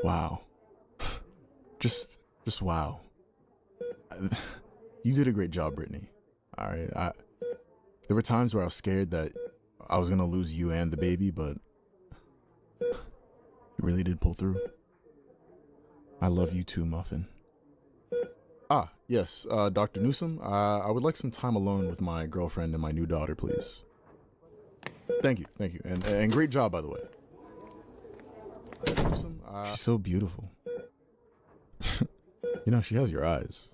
Wow. Just wow. You did a great job, Brittany. All right. There were times where I was scared that I was gonna lose you and the baby, but you really did pull through. I love you too, Muffin. Ah, yes, Dr. Newsom, I would like some time alone with my girlfriend and my new daughter, please. Thank you, and great job, by the way. Newsom, she's so beautiful. You know, she has your eyes.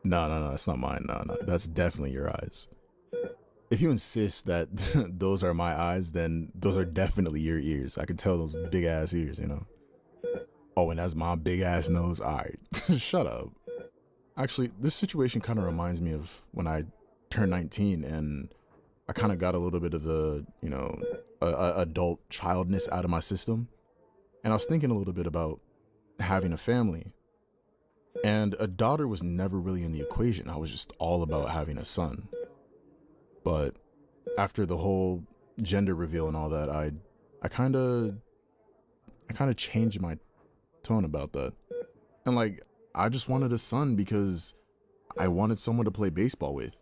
No, that's not mine. No, that's definitely your eyes. If you insist that those are my eyes, then those are definitely your ears. I can tell those big ass ears, you know. Oh, and that's my big ass nose. All right, shut up. Actually, this situation kind of reminds me of when I turned 19 and I kind of got a little bit of the, you know, adult childness out of my system. And I was thinking a little bit about having a family. And a daughter was never really in the equation. I was just all about having a son. But after the whole gender reveal and all that, I kind of changed my tone about that. And like, I just wanted a son because I wanted someone to play baseball with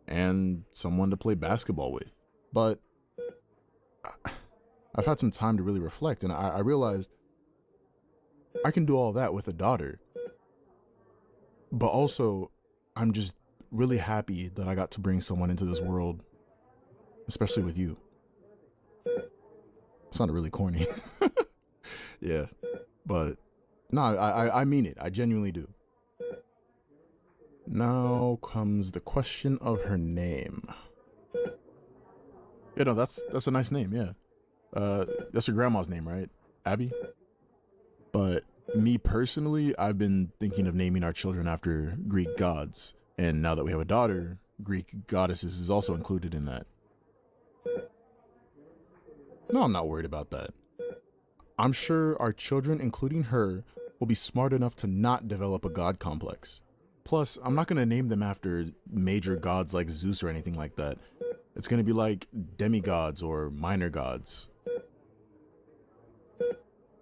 and someone to play basketball with. But I've had some time to really reflect, and I realized I can do all that with a daughter. But also, I'm just really happy that I got to bring someone into this world, especially with you. It sounded really corny. Yeah, but no, I mean it. I genuinely do. Now comes the question of her name. Yeah, no, that's a nice name, yeah. That's your grandma's name, right? Abby? But me personally, I've been thinking of naming our children after Greek gods. And now that we have a daughter, Greek goddesses is also included in that. No, I'm not worried about that. I'm sure our children, including her, will be smart enough to not develop a god complex. Plus, I'm not going to name them after major gods like Zeus or anything like that. It's going to be like demigods or minor gods.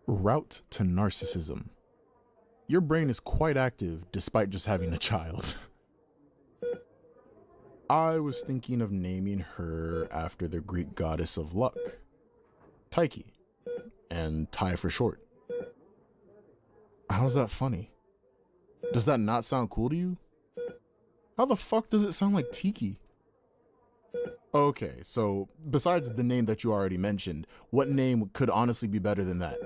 Route to narcissism. Your brain is quite active despite just having a child. I was thinking of naming her after the Greek goddess of luck, Tyche, and Ty for short. How's that funny? Does that not sound cool to you? How the fuck does it sound like Tiki? Okay, so besides the name that you already mentioned, what name could honestly be better than that?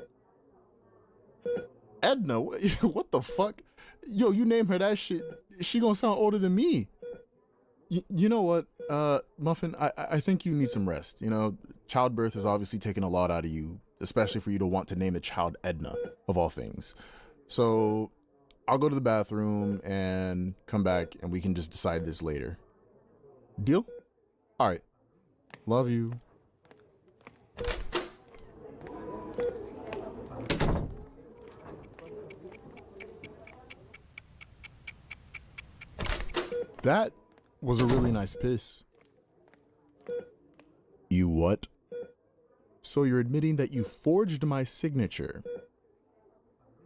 Edna, what the fuck? Yo, you name her that shit, she gonna sound older than me. You know what, Muffin, I think you need some rest. You know, childbirth has obviously taken a lot out of you, especially for you to want to name the child Edna, of all things. So I'll go to the bathroom and come back and we can just decide this later. Deal? All right. Love you. That was a really nice piss. You what? So you're admitting that you forged my signature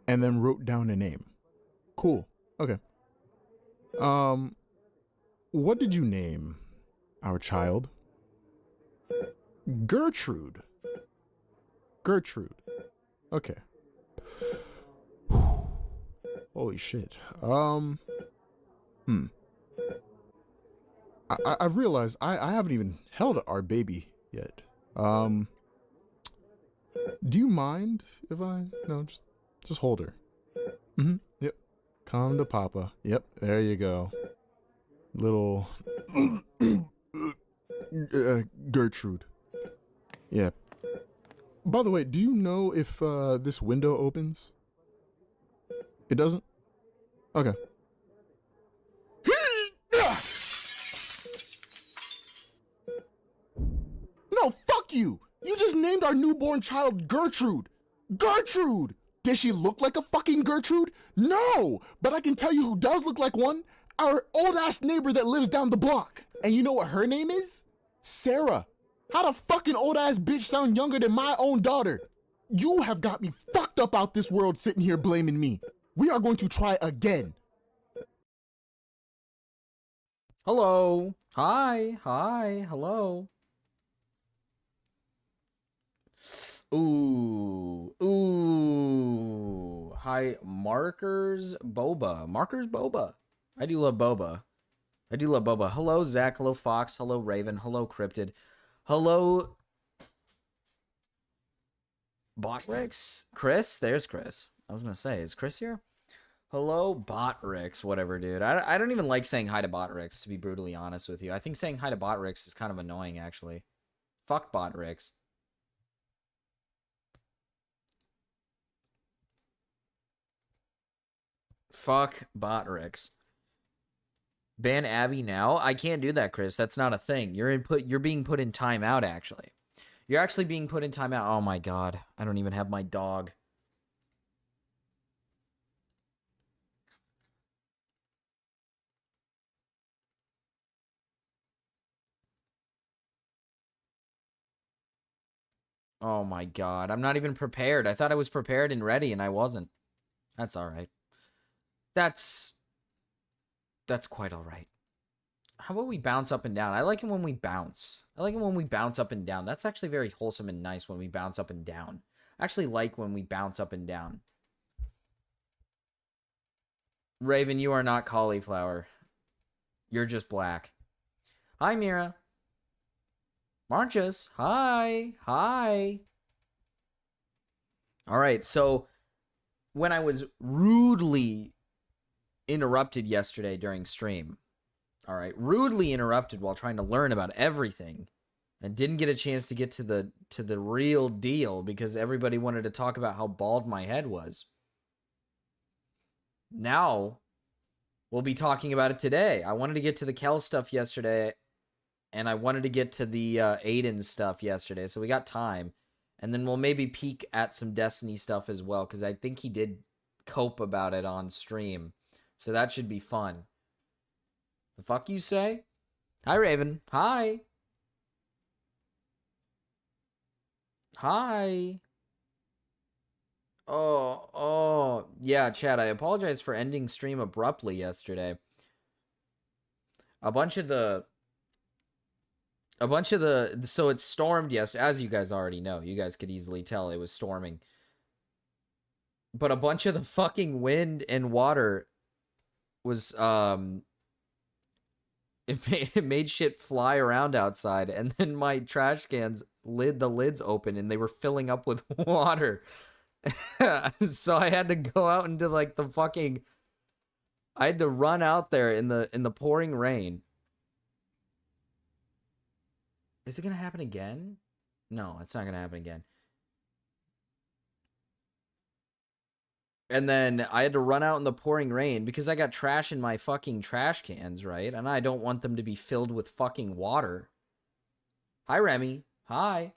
and then wrote down a name. Cool. Okay. What did you name our child? Gertrude. Gertrude. Okay. Holy shit. I've realized I haven't even held our baby yet. Do you mind if I, just hold her? Yep. Come to Papa. Yep, there you go. Little Gertrude. Yeah. By the way, do you know if this window opens? It doesn't? Okay. No, fuck you! You just named our newborn child Gertrude! Gertrude! Does she look like a fucking Gertrude? No! But I can tell you who does look like one. Our old-ass neighbor that lives down the block. And you know what her name is? Sarah. How the fucking old-ass bitch sound younger than my own daughter? You have got me fucked up out this world sitting here blaming me. We are going to try again. Hello. Hi. Hi. Hello. Ooh. Ooh. Hi, Markers Boba. Markers Boba. I do love Boba. I do love Boba. Hello, Zach. Hello, Fox. Hello, Raven. Hello, Cryptid. Hello, Botrix. Chris. There's Chris. I was going to say, is Chris here? Hello, Botrix. Whatever, dude. I don't even like saying hi to Botrix, to be brutally honest with you. I think saying hi to Botrix is kind of annoying, actually. Fuck Botrix. Fuck Botrix. Ban Abby now? I can't do that, Chris. That's not a thing. You're being put in timeout, actually. You're actually being put in timeout. Oh my god. I don't even have my dog. Oh my god. I'm not even prepared. I thought I was prepared and ready and I wasn't. That's alright. That's quite alright. How about we bounce up and down? I like it when we bounce. I like it when we bounce up and down. That's actually very wholesome and nice when we bounce up and down. I actually like when we bounce up and down. Raven, you are not cauliflower. You're just black. Hi, Mira. Marches. Hi. Hi. All right, so when I was rudely interrupted yesterday during stream, all right, rudely interrupted while trying to learn about everything, and didn't get a chance to get to the real deal because everybody wanted to talk about how bald my head was. Now, we'll be talking about it today. I wanted to get to the Kel stuff yesterday, and I wanted to get to the Aiden stuff yesterday, so we got time. And then we'll maybe peek at some Destiny stuff as well, because I think he did cope about it on stream. So that should be fun. The fuck you say? Hi, Raven. Hi. Hi. Oh, yeah, Chad, I apologize for ending stream abruptly yesterday. So it stormed yesterday, as you guys already know. You guys could easily tell it was storming. But a bunch of the fucking wind and water was, it made shit fly around outside, and then my trash cans the lids open and they were filling up with water. So I had to go out into like the fucking, I had to run out there in the pouring rain. Is it gonna happen again? No, it's not gonna happen again. And then I had to run out in the pouring rain because I got trash in my fucking trash cans, right? And I don't want them to be filled with fucking water. Hi, Remy. Hi.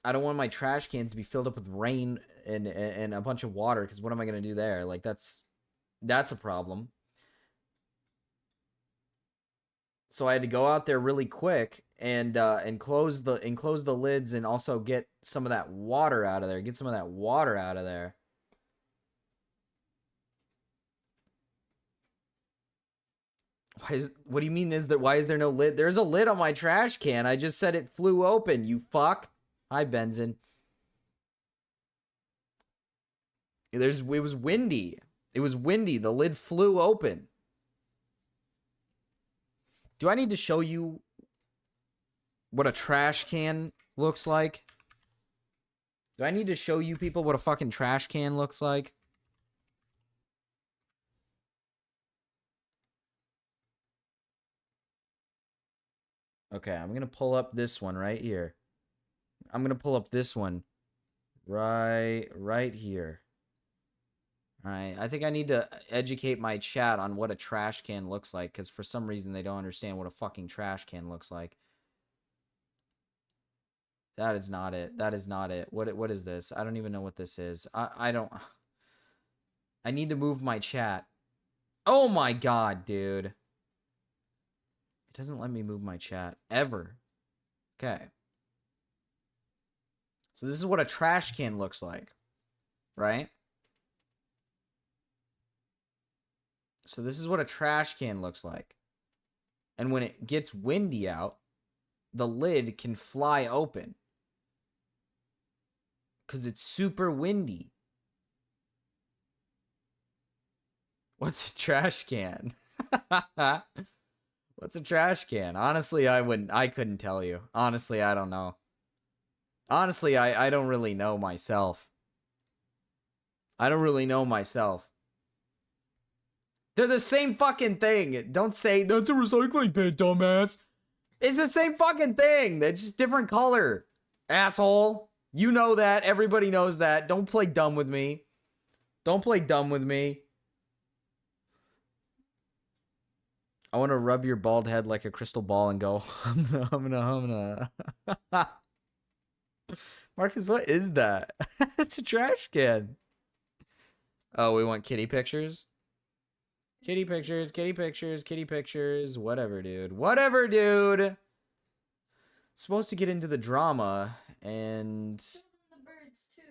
I don't want my trash cans to be filled up with rain and a bunch of water, because what am I gonna do there? Like that's a problem. So I had to go out there really quick and close the lids and also get some of that water out of there. Get some of that water out of there. What do you mean why is there no lid? There's a lid on my trash can. I just said it flew open, you fuck. Hi, Benzin. It was windy. It was windy. The lid flew open. Do I need to show you what a trash can looks like? Do I need to show you people what a fucking trash can looks like? Okay, I'm gonna pull up this one right here. I'm gonna pull up this one right here. All right, I think I need to educate my chat on what a trash can looks like, because for some reason they don't understand what a fucking trash can looks like. That is not it. That is not it. What is this? I don't even know what this is. I don't. I need to move my chat. Oh my god, dude. It doesn't let me move my chat ever. Okay. So this is what a trash can looks like, right? So this is what a trash can looks like. And when it gets windy out, the lid can fly open. Because it's super windy. What's a trash can? What's a trash can? Honestly, I couldn't tell you. Honestly, I don't know. Honestly, I don't really know myself. I don't really know myself. They're the same fucking thing. Don't say that's a recycling bin, dumbass. It's the same fucking thing. They're just different color. Asshole. You know that. Everybody knows that. Don't play dumb with me. Don't play dumb with me. I want to rub your bald head like a crystal ball and go, hum. Marcus, what is that? It's a trash can. Oh, we want kitty pictures? Kitty pictures, kitty pictures, kitty pictures. Whatever, dude. Whatever, dude. Supposed to get into the drama and... The birds, too.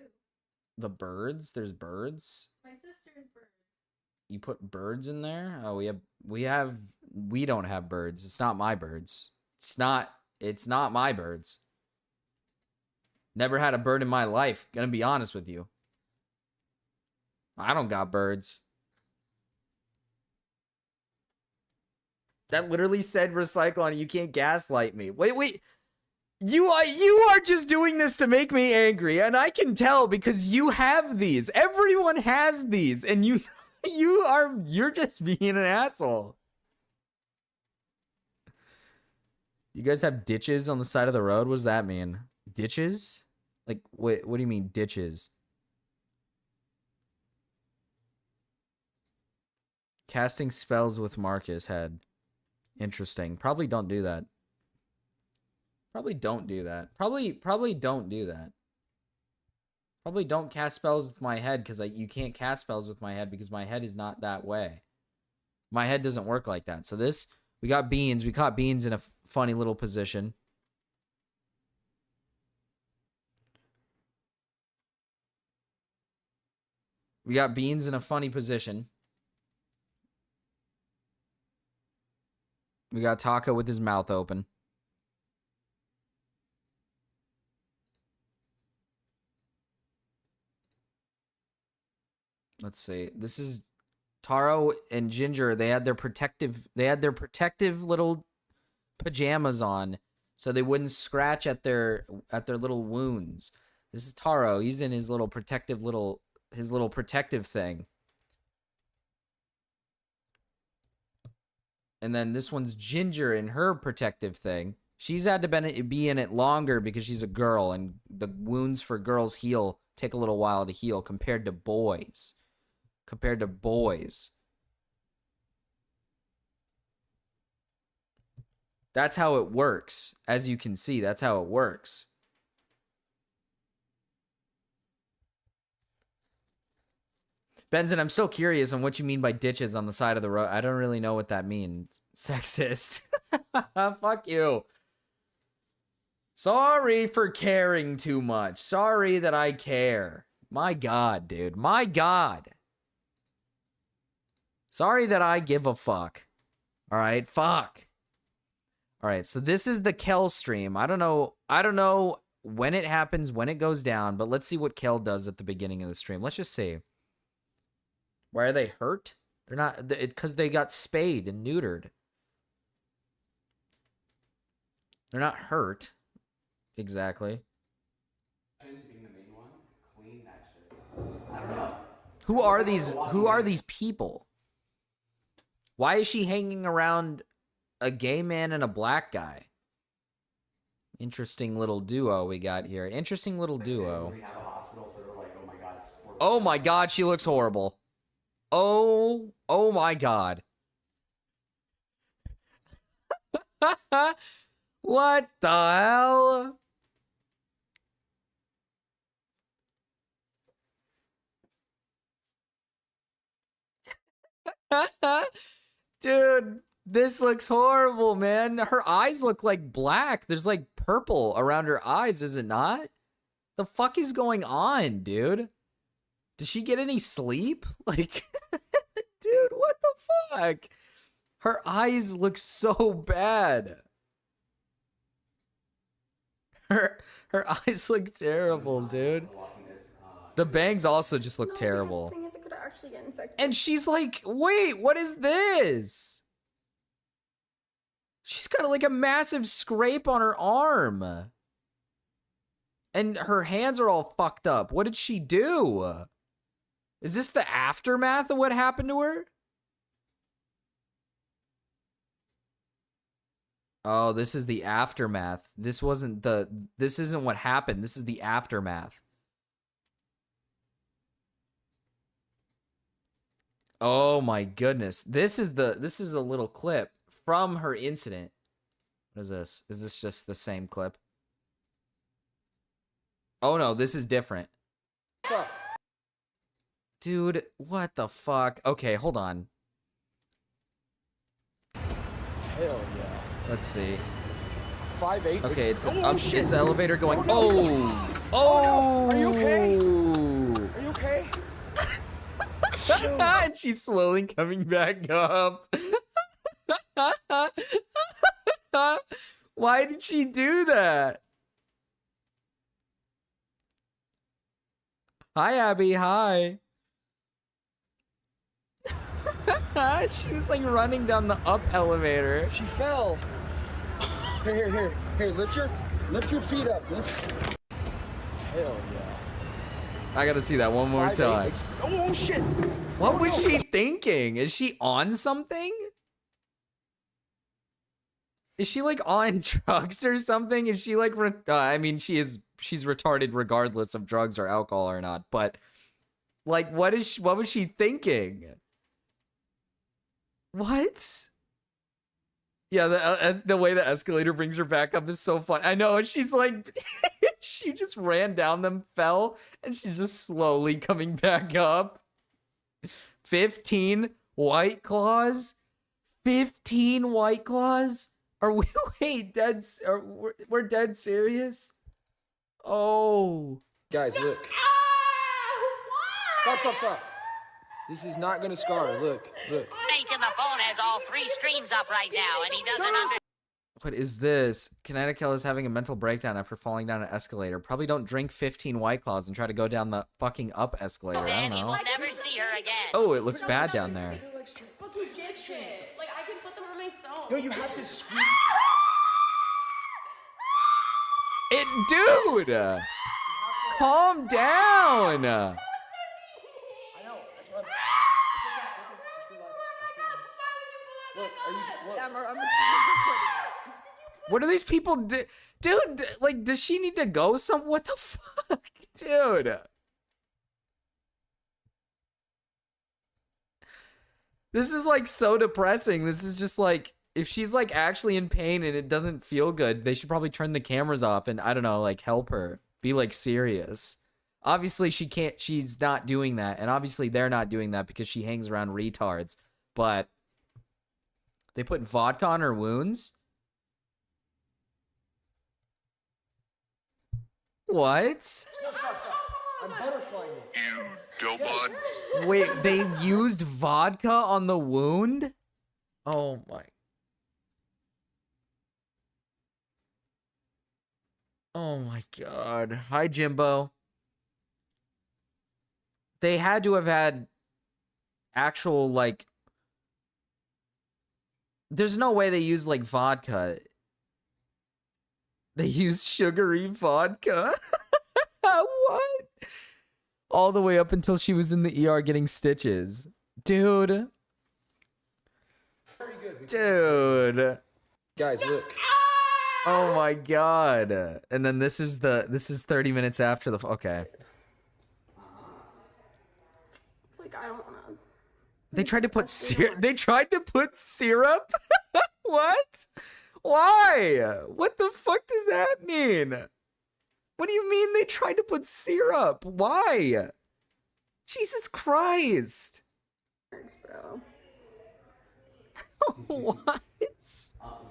The birds? There's birds? My sister's birds. You put birds in there? Oh, we don't have birds. It's not my birds. It's not my birds. Never had a bird in my life. Gonna be honest with you. I don't got birds. That literally said recycle on it. You can't gaslight me. Wait. You are just doing this to make me angry, and I can tell because you have these. Everyone has these, and you're just being an asshole. You guys have ditches on the side of the road? What does that mean? Ditches? Like, what do you mean ditches? Casting spells with Marcus head. Interesting. Probably don't do that. Probably don't do that. Probably don't do that. Probably don't cast spells with my head because you can't cast spells with my head because my head is not that way. My head doesn't work like that. So this, we got beans. We caught beans in a funny little position. We got beans in a funny position. We got Taco with his mouth open. Let's see. This is Taro and Ginger. They had their protective little pajamas on so they wouldn't scratch at their little wounds. This is Taro. He's in his little protective thing. And then this one's Ginger in her protective thing. She's had to be in it longer because she's a girl, and the wounds for girls take a little while to heal compared to boys. That's how it works. As you can see, that's how it works. Benson, I'm still curious on what you mean by ditches on the side of the road. I don't really know what that means. Sexist. Fuck you. Sorry for caring too much. Sorry that I care. My God, dude. My God. Sorry that I give a fuck. All right, fuck. All right, so this is the Kel stream. I don't know when it happens, when it goes down, but let's see what Kel does at the beginning of the stream. Let's just see. Why are they hurt? They're not, because they got spayed and neutered. They're not hurt. Exactly. Who are these people? Why is she hanging around a gay man and a black guy? Interesting little duo we got here. Interesting little duo. Oh my God, she looks horrible. Oh my God. What the hell? Dude, This looks horrible, man. Her eyes look like black. There's like purple around her eyes, is it not? The fuck is going on, dude? Did she get any sleep? Like, dude, what the fuck? Her eyes look so bad. Her eyes look terrible, dude. The bangs also just look terrible. The thing is, it could actually get infected. And she's like, wait, what is this? She's got like a massive scrape on her arm. And her hands are all fucked up. What did she do? Is this the aftermath of what happened to her? Oh, this is the aftermath. This isn't what happened. This is the aftermath. Oh my goodness. This is the little clip from her incident. What is this? Is this just the same clip? Oh no, this is different. Dude, what the fuck? Okay, hold on. Hell yeah. Let's see. 5'8". Okay, it's an oh, shit. it's an elevator going. Oh, no. Oh! Are you okay? Are you okay? And she's slowly coming back up. Why did she do that? Hi, Abby. Hi. She was like running down the up elevator. She fell. Here. Lift your feet up. Hell yeah. I gotta see that one more 5'8". time. Oh shit. What Oh, was no. she thinking? Is she on something? Is she like on drugs or something? Is she like, I mean, she's retarded regardless of drugs or alcohol or not, but like, what was she thinking? What? Yeah, the way the escalator brings her back up is so fun. I know, and she's like, she just ran down them, fell, and she's just slowly coming back up. 15 White Claws? 15 White Claws? Are we, wait, we're dead serious? Oh. Guys, look. Stop. This is not gonna scar her. Look. Mate in the phone has all 3 streams up right now, and he doesn't understand. What is this? Connecticut is having a mental breakdown after falling down an escalator. Probably don't drink 15 White Claws and try to go down the fucking up escalator. I don't He know. will never see her again. Oh, it looks bad down there. Fucking get shit. Like, I can put them on myself. Yo, you have to squeeze. Dude! Calm down! I know. That's what Look, are you? What? What are these people do? Dude, like, does she need to go what the fuck? Dude. This is like so depressing. This is just like, if she's like actually in pain and it doesn't feel good, they should probably turn the cameras off and, I don't know, like help her. Be like serious. Obviously she's not doing that. And obviously they're not doing that because she hangs around retards. But they put vodka on her wounds? What? No, stop. I'm butterflying it. You go, bud. Wait, they used vodka on the wound? Oh my. Oh my god. Hi, Jimbo. They had to have had actual, like... There's no way they used, like, vodka. They used sugary vodka? What? All the way up until she was in the ER getting stitches. Dude. Dude. Guys, look. Oh my god. And then this is 30 minutes after the okay. Like, I don't wanna. They tried to put syrup? What? Why? What the fuck does that mean? What do you mean they tried to put syrup? Why? Jesus Christ. Bro. What?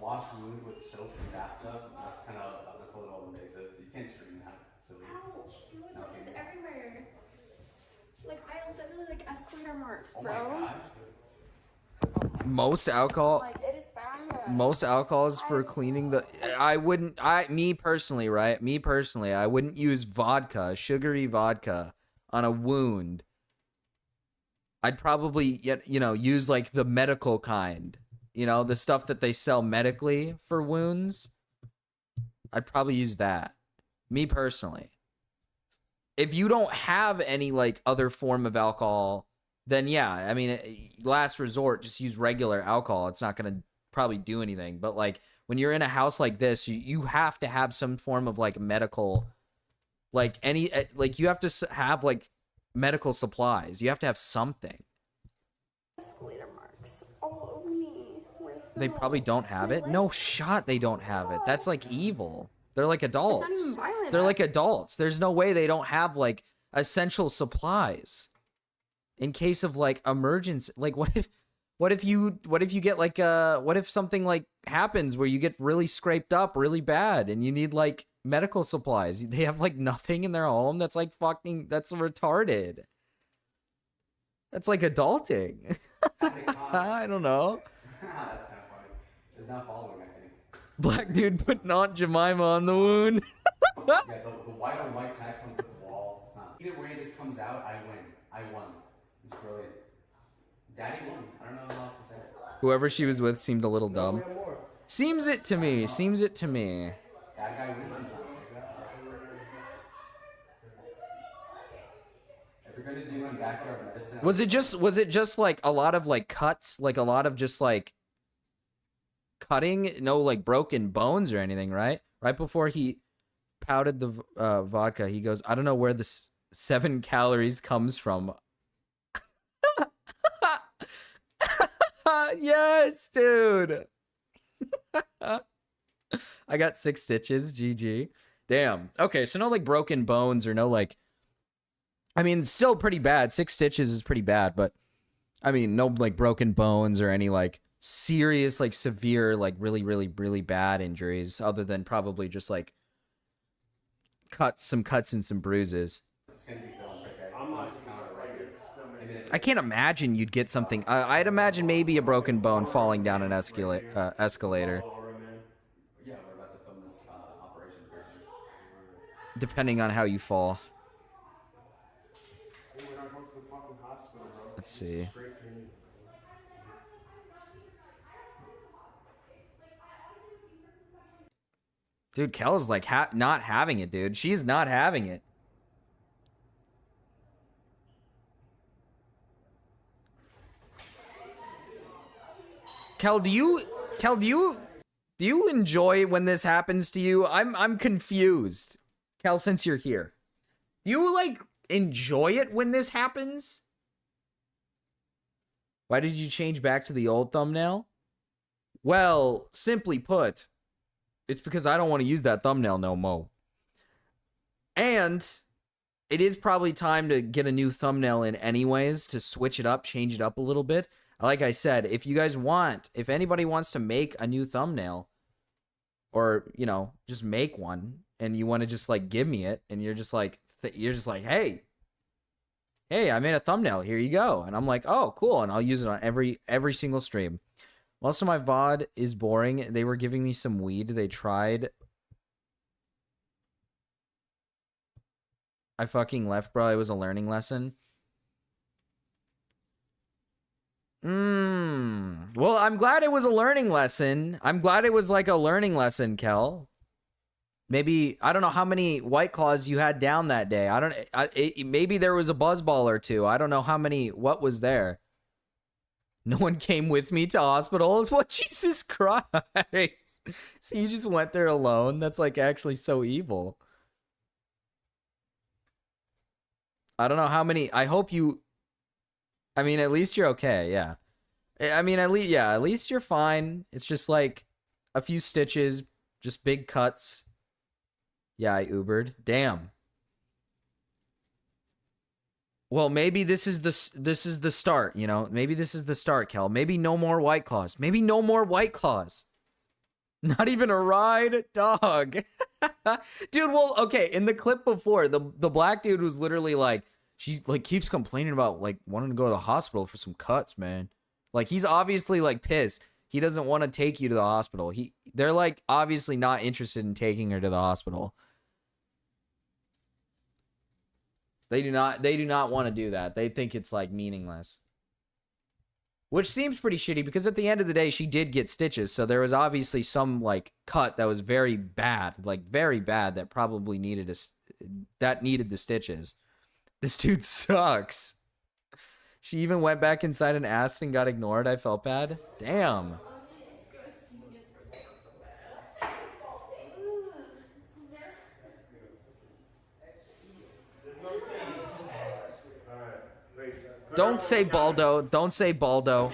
Wash wound with soap in bathtub. That's a little invasive. You can't stream that. So Ouch, dude, okay. it's everywhere. Like, I literally, like, escalator marks, Oh bro. my gosh. Most alcohol. Like, it is bad. Most alcohol is for cleaning the. Me personally, right? Me personally, I wouldn't use vodka, sugary vodka, on a wound. I'd probably, use like the medical kind. The stuff that they sell medically for wounds. I'd probably use that. Me personally. If you don't have any like other form of alcohol, then yeah, I mean, last resort, just use regular alcohol. It's not going to probably do anything. But like when you're in a house like this, you have to have some form of like medical, like you have to have like medical supplies. You have to have something. Escalator marks all over me. They probably don't have it. No shot they don't have it. That's like evil. They're like adults. It's not even violent. They're like adults. There's no way they don't have like essential supplies in case of like emergency. Like what if you get like what if something like happens where you get really scraped up really bad and you need like medical supplies? They have like nothing in their home. That's like fucking, that's retarded. That's like adulting. I don't know. That's kind of funny. It's not following, I think. Black dude put Aunt Jemima on the wound. Yeah, the white on white text on the wall. It's not. Either way this comes out, I win. I won. It's brilliant. Daddy won. I don't know how else to say it. Whoever she was with seemed a little dumb. Seems it to me. That guy wins sometimes. If you're gonna do some backyard medicine, Was it just like a lot of like cuts, like a lot of just like cutting, no like broken bones or anything, right? Right before he pouted the vodka, he goes, I don't know where this 7 calories comes from. Yes, dude. I got 6 stitches. GG. Damn. Okay, so no like broken bones or no like. I mean, still pretty bad. 6 stitches is pretty bad, but I mean, no like broken bones or any like serious, like severe, like really, really, really bad injuries, other than probably just like cuts and some bruises. it's gonna be filmed, okay? I'm not I can't imagine you'd get something. I'd imagine maybe a broken bone falling down an escalator. Yeah, we're about to film this operation. Depending on how you fall. Let's see. Dude, Kel's like not having it, dude. She's not having it. Kel, do you enjoy when this happens to you? I'm confused. Kel, since you're here. Do you like enjoy it when this happens? Why did you change back to the old thumbnail? Well, simply put, it's because I don't want to use that thumbnail no more. And it is probably time to get a new thumbnail in anyways, to switch it up, change it up a little bit. Like I said, if anybody wants to make a new thumbnail, or, just make one, and you want to just like give me it, and you're just like, hey, I made a thumbnail, here you go. And I'm like, oh, cool. And I'll use it on every single stream. Most of my VOD is boring. They were giving me some weed. They tried. I fucking left, bro. It was a learning lesson. Well, I'm glad it was a learning lesson. I'm glad it was like a learning lesson, Kel. Maybe, I don't know how many White Claws you had down that day. Maybe there was a buzzball or two. I don't know what was there. No one came with me to hospital. What? Jesus Christ. So you just went there alone? That's like actually so evil. I don't know how many. I hope you. I mean, at least you're okay. Yeah. I mean, at least you're fine. It's just like a few stitches, just big cuts. Yeah, I Ubered. Damn. Well, maybe this is the start, you know? Maybe this is the start, Kel. Maybe no more White Claws. Maybe no more White Claws. Not even a ride, dog. Dude, well, okay, in the clip before, the black dude was literally like, she's like keeps complaining about like wanting to go to the hospital for some cuts, man. Like he's obviously like pissed. He doesn't want to take you to the hospital. They're like obviously not interested in taking her to the hospital. They do not want to do that. They think it's like meaningless. Which seems pretty shitty because at the end of the day, she did get stitches. So there was obviously some like cut that was very bad, like very bad that probably needed the stitches. This dude sucks. She even went back inside and asked and got ignored. I felt bad. Damn. Don't say Baldo. Don't say Baldo.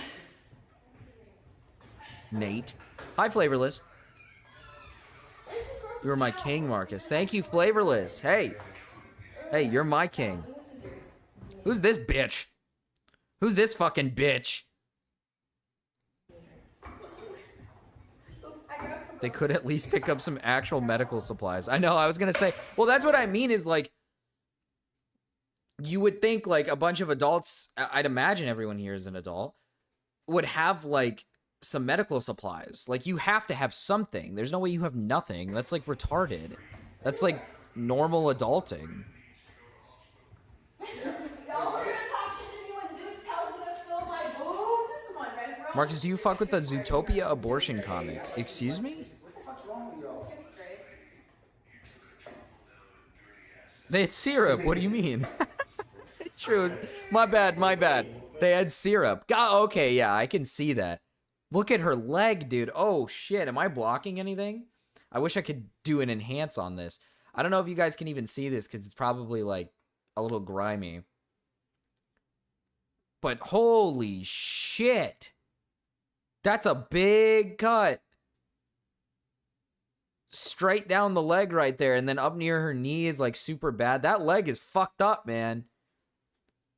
Nate. Hi, Flavorless. You're my king, Marcus. Thank you, Flavorless. Hey. Hey, you're my king. Who's this bitch? Who's this fucking bitch? They could at least pick up some actual medical supplies. I know, I was gonna say, well, that's what I mean is like, you would think like a bunch of adults, I'd imagine everyone here is an adult, would have like some medical supplies. Like you have to have something. There's no way you have nothing. That's like retarded. That's like normal adulting. Marcus, do you fuck with the Zootopia abortion comic? Excuse me? They had syrup. What do you mean? True. My bad. My bad. They had syrup. God, okay, yeah, I can see that. Look at her leg, dude. Oh, shit. Am I blocking anything? I wish I could do an enhance on this. I don't know if you guys can even see this because it's probably, like, a little grimy. But holy shit. That's a big cut. Straight down the leg right there. And then up near her knee is, like, super bad. That leg is fucked up, man.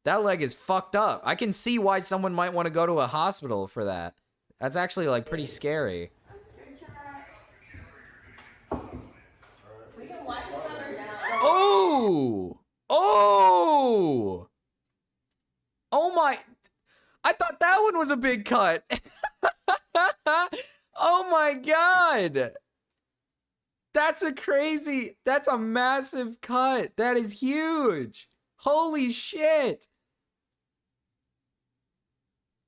That leg is fucked up. I can see why someone might want to go to a hospital for that. That's actually, like, pretty scary. Oh! Oh! Oh my... I thought that one was a big cut. Oh my god! That's a massive cut. That is huge. Holy shit.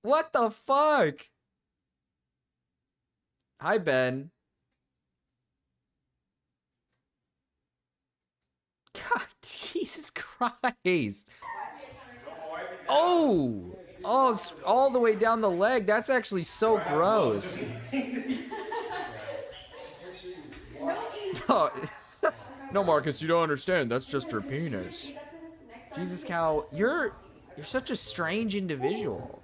What the fuck? Hi, Ben. God, Jesus Christ. Oh! Oh, it's all the way down the leg. That's actually so gross. No, Marcus, you don't understand. That's just her penis. Jesus, Cal, you're such a strange individual.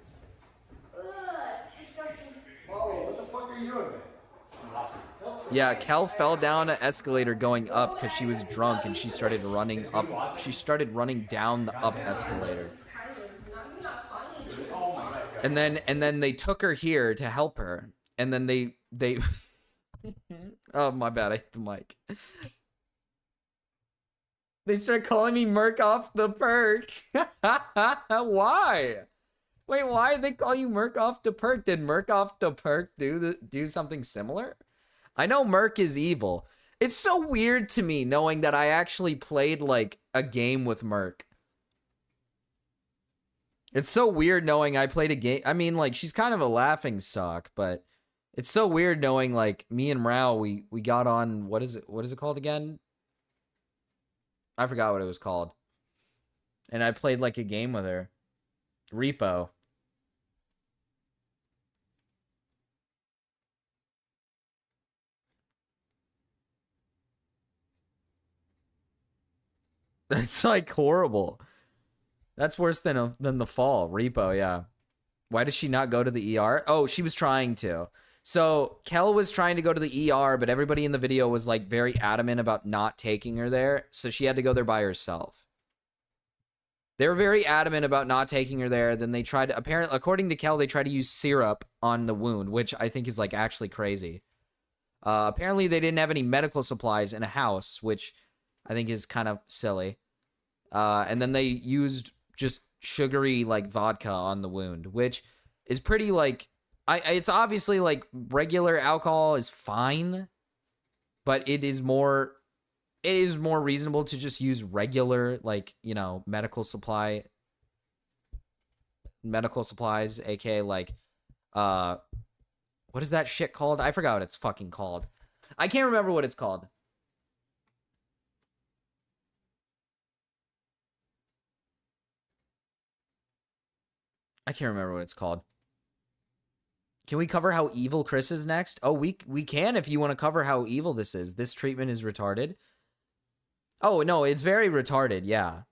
What the fuck are you doing? Yeah, Cal fell down an escalator going up because she was drunk and she started running up. She started running down the up escalator. And then they took her here to help her. And then they oh, my bad, I hit the mic. They started calling me Merc off the perk. Why? Wait, why did they call you Merc off the perk? Did Merc off the perk do something similar? I know Merc is evil. It's so weird to me knowing that I actually played like a game with Merc. It's so weird knowing I played a game. I mean, like, she's kind of a laughing stock, but it's so weird knowing, like, me and Rao, we got on, what is it called again? I forgot what it was called. And I played, like, a game with her. Repo. That's, like, horrible. That's worse than the fall. Repo, yeah. Why did she not go to the ER? Oh, she was trying to. So Kel was trying to go to the ER, but everybody in the video was like very adamant about not taking her there. So she had to go there by herself. They were very adamant about not taking her there. Then they tried to, apparently, according to Kel, they tried to use syrup on the wound, which I think is like actually crazy. Apparently they didn't have any medical supplies in a house, which I think is kind of silly. And then they used just sugary like vodka on the wound, which is pretty like, it's obviously like regular alcohol is fine, but it is more reasonable to just use regular, like, you know, medical supplies, aka like, what is that shit called? I forgot what it's fucking called. I can't remember what it's called. I can't remember what it's called. Can we cover how evil Chris is next? Oh, we can if you want to cover how evil this is. This treatment is retarded. Oh, no, it's very retarded, yeah.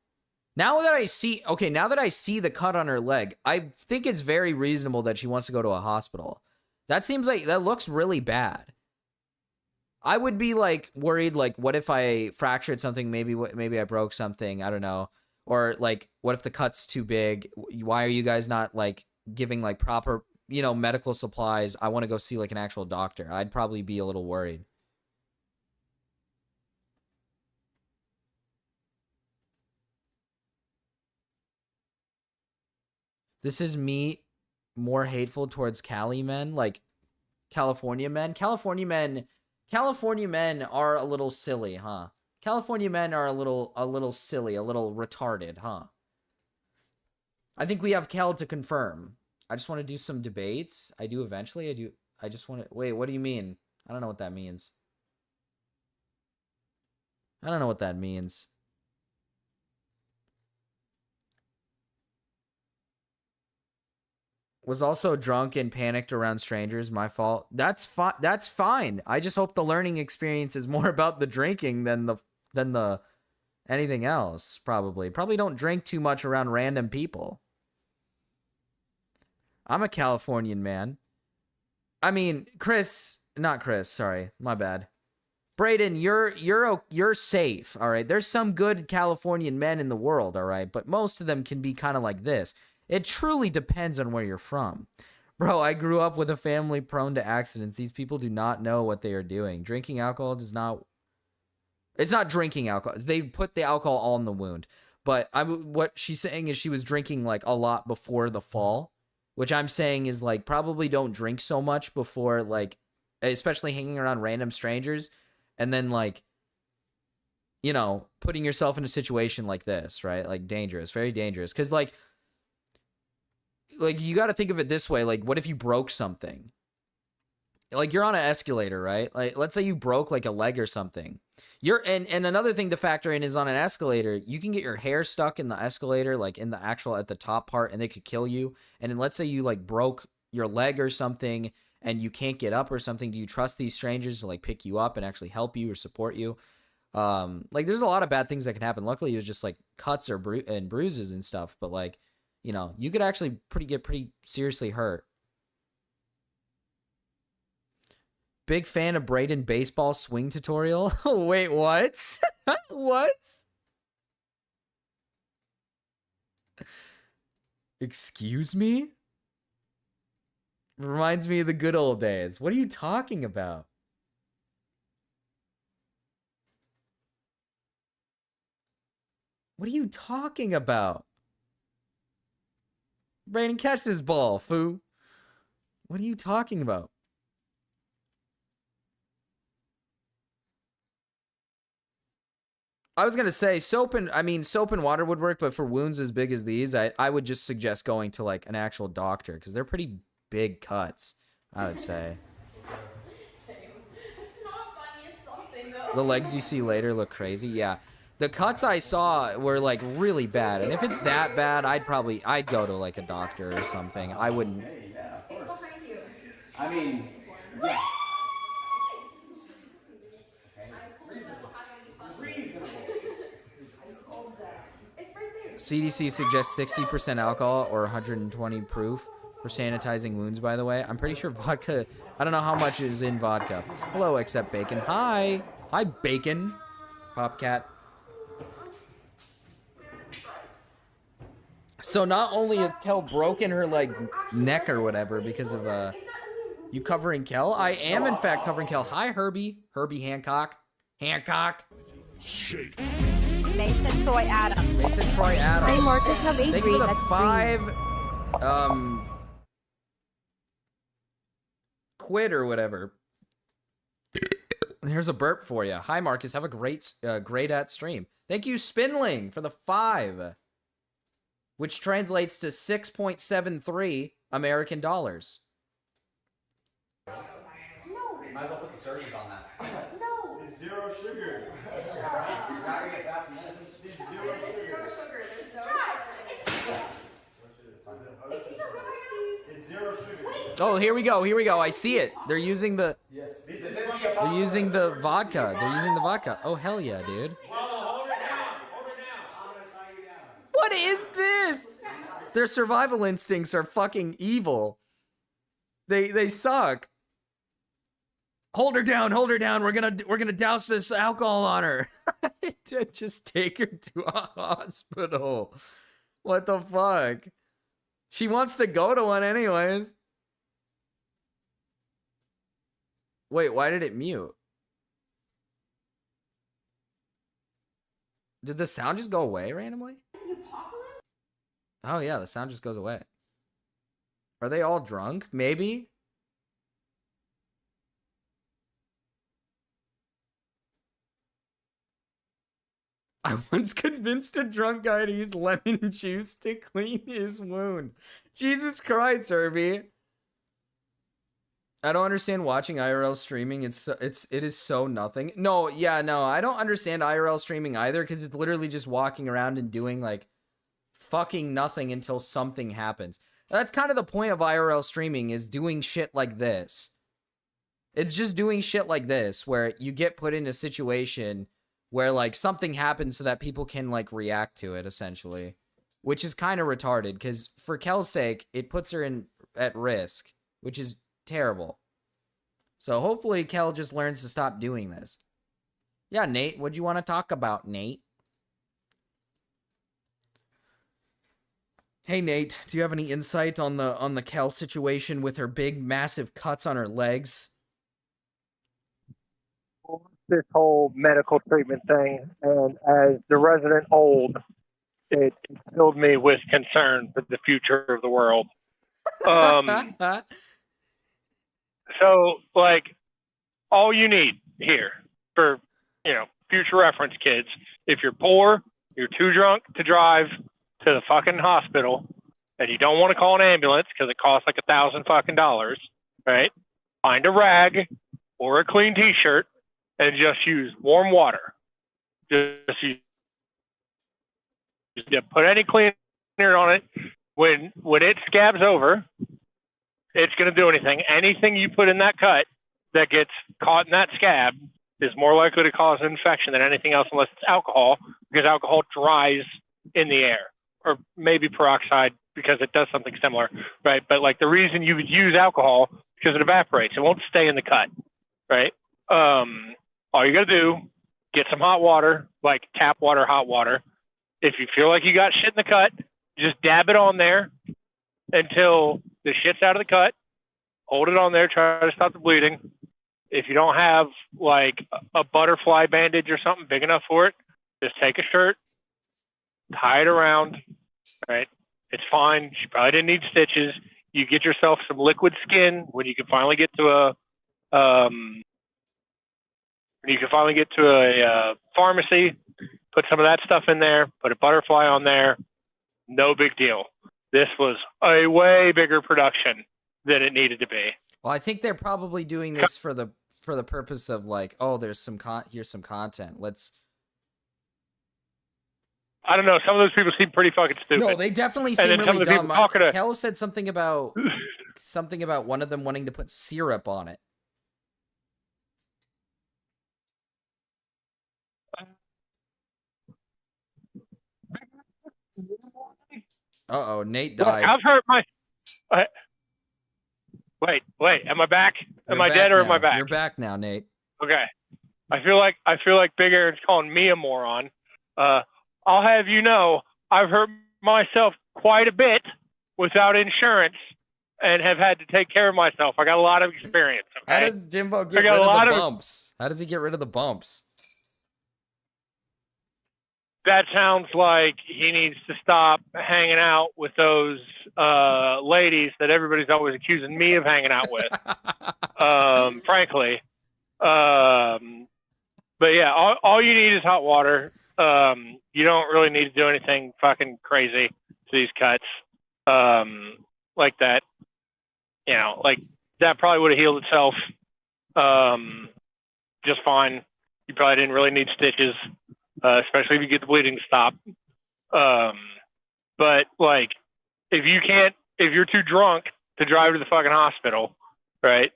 Now that I see the cut on her leg, I think it's very reasonable that she wants to go to a hospital. That seems like, that looks really bad. I would be like worried, like, what if I fractured something? Maybe I broke something. I don't know. Or like, what if the cut's too big? Why are you guys not like giving like proper, you know, medical supplies? I want to go see like an actual doctor. I'd probably be a little worried. This is me more hateful towards Cali men, like California men. California men are a little silly, huh? California men are a little silly, a little retarded, huh? I think we have Kel to confirm. I just want to do some debates. I do eventually. I just want to... Wait, what do you mean? I don't know what that means. I don't know what that means. Was also drunk and panicked around strangers. My fault. That's fine. I just hope the learning experience is more about the drinking than the anything else. Probably don't drink too much around random people. I'm a Californian man. I mean, not Chris. Sorry, my bad. Braden, you're safe. All right. There's some good Californian men in the world. All right, but most of them can be kind of like this. It truly depends on where you're from. Bro, I grew up with a family prone to accidents. These people do not know what they are doing. Drinking alcohol does not... It's not drinking alcohol. They put the alcohol all in the wound. But what she's saying is she was drinking like a lot before the fall, which I'm saying is like probably don't drink so much before, like, especially hanging around random strangers and then like, you know, putting yourself in a situation like this, right? Like dangerous, very dangerous. Because like you got to think of it this way. Like, what if you broke something? Like, you're on an escalator, right? Like, let's say you broke like a leg or something. And another thing to factor in is on an escalator, you can get your hair stuck in the escalator, like in the actual, at the top part, and they could kill you. And then let's say you like broke your leg or something and you can't get up or something. Do you trust these strangers to like pick you up and actually help you or support you? Like, there's a lot of bad things that can happen. Luckily, it was just like cuts or bruises and stuff. But like, you know, you could actually get pretty seriously hurt. Big fan of Braden baseball swing tutorial. Wait, what? What? Excuse me? Reminds me of the good old days. What are you talking about? What are you talking about? Braden, catch this ball, foo. What are you talking about? I was gonna say soap and water would work, but for wounds as big as these, I would just suggest going to like an actual doctor because they're pretty big cuts, I would say. Same. It's not funny, it's something though. The legs you see later look crazy. Yeah. The cuts I saw were like really bad. And if it's that bad, I'd go to like a doctor or something. I wouldn't. Hey, yeah, of It's course. behind you. I mean, yeah. It's right there. CDC suggests 60% alcohol or 120 proof for sanitizing wounds, by the way. I'm pretty sure vodka, I don't know how much is in vodka. Hello, except bacon. Hi. Hi, bacon. Popcat. So not only is Kel broken her like neck or whatever because of you covering Kel, I am in fact covering Kel. Hi Herbie Hancock. Mason Troy Adams. Hey Marcus, have a thank you great for the stream. 5 quid or whatever. Here's a burp for you. Hi Marcus, have a great at stream. Thank you Spinling for the 5, which translates to 6.73 American dollars. Might as well put the surgeons on that. No. It's zero sugar. You're not gonna get fat from this. It's zero sugar. There's no sugar. It's zero sugar. Oh, here we go. I see it. They're using the vodka. Oh hell yeah, dude. Hold her down. What is this? Their survival instincts are fucking evil. They suck. Hold her down. We're gonna douse this alcohol on her. Just take her to a hospital. What the fuck? She wants to go to one anyways. Wait, why did it mute? Did the sound just go away randomly? Oh yeah, the sound just goes away. Are they all drunk? Maybe? I once convinced a drunk guy to use lemon juice to clean his wound. Jesus Christ, Herbie. I don't understand watching IRL streaming. It is so nothing. No, I don't understand IRL streaming either because it's literally just walking around and doing like fucking nothing until something happens. That's kind of the point of IRL streaming, is doing shit like this. It's just doing shit like this where you get put in a situation where like something happens so that people can like react to it essentially, which is kind of retarded because for Kel's sake, it puts her at risk, which is terrible. So hopefully Kel just learns to stop doing this. Yeah, Nate, what do you want to talk about, Nate? Hey Nate, do you have any insight on the Kel situation with her big massive cuts on her legs? This whole medical treatment thing, and as the resident old, it filled me with concern for the future of the world. So, like, all you need here for, future reference, kids, if you're poor, you're too drunk to drive to the fucking hospital, and you don't want to call an ambulance because it costs like $1,000 right? Find a rag or a clean T-shirt and just use warm water. Just put any cleaner on it. When it scabs over, it's going to do anything. Anything you put in that cut that gets caught in that scab is more likely to cause an infection than anything else, unless it's alcohol, because alcohol dries in the air, or maybe peroxide because it does something similar, right? But like the reason you would use alcohol because it evaporates, it won't stay in the cut, right? All you got to do, get some hot water, like tap water, hot water. If you feel like you got shit in the cut, just dab it on there until the shit's out of the cut. Hold it on there, try to stop the bleeding. If you don't have like a butterfly bandage or something big enough for it, just take a shirt, tie it around, right? It's fine. She probably didn't need stitches. You get yourself some liquid skin when you can finally get to a pharmacy. Put some of that stuff in there. Put a butterfly on there. No big deal. This was a way bigger production than it needed to be. Well, I think they're probably doing this for the purpose of like, oh, there's here's some content. I don't know. Some of those people seem pretty fucking stupid. No, they definitely seem really dumb. Kel said something about one of them wanting to put syrup on it. Uh-oh, Nate died. I've heard my... Wait, am I back? Am I dead or am I back? You're back now, Nate. Okay. I feel like Big Aaron's calling me a moron. I'll have you know, I've hurt myself quite a bit without insurance and have had to take care of myself. I got a lot of experience. Okay? How does Jimbo get rid of the bumps? How does he get rid of the bumps? That sounds like he needs to stop hanging out with those ladies that everybody's always accusing me of hanging out with. Frankly. But yeah, all you need is hot water. You don't really need to do anything fucking crazy to these cuts like that. You know, like that probably would have healed itself just fine. You probably didn't really need stitches, especially if you get the bleeding to stop. But like, if you're too drunk to drive to the fucking hospital, right?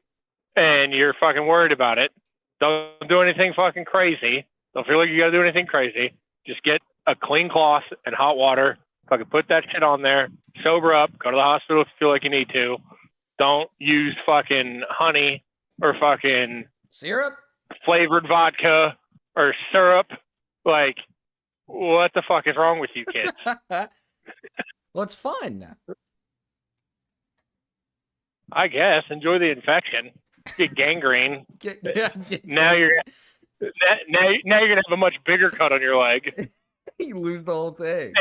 And you're fucking worried about it, don't do anything fucking crazy. Don't feel like you gotta do anything crazy. Just get a clean cloth and hot water. Fucking put that shit on there. Sober up. Go to the hospital if you feel like you need to. Don't use fucking honey or fucking syrup, flavored vodka or syrup. Like, what the fuck is wrong with you kids? Well, it's fun. I guess. Enjoy the infection. Get gangrene. Now you're gonna have a much bigger cut on your leg. You lose the whole thing.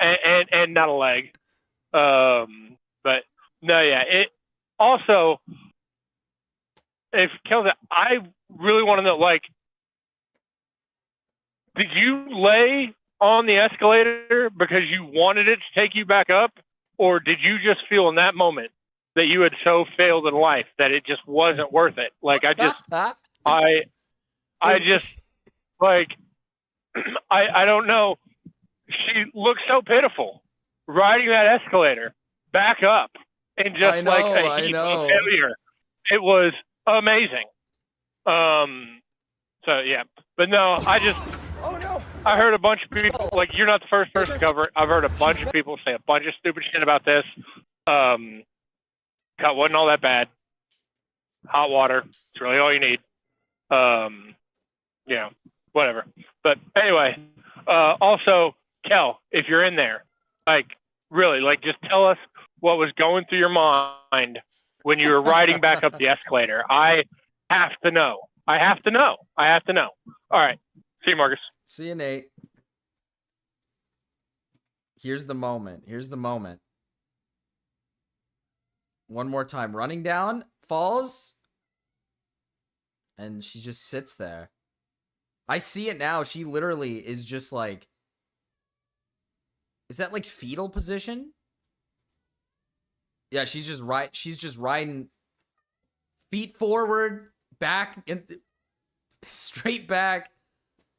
And not a leg. But no, yeah. It also, if Kelsey, I really want to know, like, did you lay on the escalator because you wanted it to take you back up, or did you just feel in that moment that you had so failed in life that it just wasn't worth it? Like, I just like, I don't know. She looked so pitiful riding that escalator back up and just like a heap of failure. It was amazing. So yeah, but no, I heard a bunch of people, like, you're not the first person to cover it. I've heard a bunch of people say a bunch of stupid shit about this. Cut wasn't all that bad. Hot water, it's really all you need. You know, whatever. But anyway, also, Kel, if you're in there, like, really, like, just tell us what was going through your mind when you were riding back up the escalator. I have to know. I have to know. All right. See you, Marcus. See you, Nate. Here's the moment. One more time. Running down, falls, and she just sits there. I see it now. She literally is just like... Is that like fetal position? Yeah, she's just riding feet forward, back, straight back.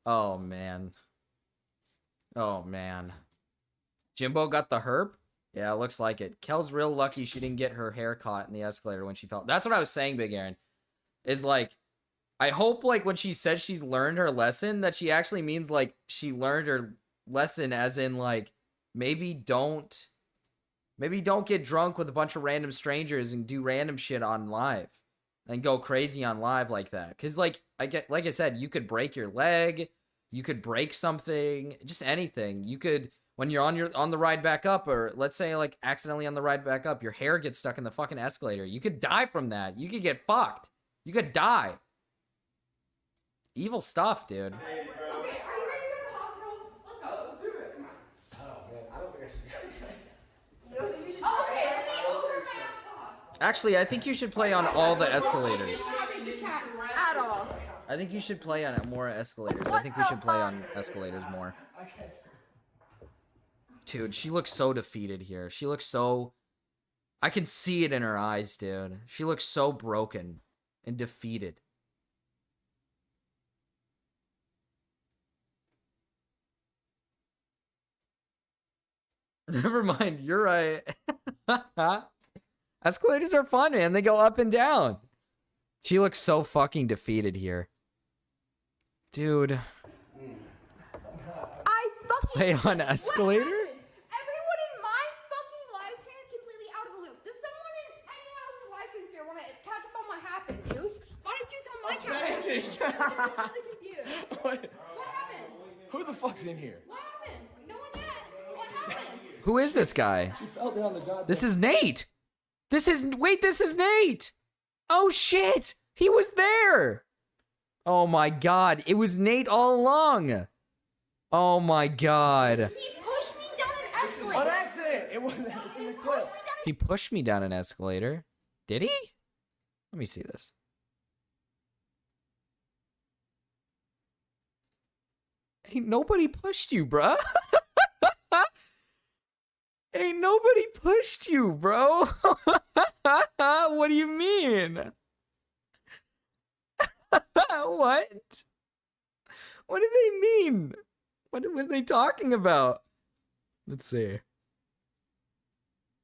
Oh, man. Jimbo got the herp? Yeah, it looks like it. Kel's real lucky she didn't get her hair caught in the escalator when she fell. That's what I was saying, Big Aaron. Is like, I hope like when she says she's learned her lesson, that she actually means like she learned her lesson as in like, maybe don't get drunk with a bunch of random strangers and do random shit on live and go crazy on live like that. Cause like I said, you could break your leg, you could break something, just anything. You could, when you're on the ride back up, or let's say like accidentally on the ride back up, your hair gets stuck in the fucking escalator. You could die from that. You could get fucked. You could die. Evil stuff, dude. Okay, are you ready to go to the hospital? Let's go. Let's do it. Come on. Oh man, I don't think I should. You don't think you should? Oh, okay. Let me Uber my ass to the hospital. Actually, I think you should play on all the escalators. At all. I think you should play on more escalators. I think we should play on escalators more. Dude, she looks so defeated here. She looks so... I can see it in her eyes, dude. She looks so broken and defeated. Never mind, you're right. Escalators are fun, man. They go up and down. She looks so fucking defeated here. Dude. I fucking... Play on escalator? Everyone in my fucking live stream is completely out of the loop. Does someone in anyone else's live stream here want to catch up on what happened, Zeus? Why don't you tell my chat? I'm really confused. What happened? Who the fuck's in here? What happened? No one yet. What happened? Who is this guy? This is Nate. This is Nate. Oh shit. He was there. Oh my god. It was Nate all along. Oh my god. He pushed me down an escalator. On accident. It wasn't. It's in the clip. He pushed me down an escalator. Did he? Let me see this. Ain't nobody pushed you, bruh. Ain't nobody pushed you, bro. What do you mean? What? What do they mean? What are they talking about? Let's see.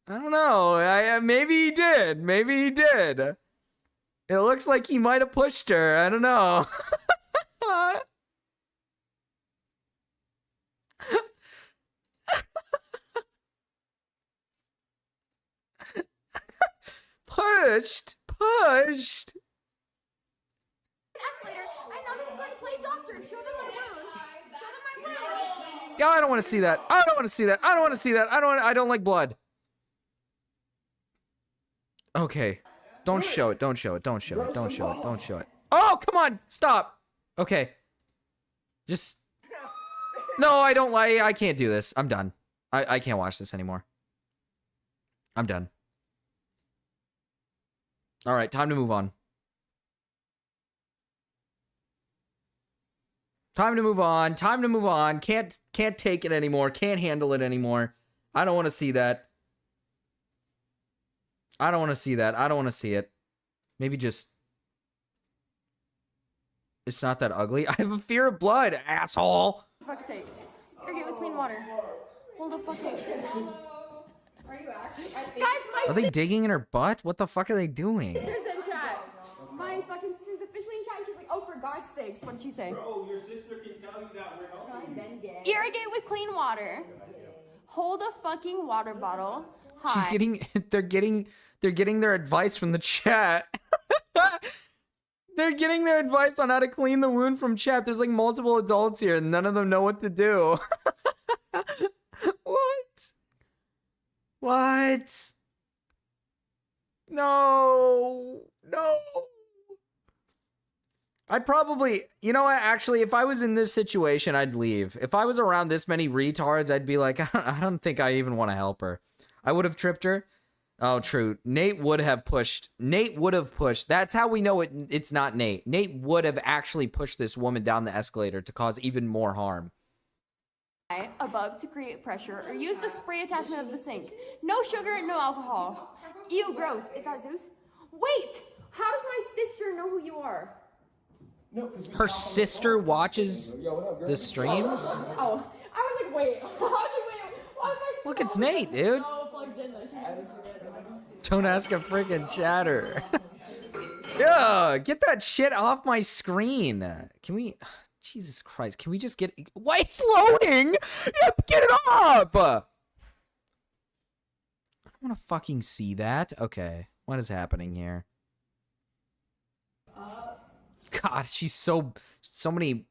I don't know. Maybe he did. Maybe he did. It looks like he might have pushed her. I don't know. Pushed. Escalator, and now they're trying to play doctor. Show them my wounds. Show them my wounds. Yeah, I don't want to see that. I don't want to see that. I don't want to see that. I don't like blood. Okay. Don't show it. Don't show it. Don't show it. Don't show it. Don't show it. Oh, come on. Stop. Okay. Just. No, I don't like. I can't do this. I'm done. I can't watch this anymore. I'm done. All right, time to move on. Time to move on. Time to move on. Can't take it anymore. Can't handle it anymore. I don't want to see that. I don't want to see that. I don't want to see it. Maybe just... It's not that ugly. I have a fear of blood, asshole. For fuck's sake. Irrigate with clean water. Hold the fucking... Are you actually? Guys, my Are they digging in her butt? What the fuck are they doing? sister's in chat. My fucking sister's officially in chat, and she's like, oh, for God's sakes, what did she say? Bro, your sister can tell you that we're helping you. Irrigate with clean water. Hold a fucking water bottle. Hi. She's getting... They're getting their advice from the chat. They're getting their advice on how to clean the wound from chat. There's like multiple adults here and none of them know what to do. What? No. I'd probably, you know what, actually, if I was in this situation, I'd leave. If I was around this many retards, I'd be like, I don't think I even want to help her. I would have tripped her. Oh, true. Nate would have pushed. That's how we know it's not Nate. Nate would have actually pushed this woman down the escalator to cause even more harm. Above to create pressure, or use the spray attachment of the sink. No sugar, no alcohol. Ew, gross. Is that Zeus? Wait! How does my sister know who you are? Her sister watches the streams? Oh, I was like, wait. Why is my sister Look, it's Nate, dude. so plugged in that Don't ask a freaking chatter. Yeah, get that shit off my screen. Can we... Jesus Christ, can we just get... Why, it's loading! Yep, get it off! I don't want to fucking see that. Okay, what is happening here? God, she's so many...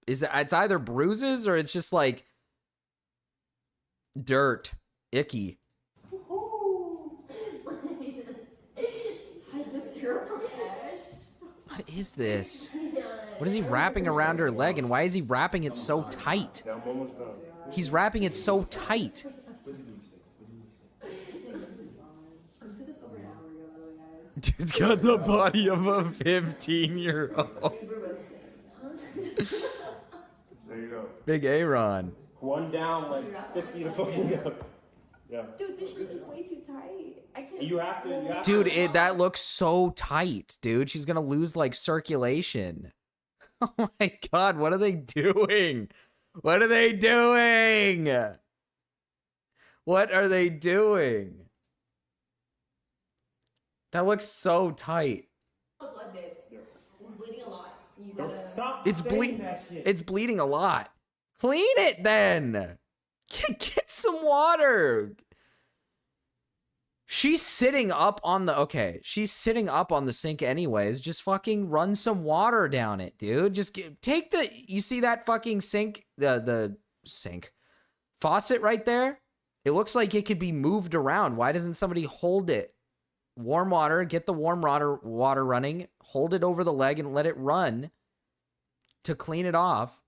It's either bruises or it's just like... dirt. Icky. What is this? What is he wrapping around her leg, and why is he wrapping it so tight? He's wrapping it so tight. Dude's got the body of a 15-year-old. There you go. Big Aaron. One down, like 50 to fucking go. Yeah. Dude, this shirt is way too tight. I can't. You have to. Dude, that looks so tight, dude. She's gonna lose, like, circulation. Oh my god, what are they doing? What are they doing? What are they doing? That looks so tight. Blood, babes. It's bleeding a lot. You gotta... Stop It's bleeding a lot. Clean it then. Get some water. She's sitting up on the... Okay, she's sitting up on the sink anyways. Just fucking run some water down it, dude. Just take the... You see that fucking sink? The sink. Faucet right there? It looks like it could be moved around. Why doesn't somebody hold it? Warm water, get the warm water running, hold it over the leg and let it run to clean it off.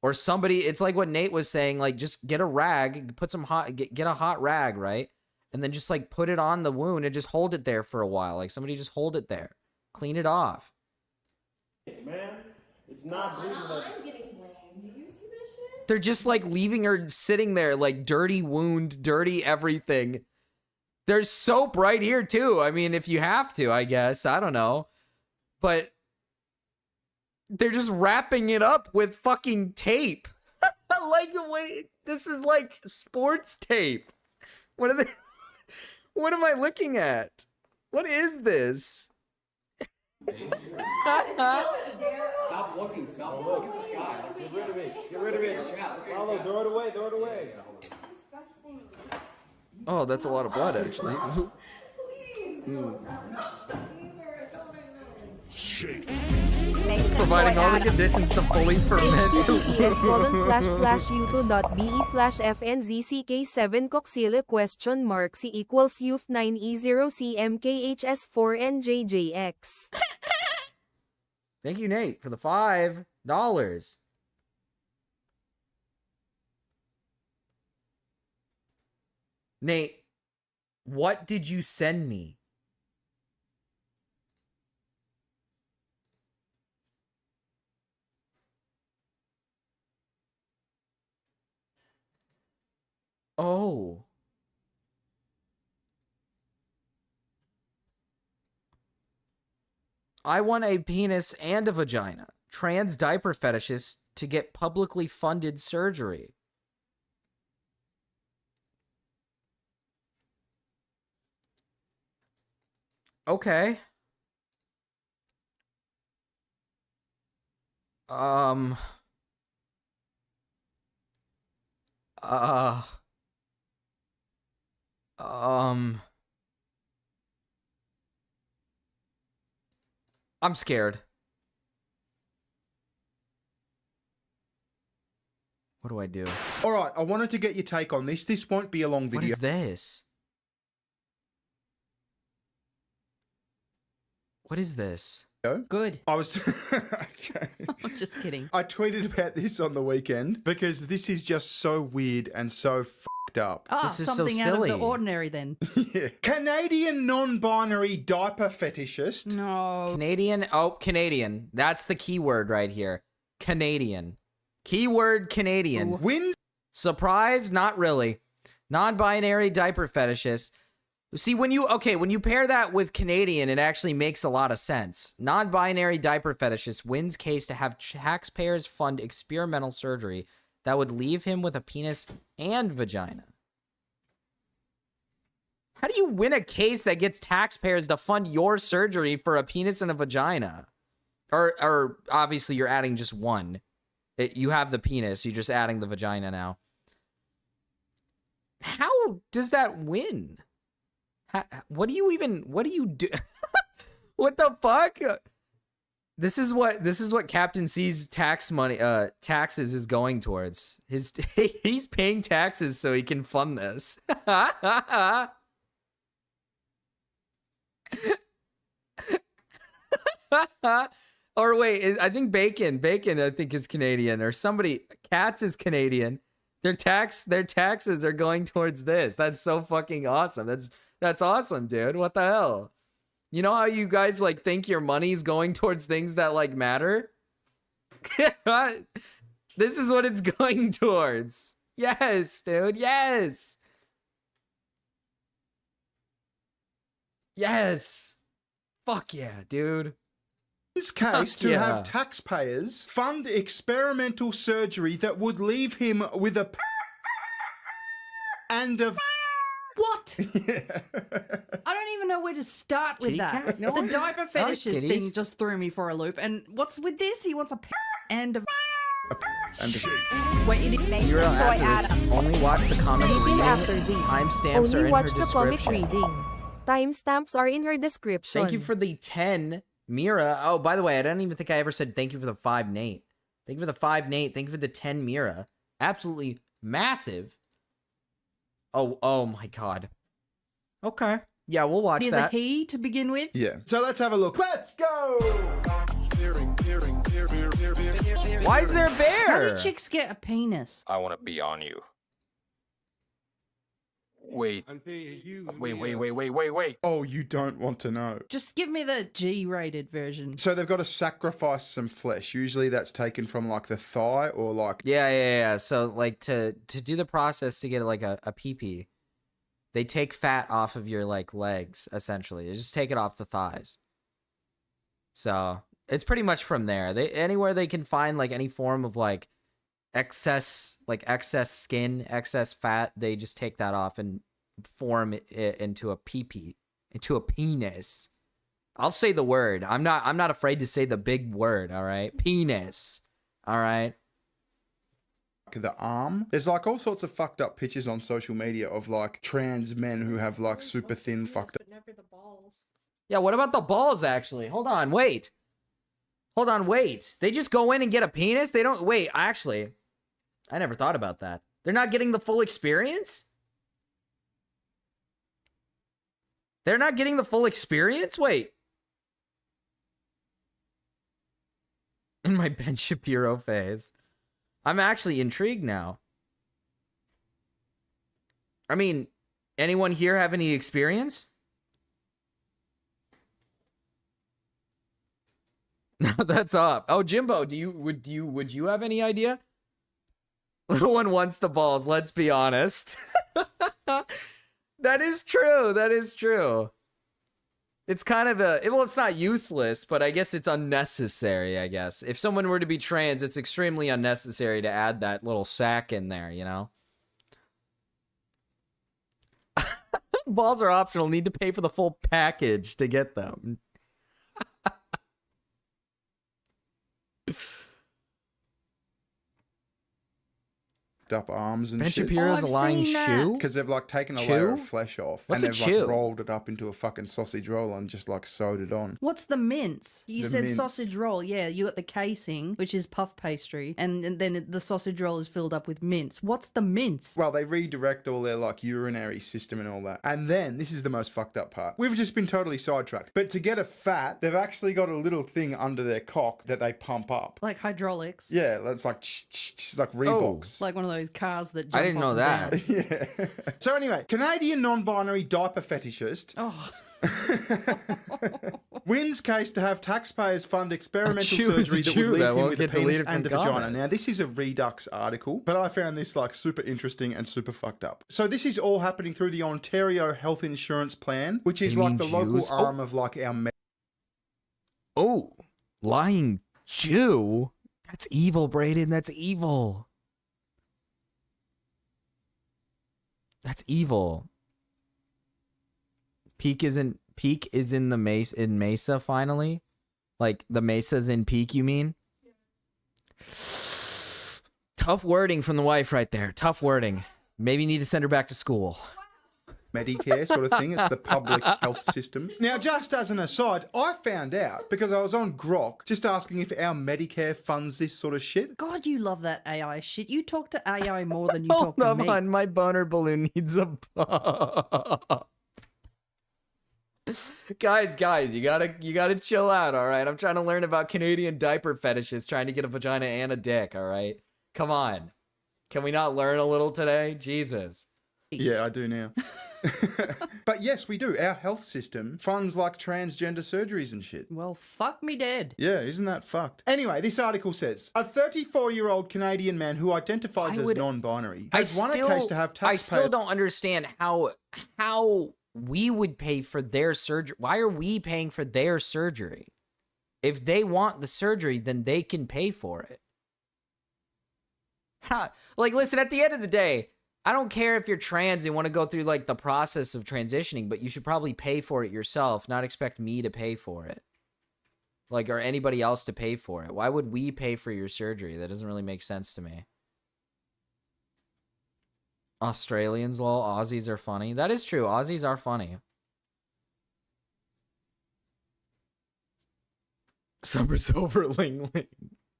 Or somebody, it's like what Nate was saying, like just get a rag, put some hot, get a hot rag, right? And then just like put it on the wound and just hold it there for a while. Like somebody just hold it there. Clean it off. Man, it's not bleeding. I'm getting blamed. Do you see this shit? They're just like leaving her sitting there like dirty wound, dirty everything. There's soap right here too. I mean, if you have to, I guess. I don't know. But they're just wrapping it up with fucking tape. Like, wait, this is like sports tape. What are they? What am I looking at? What is this? Stop looking. Stop looking at the sky. Get rid of it. Get rid of it. Follow, throw it away. Throw it away. Oh, that's a lot of blood, actually. Providing all the conditions to fully ferment. https://youtube.be/fnzck7coxilla ? C equals youth9E0CMKHS4NJJX. Thank you, Nate, for the $5. Nate, what did you send me? Oh. I want a penis and a vagina. Trans diaper fetishists to get publicly funded surgery. Okay. I'm scared. What do I do? All right, I wanted to get your take on this. This won't be a long video. What is this? What is this? Good. I was okay. Just kidding. I tweeted about this on the weekend because this is just so weird and so fucked up. Ah, This is so something out of silly. the ordinary then. Yeah. Canadian non-binary diaper fetishist. No. Canadian. Oh, Canadian. That's the keyword right here. Canadian. Keyword Canadian. Wins. Surprise? Not really. Non-binary diaper fetishist. See, when you pair that with Canadian, it actually makes a lot of sense. Non-binary diaper fetishist wins case to have taxpayers fund experimental surgery that would leave him with a penis and vagina. How do you win a case that gets taxpayers to fund your surgery for a penis and a vagina? Or obviously you're adding just one. You have the penis, you're just adding the vagina now. How does that win? What do you do? What the fuck? This is what Captain C's taxes is going towards. He's paying taxes so he can fund this. Or wait, I think Bacon I think is Canadian, or somebody. Katz is Canadian. Their taxes are going towards this. That's so fucking awesome. That's awesome, dude. What the hell? You know how you guys like think your money's going towards things that like matter? This is what it's going towards. Yes, dude. Yes. Yes. Fuck yeah, dude. This case Fuck to yeah. have taxpayers fund experimental surgery that would leave him with a and a What? I don't even know where to start with Kitty that. cat? No The worries. diaper I like fetishes kitties. thing just threw me for a loop. And what's with this? He wants a and a wait. Mira, after this, only watch the comic Reading reading. after this. Timestamps are Only in watch her the comic description. reading. Timestamps are in her description. Thank you for the 10, Mira. Oh, by the way, I don't even think I ever said thank you for the 5, Nate. Thank you for the 5, Nate. Thank you for the 10, Mira. Absolutely Massive. Oh my god. Okay. Yeah, we'll watch There's that. a he to begin with. Yeah. So let's have a look. Let's go. Why is there a bear? How do chicks get a penis? I want to be on you. Wait. Wait. Oh, you don't want to know. Just give me the G-rated version. So they've got to sacrifice some flesh. Usually that's taken from like the thigh or like... Yeah. So like to do the process to get like a pee-pee, they take fat off of your like legs, essentially. They just take it off the thighs. So it's pretty much from there. Anywhere they can find like any form of like excess skin, excess fat, they just take that off and form it into a pee-pee, into a penis. I'll say the word. I'm not afraid to say the big word, all right? Penis. All right? The arm. There's like all sorts of fucked up pictures on social media of like trans men who have like super thin fucked up. But never the balls. Yeah, what about the balls actually? Hold on, wait. They just go in and get a penis? They don't wait, actually. I never thought about that. They're not getting the full experience? They're not getting the full experience? Wait. In my Ben Shapiro phase. I'm actually intrigued now. I mean, anyone here have any experience? No, that's up. Oh, Jimbo, would you have any idea? No one wants the balls, let's be honest. That is true. It's kind of it's not useless, but I guess it's unnecessary, I guess. If someone were to be trans, it's extremely unnecessary to add that little sack in there, you know? Balls are optional. Need to pay for the full package to get them. Up arms and Ben shit. Shapiro's a lying shoe? Because they've like taken a Chew? layer of flesh off What's a and they've chew? like rolled it up into a fucking sausage roll and just like sewed it on. What's the mince? You The said mince. sausage roll. Yeah, you got the casing, which is puff pastry, and then the sausage roll is filled up with mince. What's the mince? Well, they redirect all their like urinary system and all that. And then this is the most fucked up part. We've just been totally sidetracked. But to get a fat, they've actually got a little thing under their cock that they pump up. Like hydraulics. Yeah, that's like like Reeboks. Like one of those cars that jump I didn't up know and that. down. Yeah. So anyway, Canadian non-binary diaper fetishist Oh. wins case to have taxpayers fund experimental chew is a surgery that chew would that leave him won't with a get penis deleted and a from vagina. comments. Now, this is a Redux article, but I found this like super interesting and super fucked up. So this is all happening through the Ontario Health Insurance Plan, which is You like mean the local Jews? arm of like our... Oh, lying Jew? That's evil, Brayden. That's evil. That's evil. Peak is in the Mesa finally. Like the Mesa's in Peak, you mean? Tough wording from the wife right there. Tough wording. Maybe you need to send her back to school. Medicare sort of thing. It's the public health system. Now, just as an aside, I found out because I was on Grok just asking if our Medicare funds this sort of shit. God, you love that AI shit. You talk to AI more than you talk to me. Hold on, my boner balloon needs a pop. Guys, you gotta chill out, all right? I'm trying to learn about Canadian diaper fetishes, trying to get a vagina and a dick, all right? Come on. Can we not learn a little today? Jesus. Yeah, I do now. But yes, we do. Our health system funds like transgender surgeries and shit. Well, fuck me dead. Yeah, isn't that fucked? Anyway, this article says a 34-year-old Canadian man who identifies as non-binary has won a case to have taxpayer... I still don't understand how we would pay for their surgery. Why are we paying for their surgery? If they want the surgery, then they can pay for it. Like, listen, at the end of the day, I don't care if you're trans and want to go through like the process of transitioning, but you should probably pay for it yourself, not expect me to pay for it. Like, or anybody else to pay for it. Why would we pay for your surgery? That doesn't really make sense to me. Australians, lol. Aussies are funny. That is true. Aussies are funny. Summer's over. Ling Ling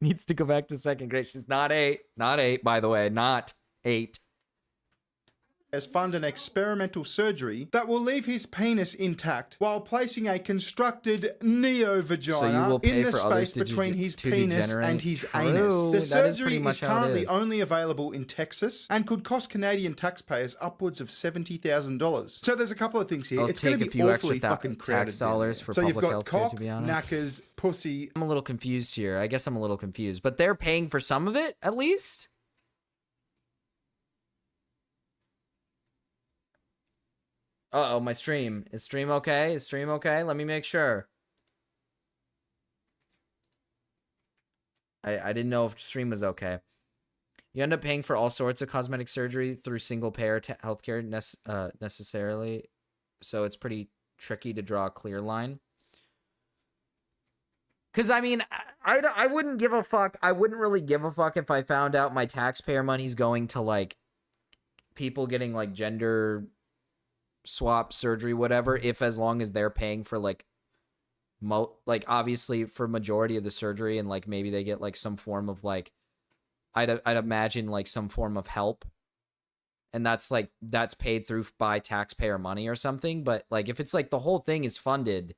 needs to go back to second grade. She's not 8. Not 8, by the way. Not. 8. Has funded an experimental surgery that will leave his penis intact while placing a constructed neo-vagina in the space between his penis and his anus. The surgery is currently only available in Texas and could cost Canadian taxpayers upwards of $70,000. So there's a couple of things here. It's going to be awfully fucking crowded. Tax dollars for so public you've got health cock, care, to be honest. knackers, pussy. I'm a little confused here. I guess I'm a little confused, but they're paying for some of it at least. Uh-oh, my stream. Is stream okay? Is stream okay? Let me make sure. I didn't know if stream was okay. You end up paying for all sorts of cosmetic surgery through single-payer healthcare necessarily, so it's pretty tricky to draw a clear line. Because, I mean, I wouldn't give a fuck. I wouldn't really give a fuck if I found out my taxpayer money's going to, like, people getting, like, gender swap surgery, whatever, if as long as they're paying for like obviously for majority of the surgery, and like maybe they get like some form of like I'd imagine like some form of help, and that's paid through by taxpayer money or something. But like if it's like the whole thing is funded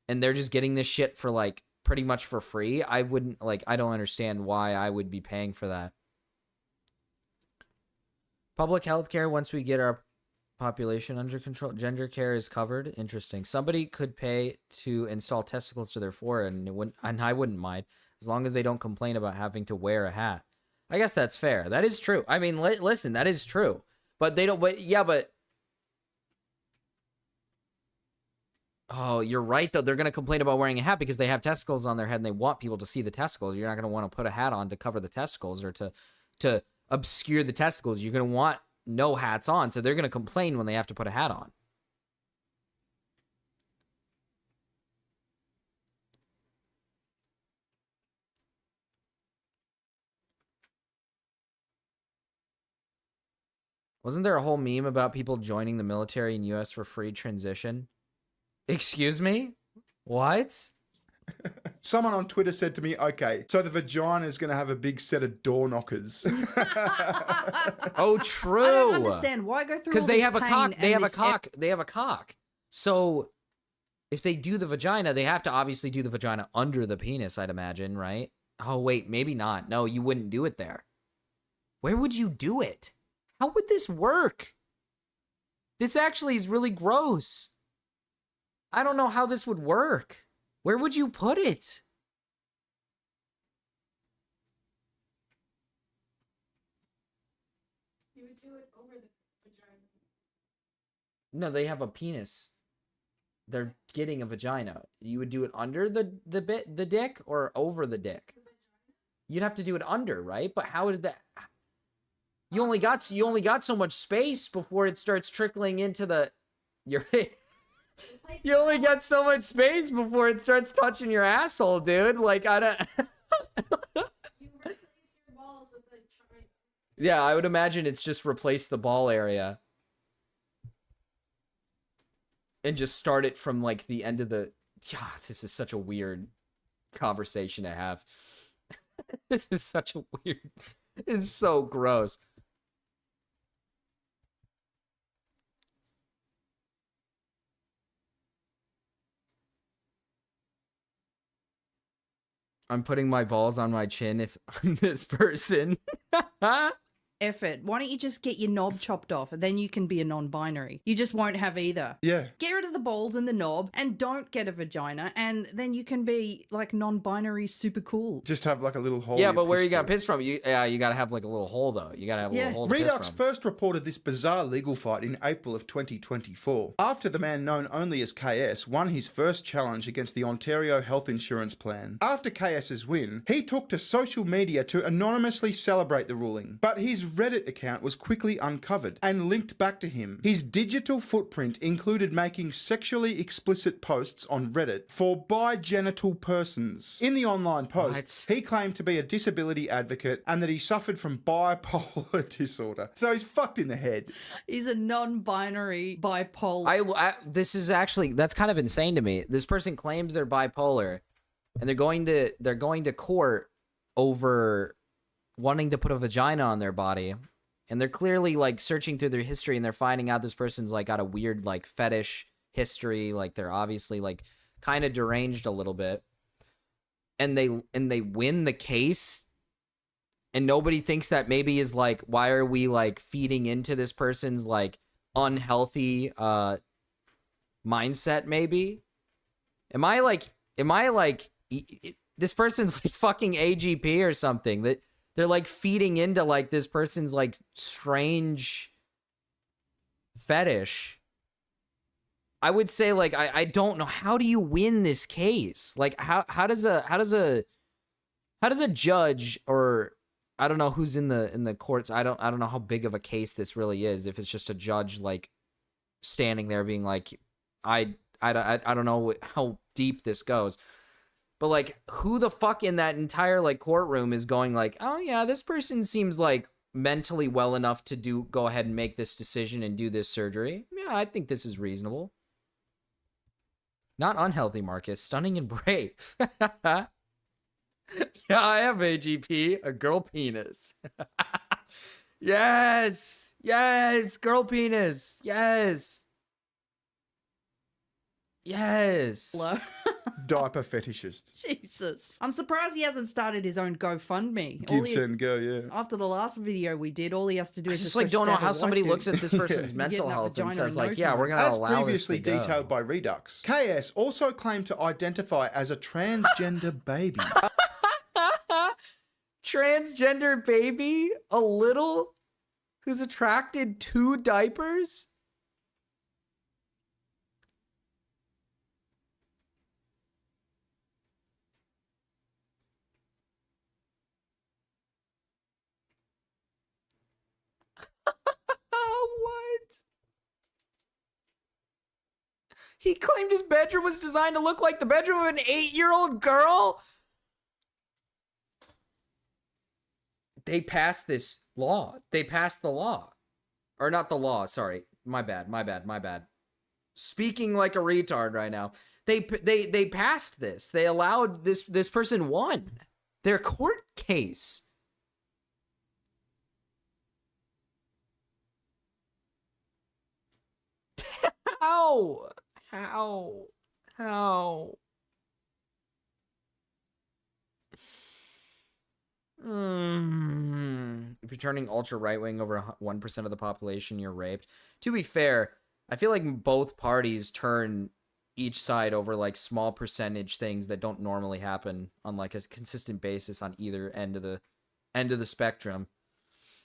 and they're just getting this shit for like pretty much for free, I wouldn't like, I don't understand why I would be paying for that. Public health care, once we get our population under control. Gender care is covered. Interesting. Somebody could pay to install testicles to their forehead, and I wouldn't mind, as long as they don't complain about having to wear a hat. I guess that's fair. That is true. I mean, listen, that is true. But they don't. But yeah, but oh, you're right though. They're gonna complain about wearing a hat because they have testicles on their head and they want people to see the testicles. You're not gonna want to put a hat on to cover the testicles or to obscure the testicles. You're gonna want no hats on, so they're going to complain when they have to put a hat on. Wasn't there a whole meme about people joining the military in US for free transition? Excuse me? What? Someone on Twitter said to me, okay, so the vagina is going to have a big set of door knockers. Oh, true. I don't understand. Why go through all Because they this have a pain cock. They and have a cock. They have a cock. So if they do the vagina, they have to obviously do the vagina under the penis, I'd imagine, right? Oh, wait, maybe not. No, you wouldn't do it there. Where would you do it? How would this work? This actually is really gross. I don't know how this would work. Where would you put it? You would do it over the vagina. No, they have a penis. They're getting a vagina. You would do it under the dick or over the dick? You'd have to do it under, right? But how is that? You only got so much space before it starts trickling into the your. You only got so much space before it starts touching your asshole, dude. Like, I don't... Yeah, I would imagine it's just replace the ball area. And just start it from, like, the end of the... God, this is such a weird conversation to have. This is such a weird... It's so gross. I'm putting my balls on my chin if I'm this person. Effort. Why don't you just get your knob chopped off and then you can be a non-binary? You just won't have either. Yeah. Get rid of the balls and the knob and don't get a vagina, and then you can be like non-binary super cool. Just have like a little hole. Yeah, but where you got piss from? You gotta have like a little hole though. You gotta have a little hole to piss Redux from. first reported this bizarre legal fight in April of 2024, after the man known only as KS won his first challenge against the Ontario Health Insurance Plan. After KS's win, he took to social media to anonymously celebrate the ruling, but his Reddit account was quickly uncovered and linked back to him. His digital footprint included making sexually explicit posts on Reddit for bigenital persons. In the online posts, he claimed to be a disability advocate and that he suffered from bipolar disorder. So he's fucked in the head. He's a non-binary bipolar. This is actually, that's kind of insane to me. This person claims they're bipolar, and they're going to court over wanting to put a vagina on their body. and they're clearly like searching through their history and they're finding out this person's like got a weird like fetish history, like they're obviously like kind of deranged a little bit, and they win the case, and nobody thinks that maybe is like, why are we like feeding into this person's like unhealthy mindset? Maybe am I like this person's like fucking AGP or something, that they're like feeding into like this person's like strange fetish. I would say like I don't know, how do you win this case? Like how does a judge, or I don't know who's in the courts. I don't know how big of a case this really is, if it's just a judge like standing there being like, I don't know how deep this goes. But like, who the fuck in that entire like courtroom is going like, oh yeah, this person seems like mentally well enough to go ahead and make this decision and do this surgery. Yeah, I think this is reasonable. Not unhealthy, Marcus. Stunning and brave. Yeah, I have AGP, a girl penis. Yes, yes, girl penis. Yes. Yes. Hello. Diaper fetishist. Jesus. I'm surprised he hasn't started his own GoFundMe. Gibson, go, yeah. After the last video we did, all he has to do I is just like don't know how somebody looks at this person's Yeah. mental Getting that health and vagina says in no like, yeah, time. we're gonna As allow this to previously go. detailed by Redux, KS also claimed to identify as a transgender baby. Transgender baby? A little? Who's attracted to diapers? What? He claimed his bedroom was designed to look like the bedroom of an 8-year-old girl? They passed this law. They passed the law. Or not the law, sorry. My bad. Speaking like a retard right now. They passed this. They allowed this person won their court case. How? If you're turning ultra right wing over 1% of the population, you're raped. To be fair, I feel like both parties turn each side over like small percentage things that don't normally happen on like a consistent basis on either end of the spectrum.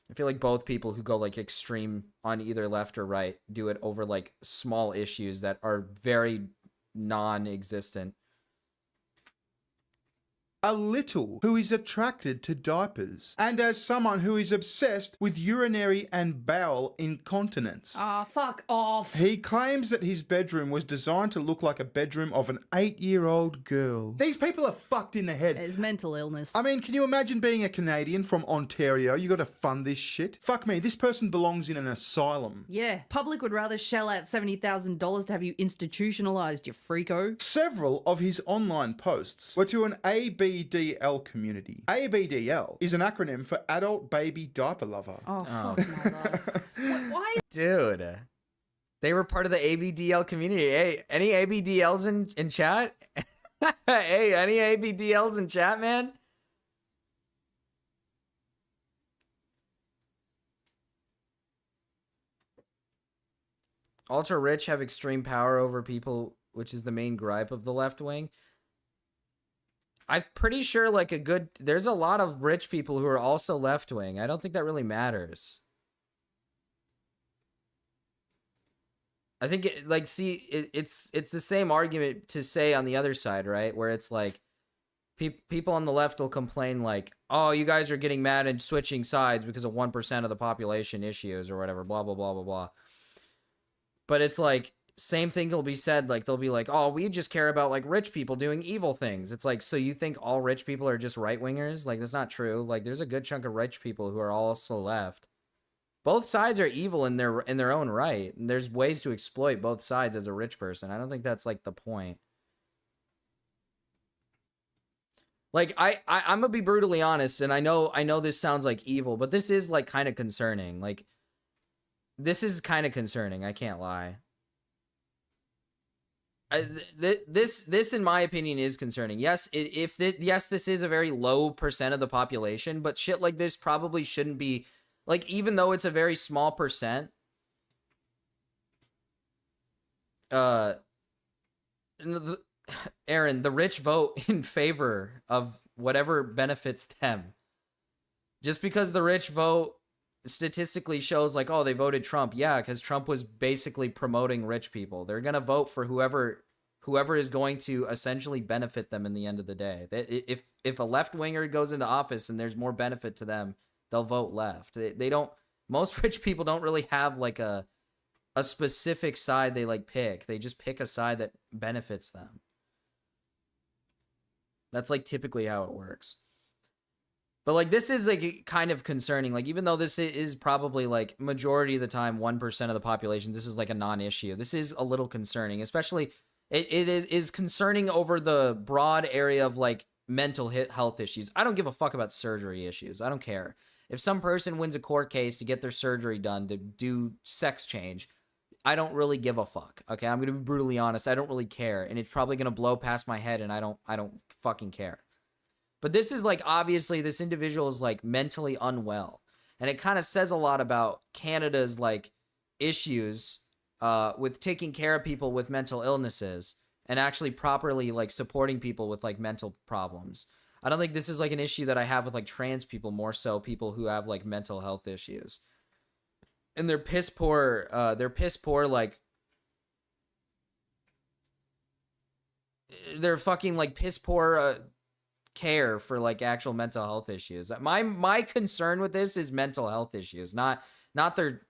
I feel like both people who go like extreme on either left or right do it over like small issues that are very non-existent. A little who is attracted to diapers, and as someone who is obsessed with urinary and bowel incontinence. Ah, fuck off. He claims that his bedroom was designed to look like a bedroom of an 8-year-old girl. These people are fucked in the head. It's mental illness. I mean, can you imagine being a Canadian from Ontario? You gotta fund this shit. Fuck me, this person belongs in an asylum. Yeah, public would rather shell out $70,000 to have you institutionalized, you freako. Several of his online posts were to an ABDL community. ABDL is an acronym for Adult Baby Diaper Lover. Oh, fuck my life. Why? Dude, they were part of the ABDL community. Hey, any ABDLs in chat? Hey, any ABDLs in chat, man? Ultra rich have extreme power over people, which is the main gripe of the left wing. I'm pretty sure like there's a lot of rich people who are also left wing. I don't think that really matters. I think it's the same argument to say on the other side, right? Where it's like people on the left will complain like, oh, you guys are getting mad and switching sides because of 1% of the population issues or whatever, blah, blah, blah, blah, blah. But it's like, same thing will be said, like, they'll be like, oh, we just care about, like, rich people doing evil things. It's like, so you think all rich people are just right-wingers? Like, that's not true. Like, there's a good chunk of rich people who are also left. Both sides are evil in their own right. And there's ways to exploit both sides as a rich person. I don't think that's, like, the point. Like I'm gonna be brutally honest, and I know this sounds like evil, but this is like kind of concerning. Like this is kind of concerning. I can't lie. This in my opinion is concerning. Yes, yes, this is a very low percent of the population, but shit like this probably shouldn't be, like, even though it's a very small percent. Aaron, the rich vote in favor of whatever benefits them. Just because the rich vote statistically shows like, oh, they voted Trump. Yeah, because Trump was basically promoting rich people. They're going to vote for whoever is going to essentially benefit them in the end of the day. If a left-winger goes into office and there's more benefit to them, they'll vote left. They don't, most rich people don't really have like a specific side they like pick. They just pick a side that benefits them. That's like typically how it works. But like this is like kind of concerning. Like even though this is probably like majority of the time 1% of the population, this is like a non-issue. This is a little concerning, especially it is concerning over the broad area of like mental health issues. I don't give a fuck about surgery issues. I don't care. If some person wins a court case to get their surgery done to do sex change, I don't really give a fuck. Okay, I'm gonna be brutally honest. I don't really care, and it's probably gonna blow past my head, and I don't fucking care. But this is like, obviously this individual is like mentally unwell, and it kind of says a lot about Canada's like issues with taking care of people with mental illnesses and actually properly like supporting people with like mental problems. I don't think this is like an issue that I have with like trans people, more so people who have like mental health issues. And they're piss poor, like, they're fucking like piss poor care for like actual mental health issues. My concern with this is mental health issues, not their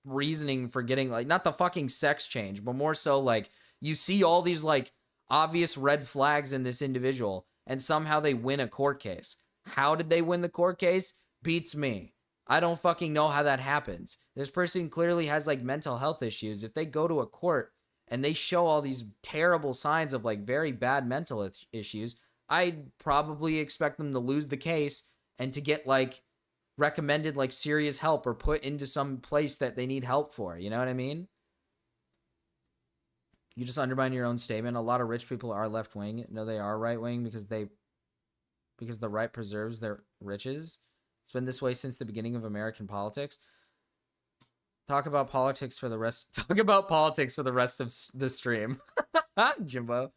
reasoning for getting like, not the fucking sex change, but more so like you see all these like obvious red flags in this individual and somehow they win a court case. How did they win the court case? Beats me. I don't fucking know how that happens. This person clearly has like mental health issues. If they go to a court and they show all these terrible signs of like very bad mental issues, I'd probably expect them to lose the case and to get like recommended like serious help or put into some place that they need help for. You know what I mean? You just undermine your own statement. A lot of rich people are left wing. No, they are right wing because the right preserves their riches. It's been this way since the beginning of American politics. Talk about politics for the rest. Talk about politics for the rest of the stream, Jimbo.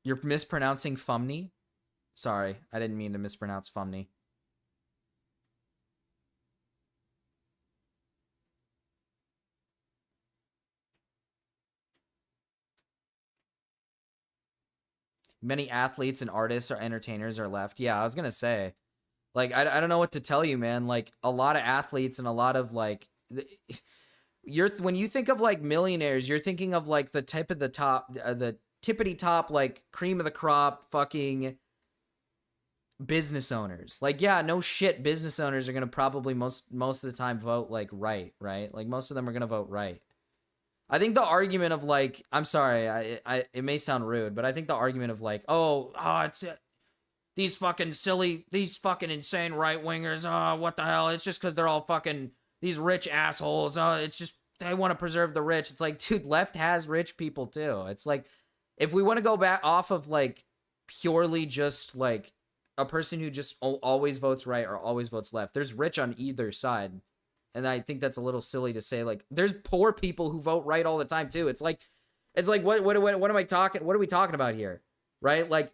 You're mispronouncing Fumney. Sorry, I didn't mean to mispronounce Fumney. Many athletes and artists or entertainers are left. Yeah, I was gonna say, like, I don't know what to tell you, man. Like, a lot of athletes and a lot of like, when you think of like millionaires, you're thinking of like the tip of the top, the tippity top, like cream of the crop, fucking business owners. Like, yeah, no shit, business owners are gonna probably most of the time vote like right? Like most of them are gonna vote right. I think the argument of like, I'm sorry, I it may sound rude, but I think the argument of like, it's these fucking insane right wingers. Oh, what the hell? It's just because they're all fucking these rich assholes. It's just they want to preserve the rich. It's like, dude, left has rich people too. It's like, if we want to go back off of like purely just like a person who just always votes right or always votes left, there's rich on either side. And I think that's a little silly to say. Like, there's poor people who vote right all the time too. It's like, what am I talking? What are we talking about here? Right? Like,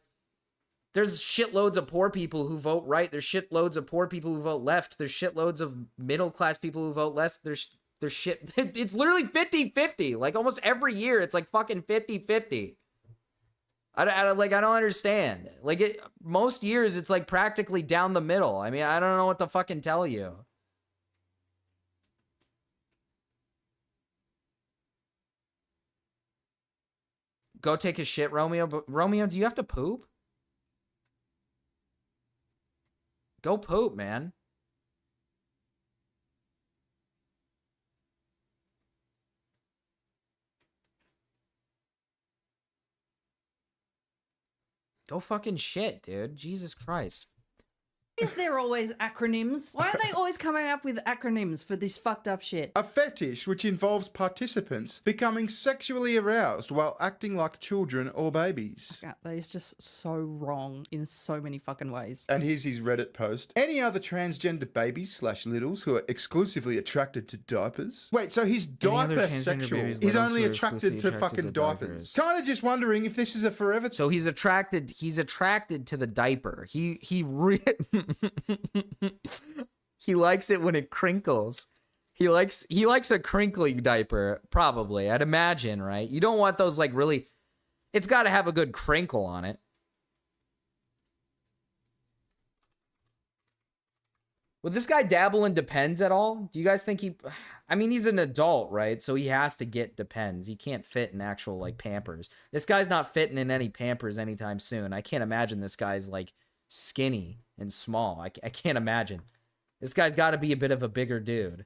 there's shitloads of poor people who vote right. There's shitloads of poor people who vote left. There's shitloads of middle class people who vote less. There's shit. It's literally 50-50. Like almost every year, it's like fucking 50-50. I don't understand. Like most years, it's like practically down the middle. I mean, I don't know what to fucking tell you. Go take a shit, Romeo. But Romeo, do you have to poop? Go poop, man. Go fucking shit, dude. Jesus Christ. Is there always acronyms? Why are they always coming up with acronyms for this fucked up shit? A fetish which involves participants becoming sexually aroused while acting like children or babies. God, that is just so wrong in so many fucking ways. And here's his Reddit post. Any other transgender babies / littles who are exclusively attracted to diapers? Wait, so he's diaper sexual. He's only attracted to fucking diapers. Kind of just wondering if this is a forever... So he's attracted to the diaper. He likes it when it crinkles. He likes a crinkly diaper, probably. I'd imagine, right? You don't want those like really... It's got to have a good crinkle on it. Would this guy dabble in Depends at all? Do you guys think he... I mean, he's an adult, right? So he has to get Depends. He can't fit in actual, like, Pampers. This guy's not fitting in any Pampers anytime soon. I can't imagine this guy's, like, skinny and small. I can't imagine. This guy's got to be a bit of a bigger dude.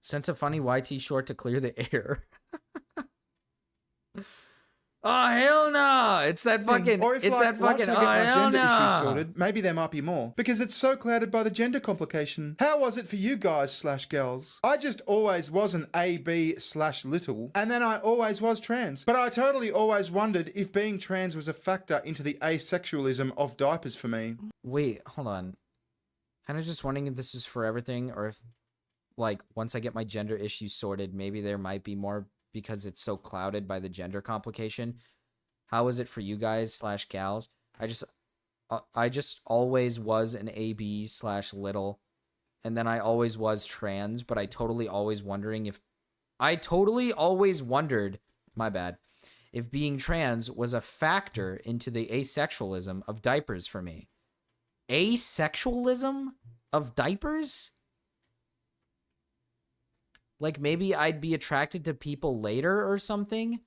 Sent a funny YT short to clear the air. Oh, hell no. It's that fucking... Or if, it's like, that once fucking... I get my hell gender no. issues sorted, maybe there might be more. Because it's so clouded by the gender complication. How was it for you guys / gals? I just always was an AB / little, and then I always was trans. But I totally always wondered if being trans was a factor into the asexualism of diapers for me. Wait, hold on. Kind of just wondering if this is for everything, or if, like, once I get my gender issues sorted, maybe there might be more because it's so clouded by the gender complication. How is it for you guys / gals? I just always was an AB / little, and then I always was trans, but I totally always wondered, my bad, if being trans was a factor into the asexualism of diapers for me. Asexualism of diapers? Like, maybe I'd be attracted to people later or something?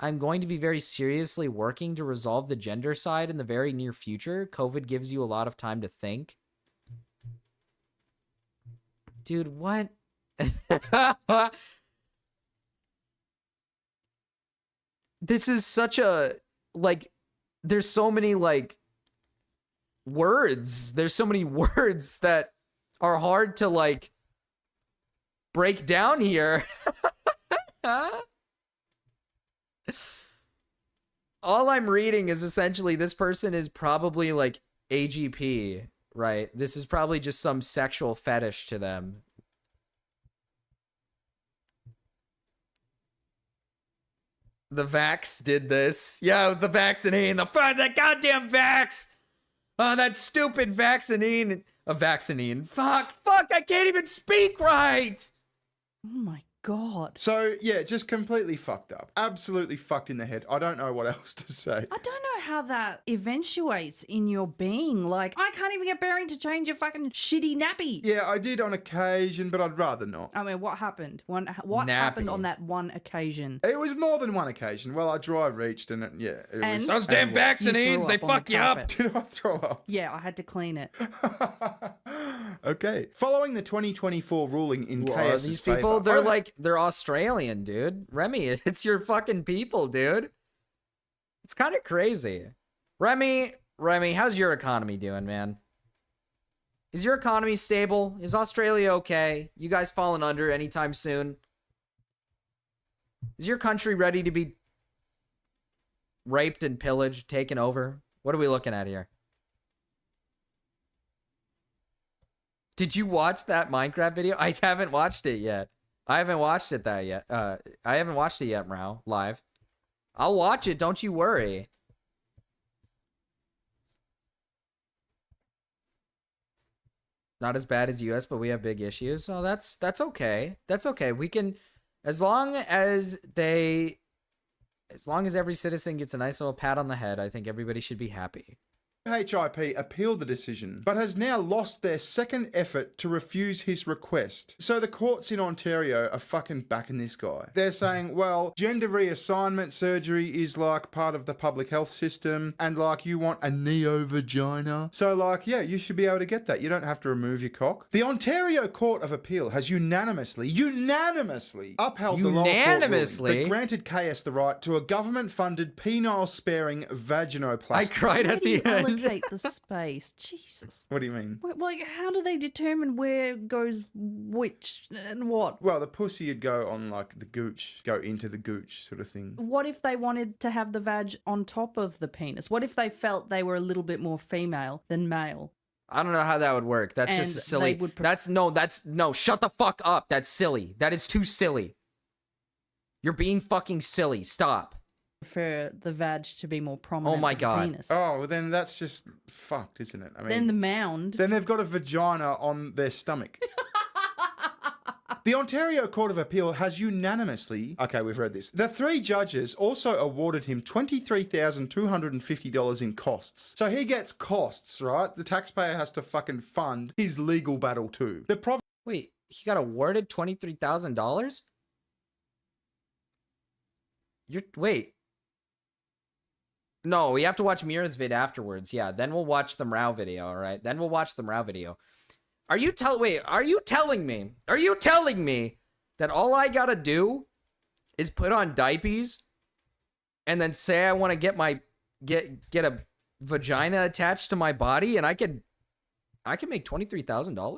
I'm going to be very seriously working to resolve the gender side in the very near future. COVID gives you a lot of time to think. Dude, what? This is such a, like, there's so many, like, words. There's so many words that are hard to, like, break down here. All I'm reading is essentially this person is probably like AGP, right? This is probably just some sexual fetish to them. The vax did this. Yeah, it was the vaccine. The goddamn vax. Oh, that stupid vaccine. A vaccine. Fuck, I can't even speak right. Oh my God. So, yeah, just completely fucked up. Absolutely fucked in the head. I don't know what else to say. I don't know how that eventuates in your being. Like, I can't even get Bearing to change your fucking shitty nappy. Yeah, I did on occasion, but I'd rather not. I mean, what happened? What happened on that one occasion? It was more than one occasion. Well, I dry reached and And those damn vaccines, they fuck you up. Did I throw up? Yeah, I had to clean it. Okay. Following the 2024 ruling in KS's these people, they're Australian, dude. Remy, it's your fucking people, dude. It's kind of crazy. Remy, how's your economy doing, man? Is your economy stable? Is Australia okay? You guys falling under anytime soon? Is your country ready to be raped and pillaged, taken over? What are we looking at here? Did you watch that Minecraft video? I haven't watched it yet. I haven't watched it yet, Mrao, live. I'll watch it, don't you worry. Not as bad as US, but we have big issues. So that's okay. That's okay. We can, as long as every citizen gets a nice little pat on the head, I think everybody should be happy. HIP appealed the decision, but has now lost their second effort to refuse his request. So the courts in Ontario are fucking backing this guy. They're saying, well, gender reassignment surgery is like part of the public health system, and like you want a neo-vagina. So like, yeah, you should be able to get that. You don't have to remove your cock. The Ontario Court of Appeal has unanimously upheld the lower court ruling that granted KS the right to a government-funded penile-sparing vaginoplasty. I cried at the end. Allocate the space. Jesus. What do you mean? Like, how do they determine where goes which and what? Well, the pussy would go on like the gooch, go into the gooch sort of thing. What if they wanted to have the vag on top of the penis? What if they felt they were a little bit more female than male? I don't know how that would work. That's And just a silly. they would No, shut the fuck up. That's silly. That is too silly. You're being fucking silly. Stop. Prefer the vag to be more prominent. Oh my than God. The penis. Oh, well then that's just fucked, isn't it? I mean, Then the mound. Then they've got a vagina on their stomach. The Ontario Court of Appeal has unanimously... Okay, we've read this. The 3 judges also awarded him $23,250 in costs. So he gets costs, right? The taxpayer has to fucking fund his legal battle too. Wait, he got awarded $23,000? Wait. No, we have to watch Mira's vid afterwards. Yeah, then we'll watch the Mrao video, all right? Then we'll watch the Mrao video. Are you telling me that all I gotta do is put on diapers and then say I want to get a vagina attached to my body and I can make $23,000?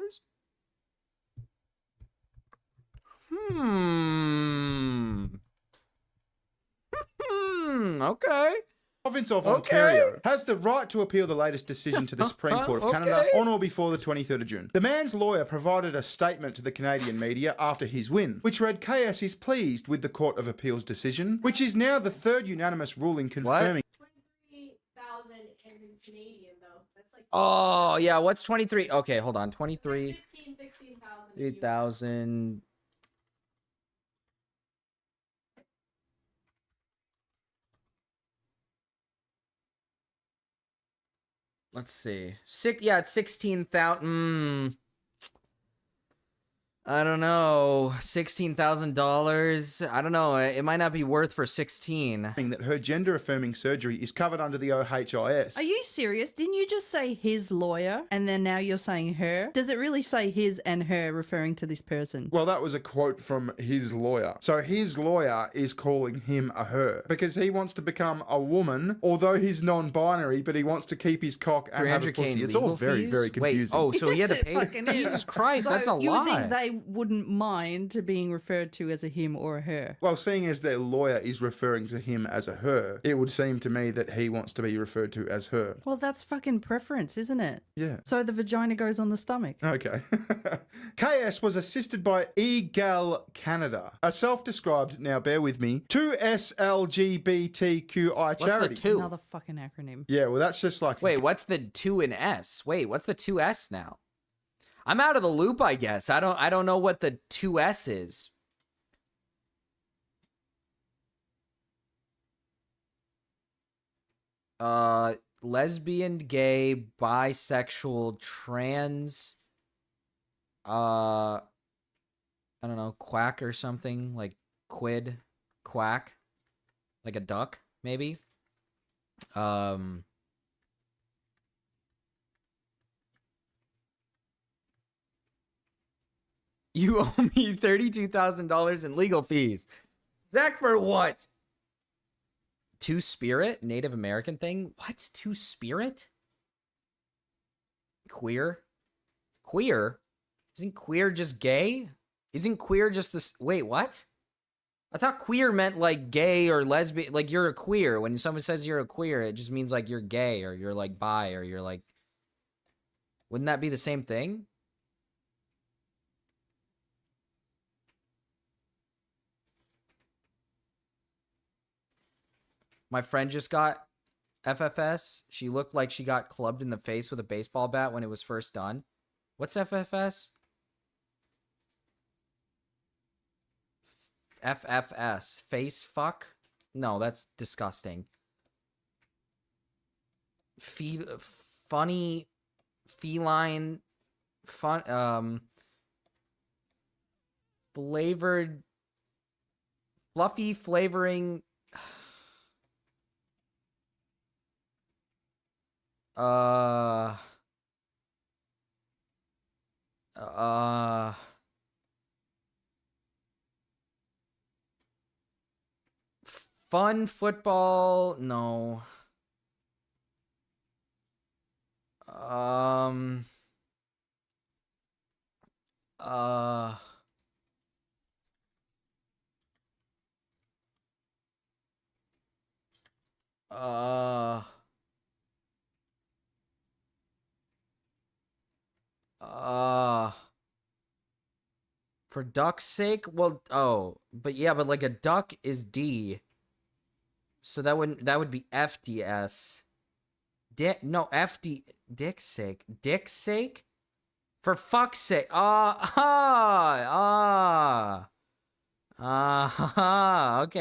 Okay. Province of Ontario has the right to appeal the latest decision to the Supreme Court of Canada on or before the 23rd of June. The man's lawyer provided a statement to the Canadian media after his win, which read, KS is pleased with the Court of Appeal's decision, which is now the 3rd unanimous ruling confirming... 23,000 in Canadian, though. That's like... Oh, yeah, what's 23? Okay, hold on. 23... 15, 16,000. 3,000... Let's see. It's 16,000. I don't know. $16,000. I don't know. It might not be worth for 16. That her gender-affirming surgery is covered under the OHIS. Are you serious? Didn't you just say his lawyer and then now you're saying her? Does it really say his and her referring to this person? Well, that was a quote from his lawyer. So his lawyer is calling him a her because he wants to become a woman, although he's non-binary, but he wants to keep his cock and have a pussy. It's all very, very confusing. Wait, so he had to pay? Jesus Christ, that's a you lot. would think they wouldn't mind to being referred to as a him or a her. Well, seeing as their lawyer is referring to him as a her, it would seem to me that he wants to be referred to as her. Well, that's fucking preference, isn't it? Yeah. So the vagina goes on the stomach. Okay. KS was assisted by Egal Canada, a self-described, now bear with me, 2SLGBTQI charity. What's the 2? Another fucking acronym. Yeah, well, that's just like... Wait, what's the 2 in S? Wait, what's the 2S now? I'm out of the loop, I guess. I don't know what the 2S is. Lesbian, gay, bisexual, trans, I don't know, quack or something, like quid, quack, like a duck, maybe. You owe me $32,000 in legal fees. Zach, for what? Two-Spirit? Native American thing? What? Two-Spirit? Queer? Queer? Isn't queer just gay? Isn't queer just this? Wait, what? I thought queer meant like gay or lesbian. Like you're a queer. When someone says you're a queer, it just means like you're gay or you're like bi or you're like... Wouldn't that be the same thing? My friend just got FFS. She looked like she got clubbed in the face with a baseball bat when it was first done. What's FFS? FFS. Face fuck? No, that's disgusting. funny, feline, flavored, fluffy flavoring. Fun football, no. Uh, for duck's sake, well, but yeah, but like a duck is D, so that would be FDS. Dick's sake. Dick's sake? For fuck's sake. Okay,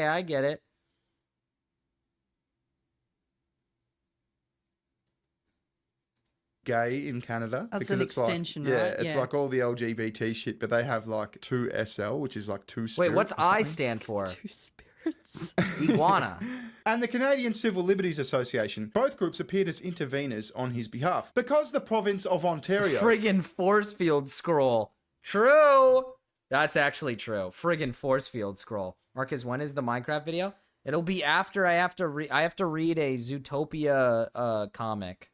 I get it. Gay in Canada. That's because an it's like, extension, yeah, right? it's Yeah. like all the LGBT shit, but they have like 2SL, which is like two spirits. Wait, what's or I something. stand for? Two spirits. Iguana. And the Canadian Civil Liberties Association. Both groups appeared as interveners on his behalf. Because the province of Ontario... Friggin' force field scroll. True. That's actually true. Friggin' force field scroll. Marcus, when is the Minecraft video? It'll be after I have to read a Zootopia comic.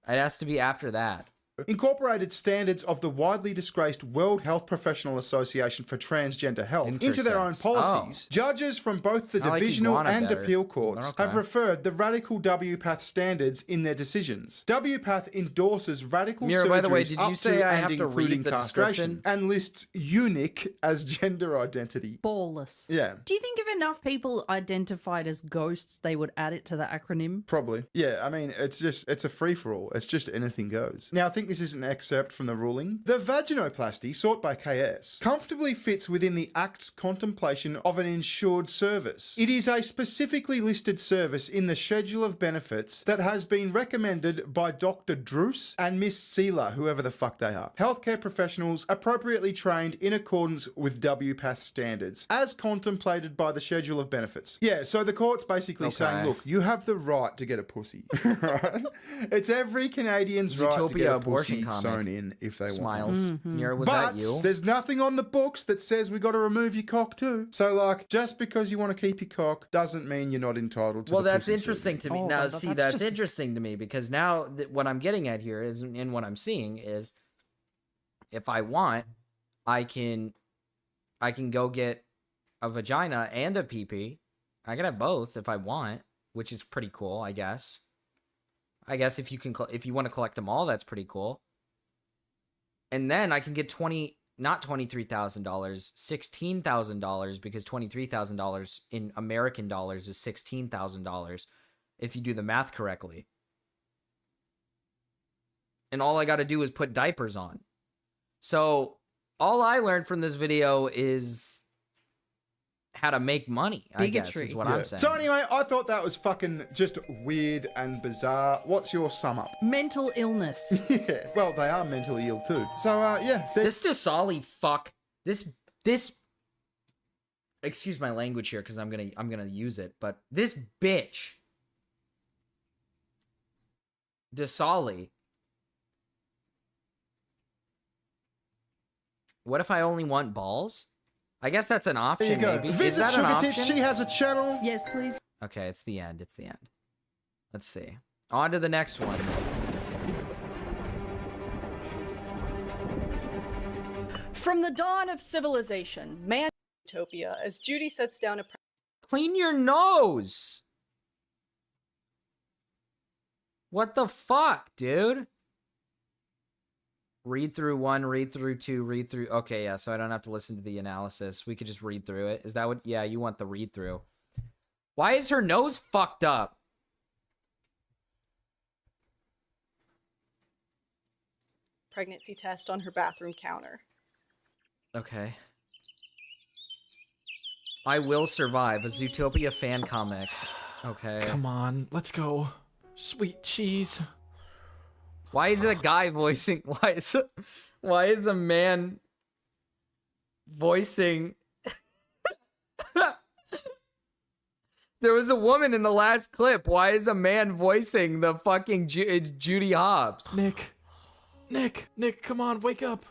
It has to be after that. Incorporated standards of the widely disgraced World Health Professional Association for Transgender Health into their own Intersex. policies. Judges from both the I like divisional iguana and better. appeal courts Okay. have referred the radical WPATH standards in their decisions. WPATH endorses radical Mira, surgeries by the way, did you up say to I and have to read including the castration description? and lists eunuch as gender identity. Ballless. Yeah. Do you think if enough people identified as ghosts, they would add it to the acronym? Probably. Yeah, I mean, it's a free-for-all. It's just anything goes. Now, I think this is an excerpt from the ruling. The vaginoplasty sought by KS comfortably fits within the Act's contemplation of an insured service. It is a specifically listed service in the schedule of benefits that has been recommended by Dr. Druce and Miss Seela, whoever the fuck they are. Healthcare professionals appropriately trained in accordance with WPATH standards, as contemplated by the schedule of benefits. Yeah, so the court's basically saying, look, you have the right to get a pussy. Right? It's every Canadian's right to get Zootopia a abortion pussy comic. sewn in if they Smiles. want. Mira, was But that you? there's nothing on the books that says we got to remove your cock too. So like, just because you want to keep your cock doesn't mean you're not entitled to. Well, the that's pussy interesting to me. Oh, Now, that- see, that's that's just- interesting to me because now what I'm getting at here is, and what I'm seeing is, if I want, I can go get a vagina and a pee-pee. I can have both if I want, which is pretty cool, I guess. I guess if you want to collect them all, that's pretty cool. And then I can get not $23,000, $16,000 because $23,000 in American dollars is $16,000 if you do the math correctly. And all I got to do is put diapers on. So all I learned from this video is how to make money, I guess, Bigotry. is what I'm saying. So anyway, I thought that was fucking just weird and bizarre. What's your sum up? Mental illness. Yeah, well, they are mentally ill too. So yeah, This Dasali fuck. This excuse my language here because I'm gonna use it, but this bitch Dasali. What if I only want balls? I guess that's an option, there you go. maybe. Is Visit that an Sugar option? Tits. She has a channel. Yes, please. Okay, it's the end. It's the end. Let's see. On to the next one. From the dawn of civilization, man utopia, as Judy sets down a Clean your nose! What the fuck, dude? Read through 1, read through 2, read through... Okay, yeah, so I don't have to listen to the analysis. We could just read through it. Is that what... Yeah, you want the read through. Why is her nose fucked up? pregnancy test on her bathroom counter. Okay. I Will Survive, a Zootopia fan comic. Okay. Come on, let's go. Sweet cheese. Why is it a guy voicing? Why is a man voicing? There was a woman in the last clip. Why is a man voicing the fucking it's Judy Hopps? Nick, come on, wake up.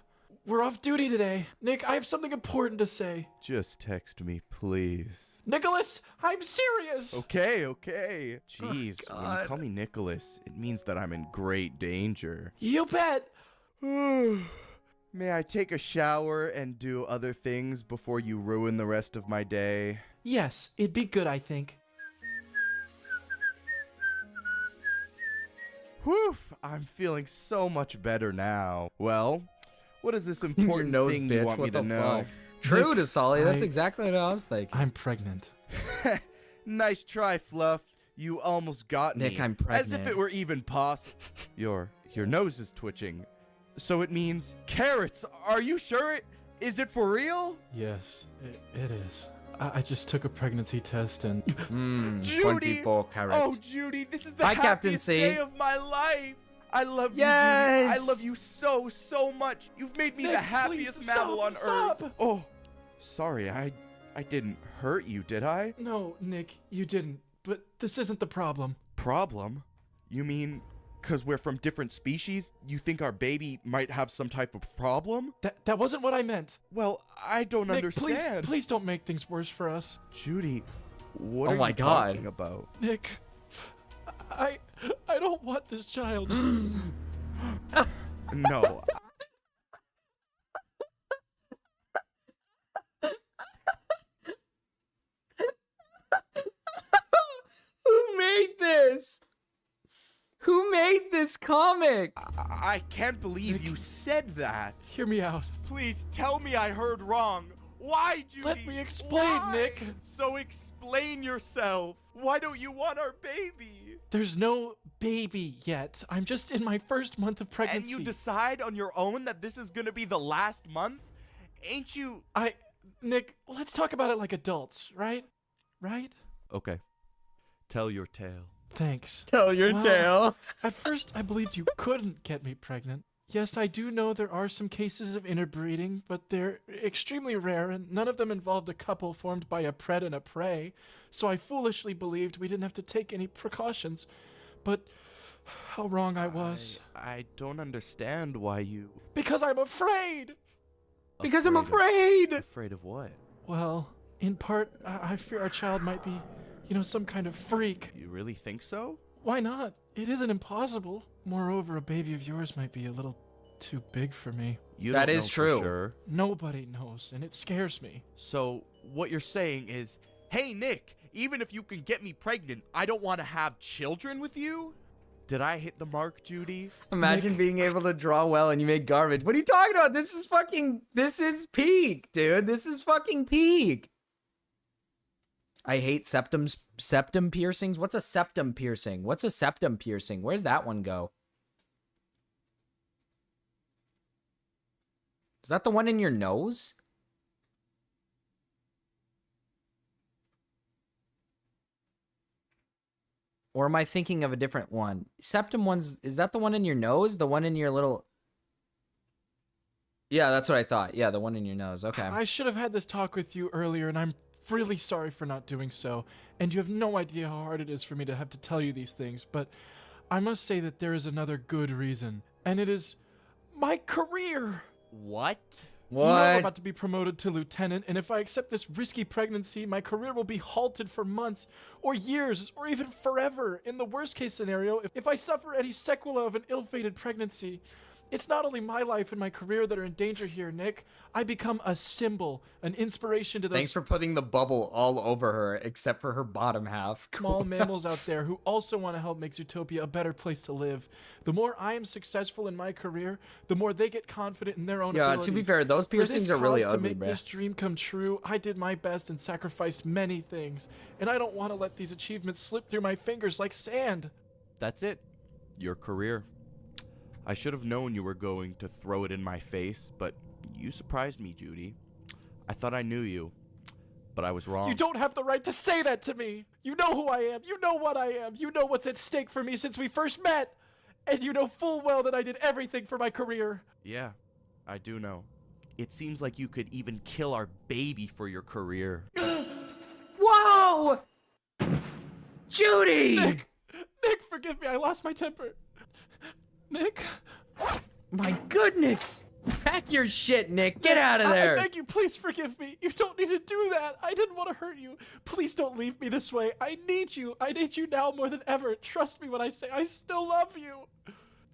We're off duty today. Nick, I have something important to say. Just text me, please. Nicholas, I'm serious. Okay. Jeez, Oh, when you call me Nicholas, it means that I'm in great danger. You bet. May I take a shower and do other things before you ruin the rest of my day? Yes, it'd be good, I think. Whew, I'm feeling so much better now. Well, what is this Your important nose, thing bitch. you want me What to the know? fuck? True to Solly. That's I- exactly what I was thinking. I'm pregnant. Nice try, Fluff. You almost got me. Nick, I'm As if pregnant. it were even possible. Your nose is twitching. So it means carrots. Are you sure? Is it for real? Yes, it is. I just took a pregnancy test and... Judy! 24 carat. Oh, Judy, this is the Hi, Captain happiest C. day of my life. I love Yes! you, Judy. I love you so much. You've made me Nick, the happiest please, mammal stop, on stop. Earth. Oh, sorry, I didn't hurt you, did I? No, Nick, you didn't. But this isn't the problem. Problem? You mean because we're from different species, you think our baby might have some type of problem? That wasn't what I meant. Well, I don't Nick, understand. please don't make things worse for us. Judy, what Oh are my you God. talking about? Nick, I don't want this child. No. Who made this? Who made this comic? I can't believe you said that. Hear me out. Please tell me I heard wrong. Why, Judy? Let me explain, Why? Nick. So explain yourself. Why don't you want our baby? There's no baby yet. I'm just in my first month of pregnancy. And you decide on your own that this is gonna be the last month? Ain't you... Nick, let's talk about it like adults, right? Right? Okay. Tell your tale. Thanks. Tell your tale. At first, I believed you couldn't get me pregnant. Yes, I do know there are some cases of interbreeding, but they're extremely rare, and none of them involved a couple formed by a pred and a prey. So I foolishly believed we didn't have to take any precautions. But how wrong I was. I don't understand why you... Because I'm afraid! Because I'm afraid! Afraid of what? Well, in part, I fear our child might be, some kind of freak. You really think so? Why not? It isn't impossible. Moreover, a baby of yours might be a little too big for me. That don't is know for true. Sure. Nobody knows, and it scares me. So, what you're saying is, hey, Nick, even if you can get me pregnant, I don't want to have children with you? Did I hit the mark, Judy? Imagine being able to draw well and you make garbage. What are you talking about? This is peak, dude. This is fucking peak. I hate septum piercings. What's a septum piercing? What's a septum piercing? Where's that one go? Is that the one in your nose? Or am I thinking of a different one? Septum one's, is that the one in your nose? The one in your little... Yeah, that's what I thought. Yeah, the one in your nose. Okay. I should have had this talk with you earlier, and I'm really sorry for not doing so. And you have no idea how hard it is for me to have to tell you these things, but I must say that there is another good reason, and it is my career. What? You know I'm about to be promoted to lieutenant, and if I accept this risky pregnancy, my career will be halted for months, or years, or even forever. In the worst case scenario, if I suffer any sequela of an ill-fated pregnancy, it's not only my life and my career that are in danger here, Nick. I become a symbol, an inspiration to those Thanks for putting the bubble all over her, except for her bottom half. small mammals out there who also want to help make Zootopia a better place to live. The more I am successful in my career, the more they get confident in their own abilities. To be fair, those For this piercings are really cause ugly, to make bruh. this dream come true, I did my best and sacrificed many things. And I don't want to let these achievements slip through my fingers like sand. That's it. Your career. I should have known you were going to throw it in my face, but you surprised me, Judy. I thought I knew you. but I was wrong. You don't have the right to say that to me. You know who I am. You know what I am. You know what's at stake for me since we first met. And you know full well that I did everything for my career. Yeah, I do know. It seems like you could even kill our baby for your career. Whoa! Judy! Nick, forgive me. I lost my temper. Nick? My goodness! Pack your shit, Nick. Get out of there. I beg you, please forgive me. You don't need to do that. I didn't want to hurt you. Please don't leave me this way. I need you. I need you now more than ever. Trust me when I say I still love you.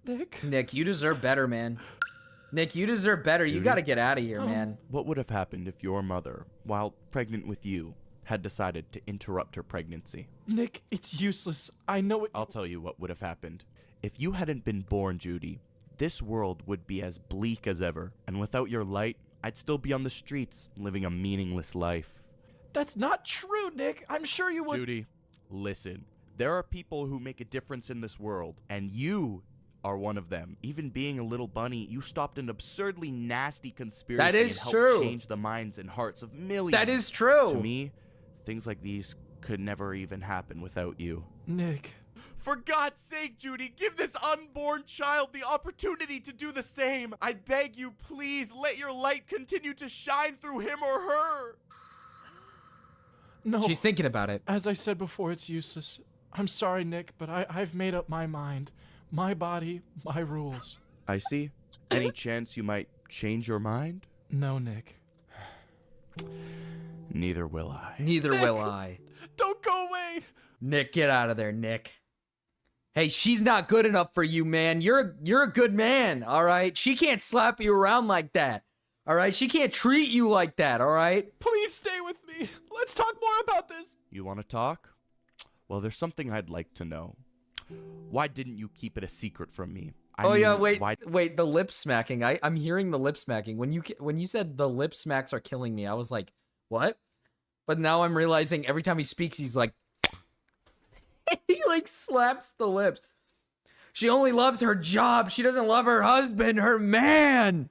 Nick? Nick, you deserve better, man. Nick, you deserve better. You gotta get out of here, man. What would have happened if your mother, while pregnant with you, had decided to interrupt her pregnancy? Nick, it's useless. I know it. I'll tell you what would have happened. If you hadn't been born, Judy, this world would be as bleak as ever. And without your light, I'd still be on the streets, living a meaningless life. That's not true, Nick. I'm sure you would. Judy, listen. There are people who make a difference in this world, and you are one of them. Even being a little bunny, you stopped an absurdly nasty conspiracy That is and helped true. change the minds and hearts of millions. That is true. To me, things like these could never even happen without you. Nick. For God's sake, Judy, give this unborn child the opportunity to do the same. I beg you, please, let your light continue to shine through him or her. No. She's thinking about it. As I said before, it's useless. I'm sorry, Nick, but I've made up my mind. My body, my rules. I see. Any chance you might change your mind? No, Nick. Neither will I. Neither will I. Don't go away. Nick, get out of there, Nick. Hey, she's not good enough for you, man. You're a good man, all right? She can't slap you around like that, all right? She can't treat you like that, all right? Please stay with me. Let's talk more about this. You want to talk? Well, there's something I'd like to know. Why didn't you keep it a secret from me? Wait, the lip smacking. I'm hearing the lip smacking. When you said the lip smacks are killing me, I was like, what? But now I'm realizing every time he speaks, he's like, he like slaps the lips. She only loves her job. She doesn't love her husband, her man.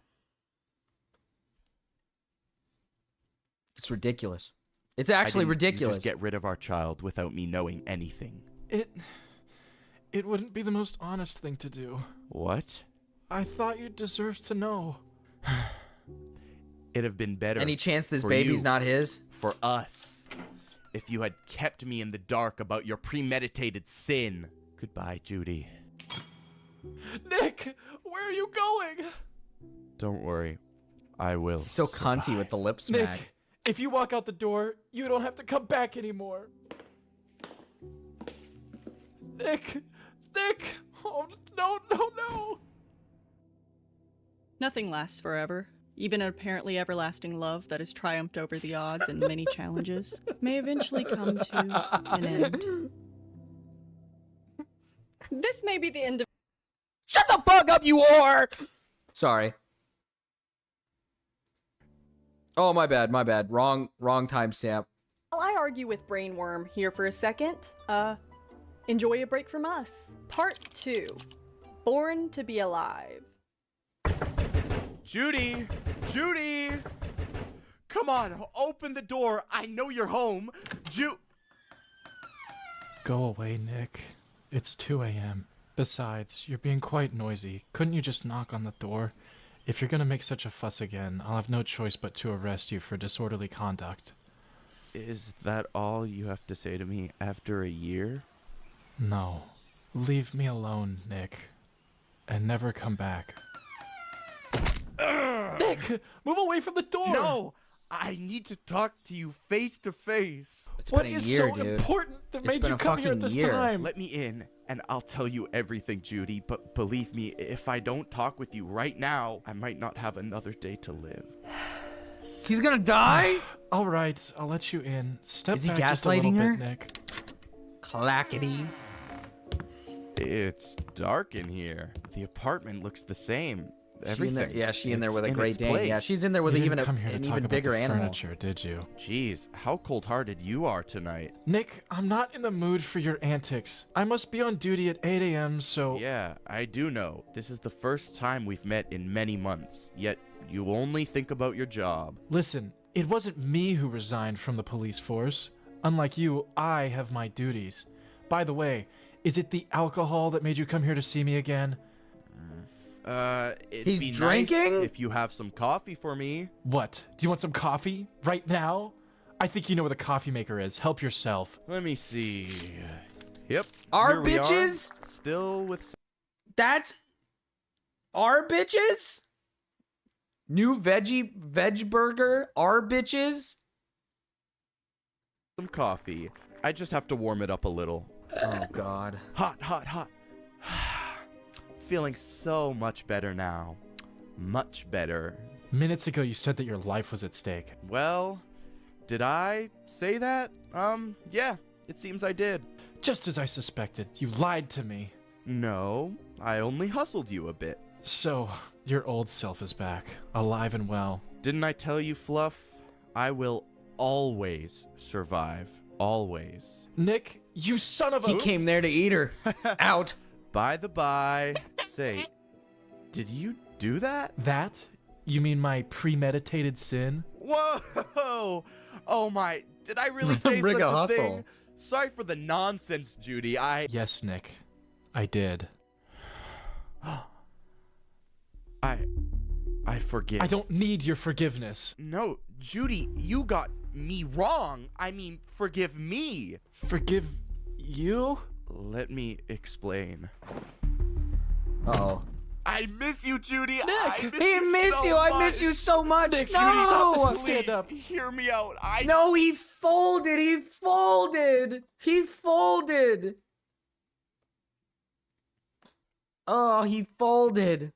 It's ridiculous. It's actually ridiculous. You just get rid of our child without me knowing anything. It wouldn't be the most honest thing to do. What? I thought you deserved to know. It'd have been better. Any chance this for baby's you, not his? For us. If you had kept me in the dark about your premeditated sin. Goodbye, Judy. Nick, where are you going? Don't worry. I will. He's so cunty with the lip smack. Nick, if you walk out the door, you don't have to come back anymore. Nick! Oh, no! Nothing lasts forever. Even an apparently everlasting love that has triumphed over the odds and many challenges may eventually come to an end. This may be the end of— Shut the fuck up, you whore! Sorry. Oh, my bad. Wrong timestamp. While I argue with Brainworm here for a second, enjoy a break from us. Part 2. Born to be Alive. Judy! Come on, open the door. I know you're home. Go away, Nick. It's 2 a.m. Besides, you're being quite noisy. Couldn't you just knock on the door? If you're gonna make such a fuss again, I'll have no choice but to arrest you for disorderly conduct. Is that all you have to say to me after a year? No. Leave me alone, Nick. And never come back. Nick! Move away from the door! No! I need to talk to you face to face. It's What been a is year, so dude. important that It's made been you a come here at fucking this year. time? Let me in, and I'll tell you everything, Judy. But believe me, if I don't talk with you right now, I might not have another day to live. He's gonna die? All right, I'll let you in. Step Is he back just a little gaslighting her? bit, Nick. Clackety. It's dark in here. The apartment looks the same. Everything. She in there It's with a in Great its Dane. place. Yeah, she's in there with You even didn't come here to an talk even about bigger the animal. furniture, did you? Jeez, how cold-hearted you are tonight. Nick, I'm not in the mood for your antics. I must be on duty at 8 a.m., so... Yeah, I do know. This is the first time we've met in many months, yet you only think about your job. Listen, it wasn't me who resigned from the police force. Unlike you, I have my duties. By the way, is it the alcohol that made you come here to see me again? It'd He's be drinking? nice if you have some coffee for me. What? Do you want some coffee? Right now? I think you know where the coffee maker is. Help yourself. Let me see. Yep. Our here we are, bitches? Still with That's our bitches? New veg burger? Our bitches? some coffee. I just have to warm it up a little. Oh, God. Hot, hot, hot. Feeling so much better now. Much better. Minutes ago, you said that your life was at stake. Well, did I say that? Yeah, it seems I did. Just as I suspected, you lied to me. No, I only hustled you a bit. So, your old self is back, alive and well. Didn't I tell you, Fluff? I will always survive. Always. Nick, you son of a... He came there to eat her. Out. By the by, say, did you do that? That? You mean my premeditated sin? Whoa! Oh my, did I really say such a thing? Sorry for the nonsense, Judy. Yes, Nick. I did. I forgive. I don't need your forgiveness. No, Judy, you got me wrong. I mean, forgive me. Forgive you? Let me explain. Uh-oh. I miss you, Judy. Nick, I miss He you missed so you. much. I miss you so much. Nick, no. Judy, stop this and Please, stand up. hear me out. No, he folded. He folded. He folded. Oh, he folded.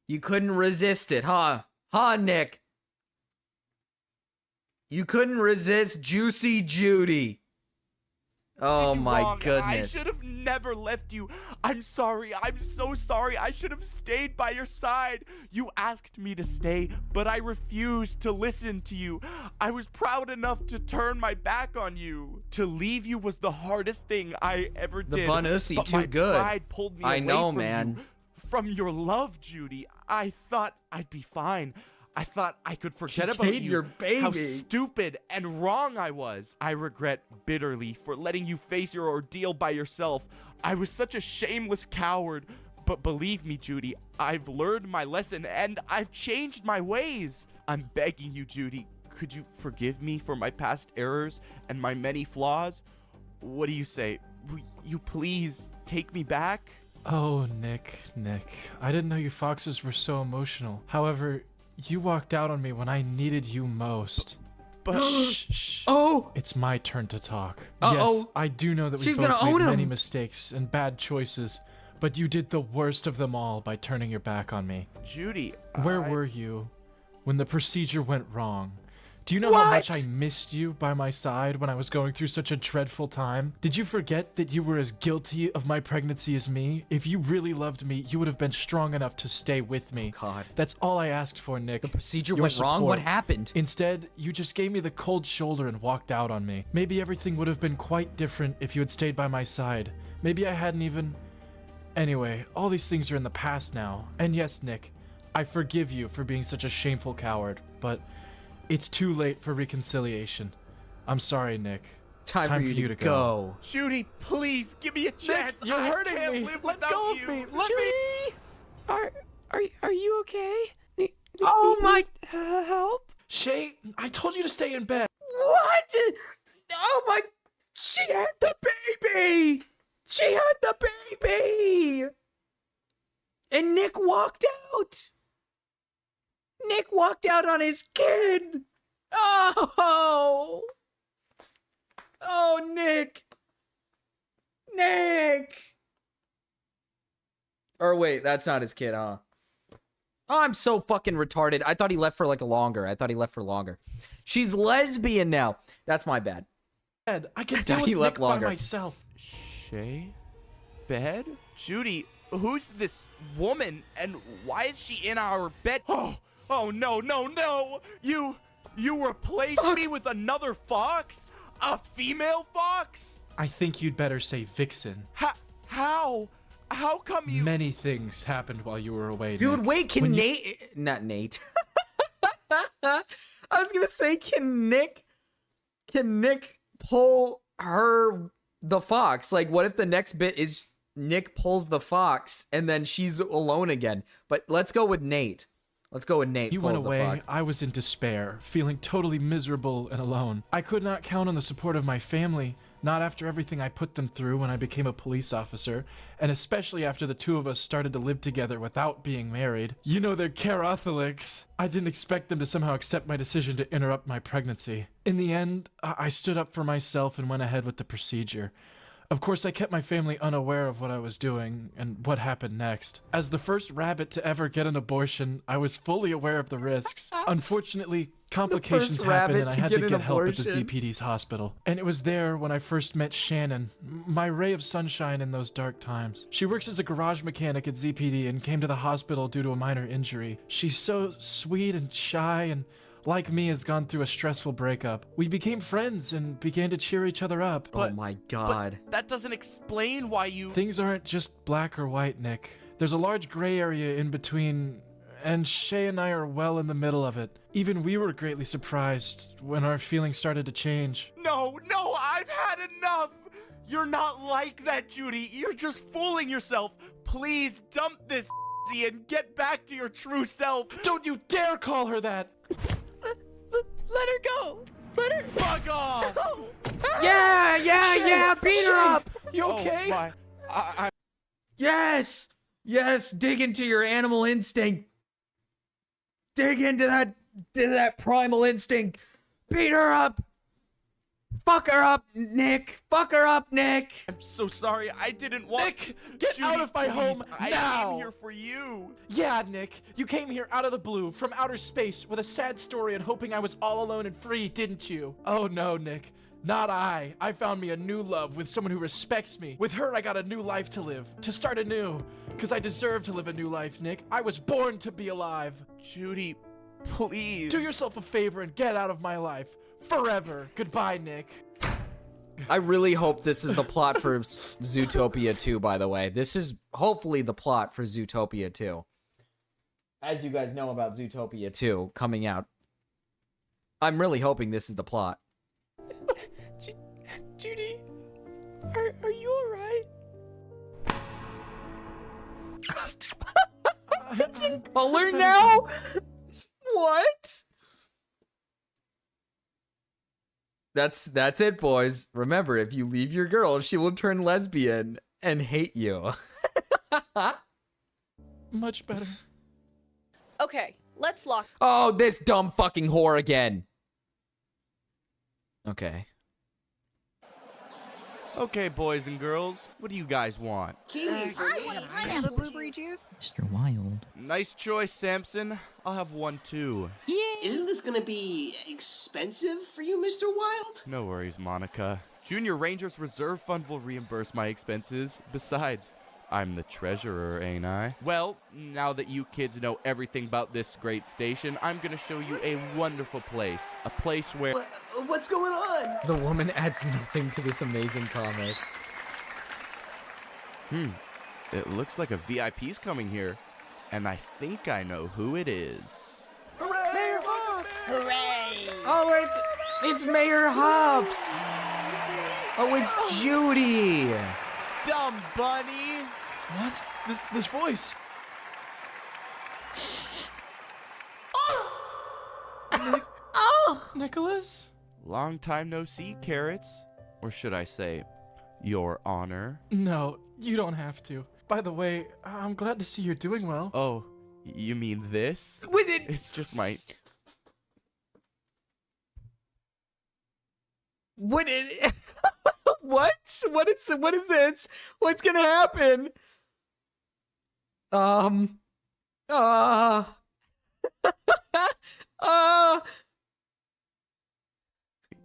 You couldn't resist it, huh? Huh, Nick? You couldn't resist Juicy Judy. Oh my wrong. goodness. I should have never left you. I'm sorry. I'm so sorry. I should have stayed by your side. You asked me to stay, but I refused to listen to you. I was proud enough to turn my back on you. To leave you was the hardest thing I ever The did. bun ussy but too my good. pride pulled me I away know, from man. you. From your love, Judy. I thought I'd be fine. I thought I could forget about gave you. your baby. How stupid and wrong I was. I regret bitterly for letting you face your ordeal by yourself. I was such a shameless coward. But believe me, Judy, I've learned my lesson and I've changed my ways. I'm begging you, Judy, could you forgive me for my past errors and my many flaws? What do you say? Will you please take me back? Oh, Nick. I didn't know you foxes were so emotional. However, you walked out on me when I needed you most. But shh. Oh! It's my turn to talk. Uh-oh. Yes, I do know that we She's both gonna made own many him. mistakes and bad choices, but you did the worst of them all by turning your back on me. Judy, Where were you when the procedure went wrong? Do you know how much I missed you by my side when I was going through such a dreadful time? Did you forget that you were as guilty of my pregnancy as me? If you really loved me, you would have been strong enough to stay with me. God. That's all I asked for, Nick. The procedure Your went wrong? support. What happened? Instead, you just gave me the cold shoulder and walked out on me. Maybe everything would have been quite different if you had stayed by my side. Maybe I hadn't even... Anyway, all these things are in the past now. And yes, Nick, I forgive you for being such a shameful coward, but... it's too late for reconciliation. I'm sorry, Nick. Time for you to go. Judy, please give me a chance. Nick, you're hurting can't me. live Let without go you. of me. Let me. Are you okay? Oh my... help? Shay, I told you to stay in bed. What? Oh my... She had the baby! She had the baby! And Nick walked out! Nick walked out on his kid! Oh! Oh, Nick! Nick! Or wait, that's not his kid, huh? Oh, I'm so fucking retarded. I thought he left for longer. She's lesbian now. That's my bad. I can I deal thought with he left Nick by longer. myself. Shay? Bed? Judy, who's this woman and why is she in our bed? Oh no. You replaced me with another fox? A female fox? I think you'd better say Vixen. How? How come you... Many things happened while you were away, Dude, Nick. wait, can When you- Nate... Not Nate. I was gonna say, can Nick pull the fox? Like, what if the next bit is Nick pulls the fox and then she's alone again? But let's go with Nate. Let's go with Nate. You pulls went away. The fox. I was in despair, feeling totally miserable and alone. I could not count on the support of my family, not after everything I put them through when I became a police officer, and especially after the two of us started to live together without being married. You know, they're Catholics. I didn't expect them to somehow accept my decision to interrupt my pregnancy. In the end, I stood up for myself and went ahead with the procedure. Of course, I kept my family unaware of what I was doing and what happened next. As the first rabbit to ever get an abortion, I was fully aware of the risks. Unfortunately, complications happened and I had to get help at the ZPD's hospital. And it was there when I first met Shannon, my ray of sunshine in those dark times. She works as a garage mechanic at ZPD and came to the hospital due to a minor injury. She's so sweet and shy and, like me, has gone through a stressful breakup. We became friends and began to cheer each other up. Oh my God. But that doesn't explain why you... Things aren't just black or white, Nick. There's a large gray area in between, and Shay and I are well in the middle of it. Even we were greatly surprised when our feelings started to change. No, I've had enough! You're not like that, Judy. You're just fooling yourself. Please dump this and get back to your true self. Don't you dare call her that! Let her go! Let her... Fuck off! No. Yeah! Beat her up! You okay? Oh my... Yes! Dig into your animal instinct. Dig into that primal instinct. Beat her up! Fuck her up, Nick! I'm so sorry. I didn't want... Nick, get Judy, out of my home I now! came here for you. Yeah, Nick, you came here out of the blue, from outer space, with a sad story and hoping I was all alone and free, didn't you? Oh no, Nick. Not I. I found me a new love with someone who respects me. With her, I got a new life to live, to start anew. Because I deserve to live a new life, Nick. I was born to be alive. Judy, please. Do yourself a favor and get out of my life. Forever. Goodbye, Nick. I really hope this is the plot for Zootopia 2, by the way. This is hopefully the plot for Zootopia 2. As you guys know about Zootopia 2 coming out, I'm really hoping this is the plot. Judy, are you alright? It's in color now? What? That's it, boys. Remember, if you leave your girl, she will turn lesbian and hate you. Much better. Okay, let's lock. Oh, this dumb fucking whore again. Okay. Okay, boys and girls, what do you guys want? I want pineapple blueberry juice. Mr. Wild. Nice choice, Samson. I'll have one too. Isn't this gonna be expensive for you, Mr. Wild? No worries, Monica. Junior Rangers Reserve Fund will reimburse my expenses. Besides, I'm the treasurer, ain't I? Well, now that you kids know everything about this great station, I'm gonna show you a wonderful place. A place where... What's going on? The woman adds nothing to this amazing comic. It looks like a VIP's coming here. And I think I know who it is. Hooray! Mayor Hobbs! Hooray! Oh, it's Mayor Hobbs! Oh, it's Judy! Dumb bunny! What? This voice. Nicholas? Long time no see, Carrots. Or should I say, Your Honor? No, you don't have to. By the way, I'm glad to see you're doing well. Oh, you mean this? With it? It's just my... What is this? What's gonna happen?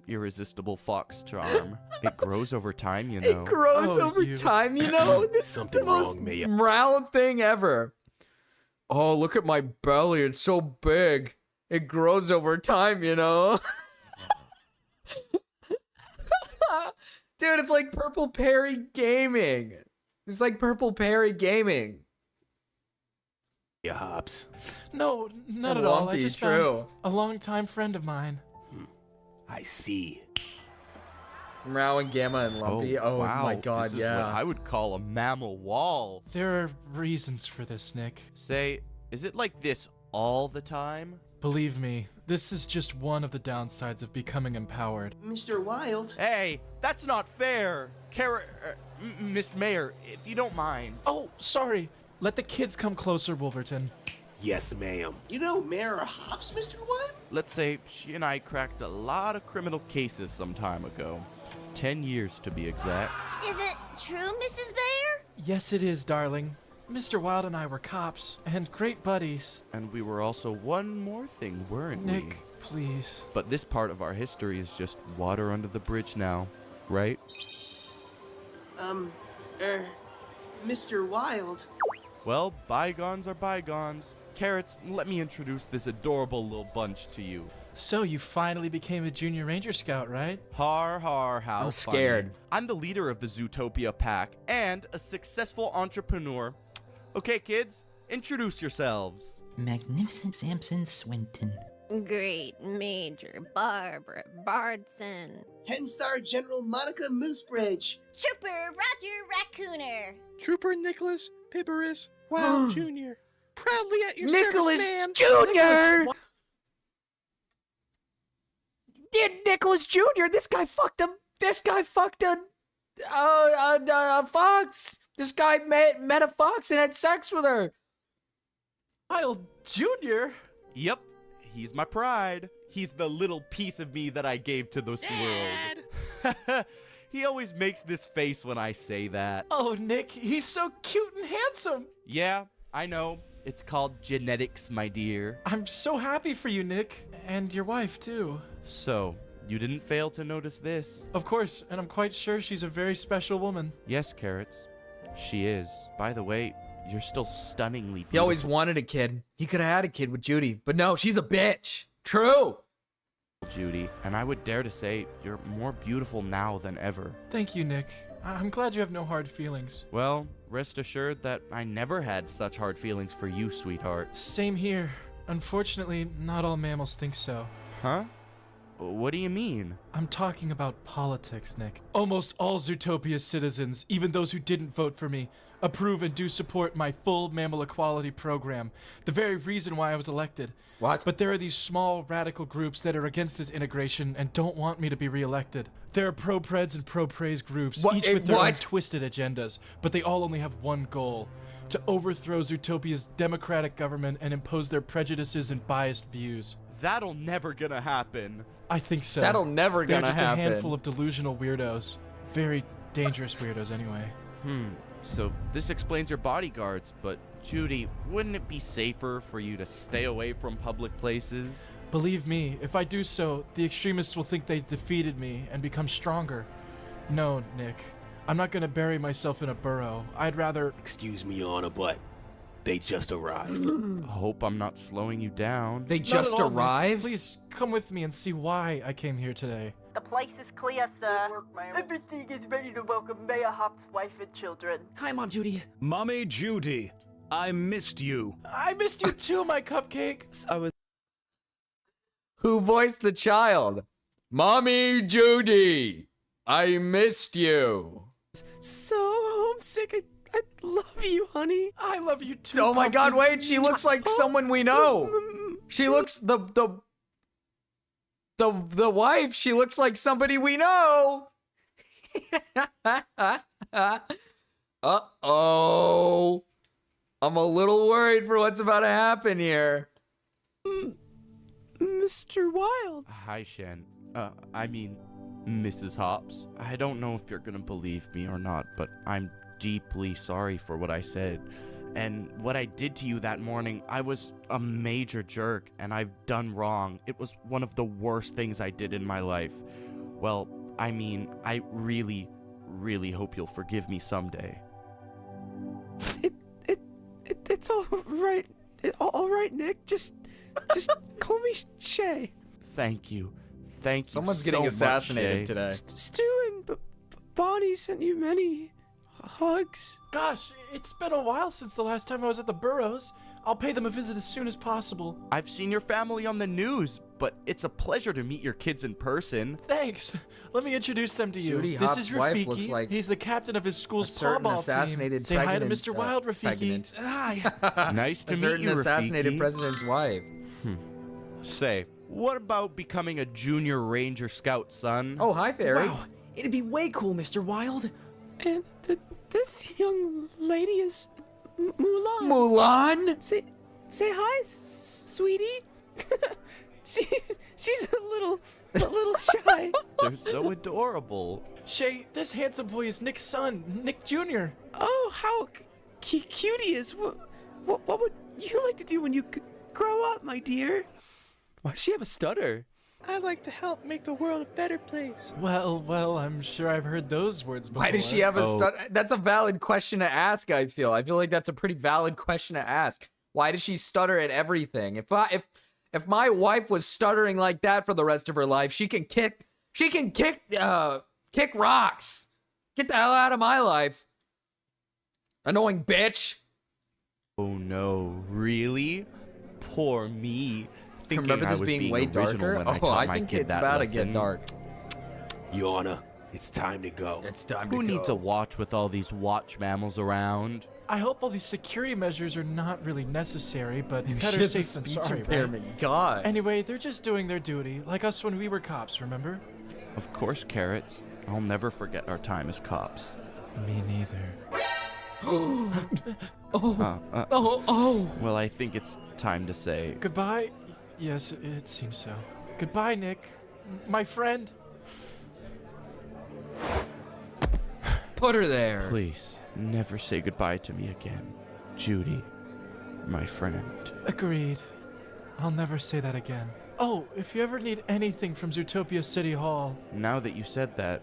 Irresistible fox charm. It grows over time, you know. It grows over time, you know? This is the most round thing ever. Oh, look at my belly. It's so big. It grows over time, you know? Dude, it's like Purple Perry Gaming. It's like Purple Perry Gaming. Yeah, Hops. No, not And at all. I Lumpy, just true. found a longtime friend of mine. I see. Rao and Gamma and Lumpy. Oh, wow. my god, This is yeah. what I would call a mammal wall. There are reasons for this, Nick. Say, is it like this all the time? Believe me, this is just one of the downsides of becoming empowered. Mr. Wild. Hey, that's not fair. Miss Mayor, if you don't mind. Oh, sorry. Let the kids come closer, Wolverton. Yes, ma'am. You know Mayor Hops, Mr. Wild? Let's say she and I cracked a lot of criminal cases some time ago. 10 years to be exact. Is it true, Mrs. Mayor? Yes, it is, darling. Mr. Wild and I were cops, and great buddies. And we were also one more thing, weren't we? Nick, please. But this part of our history is just water under the bridge now, right? Mr. Wild. Well, bygones are bygones. Carrots, let me introduce this adorable little bunch to you. So you finally became a junior ranger scout, right? Har har, how I'm funny. scared. I'm the leader of the Zootopia pack and a successful entrepreneur. Okay, kids, introduce yourselves. Magnificent Samson Swinton. Great Major Barbara Bardson. 10-star General Monica Moosebridge. Trooper Roger Raccooner. Trooper Nicholas Piberis Wild Jr. Proudly at your Nicholas service, ma'am. Jr. Nicholas Jr. This guy fucked a fox. This guy met a fox and had sex with her. Wild Jr.? Yep, he's my pride. He's the little piece of me that I gave to this world. He always makes this face when I say that. Oh, Nick, he's so cute and handsome. Yeah, I know. It's called genetics, my dear. I'm so happy for you, Nick. And your wife, too. So, you didn't fail to notice this? Of course, and I'm quite sure she's a very special woman. Yes, Carrots. She is. By the way, you're still stunningly beautiful. He always wanted a kid. He could have had a kid with Judy, but no, she's a bitch. True. Judy, and I would dare to say you're more beautiful now than ever. Thank you, Nick. I'm glad you have no hard feelings. Well, rest assured that I never had such hard feelings for you, sweetheart. Same here. Unfortunately, not all mammals think so. Huh? What do you mean? I'm talking about politics, Nick. Almost all Zootopia's citizens, even those who didn't vote for me, approve and do support my full mammal equality program. The very reason why I was elected. What? But there are these small radical groups that are against this integration and don't want me to be reelected. There are pro-preds and pro-praise groups, each with their own twisted agendas, but they all only have one goal: to overthrow Zootopia's democratic government and impose their prejudices and biased views. That'll never gonna happen. I think so. That'll never They're gonna just happen. a handful of delusional weirdos. Very dangerous weirdos, anyway. So this explains your bodyguards, but Judy, wouldn't it be safer for you to stay away from public places? Believe me, if I do so, the extremists will think they defeated me and become stronger. No, Nick. I'm not gonna bury myself in a burrow. I'd rather... Excuse me, Your Honor, but they just arrived. I hope I'm not slowing you down. They Not just at all, Nick. arrived? Please, come with me and see why I came here today. The place is clear, sir. Everything is ready to welcome Mayor Hop's wife and children. Hi, Mom Judy. Mommy Judy, I missed you. I missed you too, my cupcake. Who voiced the child? Mommy Judy, I missed you. So homesick. I love you, honey. I love you too. Oh my God! Wait, she looks like someone we know. She looks the wife. She looks like somebody we know. Uh-oh. I'm a little worried for what's about to happen here. Mr. Wild. Hi, Shen. I mean, Mrs. Hops. I don't know if you're gonna believe me or not, but I'm deeply sorry for what I said. And what I did to you that morning, I was a major jerk, and I've done wrong. It was one of the worst things I did in my life. Well, I mean, I really, really hope you'll forgive me someday. It's all right. All right, Nick. Just call me Shay. Thank you. Thank Someone's you getting so assassinated much, Shay. today. Stu and Bonnie sent you many hugs. Gosh, it's been a while since the last time I was at the Burrows. I'll pay them a visit as soon as possible. I've seen your family on the news, but it's a pleasure to meet your kids in person. Thanks. Let me introduce them to you. Judy This Hopps' is wife Rafiki. looks like He's the captain of his a school's certain paw ball assassinated team. Say hi to pregnant, Mr. Wild, Rafiki. pregnant. Hi. Nice to a meet certain you, assassinated Rafiki. president's wife. Say, what about becoming a junior ranger scout, son? Oh, hi, Fairy. Wow, it'd be way cool, Mr. Wild. And this young lady is Mulan. Mulan? Say hi, sweetie. she's a little shy. They're so adorable. Shay, this handsome boy is Nick's son, Nick Jr. Oh, how cute he is. What would you like to do when you grow up, my dear? Why does she have a stutter? I'd like to help make the world a better place. Well, I'm sure I've heard those words before. Why does she have a stutter? That's a valid question to ask, I feel. I feel like that's a pretty valid question to ask. Why does she stutter at everything? If my wife was stuttering like that for the rest of her life, she can kick rocks. Get the hell out of my life. Annoying bitch. Oh no, really? Poor me. Thinking Remember I this was being way original darker? when I Oh, taught I my think kid it's that about to lesson. get dark. Your Honor, it's time to go. It's time to Who go. needs a watch with all these watch mammals around? I hope all these security measures are not really necessary, but Maybe better she has a safe than speech sorry, impairment. right? God. Anyway, they're just doing their duty, like us when we were cops, remember? Of course, Carrots. I'll never forget our time as cops. Me neither. Well, I think it's time to say Goodbye? Yes, it seems so. Goodbye, Nick. My friend. Put her there. Please, never say goodbye to me again. Judy, my friend. Agreed. I'll never say that again. Oh, if you ever need anything from Zootopia City Hall. Now that you said that,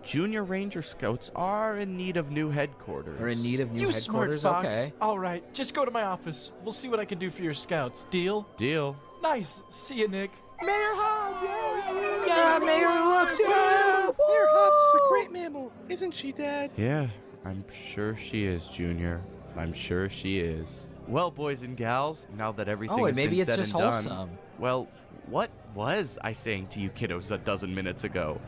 Junior Ranger Scouts are in need of new headquarters. We're in need of new You smart headquarters. fox. Okay. All right, just go to my office. We'll see what I can do for your scouts. Deal? Deal. Nice. See you, Nick. Mayor Hobbs, Yeah, Mayor Hobbs, yeah. Mayor Hobbs is a great mammal, isn't she, Dad? Yeah, I'm sure she is, Junior. I'm sure she is. Well, boys and gals, now that everything has maybe been it's said just and done, wholesome. well, what was I saying to you kiddos a dozen minutes ago?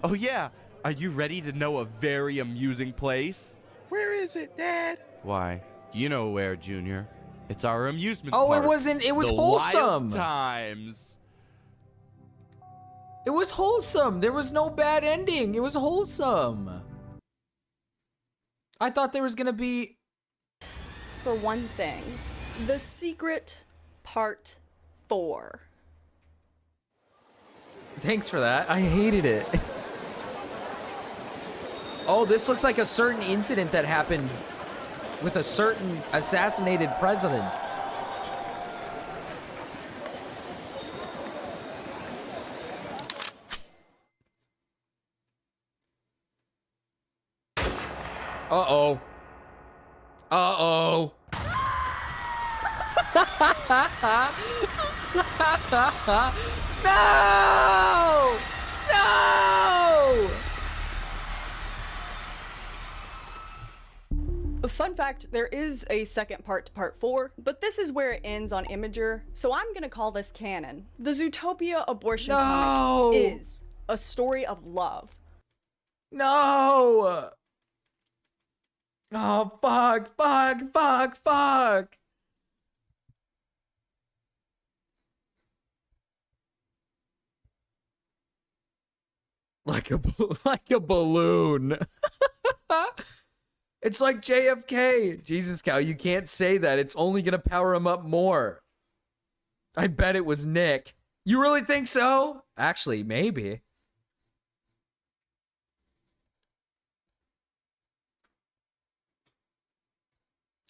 Oh yeah, are you ready to know a very amusing place? Where is it, Dad? Why, you know where, Junior. It's our amusement Oh, park. it wasn't. It was the wholesome. Wild Times. It was wholesome. There was no bad ending. It was wholesome. I thought there was gonna be. For one thing, The Secret Part 4. Thanks for that. I hated it. Oh, this looks like a certain incident that happened with a certain assassinated president. Uh-oh. Uh-oh. No! No! Fun fact, there is a second part to Part 4, but this is where it ends on Imager, so I'm gonna call this canon. The Zootopia abortion comic is a story of love. No! Oh, fuck. Like a balloon. It's like JFK. Jesus, Cal, you can't say that. It's only gonna power him up more. I bet it was Nick. You really think so? Actually, maybe.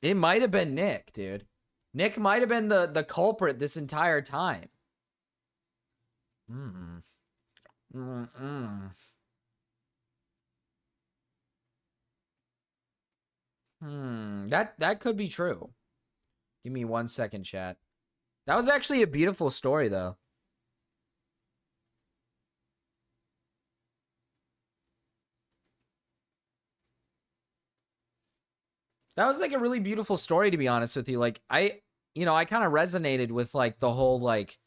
It might have been Nick, dude. Nick might have been the culprit this entire time. That could be true. Give me 1 second, chat. That was actually a beautiful story, though. That was like a really beautiful story, to be honest with you. Like I kind of resonated with like the whole like,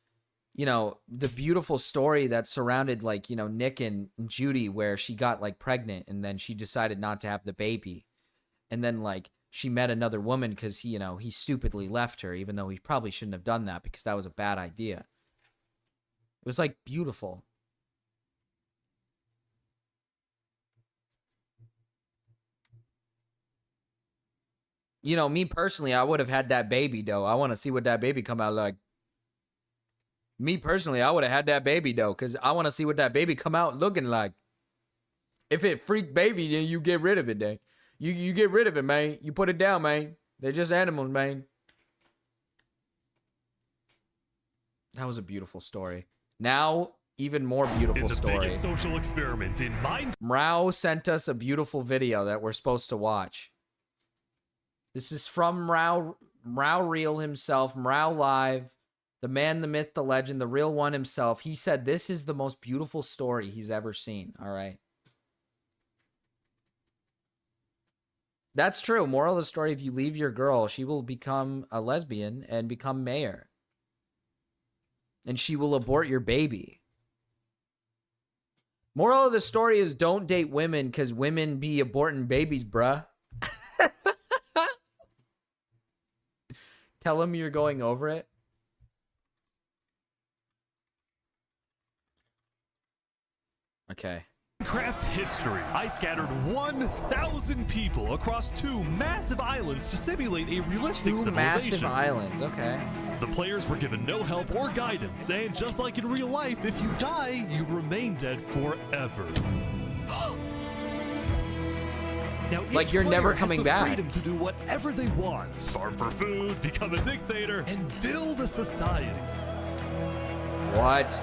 the beautiful story that surrounded like, Nick and Judy, where she got like pregnant and then she decided not to have the baby. And then like she met another woman because he stupidly left her, even though he probably shouldn't have done that because that was a bad idea. It was like beautiful. Me personally, I would have had that baby, though. I want to see what that baby come out like. Me personally, I would have had that baby, though, because I want to see what that baby come out looking like. If it freak baby, then you get rid of it, then. You get rid of it, man. You put it down, man. They're just animals, man. That was a beautiful story. Now, even more beautiful story. Biggest social experiment in mind. Mrao sent us a beautiful video that we're supposed to watch. This is from Mrao Real himself, Mrao Live, the man, the myth, the legend, the real one himself. He said this is the most beautiful story he's ever seen. All right. That's true. Moral of the story, if you leave your girl, she will become a lesbian and become mayor. And she will abort your baby. Moral of the story is don't date women because women be aborting babies, bruh. Tell him you're going over it. Okay. Minecraft history. I scattered 1,000 people across 2 massive islands to simulate a realistic civilization. 2 massive islands, okay. The players were given no help or guidance, and just like in real life, if you die, you remain dead forever. Now, like you're never coming back. Freedom to do whatever they want, farm for food, become a dictator, and build a society. What?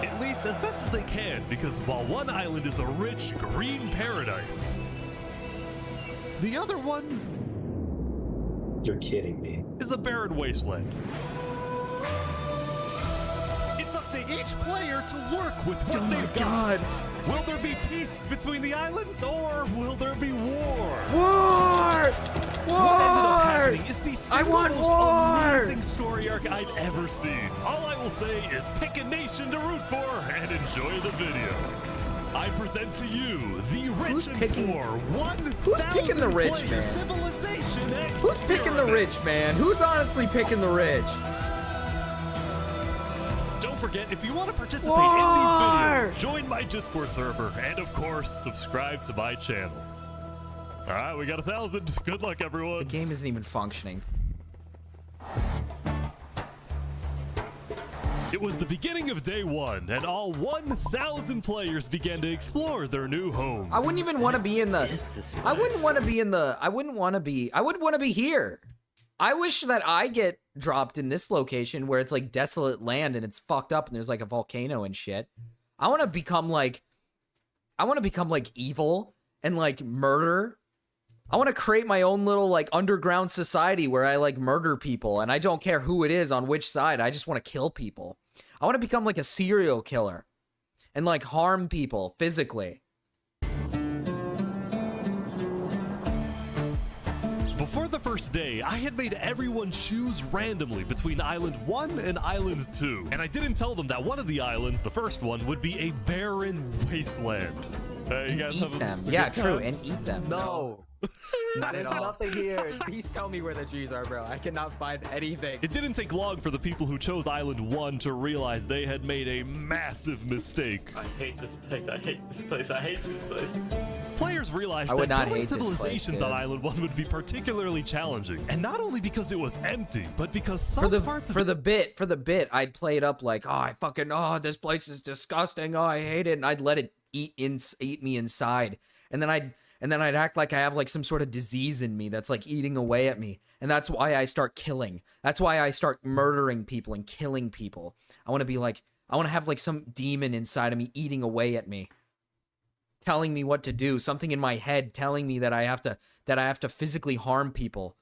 At least as best as they can, because while one island is a rich, green paradise, the other one... You're kidding me. ...is a barren wasteland. It's up to each player to work with what they've got. Will there be peace between the islands, or will there be war? War! What ended up happening is the I want most war! amazing story arc I've ever seen. All I will say is pick a nation to root for and enjoy the video. I present to you the rich and poor 1,000 Who's picking the rich, player man? civilization Who's picking the rich, man? Who's honestly picking the rich? Don't forget, if you want to participate in these videos, join my Discord server, and of course, subscribe to my channel. All right, we got 1,000. Good luck, everyone. The game isn't even functioning. It was the beginning of day 1, and all 1,000 players began to explore their new homes. I wouldn't even want to be in the... I wouldn't want to be in the... I wouldn't want to be... I would want to be here. I wish that I get dropped in this location where it's like desolate land and it's fucked up and there's like a volcano and shit. I want to become like evil and like murder. I want to create my own little like underground society where I like murder people and I don't care who it is on which side. I just want to kill people. I want to become like a serial killer and like harm people physically. Before the first day, I had made everyone choose randomly between Island 1 and Island 2. And I didn't tell them that one of the islands, the first one, would be a barren wasteland. Hey, you guys Eat have them. a Yeah, good true. time? And eat them. No. There's nothing here. Please tell me where the trees are, bro. I cannot find anything. It didn't take long for the people who chose Island 1 to realize they had made a massive mistake. I hate this place. I hate this place. I hate this place. Players realized I would that not building hate this place, civilizations dude. on Island 1 would be particularly challenging. And not only because it was empty, but because some For the bit, I'd play it up like, this place is disgusting. Oh, I hate it, and I'd let it eat me inside, and then I'd act like I have like some sort of disease in me that's like eating away at me, and that's why I start killing. That's why I start murdering people and killing people. I want to have like some demon inside of me eating away at me, telling me what to do. Something in my head telling me that I have to physically harm people.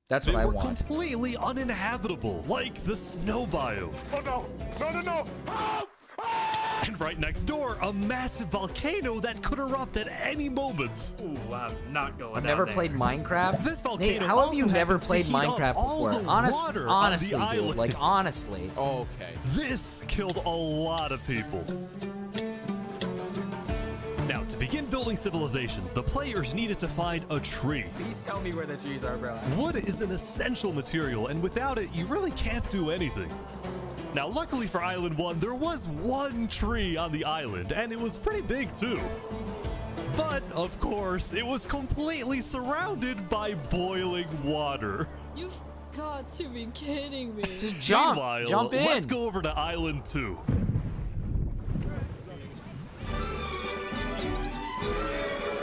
That's what I want. They were completely uninhabitable, like the snow biome. Oh no! No! No! No! Oh! Oh! And right next door, a massive volcano that could erupt at any moment. Ooh, I'm not going I've down never there. played Minecraft. This volcano Nate, how have you also never happens to played heat up Minecraft all before? the water on Honestly, the dude. island. Like, honestly. Okay. This killed a lot of people. Now, to begin building civilizations, the players needed to find a tree. Please tell me where the trees are, bro. Wood is an essential material, and without it, you really can't do anything. Now, luckily for Island 1, there was one tree on the island, and it was pretty big too. But, of course, it was completely surrounded by boiling water. You've got to be kidding me. Just jump. Meanwhile, Jump in. let's go over to Island 2.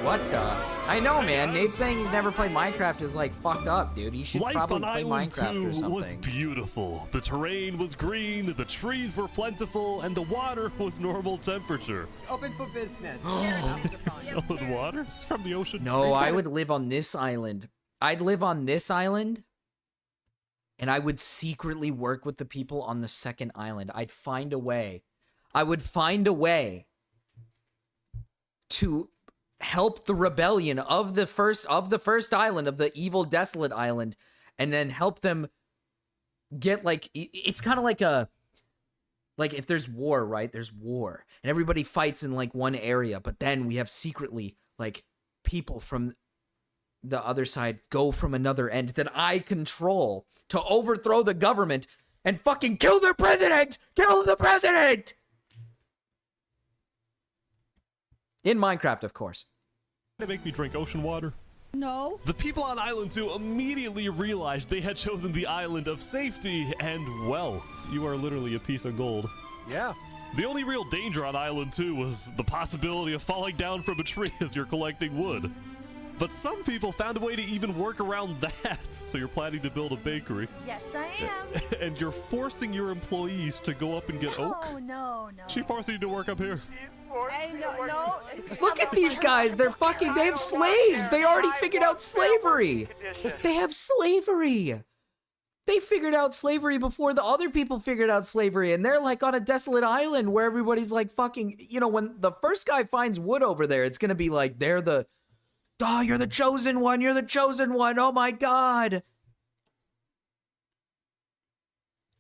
What the? I know, man. Nate saying he's never played Minecraft is like fucked up, dude. He should Life probably on play Island Minecraft or 2 was something. beautiful. The terrain was green, the trees were plentiful, and the water was normal temperature. Open for business. Solid water from the ocean. No, I would live on this island. I'd live on this island, and I would secretly work with the people on the second island. I'd find a way. I would find a way to help the rebellion of the first island, of the evil desolate island, and then help them get like, it's kind of like if there's war, right? There's war and everybody fights in like one area, but then we have secretly like people from the other side go from another end that I control to overthrow the government and fucking kill their president. Kill the president. In Minecraft, of course. They make me drink ocean water. No. The people on Island 2 immediately realized they had chosen the island of safety and wealth. You are literally a piece of gold. Yeah. The only real danger on Island 2 was the possibility of falling down from a tree as you're collecting wood. But some people found a way to even work around that. So you're planning to build a bakery. Yes, I am. And you're forcing your employees to go up and get oak? Oh, no. She forcing you to work up here. Hey, no. Look at these guys. They have slaves. They already figured out slavery. They have slavery. They figured out slavery before the other people figured out slavery. And they're like on a desolate island where everybody's like fucking, when the first guy finds wood over there, it's going to be like, you're the chosen one. You're the chosen one. Oh my God.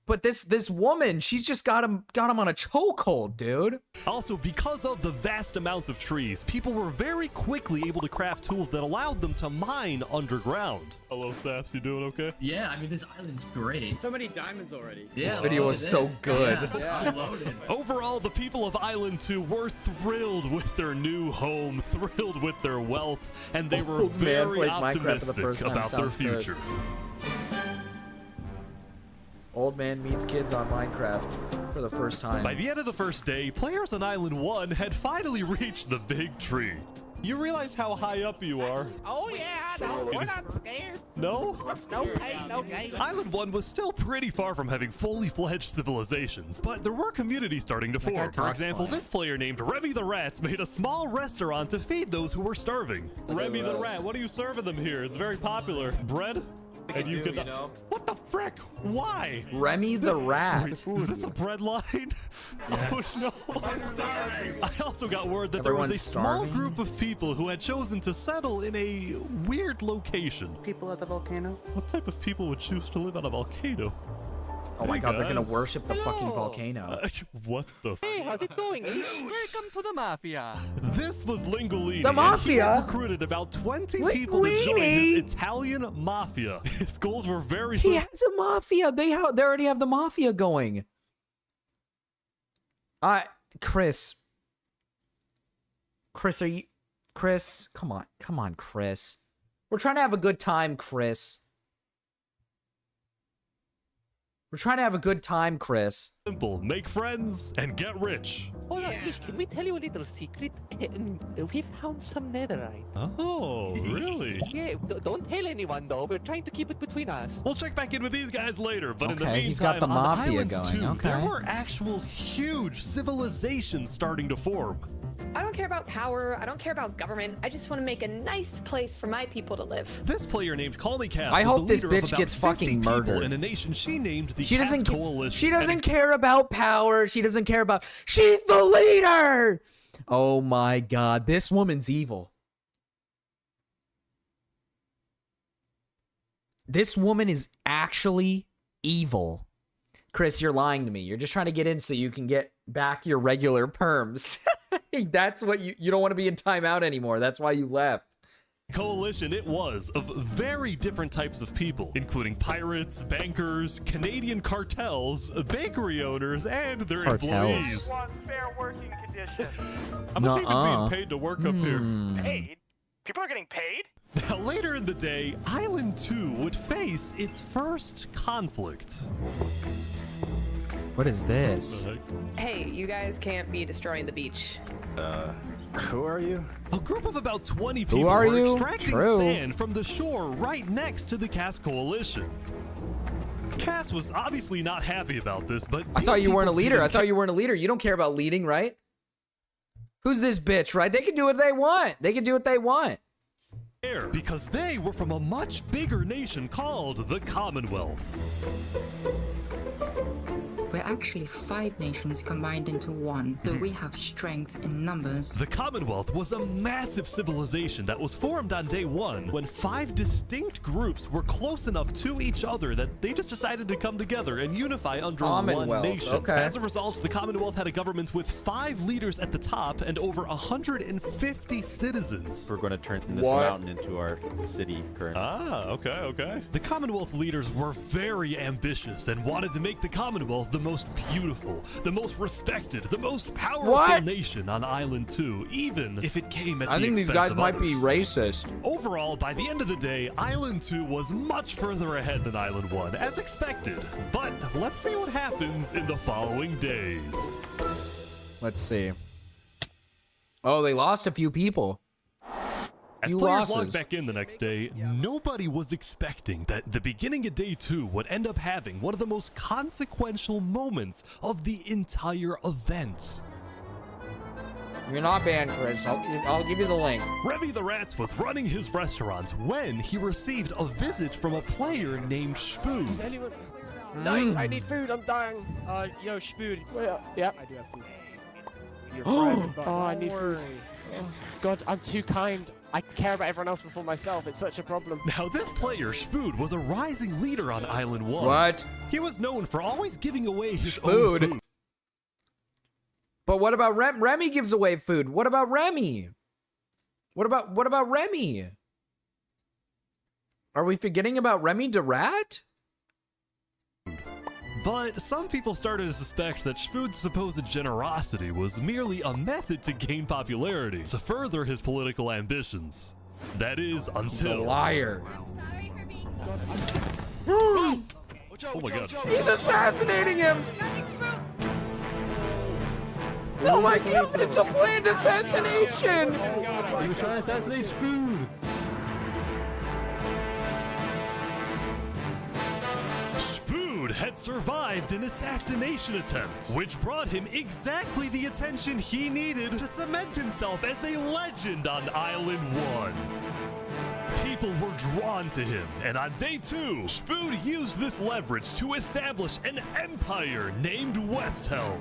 But this woman, she's just got him on a chokehold, dude. Also, because of the vast amounts of trees, people were very quickly able to craft tools that allowed them to mine underground. Hello, Saps, you doing okay? Yeah, I mean, this island's great. So many diamonds already. This video was so good. Yeah. Loaded. Overall, the people of Island 2 were thrilled with their new home, thrilled with their wealth, and they were very optimistic about their future. Old man meets kids on Minecraft for the first time. By the end of the first day, players on Island 1 had finally reached the big tree. You realize how high up you are? Oh yeah, no, we're not scared. No? No pain, no gain. Island 1 was still pretty far from having fully fledged civilizations, but there were communities starting to form. For example, this player named Remy the Rats made a small restaurant to feed those who were starving. Remy the Rat, what are you serving them here? It's very popular. Bread? And you could What the frick? Why? Remy the Rat. Wait, is this a bread line? Yes. Oh no. I also got word that Everyone's there was a starving? small group of people who had chosen to settle in a weird location. People at the volcano? What type of people would choose to live on a volcano? Oh my Hey, God, they're gonna guys. worship the fucking volcano. What the Hey, how's it going? Welcome to the mafia. This was Linguini. The and he mafia? had recruited about 20 people to join his Italian mafia. His goals were very He has a mafia. They already have the mafia going. Chris, are you? Chris, come on, Chris. We're trying to have a good time, Chris. We're trying to have a good time, Chris. simple. Make friends and get rich. Hold on, Ish, can we tell you a little secret? We found some netherite. Oh, really? Yeah, don't tell anyone though. We're trying to keep it between us. We'll check back in with these guys later, but in the Okay, meantime, he's got the on mafia Island going, 2, okay. there were actual huge civilizations starting to form. I don't care about power. I don't care about government. I just want to make a nice place for my people to live. This player named Call Me Cass. I was hope the this leader of bitch about gets 50 fucking people murdered. in a nation she named the She Cass doesn't. Coalition. She doesn't care about power. She doesn't care about. She's the leader. Oh my god, this woman's evil. This woman is actually evil. Chris, you're lying to me. You're just trying to get in so you can get back your regular perms. That's what you don't want to be in timeout anymore. That's why you left. Coalition it was of very different types of people, including pirates, bankers, Canadian cartels, bakery owners, and their employees. Fair working conditions. How much are you being paid to work up here? Paid? People are getting paid? Now, later in the day, Island 2 would face its first conflict. What is this? Hey, you guys can't be destroying the beach. Who are you? A group of about 20 people Who are were you? extracting True. sand from the shore right next to the Cass Coalition. Cass was obviously not happy about this, but I thought you weren't a these leader. people I thought you weren't a leader. You don't care about leading, right? Who's this bitch, right? They can do what they want. They can do what they want. care because they were from a much bigger nation called the Commonwealth. We're actually 5 nations combined into one, so we have strength in numbers. The Commonwealth was a massive civilization that was formed on day 1 when 5 distinct groups were close enough to each other that they just decided to come together and unify under one nation. Okay. As a result, the Commonwealth had a government with 5 leaders at the top and over 150 citizens. We're going to turn this mountain into our city currently. Ah, okay. The Commonwealth leaders were very ambitious and wanted to make the Commonwealth the most beautiful, the most respected, the most powerful nation on Island 2, even if it came at the I think these expense guys of might be others. racist. Overall, by the end of the day, Island 2 was much further ahead than Island 1, as expected. But let's see what happens in the following days. Let's see. Oh, they lost a few people. As Few players losses. logged back in the next day, nobody was expecting that the beginning of day 2 would end up having one of the most consequential moments of the entire event. You're not banned, Chris. I'll give you the link. Revy the Rats was running his restaurant when he received a visit from a player named Stfu. Does anyone... Nice, I need food, I'm dying. Yo, Spood. Yeah. I do have food. Oh, I need food. Oh, God, I'm too kind. I care about everyone else before myself. It's such a problem. Now, this player, Spood, was a rising leader on Island 1. What? He was known for always giving away his own Spood? food. But what about Remy gives away food. What about Remy? What about Remy? Are we forgetting about Remy the Rat? But some people started to suspect that Spood's supposed generosity was merely a method to gain popularity, to further his political ambitions. That is, until... He's a liar. Oh my god. He's assassinating him! Oh my god, it's a planned assassination! He was trying to assassinate Spood. Spood had survived an assassination attempt, which brought him exactly the attention he needed to cement himself as a legend on Island 1. People were drawn to him, and on day 2, Spood used this leverage to establish an empire named Westhelm.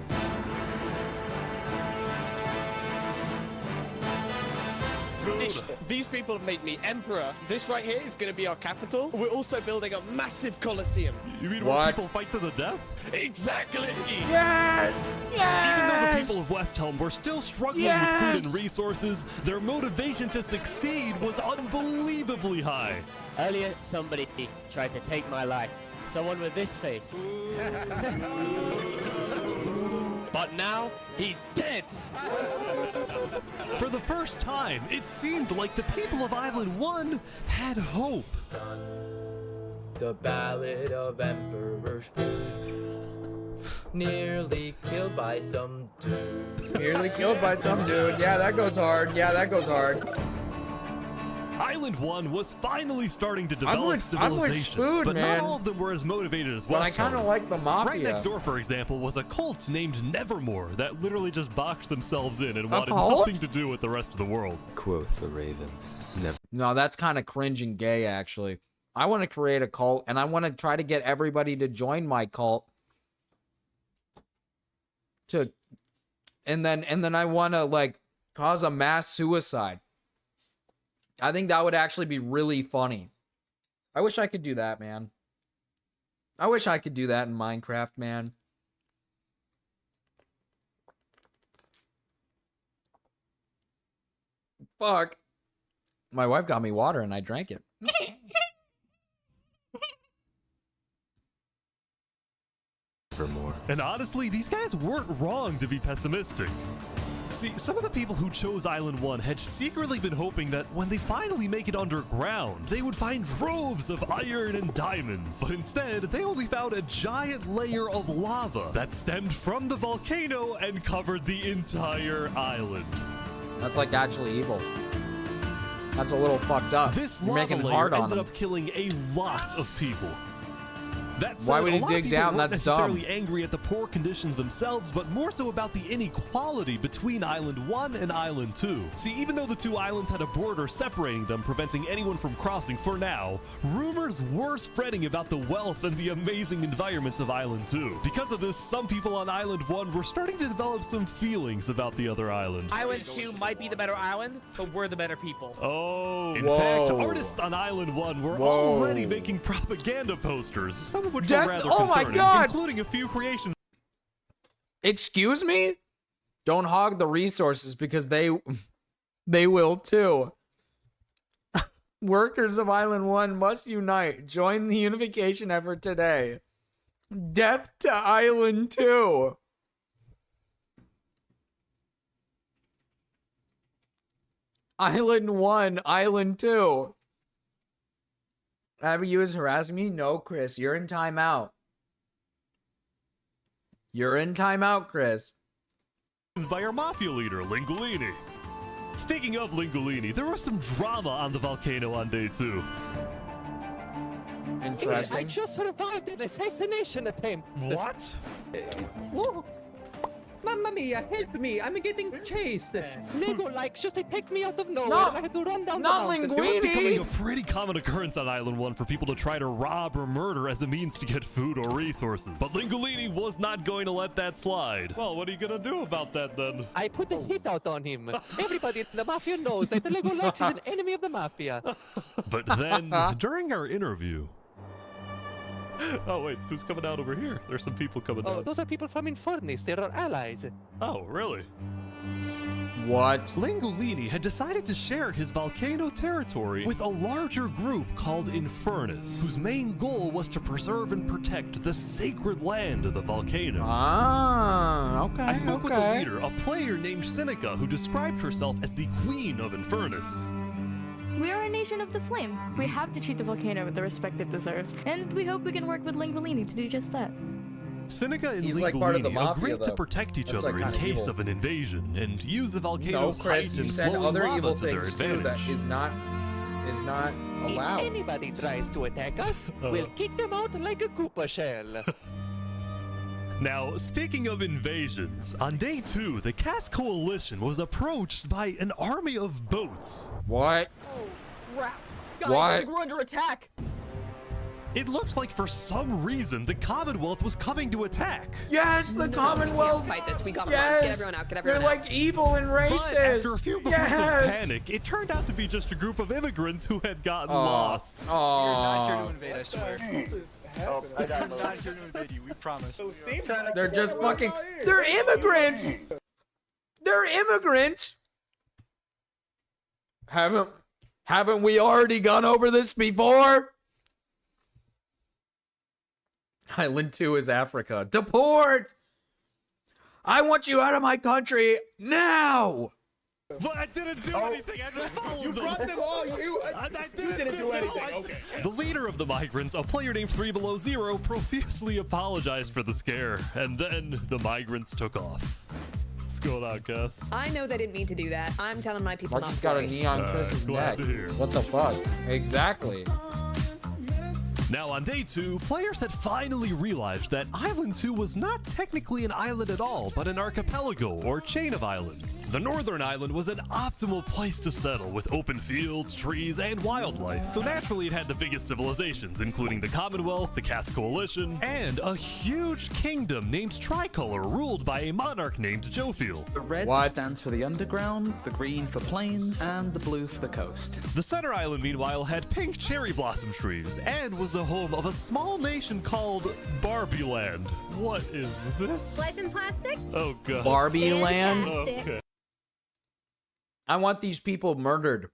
These people have made me emperor. This right here is going to be our capital. We're also building a massive coliseum. You mean where people fight to the death? Exactly. Yes! Even though the people of Westhelm were still struggling with food and resources, their motivation to succeed was unbelievably high. Earlier, somebody tried to take my life. Someone with this face. But now, he's dead! For the first time, it seemed like the people of Island 1 had hope. The Ballad of Emperor Spood. Nearly killed by some dude. Nearly killed by some dude. Yeah, that goes hard. Yeah, that goes hard. Island 1 was finally starting to develop I'm with civilization, Spoon, but man. not all of them were as motivated as But I West kind of Home. like the Mafia. Right next door, for example, was a cult named Nevermore that literally just boxed themselves in and wanted cult? nothing to do with the rest of the world. Quoth the Raven. Never. No, that's kind of cringe and gay, actually. I want to create a cult, and I want to try to get everybody to join my cult. And then I want to, like, cause a mass suicide. I think that would actually be really funny. I wish I could do that, man. I wish I could do that in Minecraft, man. Fuck. My wife got me water and I drank it. Nevermore. And honestly, these guys weren't wrong to be pessimistic. See, some of the people who chose Island 1 had secretly been hoping that when they finally make it underground, they would find troves of iron and diamonds. But instead, they only found a giant layer of lava that stemmed from the volcano and covered the entire island. That's like actually evil. That's a little fucked up. This You're lava making layer hard on ended them. up killing a lot of people. That said, Why would a he lot of dig people down? weren't That's dumb. necessarily angry at the poor conditions themselves, but more so about the inequality between Island 1 and Island 2. See, even though the two islands had a border separating them, preventing anyone from crossing for now, rumors were spreading about the wealth and the amazing environment of Island 2. Because of this, some people on Island 1 were starting to develop some feelings about the other island. Island 2 might be the better island, but we're the better people. Oh, in fact, artists on Island 1 were already making propaganda posters, some of which were rather oh my concerning, God. including a few creations. Excuse me? Don't hog the resources because they will too. Workers of Island 1 must unite. Join the unification effort today. Death to Island 2. Island 1, Island 2. Abby, you is harassing me? No, Chris, you're in timeout. You're in timeout, Chris. By our mafia leader, Lingolini. Speaking of Lingolini, there was some drama on the volcano on day 2. Interesting. I just survived an assassination attempt. What? Whoa. Mamma mia, help me! I'm getting chased. Lego likes just to take me out of nowhere. I had to run down the mountain. It was becoming a pretty common occurrence on Island 1 for people to try to rob or murder as a means to get food or resources. But Lingolini was not going to let that slide. Well, what are you going to do about that then? I put the hit out on him. Everybody in the mafia knows that the Lego likes is an enemy of the mafia. But then, during our interview... Oh, wait, who's coming out over here? There's some people coming Oh, out. those are people from Infernus. They're our allies. Oh, really? What? Lingolini had decided to share his volcano territory with a larger group called Infernus, whose main goal was to preserve and protect the sacred land of the volcano. Ah, okay. I spoke with the leader, a player named Seneca, who described herself as the Queen of Infernus. We are a nation of the flame. We have to treat the volcano with the respect it deserves, and we hope we can work with Lingolini to do just that. Seneca and He's Lingolini like part of the mafia, agreed to though. protect each That's other like in kinda case evil. of an invasion, and use the volcano's No, Chris, height you and said flowing other lava evil to their things too advantage. that is not allowed. If anybody tries to attack us, we'll kick them out like a Koopa shell. Now, speaking of invasions, on day 2, the Cass Coalition was approached by an army of boats. What? Oh, crap. Guys, What? I think we're under attack. It looks like for some reason the Commonwealth was coming to attack. Yes, the Commonwealth. Fight this. We got Yes. Get everyone out. Get everyone They're out. like evil and racist. But after a few moments yes. of panic, it turned out to be just a group of immigrants who had gotten Aw. lost. Aw. We're not here to invade, I swear. We're not here to invade you, we promise. They're just fucking. They're immigrants. They're immigrants. Haven't we already gone over this before? Island 2 is Africa. Deport! I want you out of my country now! But I didn't do anything. I just followed You them. brought them all. You didn't do anything. Okay. The leader of the migrants, a player named 3 Below Zero, profusely apologized for the scare, and then the migrants took off. What's going on, Cass? I know they didn't mean to do that. I'm telling my people not Marky's to got a worry. neon Chris's glad neck. to hear. What the fuck? Exactly. Now, on day 2, players had finally realized that Island 2 was not technically an island at all, but an archipelago, or chain of islands. The northern island was an optimal place to settle, with open fields, trees, and wildlife. So naturally, it had the biggest civilizations, including the Commonwealth, the Cass Coalition, and a huge kingdom named Tricolor, ruled by a monarch named Jophiel. The red stands for the underground, the green for plains, and the blue for the coast. The center island, meanwhile, had pink cherry blossom trees, and was the home of a small nation called Barbie Land. What is this? Life in plastic? Oh, God. Barbie Land? Okay. I want these people murdered.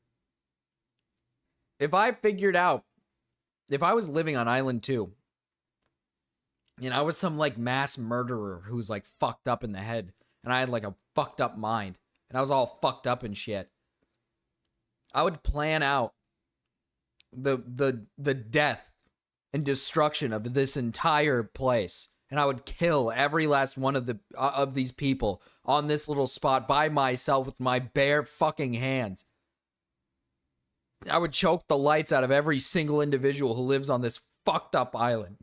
If I figured out, if I was living on Island 2, and I was some like mass murderer who's like fucked up in the head, and I had like a fucked up mind, and I was all fucked up and shit, I would plan out the death and destruction of this entire place, and I would kill every last one of these people on this little spot by myself with my bare fucking hands. I would choke the lights out of every single individual who lives on this fucked up island.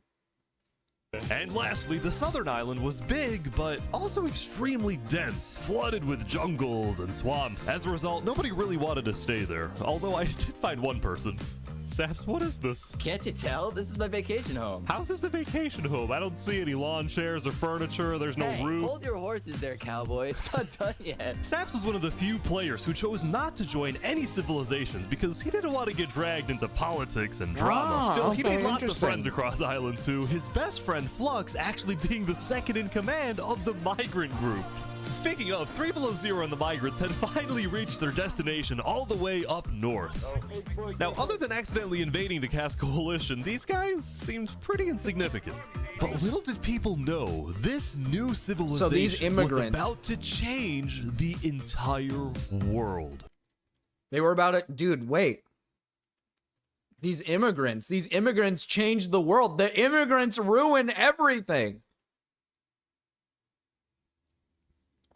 And lastly, the southern island was big, but also extremely dense, flooded with jungles and swamps. As a result, nobody really wanted to stay there, although I did find one person. Saps, what is this? Can't you tell? This is my vacation home. How's this a vacation home? I don't see any lawn chairs or furniture. There's no roof. Hold your horses there, cowboy. It's not done yet. Saps was one of the few players who chose not to join any civilizations because he didn't want to get dragged into politics and drama. Still, he made lots of friends across Island 2, his best friend Flux actually being the second in command of the migrant group. Speaking of, 3 Below Zero and the migrants had finally reached their destination all the way up north. Now, other than accidentally invading the Cass Coalition, these guys seemed pretty insignificant. But little did people know, this new civilization So these immigrants was about to change the entire world. They were about it. Dude, wait. These immigrants changed the world. The immigrants ruin everything.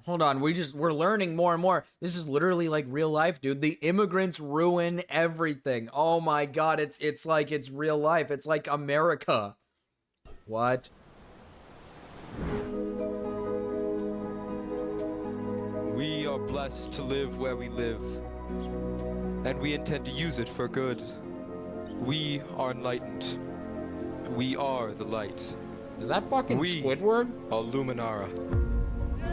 Hold on, we're learning more and more. This is literally like real life, dude. The immigrants ruin everything. Oh my God, it's like it's real life. It's like America. What? We are blessed to live where we live, and we intend to use it for good. We are enlightened. We are the light. Is that fucking Squidward? Are Luminara.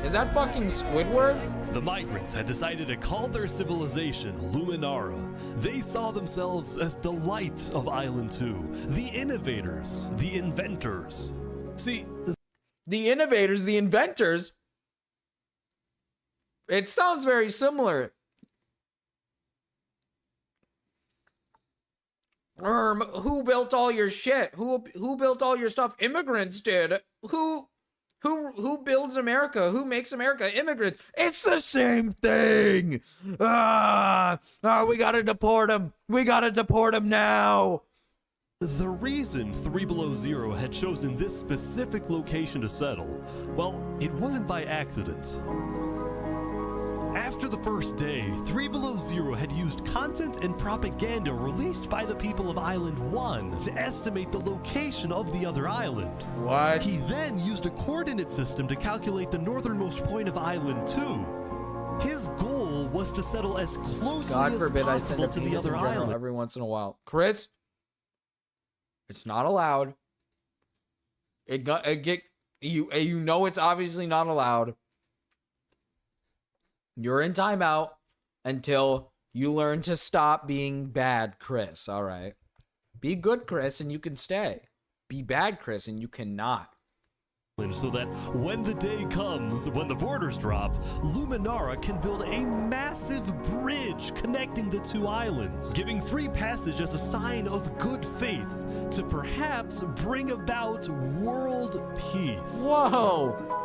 Is that fucking Squidward? The migrants had decided to call their civilization Luminara. They saw themselves as the light of Island 2, the innovators, the inventors. See, the innovators, the inventors? It sounds very similar. Who built all your shit? Who built all your stuff? Immigrants did. Who builds America? Who makes America? Immigrants. It's the same thing. We gotta deport them. We gotta deport them now. The reason 3 Below Zero had chosen this specific location to settle, well, it wasn't by accident. After the first day, 3 Below Zero had used content and propaganda released by the people of Island 1 to estimate the location of the other island. What? He then used a coordinate system to calculate the northernmost point of Island 2. His goal was to settle as closely God as forbid I send possible a to the penis in other general island. every once in a while. Chris, it's not allowed. You know it's obviously not allowed. You're in timeout until you learn to stop being bad, Chris. All right. Be good, Chris, and you can stay. Be bad, Chris, and you cannot. So that when the day comes, when the borders drop, Luminara can build a massive bridge connecting the two islands, giving free passage as a sign of good faith to perhaps bring about world peace. Whoa!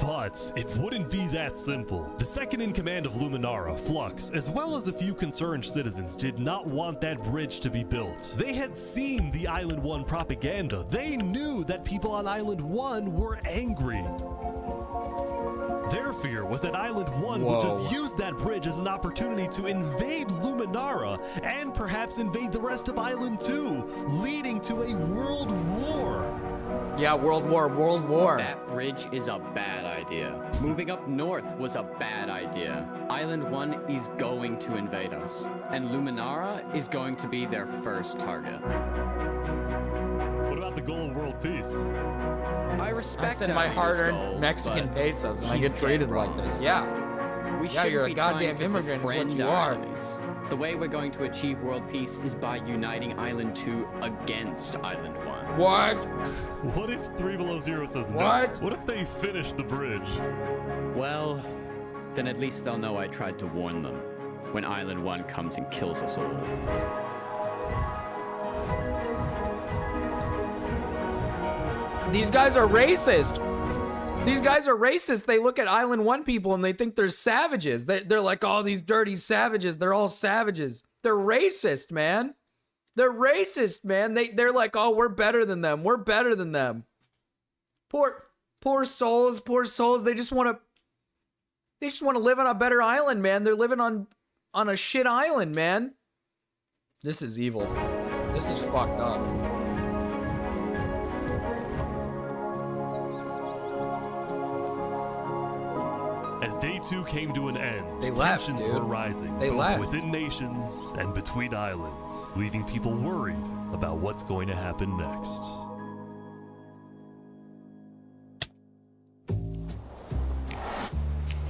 But it wouldn't be that simple. The second in command of Luminara, Flux, as well as a few concerned citizens, did not want that bridge to be built. They had seen the Island 1 propaganda. They knew that people on Island 1 were angry. Their fear was that Island 1 would just use that bridge as an opportunity to invade Luminara and perhaps invade the rest of Island 2, leading to a world war. Yeah, world war. That bridge is a bad idea. Moving up north was a bad idea. Island 1 is going to invade us, and Luminara is going to be their first target. What about the goal of world peace? I respect I send my our leader's hard-earned goal, Mexican but pesos and I he's get treated dead like wrong. this. Yeah. We Yeah, shouldn't you're a be trying goddamn to immigrant is what befriend you our are. enemies. The way we're going to achieve world peace is by uniting Island 2 against Island 1. What? What if 3 Below Zero says What? no? What if they finish the bridge? Well, then at least they'll know I tried to warn them when Island 1 comes and kills us all. These guys are racist. These guys are racist. They look at Island 1 people and they think they're savages. They're like, oh, these dirty savages. They're all savages. They're racist, man. They're racist, man. They're like, oh, we're better than them. We're better than them. Poor souls, poor souls. They just want to live on a better island, man. They're living on a shit island, man. This is evil. This is fucked up. As day 2 came to an end, They left, tensions dude. were rising, They both left. within nations and between islands, leaving people worried about what's going to happen next.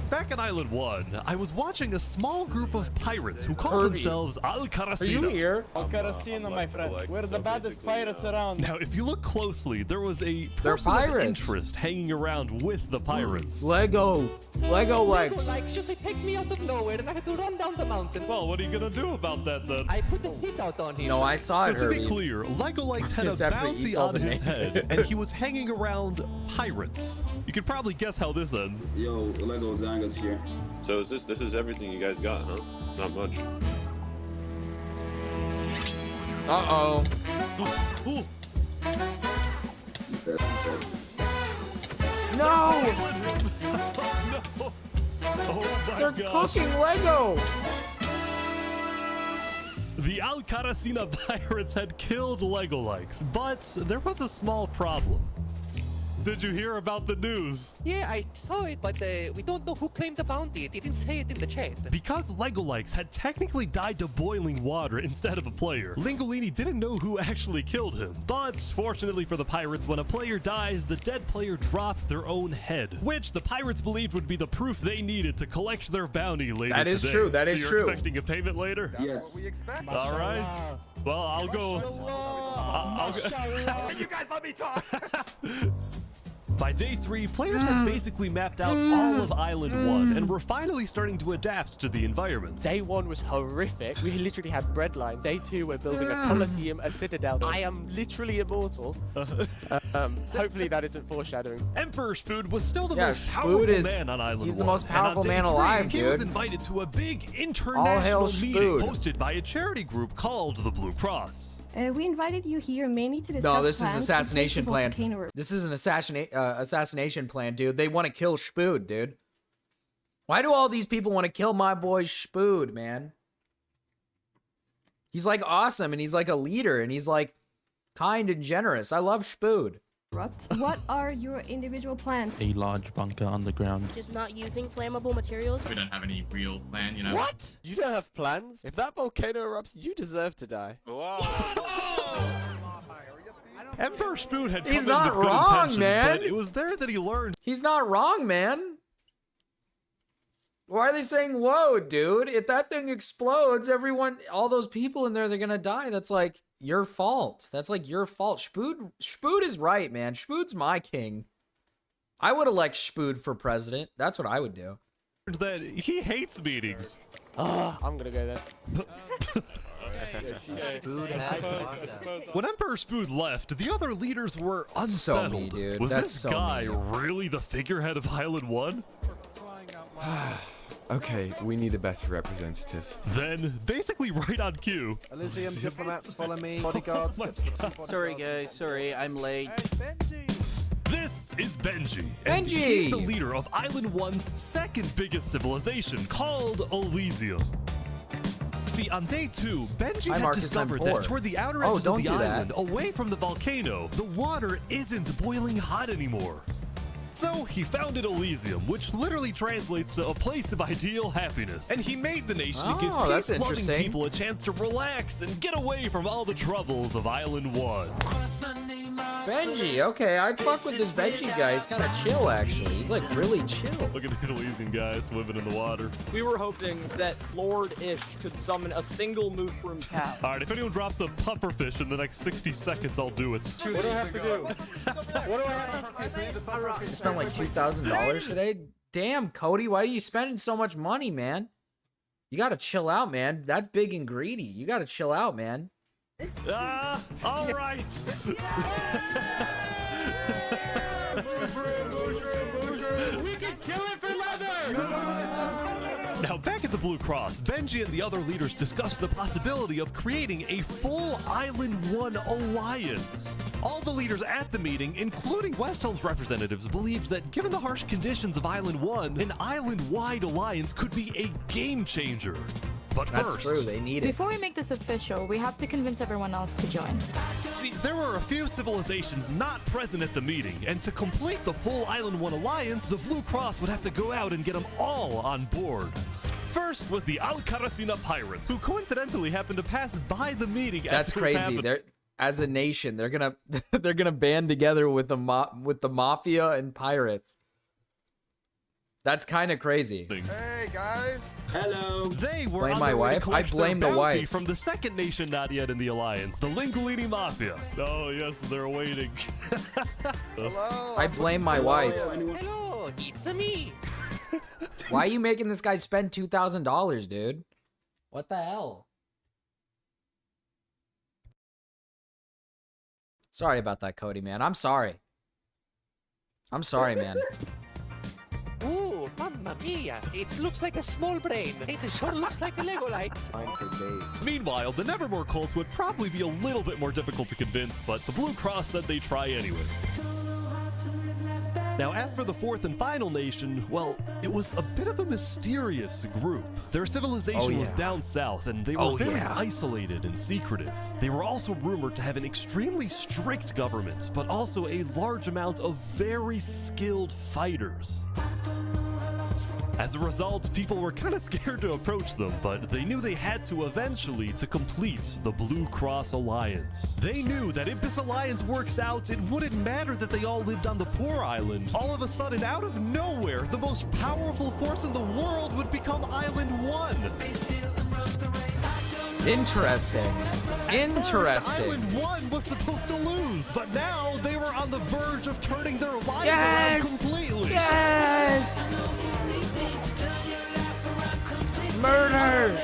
Back on Island 1, I was watching a small group of pirates who call themselves Al Caracina. Al Caracina, my friend. We're the baddest pirates around. Now, if you look closely, there was a They're person of pirates. interest hanging around with the pirates. Lego legs. Like, just they take me out of nowhere and I had to run down the mountain. Well, what are you gonna do about that then? I put the hit out on him. No, I saw So it, to be Herbie. clear, Lego Likes had a Except he bounty eats all on the his names. head, and he was hanging around pirates. You could probably guess how this ends. Yo, Lego Zanga's here. So is this is everything you guys got, huh? Not much. Uh-oh. Ooh. No! No! Oh my They're gosh. cooking Lego! The Al Caracina pirates had killed Lego Likes, but there was a small problem. Did you hear about the news? Yeah, I saw it, but we don't know who claimed the bounty. It didn't say it in the chat. Because Lego Likes had technically died to boiling water instead of a player, Lingolini didn't know who actually killed him. But fortunately for the pirates, when a player dies, the dead player drops their own head, which the pirates believed would be the proof they needed to collect their bounty later That is today. true, that so is you're true. expecting a payment later? Yes. All right. Well, I'll go. I'll go. You guys let me talk. By day 3, players had basically mapped out all of Island 1 and were finally starting to adapt to the environment. Day 1 was horrific. We literally had bread lines. Day 2, we're building a coliseum, a citadel. I am literally immortal. Hopefully that isn't foreshadowing. Emperor Spood was still the Yeah, most Spood powerful is- man on Island 1. he's the most And on powerful day man 3, alive, he was dude. invited to a big All hail international meeting Spood. hosted by a charity group called the Blue Cross. We invited you here mainly to discuss No, this is plans assassination for plan. volcano. This is an assassination plan, dude. They want to kill Spood, dude. Why do all these people want to kill my boy Spood, man? He's like awesome, and he's like a leader, and he's like kind and generous. I love Spood. What are your individual plans? A large bunker underground. Just not using flammable materials. We don't have any real plan, you know. What? You don't have plans? If that volcano erupts, you deserve to die. Emperor Spood had He's come in not with good wrong, intentions, man. but it was there that he learned. He's not wrong, man. Why are they saying, whoa, dude? If that thing explodes, everyone, all those people in there, they're gonna die. That's like your fault. That's like your fault. Spood is right, man. Spood's my king. I would elect Spood for president. That's what I would do. That he hates meetings. I'm gonna go there. When Emperor Spood left, the other leaders were unsettled. me, dude. Was That's this so guy me. really the figurehead of Island 1? Okay, we need a better representative. Then, basically right on cue. Elysium diplomats, follow me. Bodyguards. Oh my God. Sorry, guys. Sorry, I'm late. This is Benji. Benji! And he's the leader of Island 1's second biggest civilization, called Elysium. See, on day 2, Benji had discovered that toward the outer edges of the island, away from the volcano, the water isn't boiling hot anymore. So he founded Elysium, which literally translates to a place of ideal happiness. And he made the nation to give peace-loving people a chance to relax and get away from all the troubles of Island 1. Benji, okay, I'd fuck with this Benji guy. He's kind of chill, actually. He's like really chill. Look at these Elysian guys swimming in the water. We were hoping that Lord Ish could summon a single mushroom cow. All right, if anyone drops a pufferfish in the next 60 seconds, I'll do it. What do I have to do? What do I have to do? You spent like $2,000 today? Damn, Cody, why are you spending so much money, man? You gotta chill out, man. That's big and greedy. You gotta chill out, man. All right. We can kill it for leather! Now, back at the Blue Cross, Benji and the other leaders discussed the possibility of creating a full Island 1 alliance. All the leaders at the meeting, including Westholme's representatives, believed that given the harsh conditions of Island 1, an island-wide alliance could be a game changer. But That's first, true, they need it. Before we make this official, we have to convince everyone else to join. See, there were a few civilizations not present at the meeting, and to complete the full Island 1 alliance, the Blue Cross would have to go out and get them all on board. First was the Al-Karasina pirates, who coincidentally happened to pass by the meeting. That's crazy. They're, as a nation, they're gonna band together with the mafia and pirates. That's kind of crazy. Hey, guys. Hello. They were Blame on my their way to wife? I collect blame their the bounty wife. from the second nation not yet in the alliance, the Lingolini Mafia. Oh, yes, they're waiting. Hello. I blame my wife. Hello, it's me. Why are you making this guy spend $2,000, dude? What the hell? Sorry about that, Cody, man. I'm sorry. I'm sorry, man. Ooh, mamma mia! It looks like a small brain. It sure looks like a Lego lights. Meanwhile, the Nevermore cults would probably be a little bit more difficult to convince, but the Blue Cross said they'd try anyway. Now, as for the fourth and final nation, well, it was a bit of a mysterious group. Their civilization was down south, and they were very isolated and secretive. They were also rumored to have an extremely strict government, but also a large amount of very skilled fighters. As a result, people were kind of scared to approach them, but they knew they had to eventually to complete the Blue Cross Alliance. They knew that if this alliance works out, it wouldn't matter that they all lived on the poor island. All of a sudden, out of nowhere, the most powerful force in the world would become Island 1. Interesting. Interesting. Island 1 was supposed to lose, but now they were on the verge of turning their lives around completely. Yes! Murder!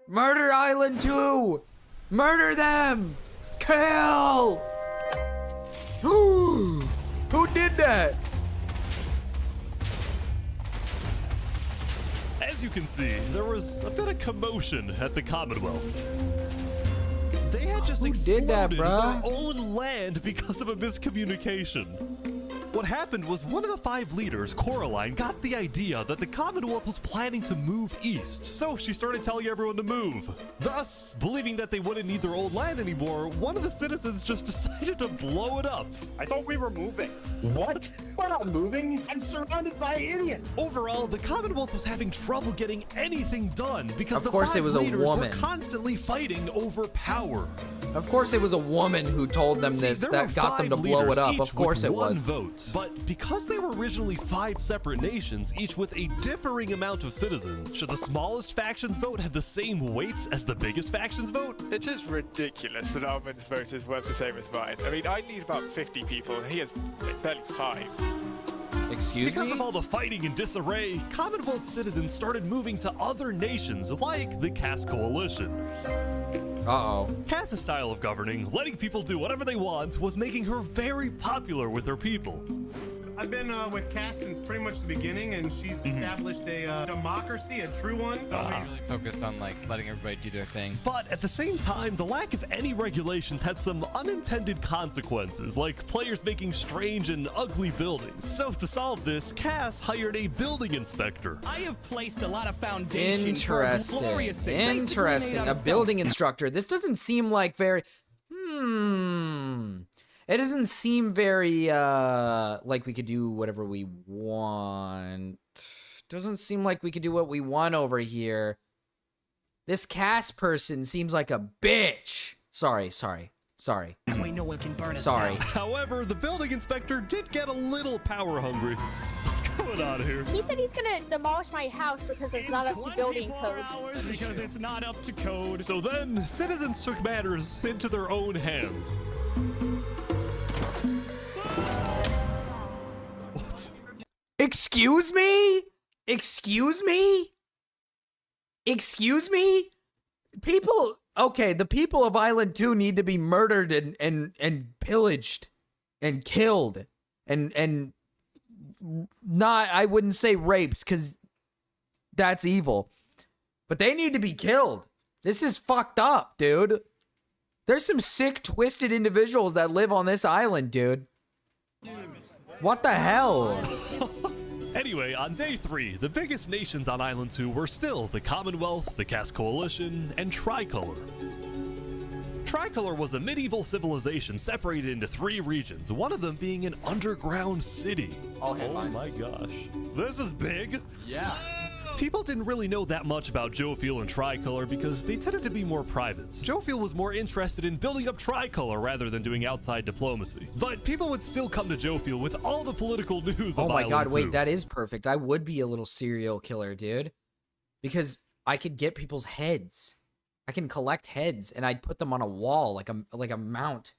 Murder Island 2! Murder them! Kill! Who did that? As you can see, there was a bit of commotion at the Commonwealth. They had just exploded their own land because of a miscommunication. What happened was one of the 5 leaders, Coraline, got the idea that the Commonwealth was planning to move east. So she started telling everyone to move. Thus, believing that they wouldn't need their old land anymore, one of the citizens just decided to blow it up. I thought we were moving. What? We're not moving. I'm surrounded by idiots. Overall, the Commonwealth was having trouble getting anything done because the 5 it was a leaders woman. were constantly fighting over power. Of course it was a woman who told them this that got them to blow it up. Of course it was. Vote. But because they were originally 5 separate nations, each with a differing amount of citizens, should the smallest faction's vote have the same weight as the biggest faction's vote? It is ridiculous that Armin's vote is worth the same as mine. I mean, I need about 50 people, and he has barely 5. Excuse me? Because of all the fighting and disarray, Commonwealth citizens started moving to other nations like the Cass Coalition. Cass's style of governing, letting people do whatever they want, was making her very popular with her people. I've been with Cass since pretty much the beginning, and she's established a democracy, a true one. Focused on like letting everybody do their thing. But at the same time, the lack of any regulations had some unintended consequences, like players making strange and ugly buildings. So to solve this, Cass hired a building inspector. I have placed a lot of foundation for a glorious thing. Interesting. A building instructor. This doesn't seem like very... It doesn't seem very, like we could do whatever we want. Doesn't seem like we could do what we want over here. This Cass person seems like a bitch. Sorry. That way no one can burn us Sorry. out. However, the building inspector did get a little power hungry. What's going on here? He said he's gonna demolish my house because it's not up to building code. Because it's not up to code. So then, citizens took matters into their own hands. What? Excuse me? Excuse me? Excuse me? People... Okay, the people of Island 2 need to be murdered and pillaged and killed and not, I wouldn't say raped because that's evil, but they need to be killed. This is fucked up, dude. There's some sick, twisted individuals that live on this island, dude. What the hell? Anyway, on day 3, the biggest nations on Island 2 were still the Commonwealth, the Cass Coalition, and Tricolor. Tricolor was a medieval civilization separated into 3 regions, one of them being an underground city. Oh my gosh. This is big. Yeah. People didn't really know that much about Jofiel and Tricolor because they tended to be more private. Jofiel was more interested in building up Tricolor rather than doing outside diplomacy. But people would still come to Jofiel with all the political news of Oh my Island god, 2. wait, that is perfect. I would be a little serial killer, dude. Because I could get people's heads. I can collect heads and I'd put them on a wall like a mount.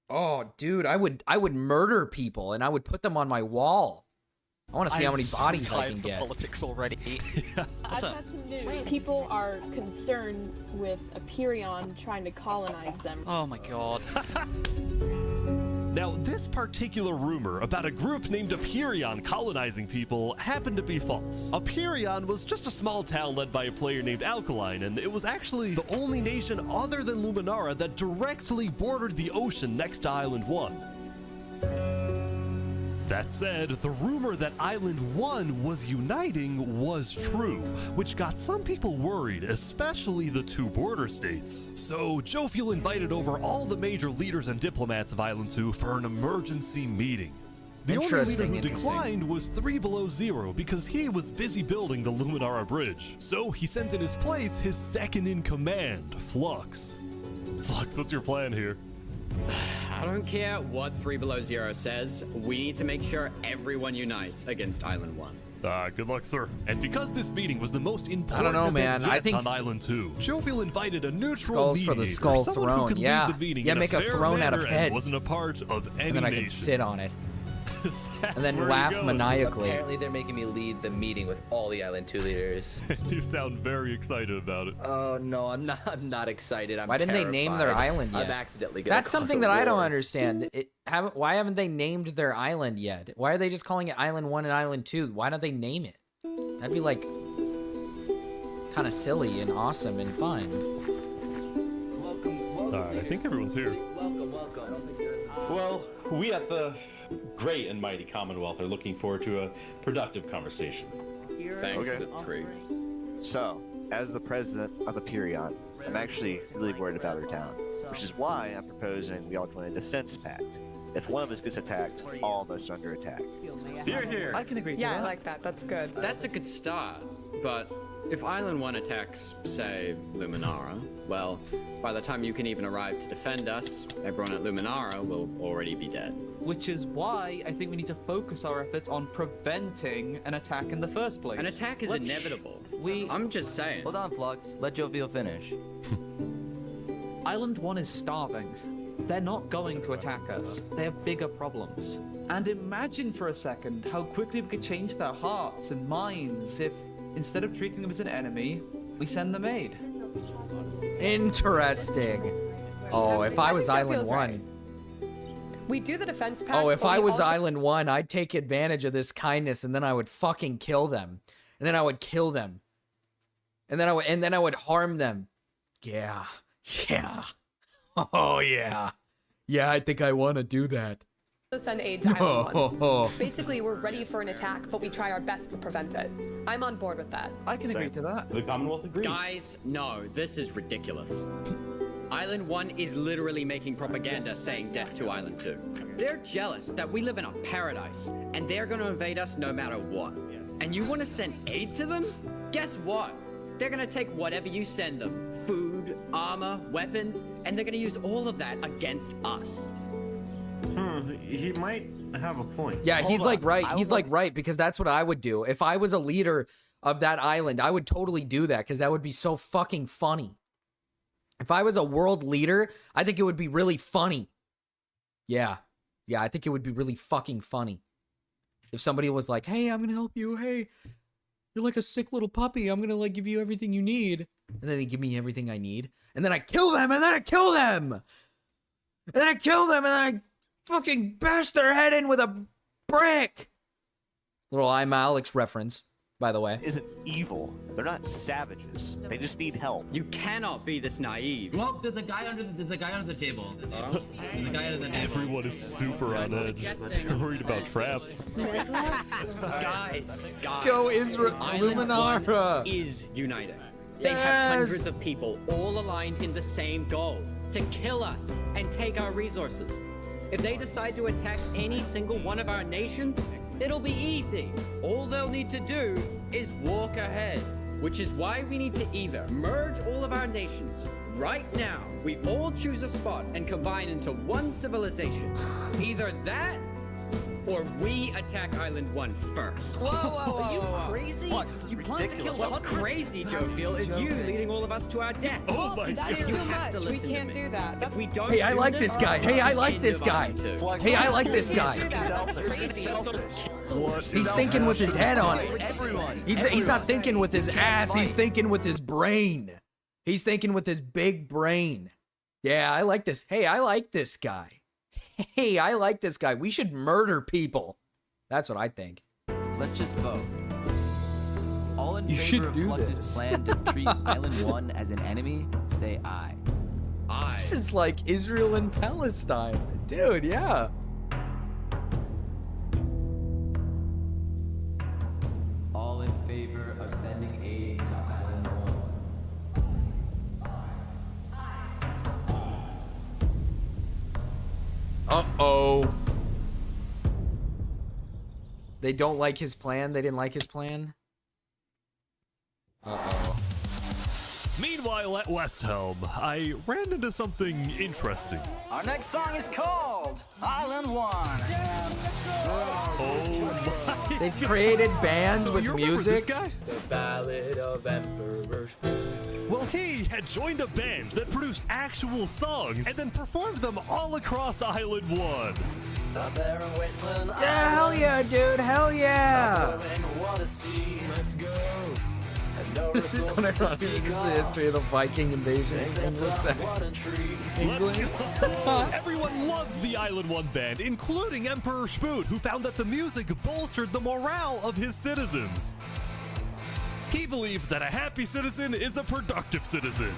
Oh, dude, I would murder people and I would put them on my wall. I want to see how many bodies I can get. Politics already. I've got some news. People are concerned with Aperion trying to colonize them. Oh my god. Now, this particular rumor about a group named Aperion colonizing people happened to be false. Aperion was just a small town led by a player named Alkaline, and it was actually the only nation other than Luminara that directly bordered the ocean next to Island 1. That said, the rumor that Island 1 was uniting was true, which got some people worried, especially the 2 border states. So, Jofiel invited over all the major leaders and diplomats of Island 2 for an emergency meeting. The only leader who declined was 3 Below Zero because he was busy building the Luminara Bridge. So he sent in his place his second-in-command, Flux. Flux, what's your plan here? I don't care what 3 Below Zero says, we need to make sure everyone unites against Island 1. Good luck, sir. And because this meeting was the most important I don't know, man. event I think on Island 2, Jofiel invited a neutral skulls for the mediator, skull someone who throne. could Yeah, lead the meeting yeah, in make a fair throne out of manner and heads, wasn't a part of any and then I nation. can sit on it, and then Where laugh you going? maniacally. Apparently they're making me lead the meeting with all the Island 2 leaders. You sound very excited about it. Oh no, I'm not excited. I'm Why didn't they name their terrified. island yet? I'm accidentally gonna That's cause something a that I don't war. understand. Why haven't they named their island yet? Why are they just calling it Island 1 and Island 2? Why don't they name it? That'd be like kind of silly and awesome and fun. Alright, I think everyone's here. Welcome. Well, we at the great and mighty Commonwealth are looking forward to a productive conversation. Thanks, it's great. So, as the president of Aperion, I'm actually really worried about our town, which is why I'm proposing we all join a defense pact. If one of us gets attacked, all of us are under attack. Here. I can agree. Yeah, I like that. That's good. That's a good start, but if Island 1 attacks, say, Luminara, well, by the time you can even arrive to defend us, everyone at Luminara will already be dead. Which is why I think we need to focus our efforts on preventing an attack in the first place. An attack is inevitable. I'm just saying. Hold on, Flux. Let Jovial finish. Island 1 is starving. They're not going to attack us. They have bigger problems. And imagine for a second how quickly we could change their hearts and minds if, instead of treating them as an enemy, we send them aid. Interesting. Oh, if I was Island 1. We do the defense pact. Oh, if but I we was also- Island 1, I'd take advantage of this kindness and then I would fucking kill them. And then I would kill them. And then I would harm them. Yeah. Yeah. Oh yeah. Yeah, I think I want to do that. send aid to Island 1. Basically, we're ready for an attack, but we try our best to prevent it. I'm on board with that. I can agree to that. The Commonwealth agrees. Guys, no, this is ridiculous. Island 1 is literally making propaganda saying death to Island 2. They're jealous that we live in a paradise, and they're gonna invade us no matter what. And you wanna send aid to them? Guess what? They're gonna take whatever you send them. Food, armor, weapons, and they're gonna use all of that against us. He might have a point. Yeah, he's like right. He's like right because that's what I would do. If I was a leader of that island, I would totally do that because that would be so fucking funny. If I was a world leader, I think it would be really funny. Yeah. Yeah, I think it would be really fucking funny. If somebody was like, hey, I'm gonna help you. Hey, you're like a sick little puppy. I'm gonna like give you everything you need. And then they give me everything I need. And then I kill them, and then I kill them. And then I kill them, and then I fucking bash their head in with a brick. Little I'm Alex reference, by the way. Isn't evil. They're not savages. They just need help. You cannot be this naive. Well, there's a guy under the guy under the table. There's a guy under the table. Everyone is super on edge. They're worried about traps. Guys, go Israel. Island Luminara. 1 is united. They Yes. have hundreds of people all aligned in the same goal, to kill us and take our resources. If they decide to attack any single one of our nations, it'll be easy. All they'll need to do is walk ahead, which is why we need to either merge all of our nations right now. We all choose a spot and combine into one civilization. Either that, or we attack Island 1 first. Whoa, whoa, whoa, Are you whoa. crazy? Watch, this is You plan to ridiculous. kill What's crazy, Joe Feel, is you leading all of us to our death. Oh my That's god. You too have to much. We listen to can't me. do that. If we don't Hey, I do like this guy. it's Hey, I the like end this of guy. Island 2. Hey, I like this We can't guy. do that. That's crazy. He's thinking with his head on it. Everyone. He's not thinking with his ass. He's thinking with his brain. He's thinking with his big brain. Yeah, I like this. Hey, I like this guy. Hey, I like this guy. We should murder people. That's what I think. Let's just vote. All in You favor should of do Flux's this. plan to treat Island 1 as an enemy, say aye. Aye. This is like Israel and Palestine. Dude, yeah. All in favor of sending aid to Island 1. Uh-oh. They don't like his plan? They didn't like his plan? Uh-oh. Meanwhile, at West Helm, I ran into something interesting. Our next song is called Island 1. Oh my They've created bands So with you remember music. this guy? The Ballad of Emperor Spoon. Well, he had joined a band that produced actual songs and then performed them all across Island 1. Yeah, hell yeah, dude. Hell yeah. This is unironically, this is the history of the Viking invasions in Anglo-Saxon England. Everyone loved the Island 1 band, including Emperor Spoon, who found that the music bolstered the morale of his citizens. He believed that a happy citizen is a productive citizen.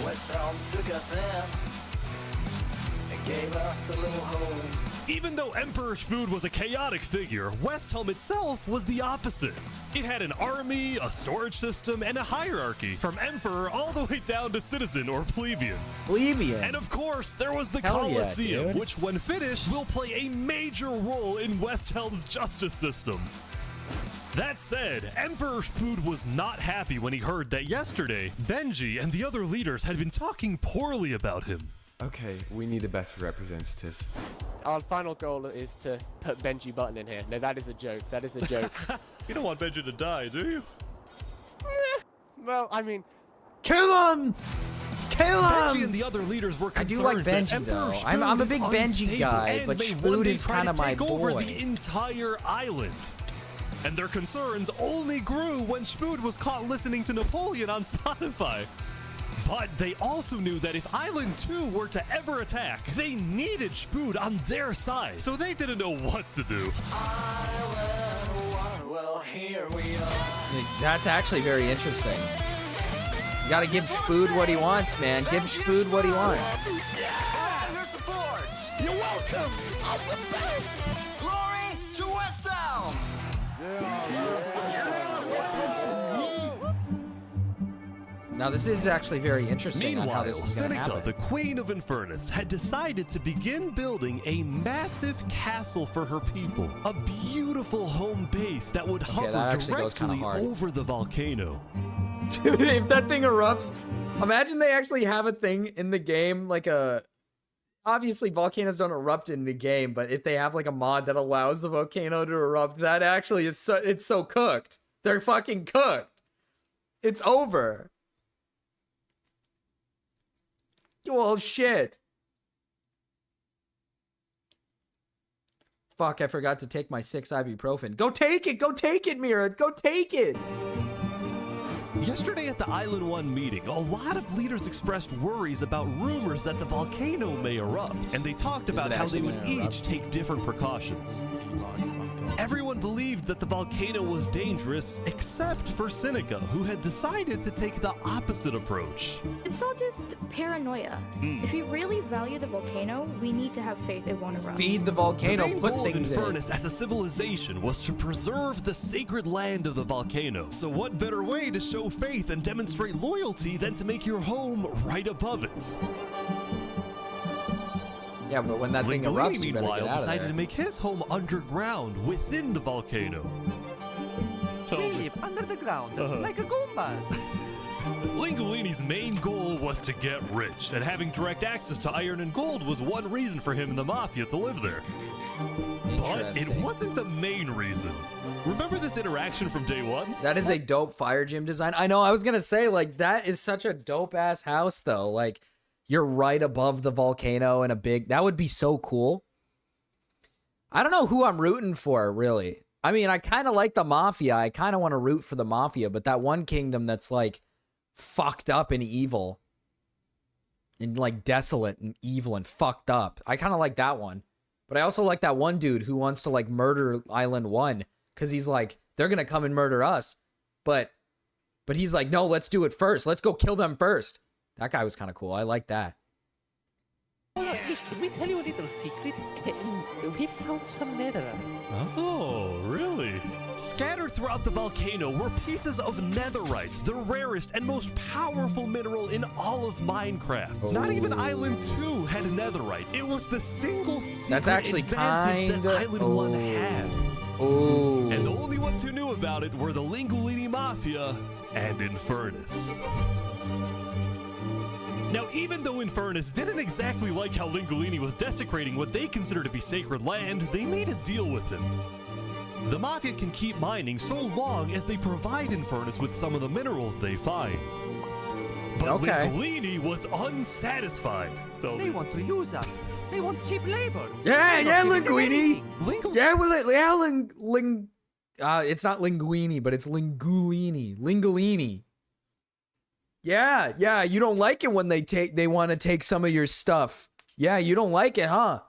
West Helm took us in and gave us a little home. Even though Emperor Spoon was a chaotic figure, West Helm itself was the opposite. It had an army, a storage system, and a hierarchy, from emperor all the way down to citizen or plebeian. Plebeian. And of course, there was the Hell yeah, Colosseum, dude. which when finished will play a major role in West Helm's justice system. That said, Emperor Spoon was not happy when he heard that yesterday, Benji and the other leaders had been talking poorly about him. Okay, we need a better representative. Our final goal is to put Benji Button in here. No, that is a joke. That is a joke. You don't want Benji to die, do you? Well, I mean, Kill him! Kill Benji him! and the other leaders were I do concerned like that Benji, Emperor though. Spoon I'm a is big Benji unstable guy, and but may Spoon one day is try kinda to my take over boy. the entire island. And their concerns only grew when Spoon was caught listening to Napoleon on Spotify. But they also knew that if Island 2 were to ever attack, they needed Spud on their side. So they didn't know what to do. Well, here we are. That's actually very interesting. You gotta give Spud what he wants, man. Give Spud what he wants. Yeah, your support. You're welcome. I'm the best. Glory to West Town. Now this is actually very interesting on how Meanwhile, this is gonna Seneca, happen. the queen of Infernus, had decided to begin building a massive castle for her people. A beautiful home base that would hover that actually goes kinda directly hard. over the volcano. Dude, if that thing erupts, imagine they actually have a thing in the game, like a... Obviously, volcanoes don't erupt in the game, but if they have like a mod that allows the volcano to erupt, that actually is it's so cooked. They're fucking cooked. It's over. Well, shit. Fuck, I forgot to take my 6 ibuprofen. Go take it, Mira, go take it. Yesterday at the Island 1 meeting, a lot of leaders expressed worries about rumors that the volcano may erupt, and they talked about how they would each take different precautions. Everyone believed that the volcano was dangerous, except for Seneca, who had decided to take the opposite approach. It's all just paranoia. If we really value the volcano, we need to have faith it won't erupt. Feed the volcano, the main put goal of things in Infernus it. as a civilization was to preserve the sacred land of the volcano. So what better way to show faith and demonstrate loyalty than to make your home right above it? Yeah, but when that thing Lingolini, erupts, you better meanwhile, get out of decided there. to make his home underground within the volcano. Under the ground, like a Goombas. Lingolini's main goal was to get rich, and having direct access to iron and gold was one reason for him and the Mafia to live there. But it wasn't the main reason. Remember this interaction from day one? That is a dope fire gym design. I know, I was gonna say, like, that is such a dope-ass house, though. Like, you're right above the volcano in a big... That would be so cool. I don't know who I'm rooting for, really. I mean, I kind of like the Mafia. I kind of want to root for the Mafia, but that one kingdom that's, like, fucked up and evil. And, like, desolate and evil and fucked up. I kind of like that one. But I also like that one dude who wants to, like, murder Island 1. Because he's like, they're going to come and murder us. But he's like, no, let's do it first. Let's go kill them first. That guy was kind of cool. I like that. Can we tell you a little secret? We found some netherite. Oh, really? Scattered throughout the volcano were pieces of netherite, the rarest and most powerful mineral in all of Minecraft. Not even Island 2 had netherite. It was the single secret That's actually advantage that Island 1 had. Oh. And the only ones who knew about it were the Lingolini Mafia and Infernus. Now, even though Infernus didn't exactly like how Lingolini was desecrating what they consider to be sacred land, they made a deal with him. The Mafia can keep mining so long as they provide Infernus with some of the minerals they find. But Lingolini was unsatisfied. So They want to use us. They want cheap labor. Yeah, Linguini. Yeah, it's not Linguini, but it's Lingolini. Yeah, you don't like it when they want to take some of your stuff. Yeah, you don't like it, huh?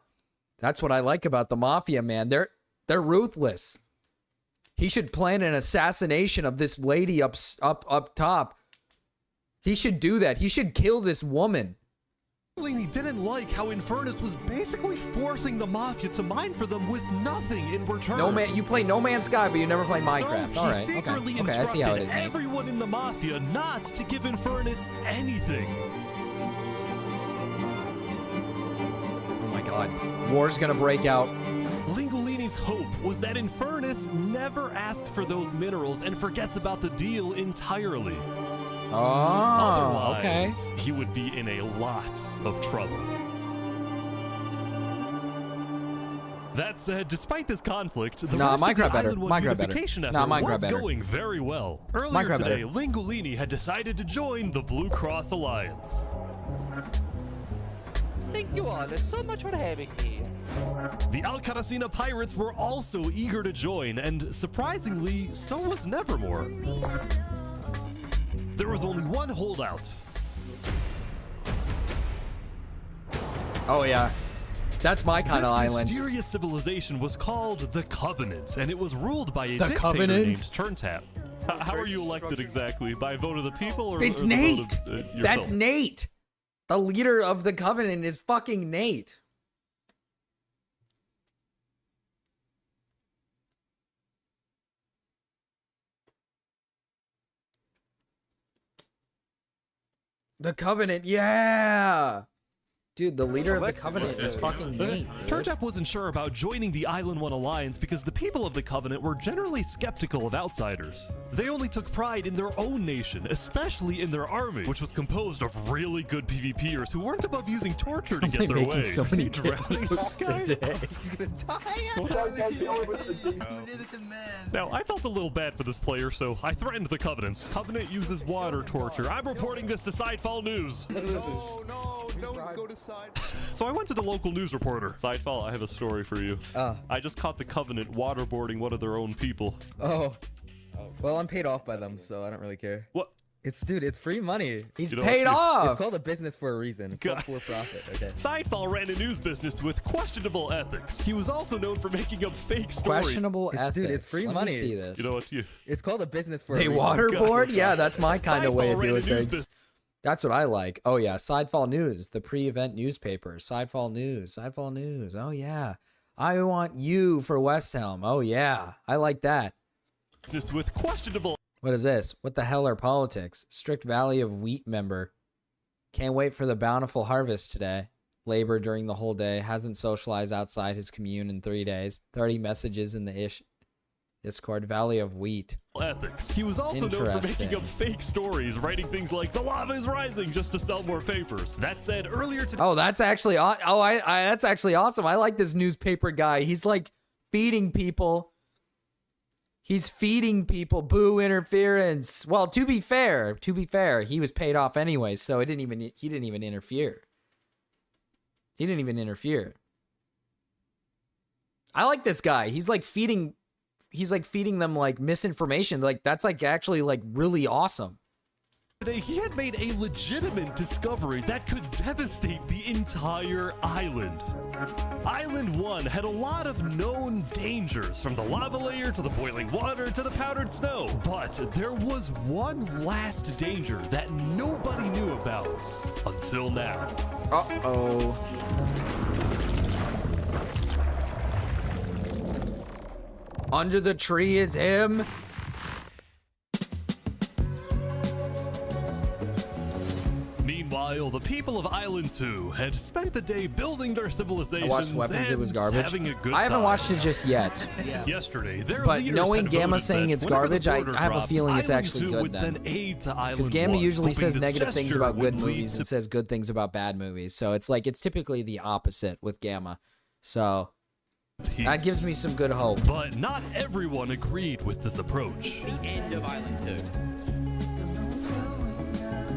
That's what I like about the Mafia, man. They're ruthless. He should plan an assassination of this lady up top. He should do that. He should kill this woman. Lingolini didn't like how Infernus was basically forcing the Mafia to mine for them with nothing in return. No man, you play No Man's Sky, but you never play Minecraft. So All he right, secretly okay, I see how it is. instructed everyone in the Mafia not to give Infernus anything. Oh my god. War's gonna break out. Lingolini's hope was that Infernus never asked for those minerals and forgets about the deal entirely. Oh, Otherwise, okay. he would be in a lot of trouble. That said, despite this conflict, the rest Minecraft of the better. Island 1 Minecraft better. unification effort Minecraft was better. going very well. Earlier Minecraft today, better. Lingolini had decided to join the Blue Cross Alliance. Thank you all so much for having me. The Alcaracina pirates were also eager to join, and surprisingly, so was Nevermore. There was only one holdout. Oh yeah, that's my kind of This island. mysterious civilization was called the Covenant, and it was ruled by a The dictator Covenant? named Turntap. How are you elected exactly? By a vote of the people, or It's or the Nate. vote of, yourself? That's Nate. The leader of the Covenant is fucking Nate. The Covenant, yeah. Dude, the leader of the Covenant is fucking Nate. Turntap wasn't sure about joining the Island One Alliance because the people of the Covenant were generally skeptical of outsiders. They only took pride in their own nation, especially in their army, which was composed of really good PvPers who weren't above using torture to get their way. So many You drowning this guy? today. Now, I felt a little bad for this player, so I threatened the Covenants. Covenant uses water torture. I'm reporting this to Sidefall News. No, go to side. So I went to the local news reporter. Sidefall, I have a story for you. I just caught the Covenant waterboarding one of their own people. Oh. Well, I'm paid off by them, so I don't really care. What? Dude, it's free money. He's paid off. It's called a business for a reason. It's not for profit, okay? Sidefall ran a news business with questionable ethics. He was also known for making up fake stories. Questionable ethics. Dude, it's free Let money. Me see this. You know what? It's called a business for a They reason. waterboard? Yeah, that's my kind of way of Sidefall ran doing a news things. That's what I like. Oh yeah, Sidefall News, the pre-event newspaper. Sidefall News, Sidefall News. Oh yeah, I want you for West Helm. Oh yeah, I like that. Just with questionable. What is this? What the hell are politics? Strict Valley of Wheat member. Can't wait for the bountiful harvest today. Labor during the whole day. Hasn't socialized outside his commune in 3 days. 30 messages in the Discord. Valley of Wheat. Ethics. He was also known for making up fake stories, writing things like "the lava is rising" just to sell more papers. That said, earlier today. Oh, that's actually that's actually awesome. I like this newspaper guy. He's like feeding people. He's feeding people. Boo interference. Well, to be fair, he was paid off anyway, so he didn't even interfere. He didn't even interfere. I like this guy. He's like feeding them like misinformation. Like that's like actually like really awesome. Today, he had made a legitimate discovery that could devastate the entire island. Island 1 had a lot of known dangers, from the lava layer to the boiling water to the powdered snow. But there was one last danger that nobody knew about until now. Uh-oh. Under the tree is him. Meanwhile, the people of Island 2 had spent the day building their civilizations. I watched Weapons, it was and garbage. having a good I haven't time. watched it just yet. Yesterday, their But leaders knowing had Gamma voted saying that it's whenever the garbage, I border have a drops, feeling it's Island actually 2 good would then. send aid to Island Because Gamma 1, usually hoping says this negative things gesture about good would lead movies to and says good things about bad movies. So it's like it's typically the opposite with Gamma. So that gives me some good hope. But not everyone agreed with this approach. The end of Island 2.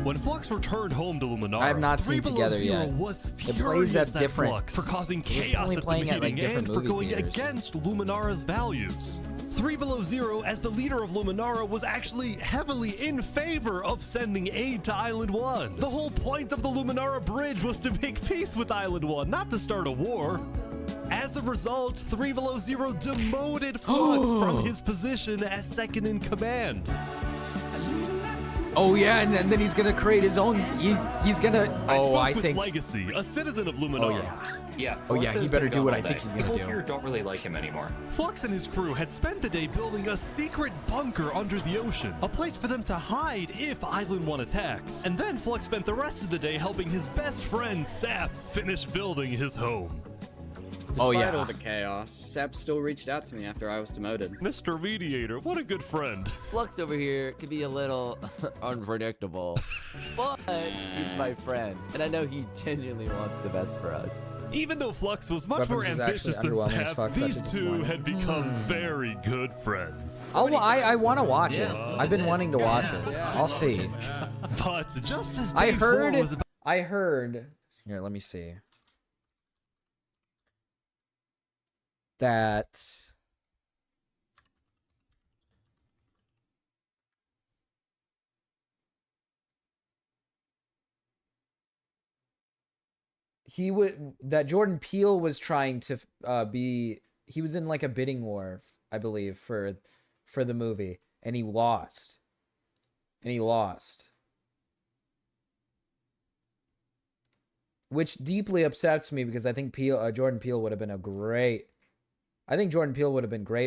When Flux returned home to Luminara, I have not seen 3 Together Below Zero yet. was It furious plays at different. Flux for causing It's chaos only at the playing meeting at like different and for movie going theaters. against Luminara's values. 3 Below Zero, as the leader of Luminara, was actually heavily in favor of sending aid to Island 1. The whole point of the Luminara Bridge was to make peace with Island 1, not to start a war. As a result, 3 Below Zero demoted Flux from his position as second in command. Oh yeah, and then he's gonna create his own. He's gonna. Oh, I with think. Legacy, a citizen of Luminara. Oh yeah. Yeah. Oh yeah, Flux he has better been do gone what all I think day. he's gonna People do. here don't really like him anymore. Flux and his crew had spent the day building a secret bunker under the ocean, a place for them to hide if Island 1 attacks. And then Flux spent the rest of the day helping his best friend Saps finish building his home. Despite all the chaos, Sap still reached out to me after I was demoted. Mr. Mediator, what a good friend. Flux over here can be a little unpredictable, but he's my friend, and I know he genuinely wants the best for us. Even though Flux was much more Weapons is ambitious actually than underwhelming as fuck, Saps, such a these two disappointment. had become very good friends. I want to watch it. I've been wanting to watch it. I'll see. But just as I day 4 heard. was about I heard. Here, let me see. That that Jordan Peele was trying to he was in like a bidding war, I believe, for the movie, and he lost. Which deeply upsets me because I think Jordan Peele would have been great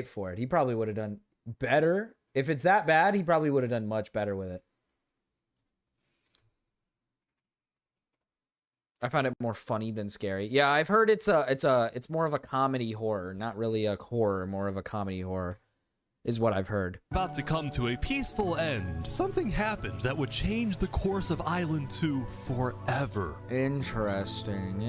for it. He probably would have done better. If it's that bad, he probably would have done much better with it. I found it more funny than scary. Yeah, I've heard it's more of a comedy horror, not really a horror, more of a comedy horror, is what I've heard. About to come to a peaceful end, something happened that would change the course of Island 2 forever. Interesting.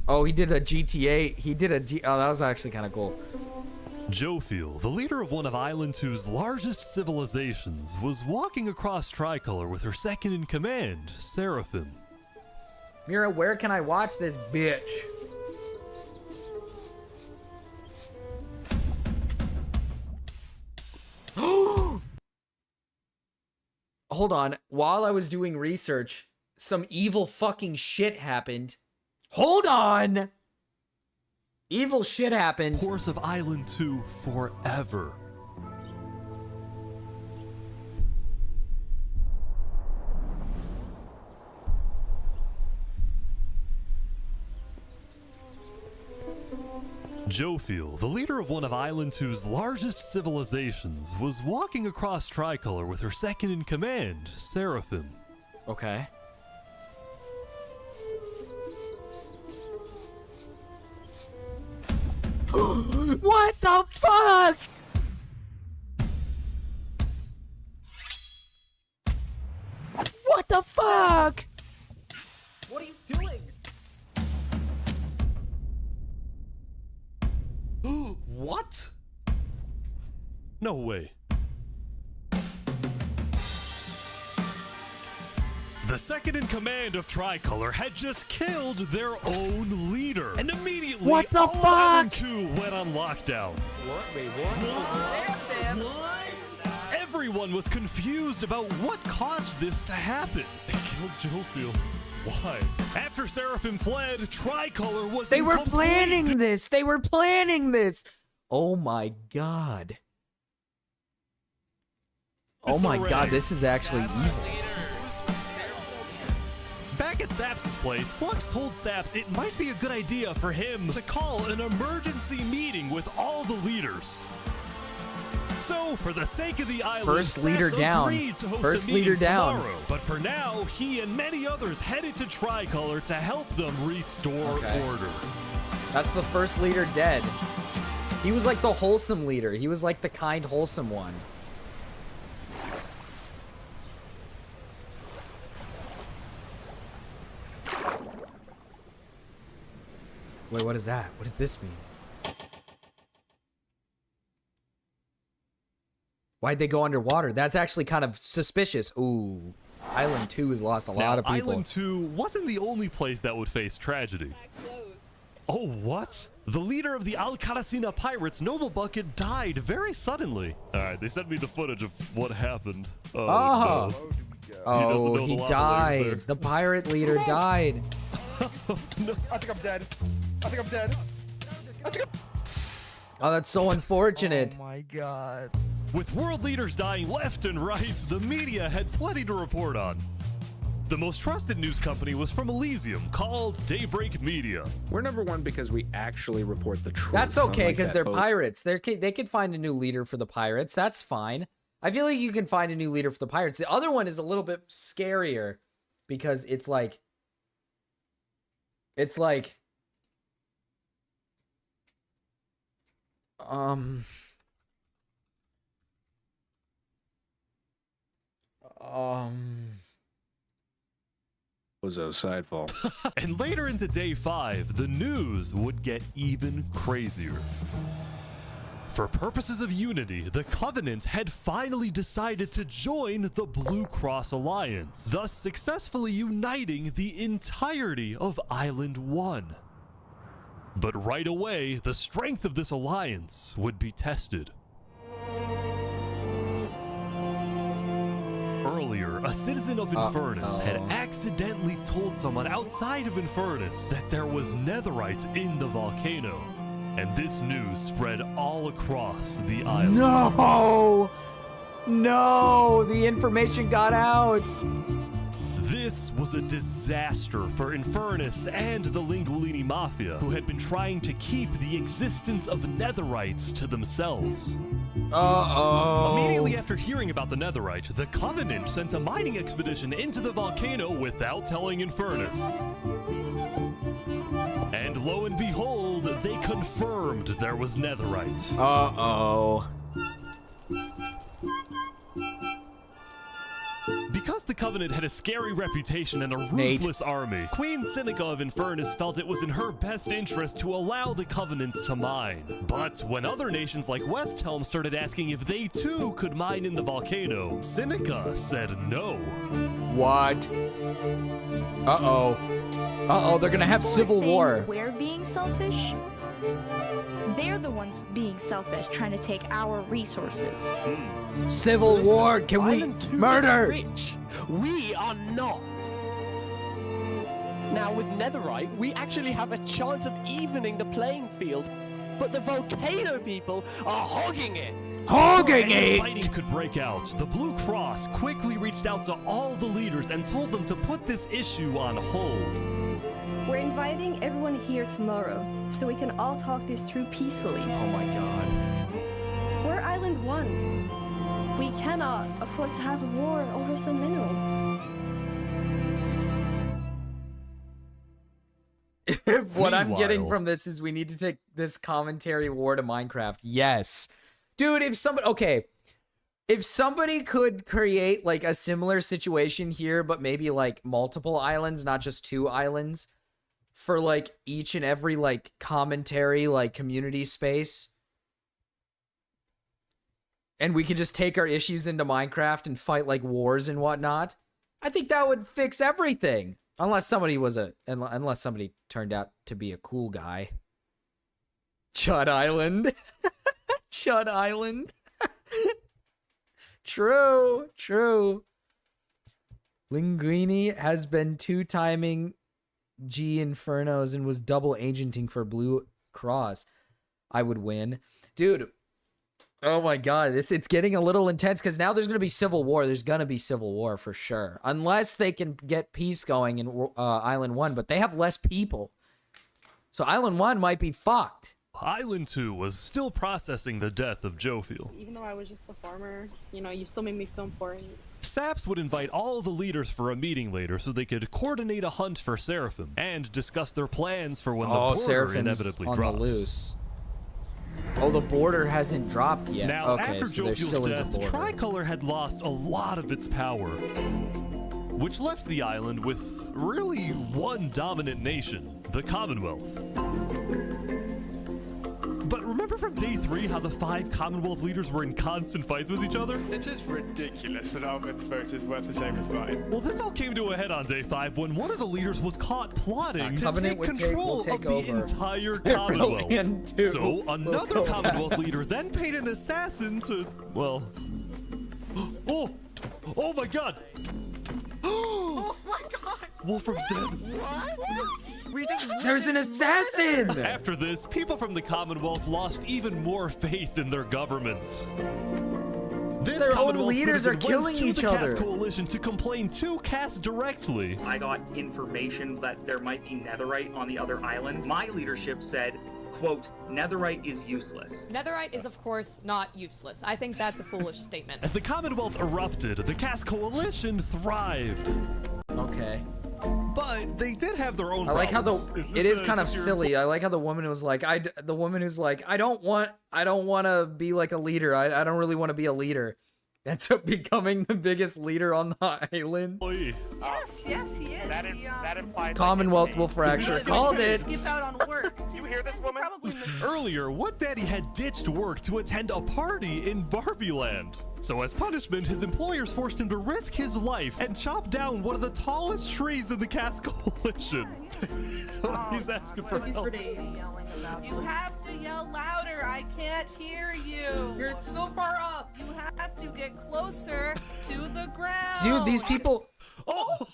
Oh, he did a GTA. Oh, that was actually kind of cool. Jofiel, the leader of one of Island 2's largest civilizations, was walking across Tricolor with her second in command, Seraphim. Mira, where can I watch this bitch? Hold on. While I was doing research, some evil fucking shit happened. Hold on! Evil shit happened. Course of Island 2 forever. Jofiel, the leader of one of Island 2's largest civilizations, was walking across Tricolor with her second in command, Seraphim. Okay. What the fuck? What the fuck? What are you doing? What? No way. The second in command of Tricolor had just killed their own leader. And immediately, what the all fuck? Island 2 went on lockdown. What? Wait, what? Everyone was confused about what caused this to happen. They killed Jofiel. Why? After Seraphim fled, Tricolor was They were planning this. They were planning this. Oh my god. Oh my god, this is actually evil. Back at Saps' place, Flux told Saps it might be a good idea for him to call an emergency meeting with all the leaders. So, for the sake of the island, First leader Saps down. agreed to host First a meeting leader down. tomorrow. But for now, he and many others headed to Tricolor to help them restore order. That's the first leader dead. He was like the wholesome leader. He was like the kind, wholesome one. Wait, what is that? What does this mean? Why'd they go underwater? That's actually kind of suspicious. Ooh. Island 2 has lost a lot of people. Island 2 wasn't the only place that would face tragedy. Oh, what? The leader of the Alcaracina Pirates, Noble Bucket, died very suddenly. Alright, they sent me the footage of what happened. Oh, no. Oh, he died. The pirate leader died. No. I think I'm dead. Oh, that's so unfortunate. Oh my god. With world leaders dying left and right, the media had plenty to report on. The most trusted news company was from Elysium, called Daybreak Media. We're number one because we actually report the truth. That's okay, unlike because that they're boat. pirates. They could find a new leader for the pirates. That's fine. I feel like you can find a new leader for the pirates. The other one is a little bit scarier because it's like was a sidefall. And later into day 5, the news would get even crazier. For purposes of unity, the Covenant had finally decided to join the Blue Cross Alliance, thus successfully uniting the entirety of Island 1. But right away, the strength of this alliance would be tested. a citizen of Infernus had accidentally told someone outside of Infernus that there was netherite in the volcano. And this news spread all across the island. No! No! The information got out! This was a disaster for Infernus and the Lingualini Mafia, who had been trying to keep the existence of netherites to themselves. Uh-oh. Immediately after hearing about the netherite, the Covenant sent a mining expedition into the volcano without telling Infernus. And lo and behold, they confirmed there was netherite. Uh-oh. Because the Covenant had a scary reputation and a ruthless army, Queen Seneca of Infernus felt it was in her best interest to allow the Covenant to mine. But when other nations like Westhelm started asking if they too could mine in the volcano, Seneca said no. What? Uh-oh. Uh-oh, they're gonna have civil war. We're being selfish? They're the ones being selfish, trying to take our resources. Civil war, can we murder? Rich. We are not. Now with netherite, we actually have a chance of evening the playing field, but the volcano people are hogging it. Hogging Before any it! fighting could break out, the Blue Cross quickly reached out to all the leaders and told them to put this issue on hold. We're inviting everyone here tomorrow, so we can all talk this through peacefully. Oh my god. We're Island 1. We cannot afford to have a war over some mineral. What I'm getting from this is we need to take this commentary war to Minecraft. Yes. Dude, if somebody could create like a similar situation here, but maybe like multiple islands, not just 2 islands, for like each and every like commentary, like community space. And we could just take our issues into Minecraft and fight like wars and whatnot. I think that would fix everything. Unless somebody turned out to be a cool guy. Chud Island. Chud Island. True. Linguini has been 2-timing G Infernos and was double agenting for Blue Cross. I would win. Dude, oh my god, it's getting a little intense because now there's going to be civil war. There's going to be civil war for sure. Unless they can get peace going in Island 1, but they have less people. So Island 1 might be fucked. Island 2 was still processing the death of Jofiel. Even though I was just a farmer, you still made me feel important. Saps would invite all the leaders for a meeting later so they could coordinate a hunt for Seraphim and discuss their plans for when the border Seraphim's inevitably on drops. the loose. Oh, the border hasn't dropped yet. Now, okay, after so there still Jofiel's is a death, border. Tricolor had lost a lot of its power, which left the island with really one dominant nation, the Commonwealth. But remember from day 3 how the 5 Commonwealth leaders were in constant fights with each other? It is ridiculous that Ahmed's vote is worth the same as mine. Well, this all came to a head on day 5 when one of the leaders was caught plotting to take control of the entire Commonwealth. So another Commonwealth leader then paid an assassin to, well... Oh my god! Oh my god! Wolfram's dead. What? There's an assassin! After this, people from the Commonwealth lost even more faith in their governments. Their own leaders are killing each other. Caste Coalition to complain to Caste directly. I got information that there might be netherite on the other islands. My leadership said, quote, netherite is useless. Netherite is, of course, not useless. I think that's a foolish statement. As the Commonwealth erupted, the Caste Coalition thrived. Okay. But they did have their own I like how problems. it is kind of silly. I like how the woman was like, I don't want to be like a leader. I don't really want to be a leader. Ends up becoming the biggest leader on the island. Yes, he is. That implies Commonwealth will fracture. Called it. Skip out on work. Do you hear this woman? Earlier, What Daddy had ditched work to attend a party in Barbie Land. So as punishment, his employers forced him to risk his life and chop down one of the tallest trees in the Caste Coalition. He's asking for help. You have to yell louder. I can't hear you. You're so far up. You have to get closer to the ground. Dude, these people. Oh!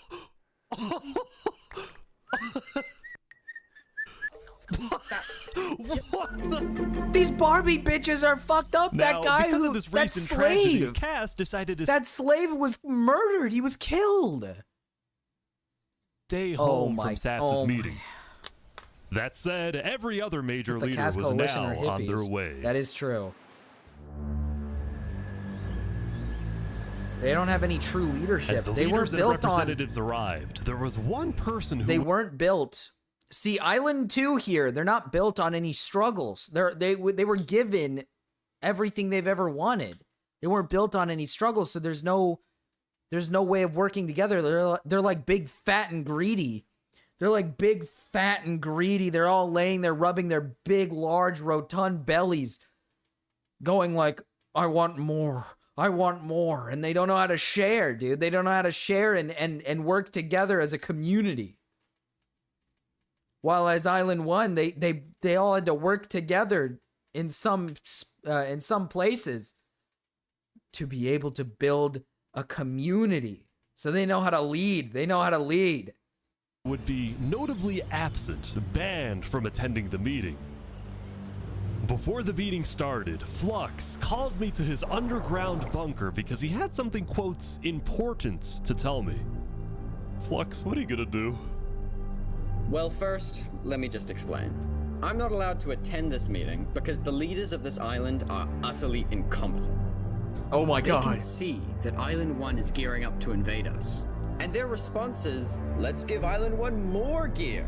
What the? These Barbie bitches are fucked up. Now, That guy because who of this that recent tragedy, slave. Cass decided to That slave was murdered. He was killed. stay home from Saps's meeting. That said, every other major The leader Cass was Coalition now are on their hippies. way. That is true. They don't have any true leadership. As the They weren't leaders and built on. representatives arrived, there was one person who They weren't built. See, Island 2 here, they're not built on any struggles. They were given everything they've ever wanted. They weren't built on any struggles, so there's no way of working together. They're like big, fat, and greedy. They're like big, fat, and greedy. They're all laying there, rubbing their big, large, rotund bellies, going like, I want more. I want more. And they don't know how to share, dude. They don't know how to share and work together as a community. While as Island 1, they all had to work together in some places to be able to build a community. So they know how to lead. They know how to lead. would be notably absent, banned from attending the meeting. Before the meeting started, Flux called me to his underground bunker because he had something, quotes, important to tell me. Flux, what are you gonna do? Well, first, let me just explain. I'm not allowed to attend this meeting because the leaders of this island are utterly incompetent. Oh my They god. can see that Island 1 is gearing up to invade us. And their response is, let's give Island 1 more gear.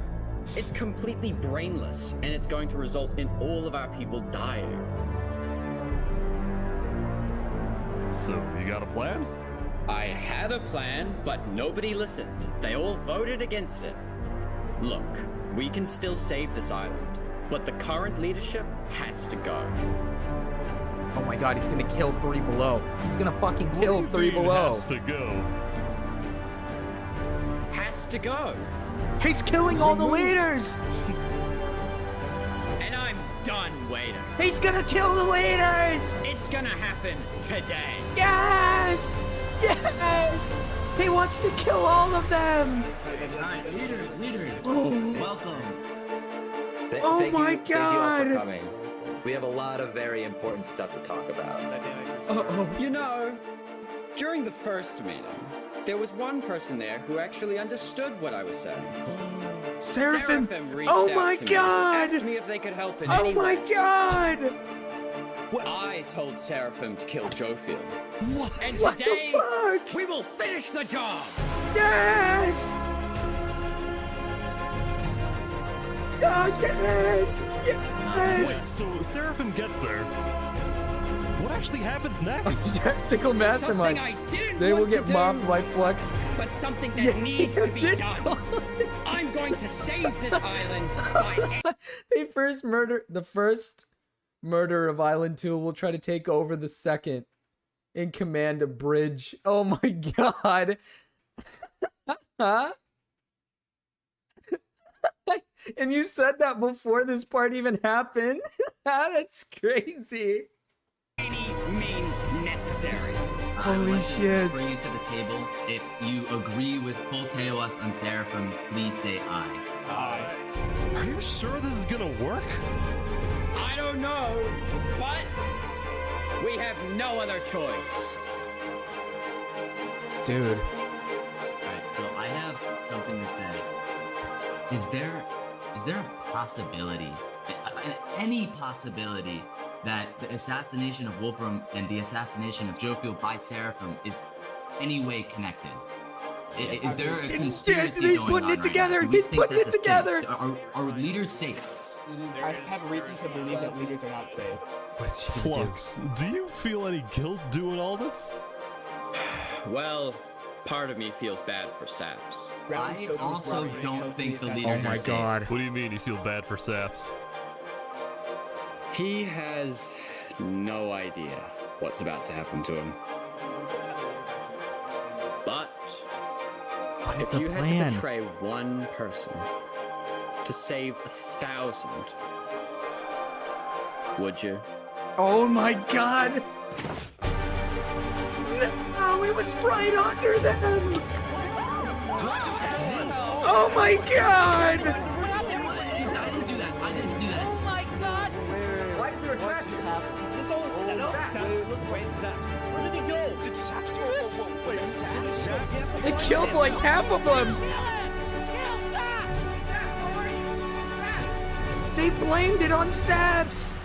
It's completely brainless, and it's going to result in all of our people dying. So, you got a plan? I had a plan, but nobody listened. They all voted against it. Look, we can still save this island, but the current leadership has to go. Oh my god, he's gonna kill 3 Below. He's gonna fucking kill 3 Below. Has to go. Has to go. He's killing all the leaders! And I'm done waiting. He's gonna kill the leaders! It's gonna happen today. Yes! Yes! He wants to kill all of them! Alright, leaders, Oh. welcome. Oh Thank my you, Thank you all God. for coming. We have a lot of very important stuff to talk about. You know, during the first meeting, there was one person there who actually understood what I was saying. Seraphim! reached Oh out my to me, god! asked me if they could help in Oh any my way. god! I told Seraphim to kill Jofield. And What the today, fuck? we will finish the job! Yes! Oh, yes! Wait, Yes! so Seraphim gets there. What actually happens next? Tactical mastermind. Something I didn't They will want to get do. mobbed by Flux. But something that Yeah, needs you to be did done. I'm going to save this island by The first murder of Island 2 will try to take over the second and command a bridge. Oh my god. Huh? And you said that before this part even happened? That's crazy. any means necessary. Holy shit. Bring it to the table. If you agree with full KOS on Seraphim, please say aye. Aye. Are you sure this is gonna work? I don't know, but we have no other choice. Dude. Alright, so I have something to say. Is there a possibility, any possibility, that the assassination of Wolfram and the assassination of Jofield by Seraphim is any way connected? Is there a conspiracy he's going putting on it right together. now? Do we He's think putting that's it a thing? together. Are leaders safe? I have reason to believe that leaders are not safe. What is she gonna Flux, do you feel any guilt doing all this? Well, part of me feels bad for Saps. I also don't think the leaders are safe. What do you mean you feel bad for Saps? He has no idea what's about to happen to him. But What is if the you had plan? to betray one person to save 1,000, would you? Oh my god. No, it was right under them. Oh my god! I didn't do that. I didn't do that. Oh my god! Why is there a trap? Is this all set up? Where's Saps? Where did he go? Did Saps do this? Wait, Saps? They killed like half of them. They blamed it on Saps.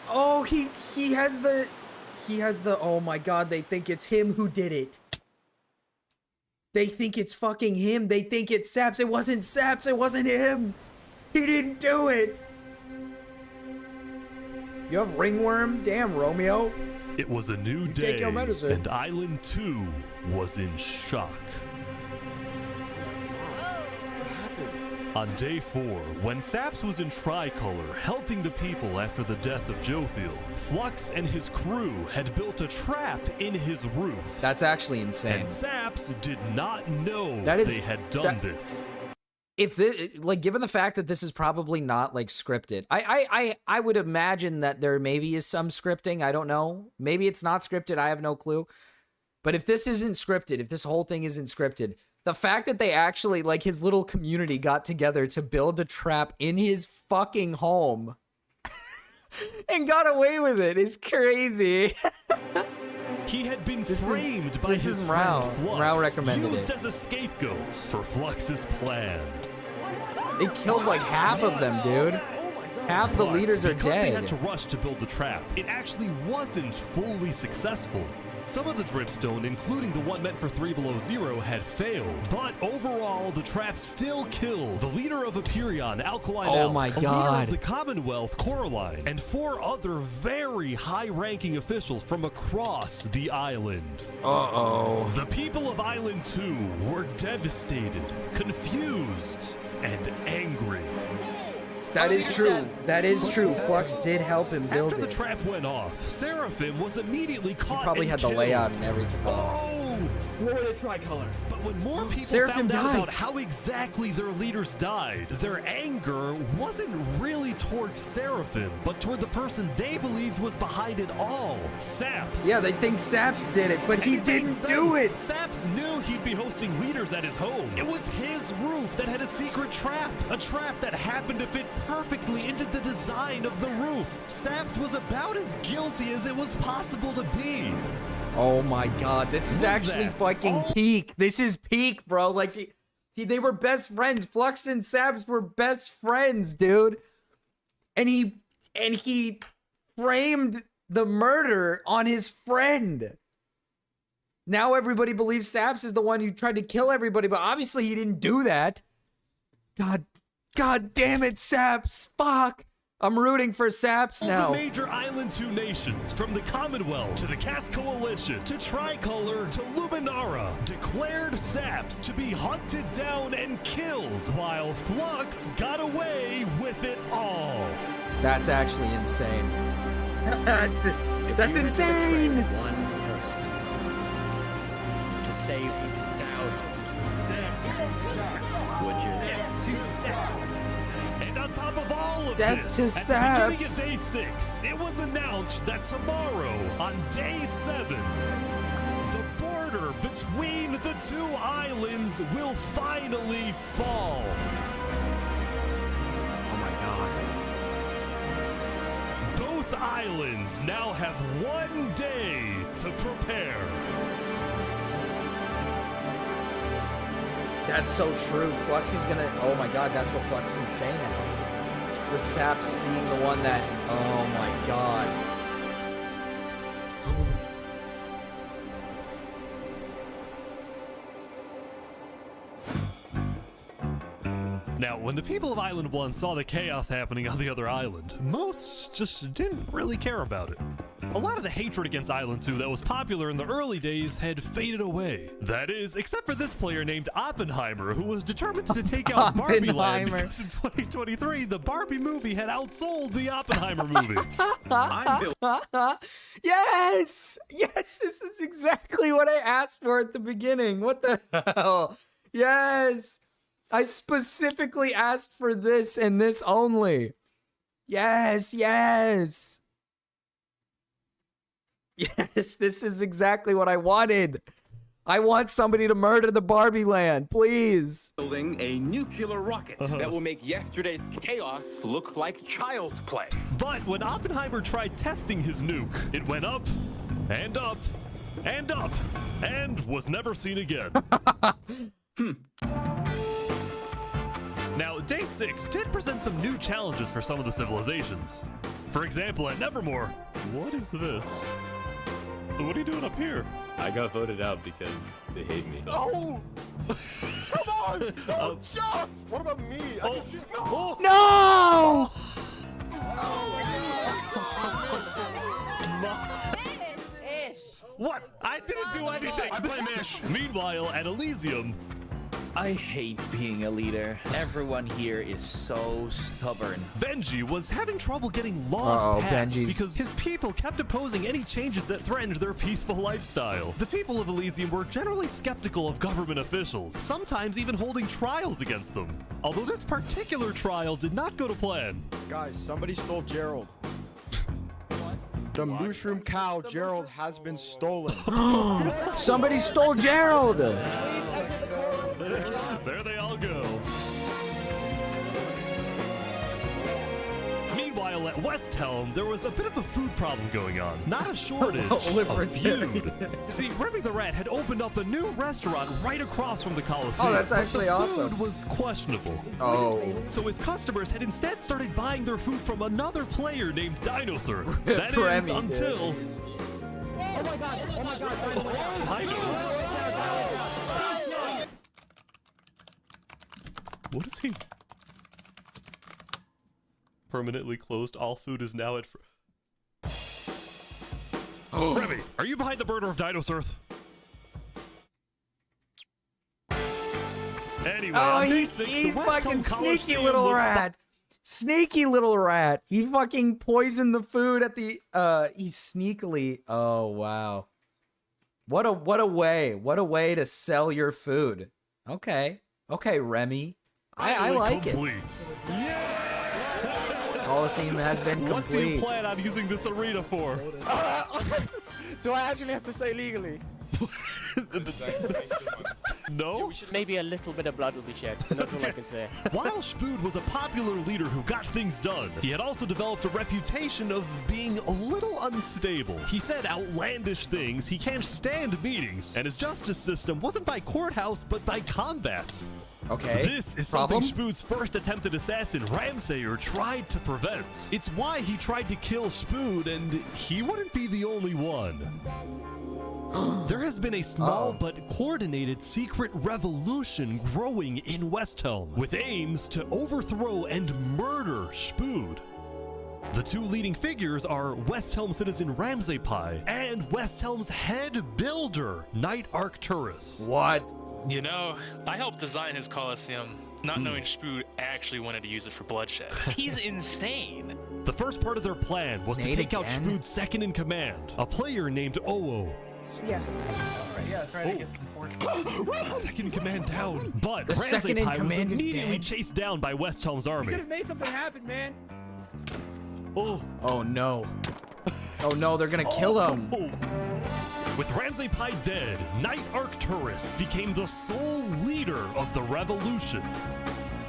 Oh, he has the oh my god, they think it's him who did it. They think it's fucking him. They think it's Saps. It wasn't Saps. It wasn't him. He didn't do it. You have ringworm? Damn, Romeo. It was a new Take day, your medicine. and Island 2 was in shock. On day 4, when Saps was in Tricolor helping the people after the death of Jofield, Flux and his crew had built a trap in his roof. That's actually insane. And Saps did not know That is- they had done this. If this, like, given the fact that this is probably not like scripted, I would imagine that there maybe is some scripting. I don't know. Maybe it's not scripted. I have no clue. But if this isn't scripted, if this whole thing isn't scripted, the fact that they actually, like, his little community got together to build a trap in his fucking home and got away with it is crazy. He had been framed by this his is friend Rao. Flux, Rao recommended used it. as a scapegoat for Flux's plan. They killed like half of them, dude. Half the But leaders are because they had dead. to rush to build the trap, it actually wasn't fully successful. Some of the dripstone, including the one meant for 3 Below Zero, had failed. But overall, the trap still killed the leader of Aperion, Alkaline Oh Elk, my a leader God. of the Commonwealth, Coraline, and 4 other very high-ranking officials from across the island. Uh-oh. The people of Island 2 were devastated, confused, and angry. That is true. That is true. Flux did help him build After the it. trap went off, Seraphim was immediately caught. He probably and had the killed. layout and everything. Oh! What were they tricolor? But when more people Seraphim found out died. about how exactly their leaders died, their anger wasn't really towards Seraphim, but toward the person they believed was behind it all, Saps. Yeah, they think Saps did it, but he And it didn't made do sense. it. Saps knew he'd be hosting leaders at his home. It was his roof that had a secret trap, a trap that happened to fit perfectly into the design of the roof. Saps was about as guilty as it was possible to be. Oh my god, this is actually That's fucking all- peak. This is peak, bro. Like, they were best friends. Flux and Saps were best friends, dude. And he framed the murder on his friend. Now everybody believes Saps is the one who tried to kill everybody, but obviously he didn't do that. God damn it, Saps. Fuck. I'm rooting for Saps All now. the major Island 2 nations, from the Commonwealth to the Cast Coalition to Tricolor to Luminara, declared Saps to be hunted down and killed, while Flux got away with it all. That's actually insane. That's If you had to insane. betray one person to save thousands, would you? And on top of all of Death this, to at the beginning Saps. of day 6, it was announced that tomorrow, on day 7, the border between the 2 islands will finally fall. Oh my god. Both islands now have 1 day to prepare. That's so true. Flux is gonna. Oh my god, that's what Flux can say now. With Saps being the one that. Oh my god. Now, when the people of Island 1 saw the chaos happening on the other island, most just didn't really care about it. A lot of the hatred against Island 2 that was popular in the early days had faded away. That is, except for this player named Oppenheimer, who was determined to take out Barbie Land Oppenheimer. because in 2023, the Barbie movie had outsold the Oppenheimer movie. Yes! Yes, this is exactly what I asked for at the beginning. What the hell? Yes! I specifically asked for this and this only. Yes, yes. Yes, this is exactly what I wanted. I want somebody to murder the Barbie land, please. Building a nuclear rocket that will make yesterday's chaos look like child's play. But when Oppenheimer tried testing his nuke, it went up and up and up and was never seen again. Now, Day 6 did present some new challenges for some of the civilizations. For example, at Nevermore, what is this? What are you doing up here? I got voted out because they hate me. No! Come on! Don't jump! What about me? No! What? I didn't do anything! I blame Ish! Meanwhile, at Elysium... I hate being a leader. Everyone here is so stubborn. Benji was having trouble getting laws passed Benji's. because his people kept opposing any changes that threatened their peaceful lifestyle. The people of Elysium were generally skeptical of government officials, sometimes even holding trials against them. Although this particular trial did not go to plan. Guys, somebody stole Gerald. The mushroom cow, Gerald, has been stolen. Somebody stole Gerald! There they all go. Meanwhile, at West Helm, there was a bit of a food problem going on. Not a shortage, a feud. See, Remy the Rat had opened up a new restaurant right across from the Coliseum. Oh, that's actually but the awesome. food was questionable. Oh. So his customers had instead started buying their food from another player named Dinosaur. That is Remy until... Oh my god! Oh my god! What is he? Permanently closed. All food is now at... Oh. Remy, are you behind the murder of Dinosaur? Anyway, Oh, on day he 6, the West fucking Helm sneaky Coliseum little was rat. Sneaky little rat. He fucking poisoned the food at the he sneakily. Oh wow. What a way to sell your food. Okay. Okay, Remy. I like it. Coliseum has been What do you complete. plan on using this arena for? Do I actually have to say legally? No? Maybe a little bit of blood will be shed, and that's all I can say. While Spood was a popular leader who got things done, he had also developed a reputation of being a little unstable. He said outlandish things, he can't stand meetings, and his justice system wasn't by courthouse, but by combat. Okay. This is Problem? something Spood's first attempted assassin, Ramsayer, tried to prevent. It's why he tried to kill Spood, and he wouldn't be the only one. There has been a small but coordinated secret revolution growing in West Helm, with aims to overthrow and murder Spood. The two leading figures are West Helm citizen Ramsay Pi and West Helm's head builder, Knight Arcturus. What? You know, I helped design his Coliseum, not knowing Spood actually wanted to use it for bloodshed. He's insane. The first part of their plan was to Nate take out again? Spood's second in command, a player named Oo. Yeah. Yeah, that's right. I guess Second in command down. But The Ramsay second in Pi was command is immediately dead? chased down by West Helm's You army. could have made something happen, man. Oh. Oh no. Oh no, they're gonna kill him. With Ramsay Pi dead, Knight Arcturus became the sole leader of the revolution.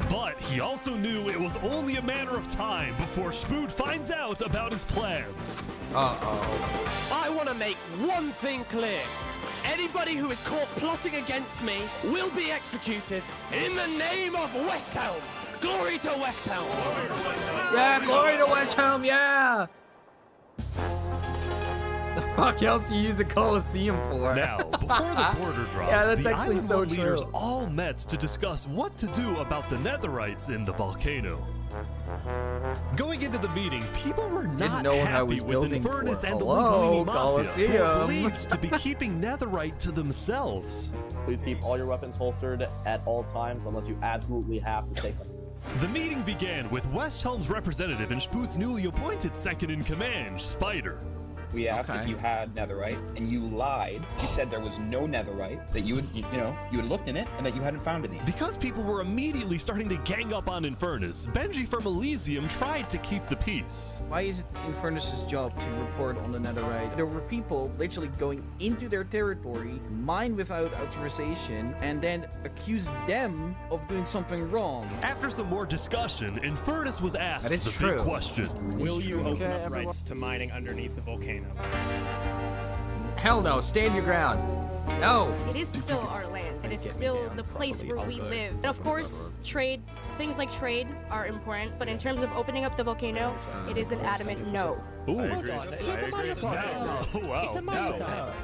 But he also knew it was only a matter of time before Spood finds out about his plans. Uh-oh. I want to make one thing clear. Anybody who is caught plotting against me will be executed in the name of West Helm. Glory to West Helm. Yeah, glory to West Helm, yeah! The fuck else do you use a Coliseum for? Now, before the border drops, Yeah, that's the actually Island so One leaders true. all met to discuss what to do about the Netherites in the volcano. Going into the meeting, people were not know what I happy was with building Infernus for. and the Hello, Linguini Mafia, who were Coliseum. believed to be keeping Netherite to themselves. Please keep all your weapons holstered at all times unless you absolutely have to take them. The meeting began with West Helm's representative and Spood's newly appointed second-in-command, Spider. We asked Okay. if you had netherite, and you lied. You said there was no netherite, that you had looked in it, and that you hadn't found any. Because people were immediately starting to gang up on Infernus, Benji from Elysium tried to keep the peace. Why is it Infernus' job to report on the netherite? There were people literally going into their territory, mine without authorization, and then accuse them of doing something wrong. After some more discussion, Infernus was asked That is the true. big question. Will you open up rights to mining underneath the volcano? Hell no, stand your ground. No. It is still our land. It is still the place where we live. And of course, things like trade are important, but in terms of opening up the volcano, it is an adamant no. Ooh. I agree. Oh, wow.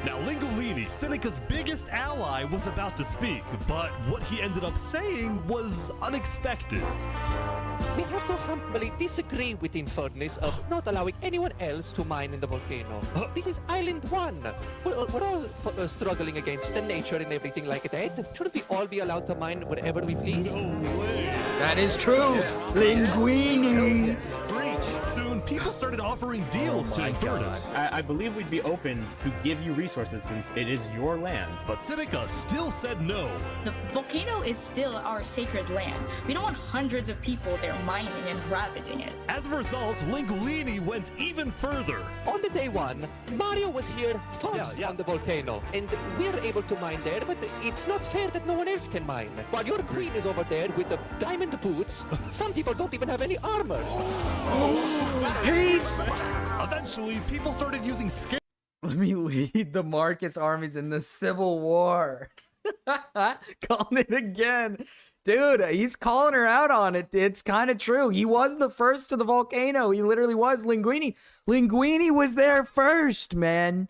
Now, Lingolini, Seneca's biggest ally, was about to speak, but what he ended up saying was unexpected. We have to humbly disagree with Infernus of not allowing anyone else to mine in the volcano. This is Island 1. We're all struggling against the nature and everything like that. Shouldn't we all be allowed to mine wherever we please? No way. That is true. Linguini. Soon, people started offering deals to Infernus. I believe we'd be open to give you resources since it is your land. But Seneca still said no. The volcano is still our sacred land. We don't want hundreds of people there mining and ravaging it. As a result, Lingolini went even further. On the day one, Mario was here first on the volcano, and we're able to mine there, but it's not fair that no one else can mine. While your queen is over there with the diamond boots, some people don't even have any armor. Peace! Eventually, people started using scare. Let me lead the Marcus armies in the Civil War. Calling it again. Dude, he's calling her out on it. It's kind of true. He was the first to the volcano. He literally was. Linguini. Linguini was there first, man.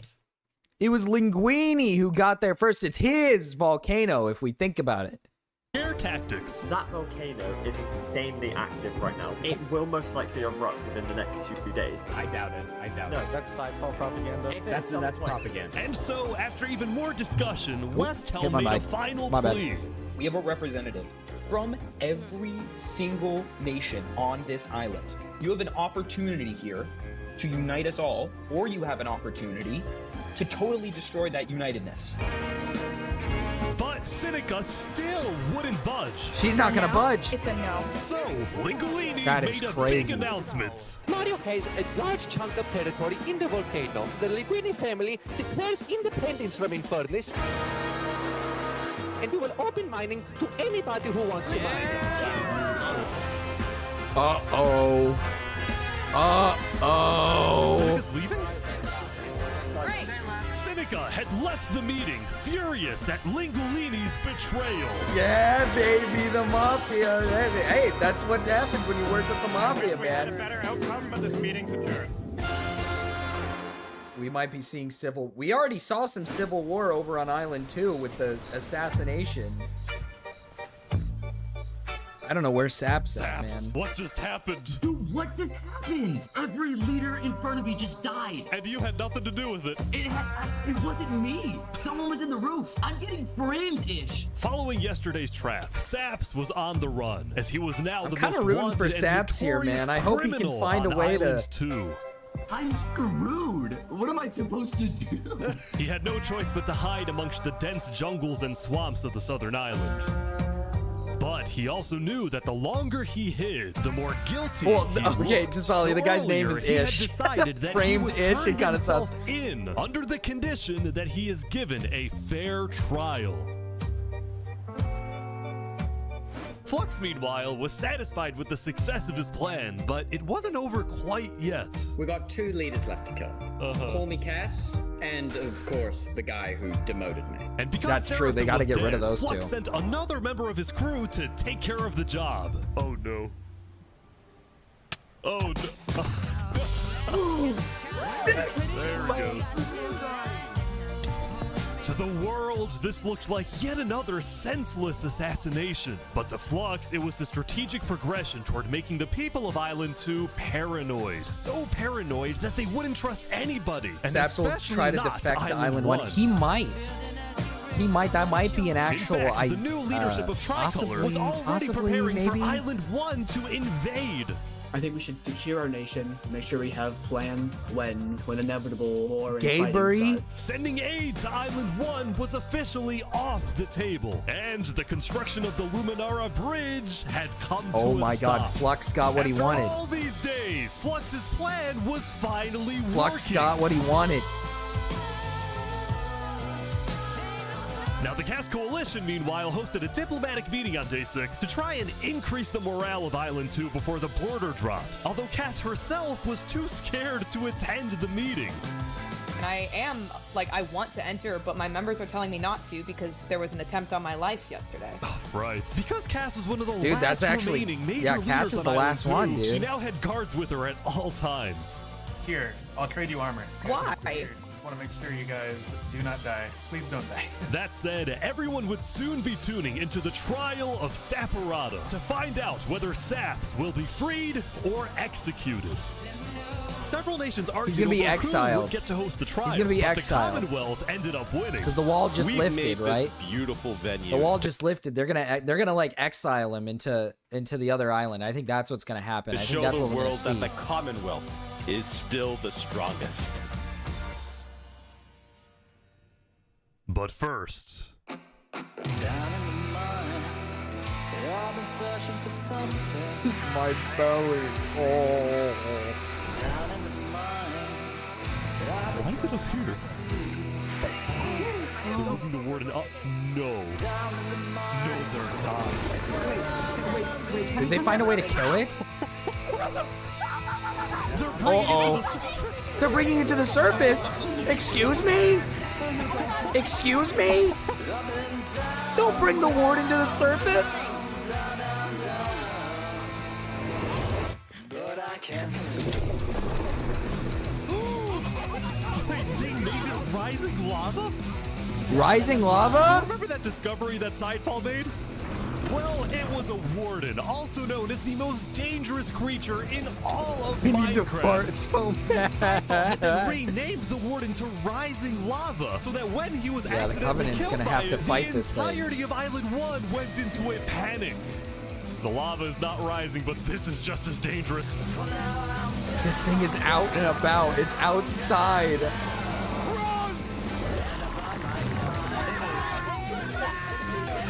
It was Linguini who got there first. It's his volcano, if we think about it. Scare tactics. That volcano is insanely active right now. It will most likely erupt within the next 2 days. I doubt it. I doubt No, it. that's sci-fi propaganda. That's propaganda. And so, after even more discussion, Westhelm hit my made a mic. final My bad. plea. We have a representative from every single nation on this island. You have an opportunity here to unite us all, or you have an opportunity to totally destroy that unitedness. But Seneca still wouldn't budge. She's not gonna budge. It's a no. So, Lingolini That is made a crazy. big announcement. Mario has a large chunk of territory in the volcano. The Linguini family declares independence from Infernus, and we will open mining to anybody who wants to mine. Uh-oh. Uh-oh. Seneca's leaving? Seneca had left the meeting, furious at Lingolini's betrayal. Yeah, baby, the mafia. Hey, that's what happens when you work with the mafia, We had a man. better outcome, but this meeting's adjourned. We might be seeing civil. We already saw some civil war over on Island 2 with the assassinations. I don't know where Sap's at, man. What just happened? Dude, what just happened? Every leader in front of me just died. And you had nothing to do with it. It wasn't me. Someone was in the roof. I'm getting framed-ish. Following yesterday's trap, Saps was on the run, as he was now the kinda most rooting wanted for and Saps here, notorious man. I hope he can criminal find a on way to- Island 2. I'm screwed. What am I supposed to do? He had no choice but to hide amongst the dense jungles and swamps of the southern island. But he also knew that the longer he hid, the more guilty Well, he okay, looked. Solly, the guy's name earlier, is he had Ish. decided that Framed he would Ish, turn it kinda himself sounds- in under the condition that he is given a fair trial. Flux, meanwhile, was satisfied with the success of his plan, but it wasn't over quite yet. We got 2 leaders left to kill. Call me Cass, and of course, the guy who demoted me. And because That's true, they Seraphim gotta was get rid dead, of those Flux two. sent another member of his crew to take care of the job. Oh no. Oh no. There we go. To the world, this looked like yet another senseless assassination. But to Flux, it was a strategic progression toward making the people of Island 2 paranoid. So paranoid that they wouldn't trust anybody. And Saps will especially try to not defect to Island 1. He might. He might. That might be an actual. In fact, the new leadership of Tricolor was already possibly, preparing maybe. for Island 1 to invade. I think we should secure our nation, make sure we have plans when inevitable war and fighting Gaybury? starts. Sending aid to Island 1 was officially off the table, and the construction of the Luminara Bridge had come to Oh a my god, stop. Flux got what he After wanted. all these days, Flux's plan was finally Flux working. got what he wanted. Now, the Cass Coalition, meanwhile, hosted a diplomatic meeting on Day 6 to try and increase the morale of Island 2 before the border drops, although Cass herself was too scared to attend the meeting. And I am, like, I want to enter, but my members are telling me not to because there was an attempt on my life yesterday. Right. Because Cass was one of the Dude, last that's actually- remaining major yeah, Cass leaders is on the Island last 2, one, dude. She now had guards with her at all times. Here, I'll trade you armor. Why? Just want to make sure you guys do not die. Please don't die. That said, everyone would soon be tuning into the trial of Saporada to find out whether Saps will be freed or executed. Several nations argued He's gonna be over who exiled. would get to host the trial. He's gonna be but exiled. The Commonwealth ended up winning Because the wall just lifted, right? Beautiful venue. The wall just lifted. They're gonna like exile him into the other island. I think that's what's gonna happen. To I think show that's the what we're gonna world see. that the Commonwealth is still the strongest. But first, My belly. Oh. why is it up here? They're moving the warden up. No. No, they're not. Did they find a way to kill it? They're bringing it to the surface. Excuse me? Excuse me? Don't bring the warden to the surface. They made it rising lava? Rising lava? Remember that discovery that Sidefall made? Well, it was a warden, also known as the most dangerous creature in all of We Minecraft. need to fart so Sidefall had then bad. renamed the warden to Rising Lava, so that when he was Yeah, the accidentally Covenant's killed gonna by have to it, fight the this thing. entirety of Island 1 went into a panic. The lava is not rising, but this is just as dangerous. This thing is out and about. It's outside.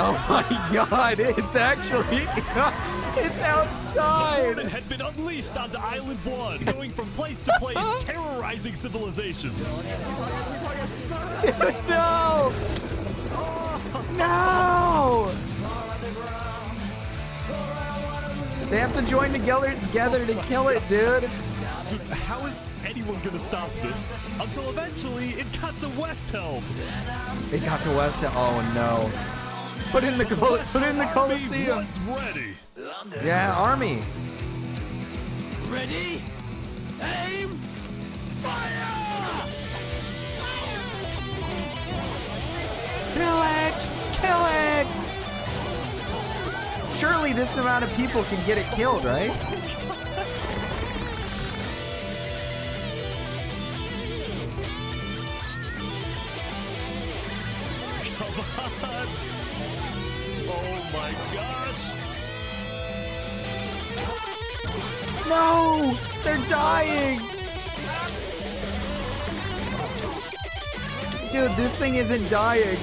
Oh my god, it's actually, it's outside. The warden had been unleashed onto Island 1, going from place to place, terrorizing civilizations. Dude, no! No! They have to join together to kill it, dude. How is anyone gonna stop this? Until eventually it got to West Helm. It got to West Helm. Oh no. Put in the Coliseum. Was ready. Yeah, army. Ready? Aim! Fire! Kill it! Kill it! Surely this amount of people can get it killed, right? Come on. Oh my gosh. No! They're dying! Dude, this thing isn't dying.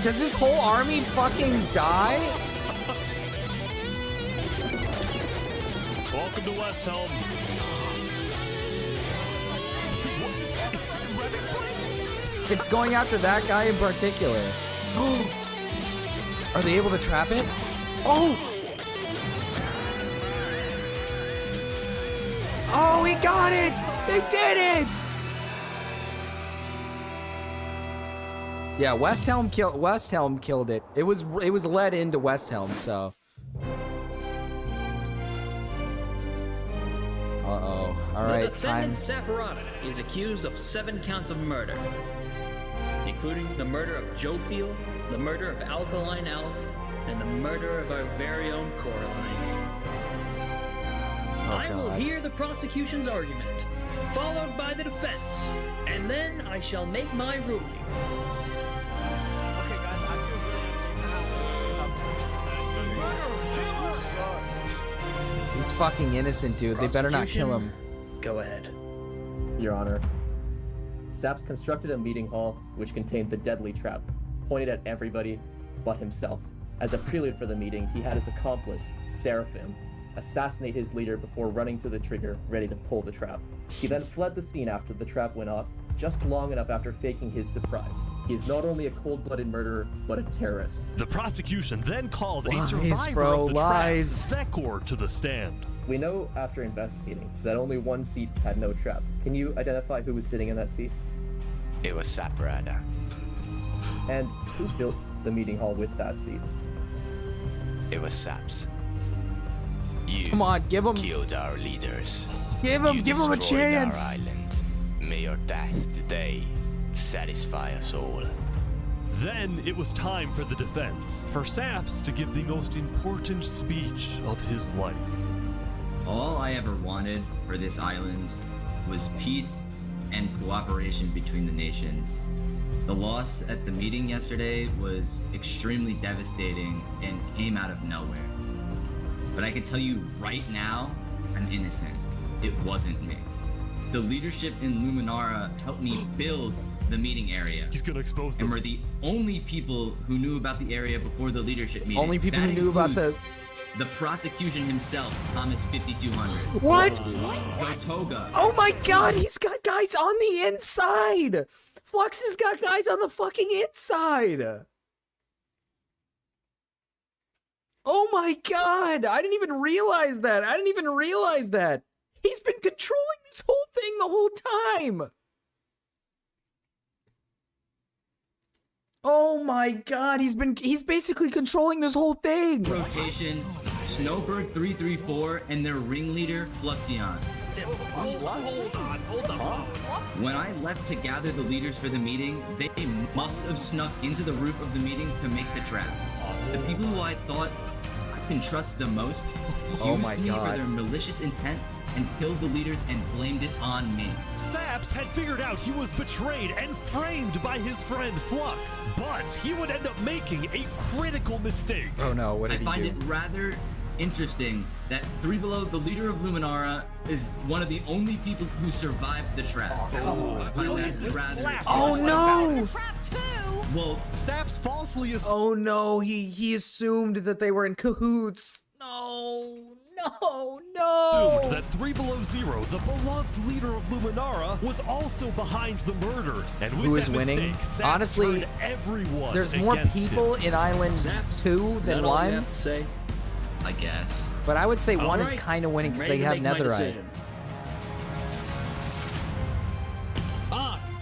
Does this whole army fucking die? Welcome to West Helm. It's going after that guy in particular. Are they able to trap it? Oh! Oh, we got it! They did it! Yeah, West Helm killed it. It was led into West Helm, so. Uh-oh. All right, The time. defendant Saporada is accused of 7 counts of murder, including the murder of Joe Field, the murder of Alkaline Elk, and the murder of our very own Coraline. I will God. hear the prosecution's argument, followed by the defense, and then I shall make my ruling. He's fucking innocent, dude. They better not kill him. Go ahead. Your Honor, Saps constructed a meeting hall which contained the deadly trap, pointed at everybody but himself. As a prelude for the meeting, he had his accomplice, Seraphim, assassinate his leader before running to the trigger, ready to pull the trap. He then fled the scene after the trap went off, just long enough after faking his surprise. He is not only a cold-blooded murderer, but a terrorist. The prosecution then called Lies, a survivor bro, of the lies. trap, Zekor, to the stand. We know after investigating that only one seat had no trap. Can you identify who was sitting in that seat? It was Saprada. And who built the meeting hall with that seat? It was Saps. You Come on, give him. killed our leaders. Give him a destroyed chance. Our island. May your death today satisfy us all. Then it was time for the defense, for Saps to give the most important speech of his life. All I ever wanted for this island was peace and cooperation between the nations. The loss at the meeting yesterday was extremely devastating and came out of nowhere. But I can tell you right now, I'm innocent. It wasn't me. The leadership in Luminara helped me build the meeting area. He's gonna expose them. And we're the only people who knew about the area before the leadership meeting. Only people That who knew about includes the prosecution himself, Thomas 5200. What? Gotoga. Oh my god, he's got guys on the inside! Flux has got guys on the fucking inside! Oh my god! I didn't even realize that! He's been controlling this whole thing the whole time! Oh my god, he's basically controlling this whole thing! Rotation, Snowbird 334 and their ringleader, Fluxion. Hold on. When I left to gather the leaders for the meeting, they must have snuck into the roof of the meeting to make the trap. The people who I thought I can trust the most Oh used my me for God. their malicious intent and killed the leaders and blamed it on me. Saps had figured out he was betrayed and framed by his friend Flux, but he would end up making a critical mistake. Oh no, what did he I find do? it rather interesting that Three Below, the leader of Luminara, is one of the only people who survived the trap. I find that rather Oh no! Well, Saps falsely Oh no, he assumed that they were in cahoots. No! assumed that 3 Below Zero, the beloved leader of Luminara, was also behind the murders. And with Who is that winning? mistake, Saps Honestly, turned everyone there's more against people him. in Island 2 than 1. Say? I guess. But I would say All 1 is right, kind of winning because ready they to have make my Netherite. decision.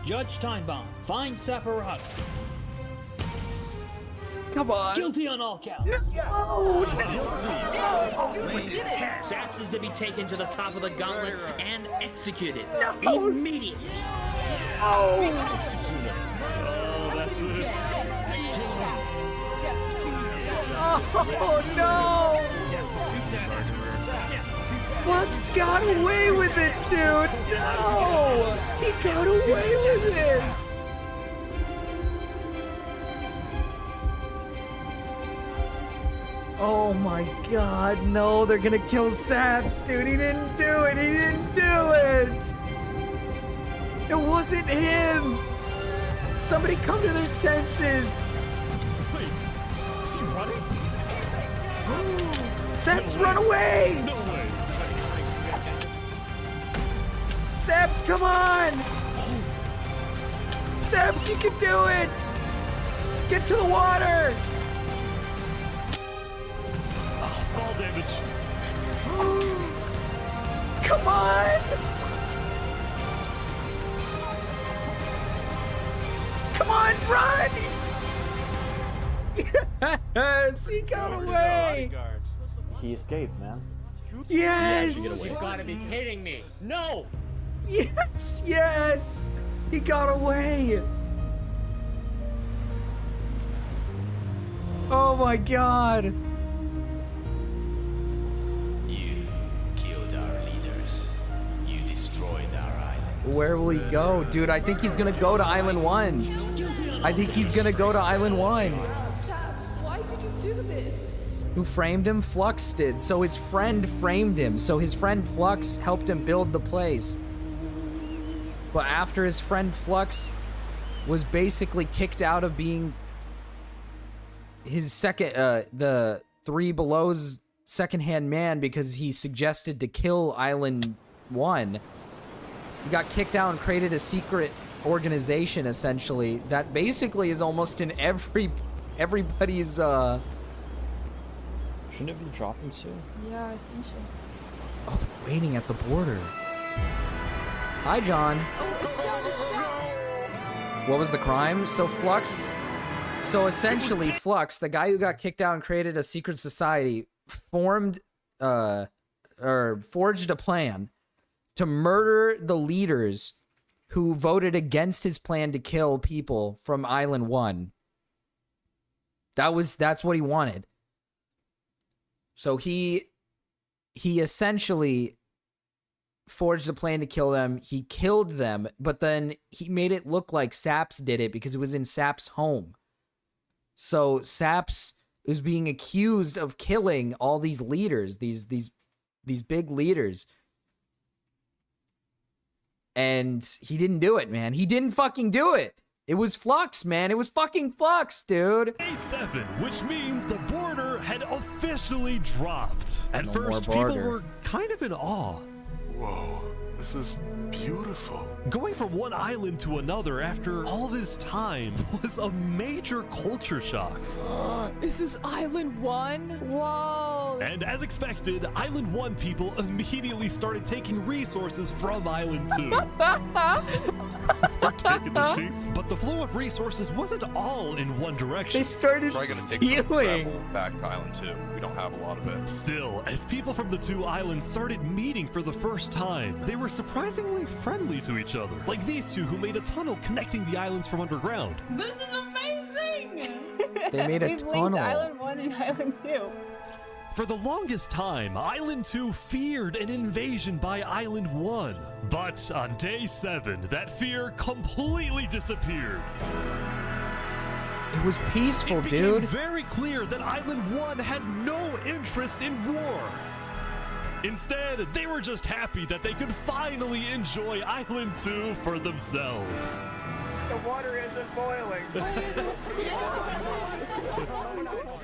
Judge Time Bomb. Find Saparata. Come on. Guilty on all counts. No. Saps is to be taken to the top of the gauntlet and executed immediately. Oh no! Flux got away with it, dude! No! He got away with it! Oh my god, no, they're gonna kill Saps, dude. He didn't do it, he didn't do it! It wasn't him! Somebody come to their senses! Wait, is he running? Saps, run away! No way. Saps, come on! Saps, you can do it! Get to the water! Fall damage. Come on! Come on, run! Yes, he got away! He escaped, man. Yes! You've got to be kidding me. No! Yes, yes! He got away! Oh my god! You killed our leaders. You destroyed our island. Where will he go? Dude, I think he's gonna go to Island 1. I think he's gonna go to Island 1. Saps, why did you do this? Who framed him? Flux did. So his friend framed him. So his friend Flux helped him build the place. But after his friend Flux was basically kicked out of being his second, the Three Below's second-hand man because he suggested to kill Island 1, he got kicked out and created a secret organization, essentially, that basically is almost in everybody's, Shouldn't have been dropping soon. Yeah, I think so. Oh, they're waiting at the border. Hi, John. What was the crime? So essentially Flux, the guy who got kicked out and created a secret society, forged a plan to murder the leaders who voted against his plan to kill people from Island 1. That's what he wanted. So he essentially forged a plan to kill them. He killed them, but then he made it look like Saps did it because it was in Saps' home. So Saps was being accused of killing all these leaders, these big leaders. And he didn't do it, man. He didn't fucking do it. It was Flux, man. It was fucking Flux, dude. Day 7, which means the border had officially dropped. At No first, more people border. were kind of in awe. Whoa, this is beautiful. Going from one island to another after all this time was a major culture shock. This is Island 1? Whoa. And as expected, Island 1 people immediately started taking resources from Island 2. We're taking the sheep. But the flow of resources wasn't all in one direction. They started Probably gonna take some stealing. travel back to Island 2. We don't have a lot of it. Still, as people from the two islands started meeting for the first time, they were surprisingly friendly to each other. Like these two who made a tunnel connecting the islands from underground. This is amazing! They made a We've tunnel. linked Island 1 and Island 2. For the longest time, Island 2 feared an invasion by Island 1. But on day 7, that fear completely disappeared. It was peaceful, It became dude. very clear that Island 1 had no interest in war. Instead, they were just happy that they could finally enjoy Island 2 for themselves. The water isn't boiling.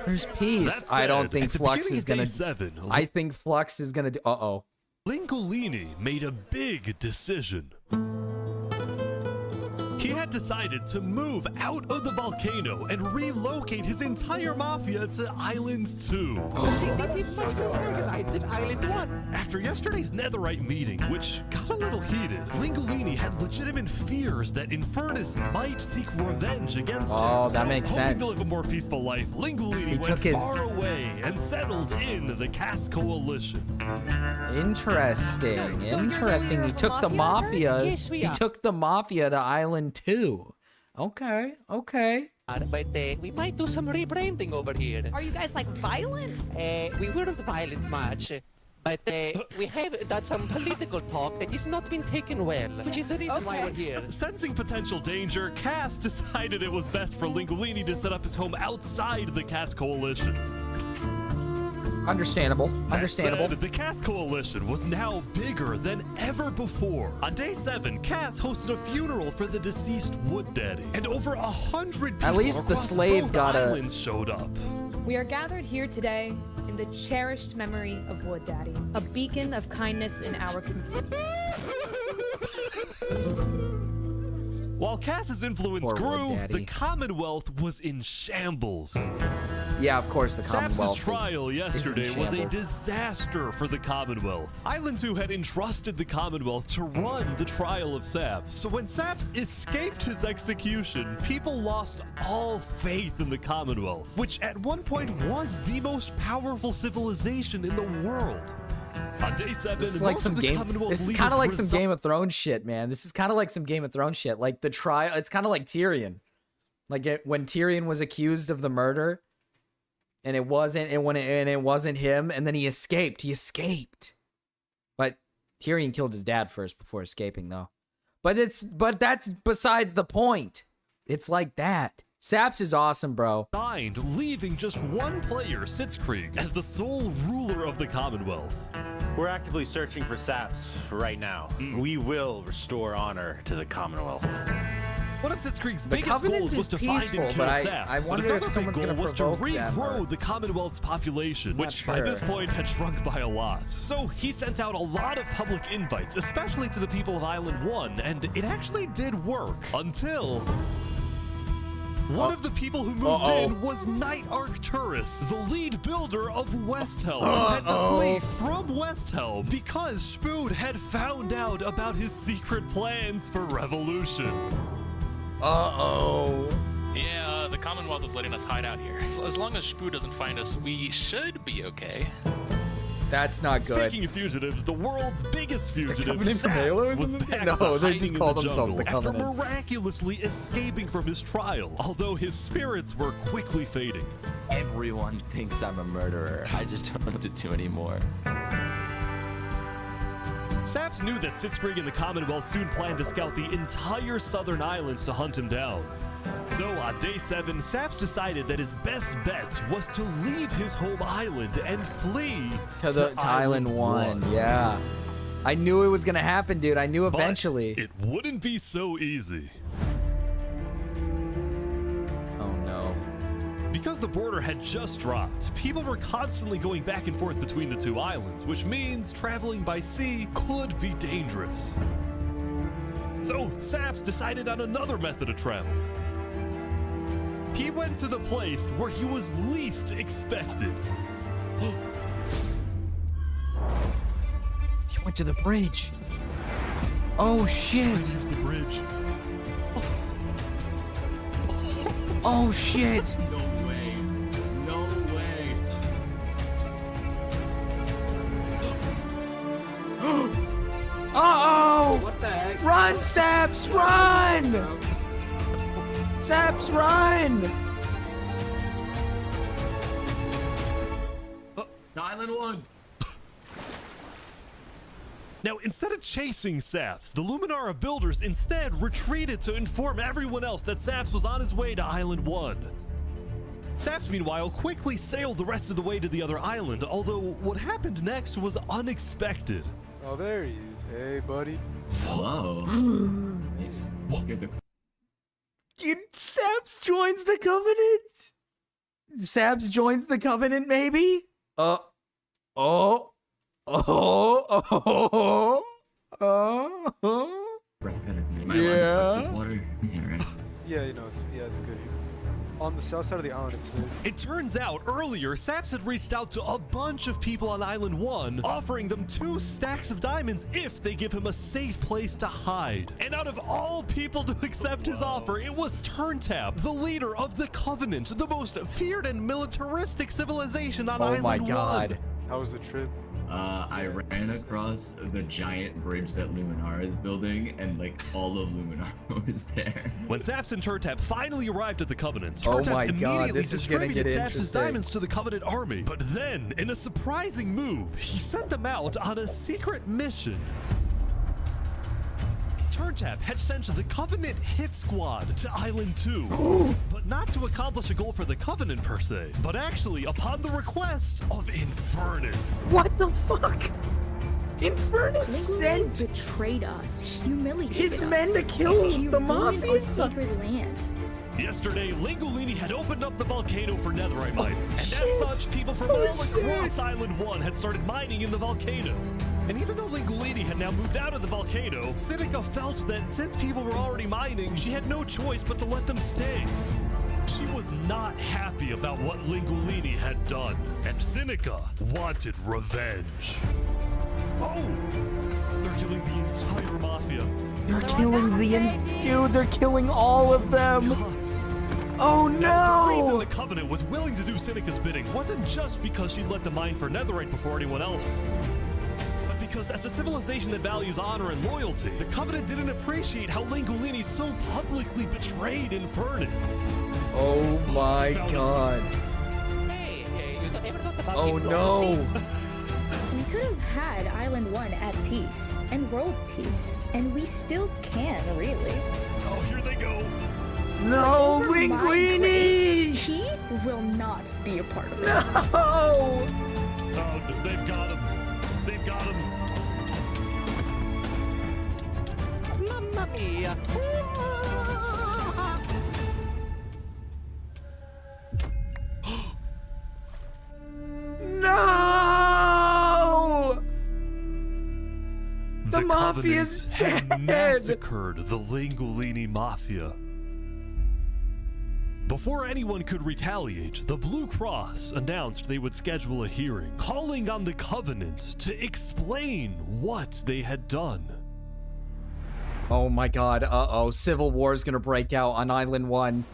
There's peace. That I don't said, think at the Flux beginning is of day gonna. 7, I think Flux is gonna do. Uh-oh. Lingolini made a big decision. He had decided to move out of the volcano and relocate his entire mafia to Island 2. See, this is much more organized than Island 1. After yesterday's netherite meeting, which got a little heated, Lingolini had legitimate fears that Infernus might seek revenge against him. Oh, that So, makes hoping sense. to live a more peaceful life, Lingolini took went his- far away and settled in the Caste Coalition. Interesting. So you're Interesting. the He leader took of the a mafia, mafia. Yes, we He are. took the mafia to Island 2. Okay. Okay. But we might do some rebranding over here. Are you guys like violent? We weren't violent much. But we have done some political talk that has not been taken well, which is the reason why we're here. Sensing potential danger, Cass decided it was best for Lingolini to set up his home outside the Cass Coalition. Understandable. That Understandable. said, the Cass Coalition was now bigger than ever before. On day 7, Cass hosted a funeral for the deceased Wood Daddy, and over 100 people At least the across slave both got a- islands showed up. We are gathered here today in the cherished memory of Wood Daddy, a beacon of kindness in our community. While Cass's influence Poor Wood grew, Daddy. the Commonwealth was in shambles. Yeah, of course the Saps' Commonwealth trial is in yesterday was a shambles. disaster for the Commonwealth. Island 2 had entrusted the Commonwealth to run the trial of Saps. So when Saps escaped his execution, people lost all faith in the Commonwealth, which at one point was the most powerful civilization in the world. On day 7, This is like most some of the game. Commonwealth This is leaders kind of like some resigned. Game of Thrones shit, man. This is kind of like some Game of Thrones shit. Like the trial. It's kind of like Tyrion. Like when Tyrion was accused of the murder, and it wasn't, and it wasn't him, and then he escaped. He escaped. But Tyrion killed his dad first before escaping, though. But that's besides the point. It's like that. Saps is awesome, bro. Signed, leaving just one player, Sitzkrieg, as the sole ruler of the Commonwealth. We're actively searching for Saps right now. We will restore honor to the Commonwealth. One of Sitzkrieg's The biggest Covenant goals is was to peaceful, find and kill but Saps. I wonder his if other someone's big gonna goal was to provoke them, regrow or- the Commonwealth's population, Not which by this sure. point had shrunk by a lot. So he sent out a lot of public invites, especially to the people of Island 1, and it actually did work until one of the people who moved in was Night Arcturus, the lead builder of Westhelm, who had to flee from Westhelm because Spood had found out about his secret plans for revolution. Yeah, the Commonwealth is letting us hide out here. As long as Spoo doesn't find us, we should be okay. That's not good. Speaking of fugitives, the world's biggest fugitive, Covenant from Halo Saps, is was in this back game? to No, they hiding just in call the themselves the jungle Covenant. after miraculously escaping from his trial, although his spirits were quickly fading. Everyone thinks I'm a murderer. I just don't know what to do anymore. Saps knew that Sitzkrieg and the Commonwealth soon planned to scout the entire southern islands to hunt him down. So on day 7, Saps decided that his best bet was to leave his home island and flee To Island 1. Yeah. I knew it was gonna happen, dude. I knew eventually. It wouldn't be so easy. Oh no. Because the border had just dropped, people were constantly going back and forth between the two islands, which means traveling by sea could be dangerous. So Saps decided on another method of travel. He went to the place where he was least expected. He went to the bridge. Oh shit. There's the bridge. Oh shit. No way. No way. Uh-oh! What the heck? Run, Saps, run! Saps, run! Island 1. Now, instead of chasing Saps, the Luminara builders instead retreated to inform everyone else that Saps was on his way to Island 1. Saps, meanwhile, quickly sailed the rest of the way to the other island, although what happened next was unexpected. Oh, there he is. Hey, buddy. Hello. Saps joins the Covenant? Saps joins the Covenant, maybe? Yeah. Yeah, you know, it's good. On the south side of the island, it's safe. It turns out earlier, Saps had reached out to a bunch of people on Island 1, offering them 2 stacks of diamonds if they give him a safe place to hide. And out of all people to accept his offer, it was Turntap, the leader of the Covenant, the most feared and militaristic civilization on Island 1. Oh my god. How was the trip? I ran across the giant bridge that Luminara is building, and like all of Luminara was there. When Saps and Turntap finally arrived at the Covenant, Oh Turntap my God, immediately this is gonna distributed get Saps' interesting. diamonds to the Covenant army. But then, in a surprising move, he sent them out on a secret mission. Turntap had sent the Covenant hit squad to Island 2, but not to accomplish a goal for the Covenant per se, but actually upon the request of Infernus. What the fuck? Infernus sent betrayed us, humiliated his us. men to kill He the ruined our Mafia? sacred land. Yesterday, Lingolini had opened up the volcano for netherite mining, and as shit. such, people from all across Island 1 had started mining in the volcano. And even though Lingolini had now moved out of the volcano, Sinica felt that since people were already mining, she had no choice but to let them stay. She was not happy about what Lingolini had done, and Sinica wanted revenge. Oh! They're killing the entire Mafia. They're killing dude, they're killing all of them. Oh The reason no! the Covenant was willing to do Sinica's bidding wasn't just because she let them mine for netherite before anyone else, but because as a civilization that values honor and loyalty, the Covenant didn't appreciate how Lingolini so publicly betrayed Infernus. Oh my god. Oh no! We could have had Island 1 at peace and world peace, and we still can, really. Oh, here they go. No, Over my Linguini! grave, he will not be a part of it. No! Oh, they've got him. They've got him. Mamma mia. No! The mafia's Covenant had dead! massacred the Lingolini Mafia. Before anyone could retaliate, the Blue Cross announced they would schedule a hearing, calling on the Covenant to explain what they had done. Oh my god, uh-oh. Civil War is gonna break out on Island 1.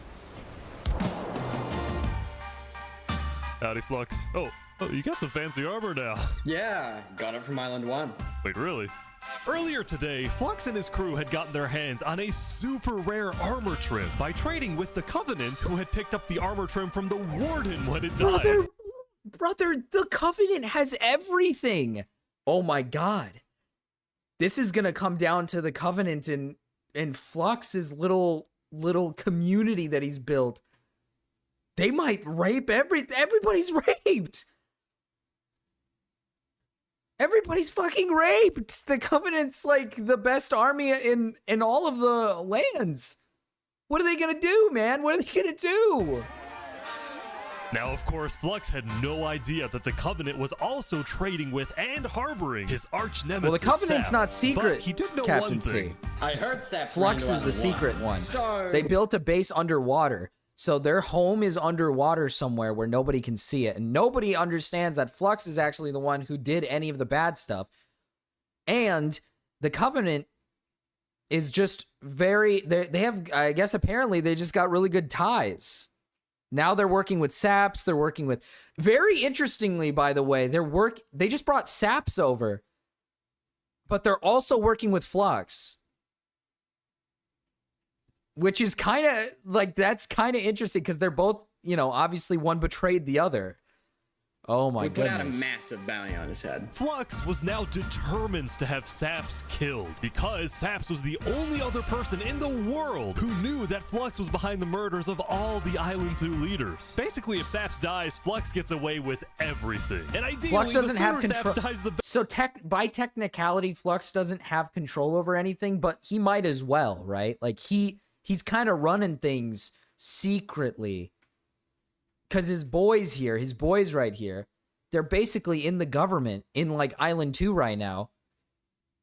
Howdy, Flux. Oh, you got some fancy armor now. Yeah, got it from Island 1. Wait, really? Earlier today, Flux and his crew had gotten their hands on a super rare armor trim by trading with the Covenant, who had picked up the armor trim from the Warden when it died. Brother, the Covenant has everything! Oh my god. This is gonna come down to the Covenant and Flux's little community that he's built. They might rape everybody's raped! Everybody's fucking raped! The Covenant's like the best army in all of the lands. What are they gonna do, man? What are they gonna do? Now, of course, Flux had no idea that the Covenant was also trading with and harboring his arch nemesis. Well, the Covenant's Saps, not secret, but he did know Captain one C. thing. I heard Saps. Flux is the secret one. They built a base underwater. So their home is underwater somewhere where nobody can see it. And nobody understands that Flux is actually the one who did any of the bad stuff. And the Covenant is just very... They have, I guess, apparently they just got really good ties. Now they're working with Saps. They're working with... Very interestingly, by the way, they just brought Saps over. But they're also working with Flux. Which is kind of, like, that's kind of interesting because they're both, you know, obviously one betrayed the other. Oh my goodness. We put out a massive bounty on his head. Flux was now determined to have Saps killed because Saps was the only other person in the world who knew that Flux was behind the murders of all the Island 2 leaders. Basically, if Saps dies, Flux gets away with everything. And ideally, Flux doesn't have control. Saps dies, the so by technicality, Flux doesn't have control over anything, but he might as well, right? Like he's kind of running things secretly. Because his boys right here, they're basically in the government in like Island 2 right now.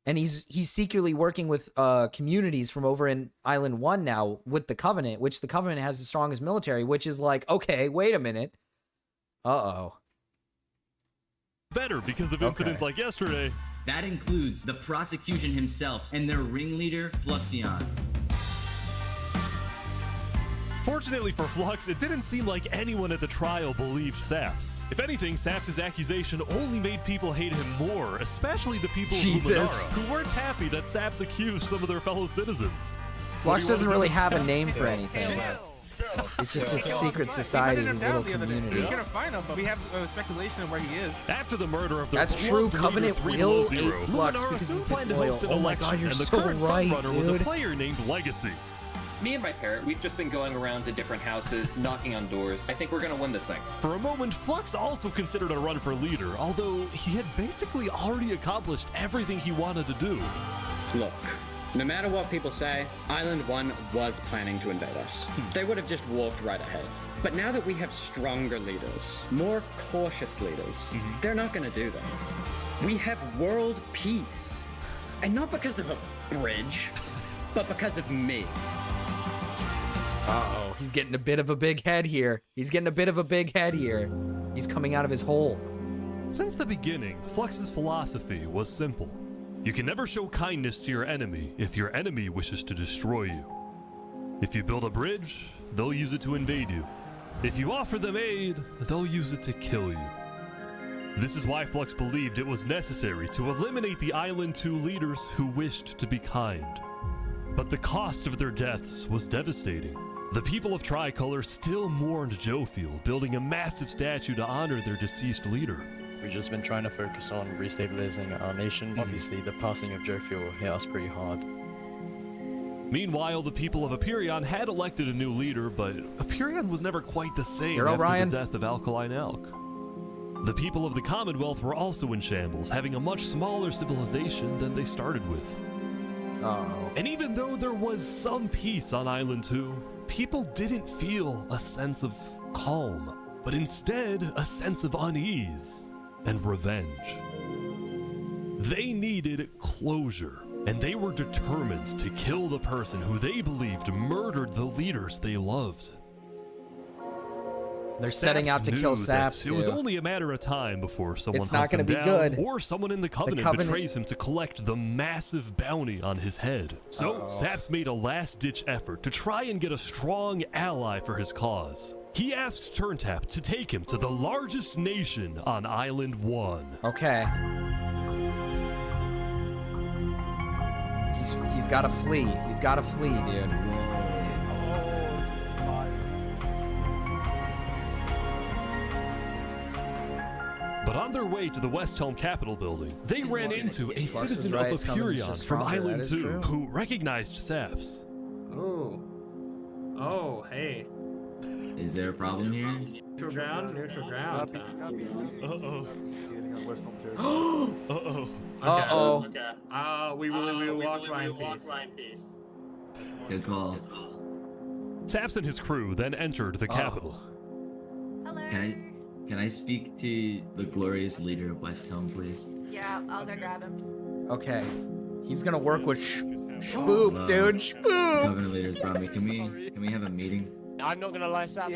And he's secretly working with communities from over in Island 1 now with the Covenant, which the Covenant has the strongest military, which is like, okay, wait a minute. Uh-oh. better because of incidents like yesterday. That includes the prosecution himself and their ringleader, Fluxion. Fortunately for Flux, it didn't seem like anyone at the trial believed Saps. If anything, Saps' accusation only made people hate him more, especially the people of Luminara, who weren't happy that Saps accused some of their fellow citizens. Flux doesn't really have a name for anything. It's just a secret society, his little community. We couldn't find him, but we have speculation of where he is. After the murder of the That's true. Covenant will hate Flux because he's disloyal. Oh my god, you're so right, dude. Was a player named Legacy. Me and my parent, we've just been going around to different houses, knocking on doors. I think we're gonna win this thing. For a moment, Flux also considered a run for leader, although he had basically already accomplished everything he wanted to do. Look, no matter what people say, Island 1 was planning to invade us. They would have just walked right ahead. But now that we have stronger leaders, more cautious leaders, they're not gonna do that. We have world peace. And not because of a bridge, but because of me. Uh-oh, he's getting a bit of a big head here. He's coming out of his hole. Since the beginning, Flux's philosophy was simple. You can never show kindness to your enemy if your enemy wishes to destroy you. If you build a bridge, they'll use it to invade you. If you offer them aid, they'll use it to kill you. This is why Flux believed it was necessary to eliminate the Island 2 leaders who wished to be kind. But the cost of their deaths was devastating. The people of Tricolor still mourned Jofiel, building a massive statue to honor their deceased leader. We've just been trying to focus on restabilizing our nation. Obviously, the passing of Jofiel hit us pretty hard. Meanwhile, the people of Aperion had elected a new leader, but Aperion was never quite the same You're after Orion? the death of Alkaline Elk. The people of the Commonwealth were also in shambles, having a much smaller civilization than they started with. Uh-oh. And even though there was some peace on Island 2, people didn't feel a sense of calm, but instead a sense of unease and revenge. They needed closure, and they were determined to kill the person who they believed murdered the leaders they loved. They're setting out to kill Saps, It was only a matter of time before someone It's not hunts him gonna be down, good. or someone in the Covenant betrays him to collect the massive bounty on his head. So Saps made a last-ditch effort to try and get a strong ally for his cause. He asked Turntap to take him to the largest nation on Island 1. Okay. He's gotta flee. He's gotta flee, dude. But on their way to the West Helm Capitol building, they ran into a citizen of Aperion from Island 2 who recognized Saps. Oh. Oh, hey. Is there a problem here? Neutral ground? Neutral ground. Uh-oh. Uh-oh. Uh-oh. Okay. We will walk by in peace. Good call. Saps and his crew then entered the capital. Can I speak to the glorious leader of West Helm, please? Yeah, I'll go grab him. Okay. He's gonna work with Shpoop, dude. Shpoop! Governor leaders brought me. Can we have a meeting? I'm not gonna lie, Saps.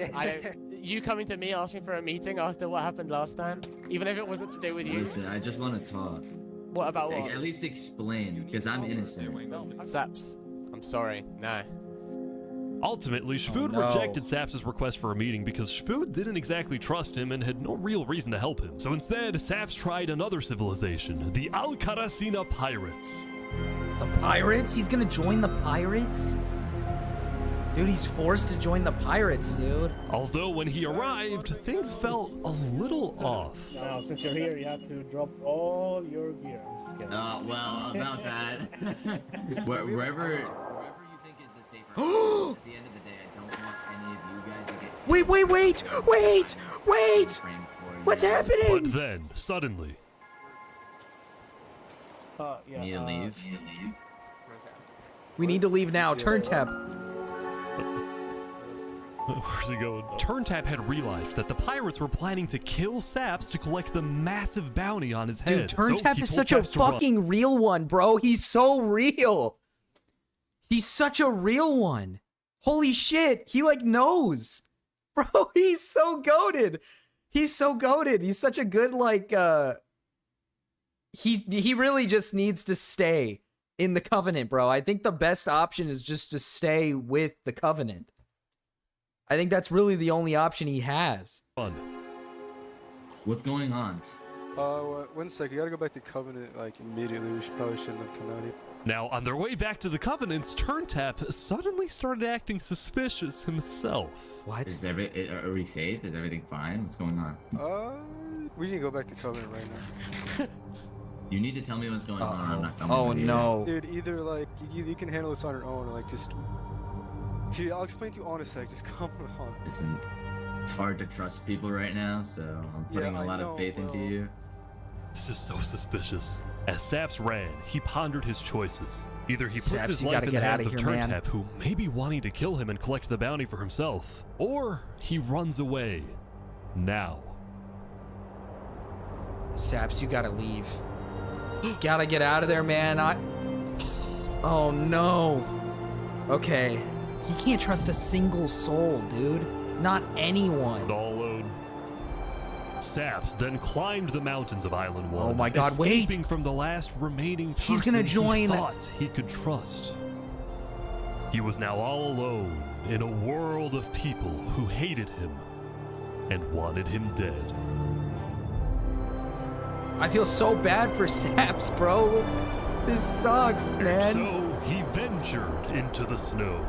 You coming to me asking for a meeting after what happened last time, even if it wasn't to do with you. Listen, I just want to talk. What about what? At least explain, because I'm innocent. Saps, I'm sorry. No. Ultimately, Shpood rejected Saps' request for a meeting because Shpood didn't exactly trust him and had no real reason to help him. So instead, Saps tried another civilization, the Alcaracina Pirates. The Pirates? He's gonna join the Pirates? Dude, he's forced to join the Pirates, dude. Although when he arrived, things felt a little off. Now, since you're here, you have to drop all your gear. Well, about that. Wherever you think is the safer place, at the end of the day, I don't want any of you guys to get... Wait! What's happening? But then, suddenly... You need to leave? We need to leave now. Turntap. Where's he going? Turntap had realized that the pirates were planning to kill Saps to collect the massive bounty on his head. Dude, Turntap is such a fucking real one, bro. He's so real. He's such a real one. Holy shit. He like knows. Bro, he's so goated. He's so goated. He's such a good like he really just needs to stay in the Covenant, bro. I think the best option is just to stay with the Covenant. I think that's really the only option he has. What's going on? 1 sec. You gotta go back to Covenant like immediately. We probably shouldn't have come out here. Now, on their way back to the Covenant, Turntap suddenly started acting suspicious himself. What? Are we safe? Is everything fine? What's going on? We can go back to Covenant right now. You need to tell me what's going on. Or I'm not coming. Oh no. Dude, either like you can handle this on your own, or like just. Here, I'll explain to you on a sec. Just come on. Listen, it's hard to trust people right now, so I'm putting a lot of faith into you. This is so suspicious. As Saps ran, he pondered his choices. Either he puts Saps, his you life gotta in the get hands outta of here, man. Turntap, who may be wanting to kill him and collect the bounty for himself, or he runs away. Now. Saps, you gotta leave. Gotta get out of there, man. Oh no. Okay. He can't trust a single soul, dude. Not anyone. It's all alone. Saps then climbed the mountains of Island 1. Oh my god, escaping wait! from the last remaining person He's gonna join. he thought he could trust. He was now all alone in a world of people who hated him and wanted him dead. I feel so bad for Saps, bro. This sucks, man. So he ventured into the snow.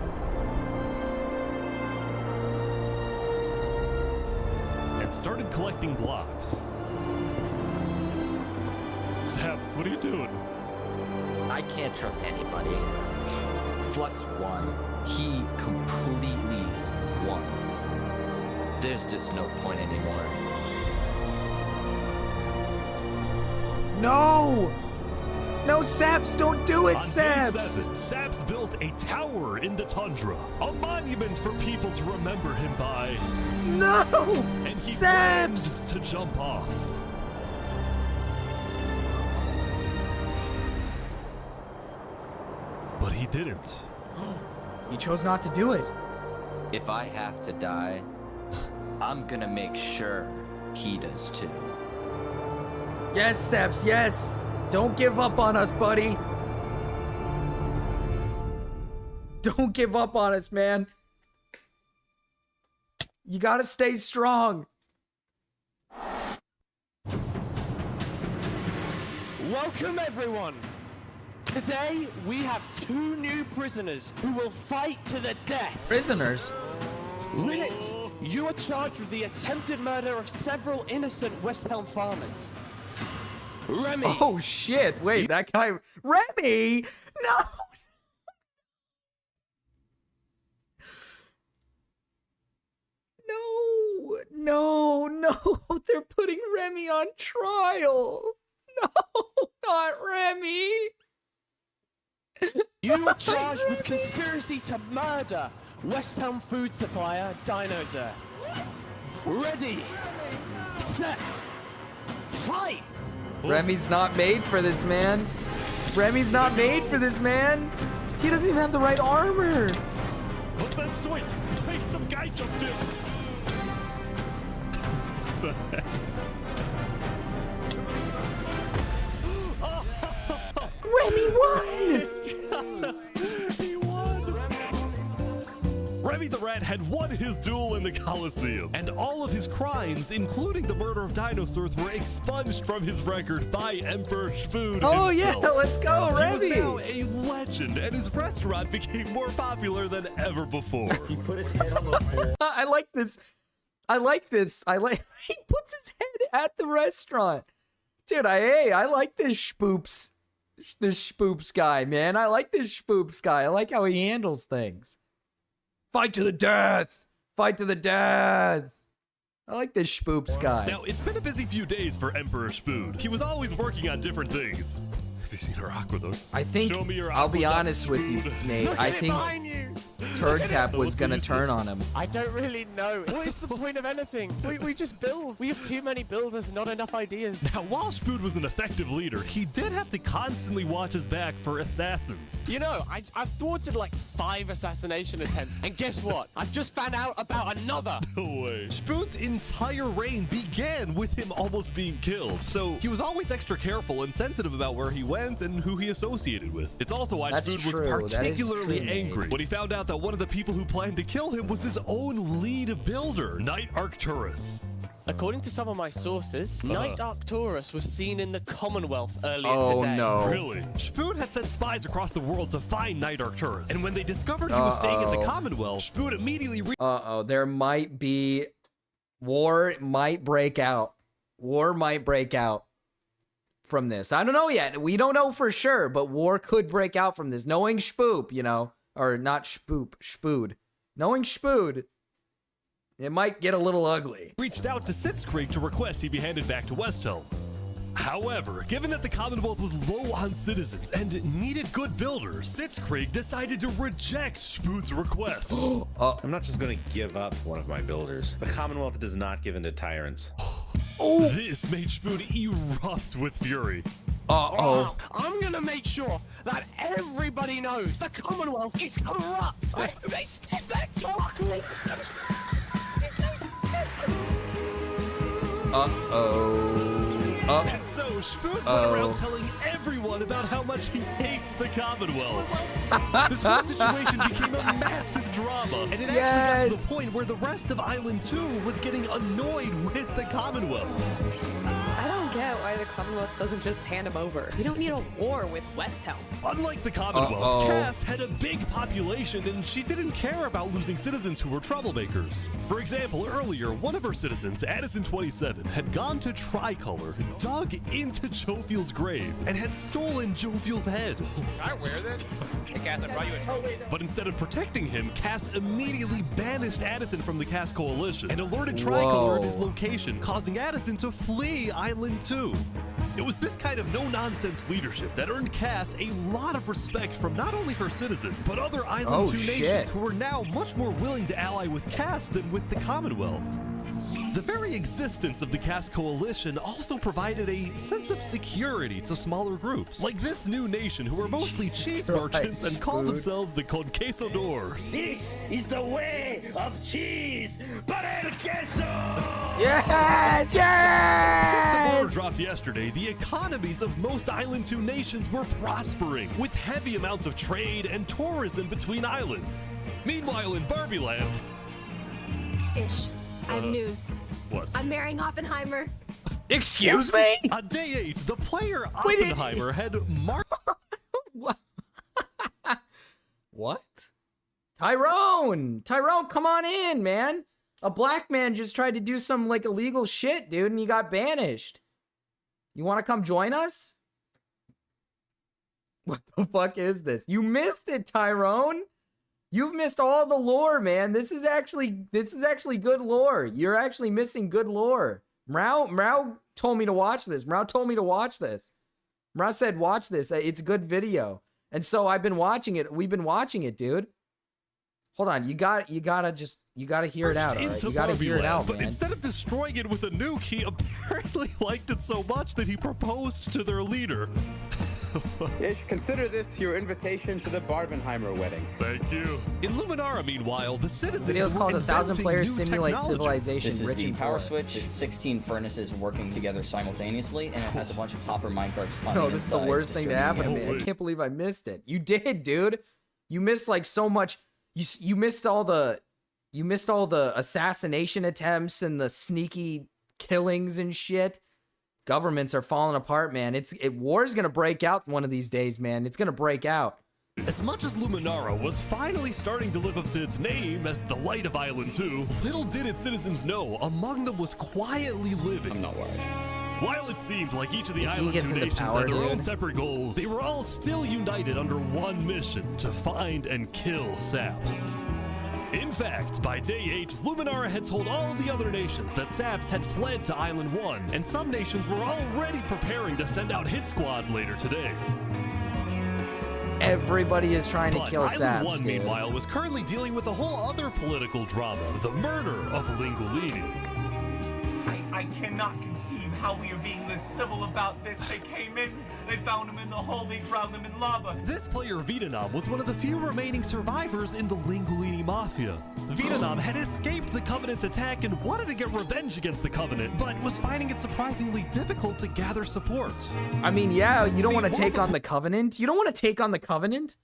And started collecting blocks. Saps, what are you doing? I can't trust anybody. Flux won. He completely won. There's just no point anymore. No! No, Saps, don't do it, On Saps! Day 7, Saps built a tower in the tundra, a monument for people to remember him by. No! And he Saps! planned to jump off. But he didn't. He chose not to do it. If I have to die, I'm gonna make sure he does too. Yes, Saps, yes! Don't give up on us, buddy! Don't give up on us, man! You gotta stay strong! Welcome, everyone! Today, we have 2 new prisoners who will fight to the death. Prisoners? Rinit, you are charged with the attempted murder of several innocent West Helm farmers. Remy! Oh shit, wait, that guy... Remy! No! No, they're putting Remy on trial! No, not Remy! You are charged with conspiracy to murder West Helm food supplier Dinosaur. Ready, set, fight! Remy's not made for this, man. Remy's not made for this, man. He doesn't even have the right armor. But then swing! Wait, some guy jumped in! The heck? Remy won! He won! Remy the Rat had won his duel in the Coliseum, and all of his crimes, including the murder of dinosaurs, were expunged from his record by Emperor Stfu. Oh himself. yeah, let's go, Remy! He was now a legend, and his restaurant became more popular than ever before. He put his head on the floor. I like this. He puts his head at the restaurant. Dude, I like this Spoops. This Spoops guy, man. I like this Spoops guy. I like how he handles things. Fight to the death! Fight to the death! I like this Spoops guy. Now, it's been a busy few days for Emperor Stfu. He was always working on different things. Have you seen her aqueducts? I think, Show me your I'll be aqueduct, honest with you, Stfu. Nate. I think Turd Tap was gonna turn on him. I don't really know. What is the point of anything? We just build. We have too many builders, not enough ideas. Now, while Stfu was an effective leader, he did have to constantly watch his back for assassins. You know, I've thwarted like 5 assassination attempts, and guess what? I've just found out about another. No way. Stfu's entire reign began with him almost being killed, so he was always extra careful and sensitive about where he went and who he associated with. It's also why Stfu was particularly angry when he found out that one of the people who planned to kill him was his own lead builder, Knight Arcturus. According to some of my sources, Knight Arcturus was seen in the Commonwealth earlier today. Oh no. Really? Stfu had sent spies across the world to find Knight Arcturus, and when they discovered he was staying at the Commonwealth, Stfu immediately there might be... War might break out. War might break out from this. I don't know yet. We don't know for sure, but war could break out from this. Knowing Spoop, you know, or not Spoop, Spood. Knowing Spood, it might get a little ugly. Reached out to Sitzkrieg to request he be handed back to West Helm. However, given that the Commonwealth was low on citizens and needed good builders, Sitzkrieg decided to reject Spood's request. I'm not just going to give up one of my builders. The Commonwealth does not give in to tyrants. This made Spood erupt with fury. I'm gonna make sure that everybody knows the Commonwealth is corrupt. They step that chocolate. And so Spood went around telling everyone about how much he hates the Commonwealth. This whole situation became a massive drama, and it actually got to the point where the rest of Island 2 was getting annoyed with the Commonwealth. I don't get why the Commonwealth doesn't just hand him over. We don't need a war with West Helm. Unlike the Commonwealth, Cass had a big population and she didn't care about losing citizens who were troublemakers. For example, earlier, one of her citizens, Addison27, had gone to Tricolor, dug into Jovial's grave, and had stolen Jovial's head. Can I wear this? Hey, Cass, I brought you a trophy. But instead of protecting him, Cass immediately banished Addison from the Cass Coalition and alerted Tricolor of his location, causing Addison to flee Island 2. It was this kind of no-nonsense leadership that earned Cass a lot of respect from not only her citizens, but other Island 2 nations who were now much more willing to ally with Cass than with the Commonwealth. The very existence of the Cass Coalition also provided a sense of security to smaller groups, like this new nation who are mostly cheese merchants and call themselves the Conquistadors. This is the way of cheese, but el queso! Yes! Since the border dropped yesterday, the economies of most Island 2 nations were prospering, with heavy amounts of trade and tourism between islands. Meanwhile, in Barbie Land... Ish. I have news. What? I'm marrying Oppenheimer. Excuse me? On day 8, the player Oppenheimer had What? Tyrone! Tyrone, come on in, man. A black man just tried to do some, like, illegal shit, dude, and he got banished. You want to come join us? What the fuck is this? You missed it, Tyrone. You've missed all the lore, man. This is actually good lore. You're actually missing good lore. Mrao told me to watch this. Mrao said, watch this. It's a good video. And so I've been watching it. We've been watching it, dude. Hold on. You gotta hear it out, all right? You gotta hear it out, but man. instead of destroying it with a nuke, he apparently liked it so much that he proposed to their leader. Ish, consider this your invitation to the Barbenheimer wedding. Thank you. In Luminara, meanwhile, the citizens The video's called were 1,000 Players inventing new Simulate technologies. Civilization. This is Rich the and power poor. switch. It's 16 furnaces working together simultaneously, and it has a bunch of hopper minecarts on No, the this is the inside worst thing to happen to me. I distributing can't believe I missed it. You did, dude. You missed like so much. You missed all the assassination attempts and the sneaky killings and shit. Governments are falling apart, man. War's gonna break out one of these days, man. It's gonna break out. As much as Luminara was finally starting to live up to its name as the light of Island 2, little did its citizens know among them was quietly living. I'm not worried. While it seemed like each of the If he Island 2 gets into nations power, had their own dude. separate goals, they were all still united under one mission: to find and kill Saps. In fact, by day 8, Luminara had told all of the other nations that Saps had fled to Island 1, and some nations were already preparing to send out hit squads later today. Everybody is trying to But kill Island Saps, 1, dude. meanwhile, was currently dealing with a whole other political drama: the murder of Lingulini. I cannot conceive how we are being this civil about this. They came in, they found him in the hole, they drowned him in lava. This player, Vietnam, was one of the few remaining survivors in the Lingulini Mafia. Vietnam had escaped the Covenant's attack and wanted to get revenge against the Covenant, but was finding it surprisingly difficult to gather support. I mean, yeah, you don't See, want to one take of the on the Covenant. You don't want to take on the Covenant.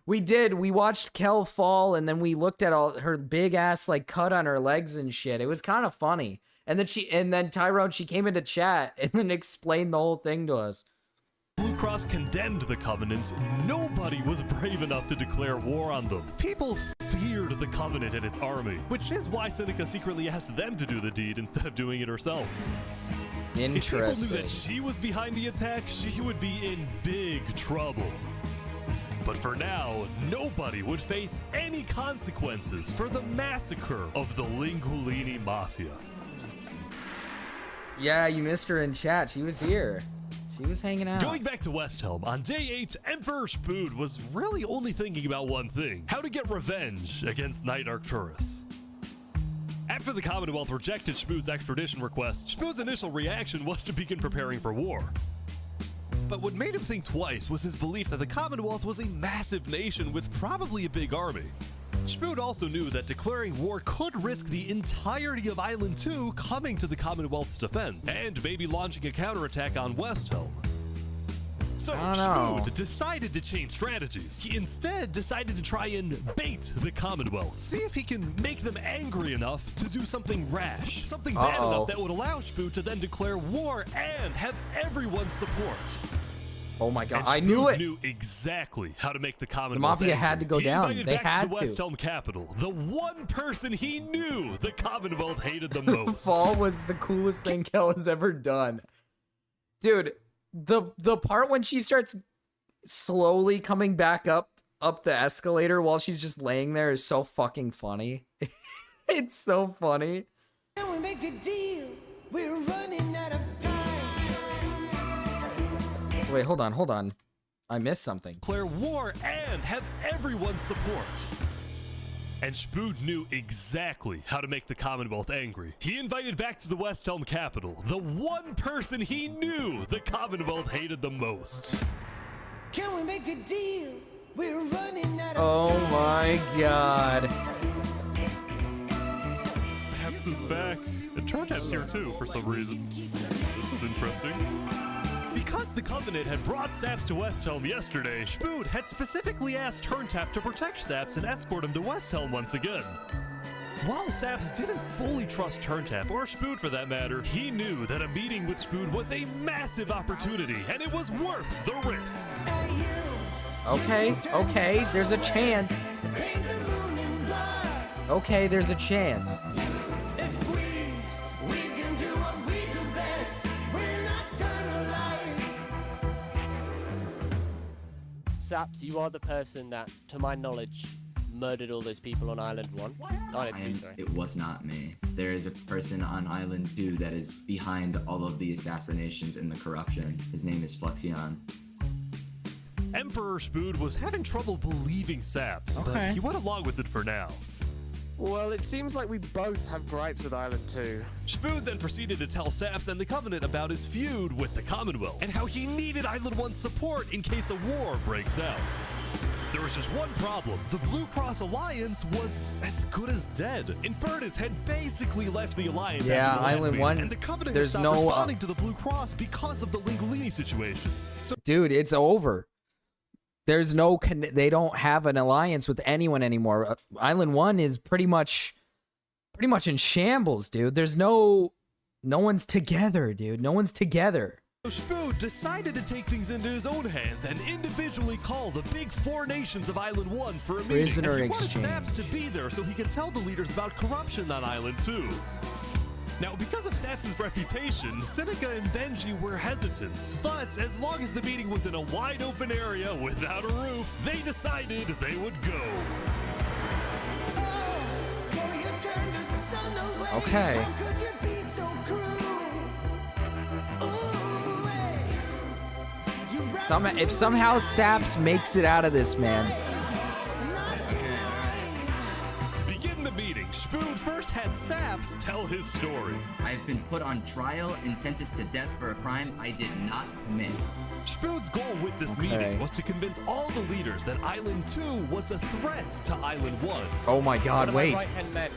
We did. We watched Kel fall, and then we looked at all her big ass like cut on her legs and shit. It was kind of funny. And then Tyrone, she came into chat and then explained the whole thing to us. Blue Cross condemned the Covenant. Nobody was brave enough to declare war on them. People feared the Covenant and its army, which is why Seneca secretly asked them to do the deed instead of doing it herself. If people knew Interesting. that she was behind the attack, she would be in big trouble. But for now, nobody would face any consequences for the massacre of the Lingulini Mafia. Yeah, you missed her in chat. She was here. She was hanging out. Going back to West Helm, on day 8, Emperor Spood was really only thinking about one thing: how to get revenge against Knight Arcturus. After the Commonwealth rejected Spood's extradition request, Spood's initial reaction was to begin preparing for war. But what made him think twice was his belief that the Commonwealth was a massive nation with probably a big army. Spood also knew that declaring war could risk the entirety of Island 2 coming to the Commonwealth's defense, and maybe launching a counterattack on West Helm. So I don't know. Spood decided to change strategies. He instead decided to try and bait the Commonwealth. See if he can make them angry enough to do something rash. Something bad enough that would allow Spood to then declare war and have everyone's support. Oh my god, And I knew Spood it. knew exactly how to make the Commonwealth The Mafia angry. had to go He down. invited They back had to the to. West Helm capital, the one person he knew the Commonwealth hated the most. Fall was the coolest thing Kel has ever done. Dude, the part when she starts slowly coming back up the escalator while she's just laying there is so fucking funny. It's so funny. Can we make a deal? We're running out of time. Wait, hold on. I missed something. Declare war and have everyone's support. And Spood knew exactly how to make the Commonwealth angry. He invited back to the West Helm capital the one person he knew the Commonwealth hated the most. Can we make a deal? We're running out of Oh my god. Saps is back. And Turntap's here too for some reason. This is interesting. Because the Covenant had brought Saps to West Helm yesterday, Spood had specifically asked Turntap to protect Saps and escort him to West Helm once again. While Saps didn't fully trust Turntap, or Spood for that matter, he knew that a meeting with Spood was a massive opportunity, and it was worth the risk. Okay, there's a chance. Okay, there's a chance. Saps, you are the person that, to my knowledge, murdered all those people on Island 1. Island 2, sorry. It was not me. There is a person on Island 2 that is behind all of the assassinations and the corruption. His name is Fluxion. Emperor Spood was having trouble believing Saps, but he went along with it for now. Well, it seems like we both have gripes with Island 2. Spood then proceeded to tell Saps and the Covenant about his feud with the Commonwealth, and how he needed Island 1's support in case a war breaks out. There was just one problem. The Blue Cross Alliance was as good as dead. Infernus had basically left the Alliance after the last Island meeting, 1, and the Covenant there's had stopped no, responding to the Blue Cross because of the Lingolini situation. So Dude, it's over. There's no they don't have an alliance with anyone anymore. Island 1 is pretty much in shambles, dude. There's no one's together, dude. No one's together. Spood decided to take things into his own hands and individually call the big 4 nations of Island 1 for a meeting. Prisoner And he wanted exchange. Saps to be there so he could tell the leaders about corruption on Island 2. Now, because of Saps' reputation, Seneca and Benji were hesitant. But as long as the meeting was in a wide open area without a roof, they decided they would go. Okay. If somehow Saps makes it out of this, man. To begin the meeting, Spood first had Saps tell his story. I've been put on trial and sentenced to death for a crime I did not commit. Spood's goal with this meeting was to convince all the leaders that Island 2 was a threat to Island 1. Oh my god, One wait. of my right-hand men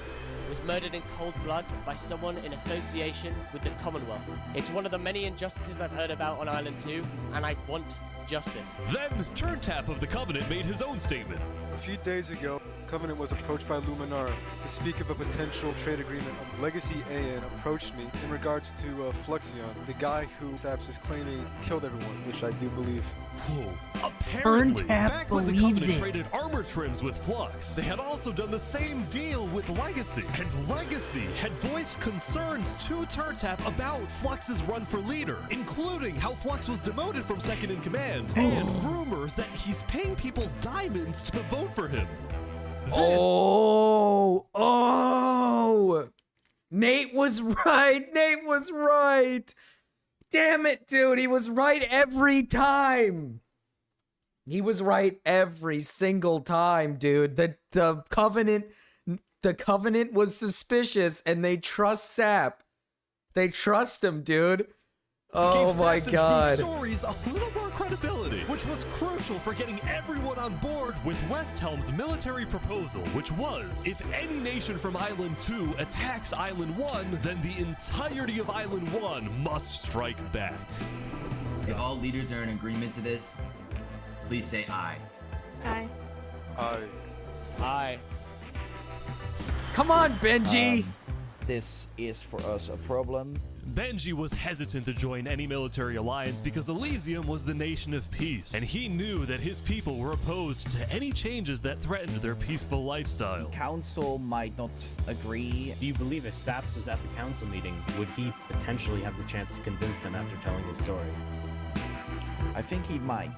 was murdered in cold blood by someone in association with the Commonwealth. It's one of the many injustices I've heard about on Island 2, and I want justice. Then, Turntap of the Covenant made his own statement. A few days ago, Covenant was approached by Luminara to speak of a potential trade agreement. Legacy AN approached me in regards to Fluxion, the guy who Saps is claiming killed everyone, which I do believe. Whoa. Apparently, Turntap back when the believes Covenant it. traded armor trims with Flux, they had also done the same deal with Legacy. And Legacy had voiced concerns to Turntap about Flux's run for leader, including how Flux was demoted from second in command, and rumors that he's paying people diamonds to vote for him. Oh, Nate was right. Damn it, dude. He was right every time. He was right every single time, dude. The Covenant was suspicious and they trust Sap. They trust him, dude. Oh my god. Stories a little more credibility, which was crucial for getting everyone on board with West Helm's military proposal, which was, if any nation from Island 2 attacks Island 1, then the entirety of Island 1 must strike back. go. If all leaders are in agreement to this, please say aye. Aye. Aye. Come on, Benji. This is for us a problem. Benji was hesitant to join any military alliance because Elysium was the nation of peace, and he knew that his people were opposed to any changes that threatened their peaceful lifestyle. Council might not agree. Do you believe if Saps was at the council meeting, would he potentially have the chance to convince them after telling his story? I think he might.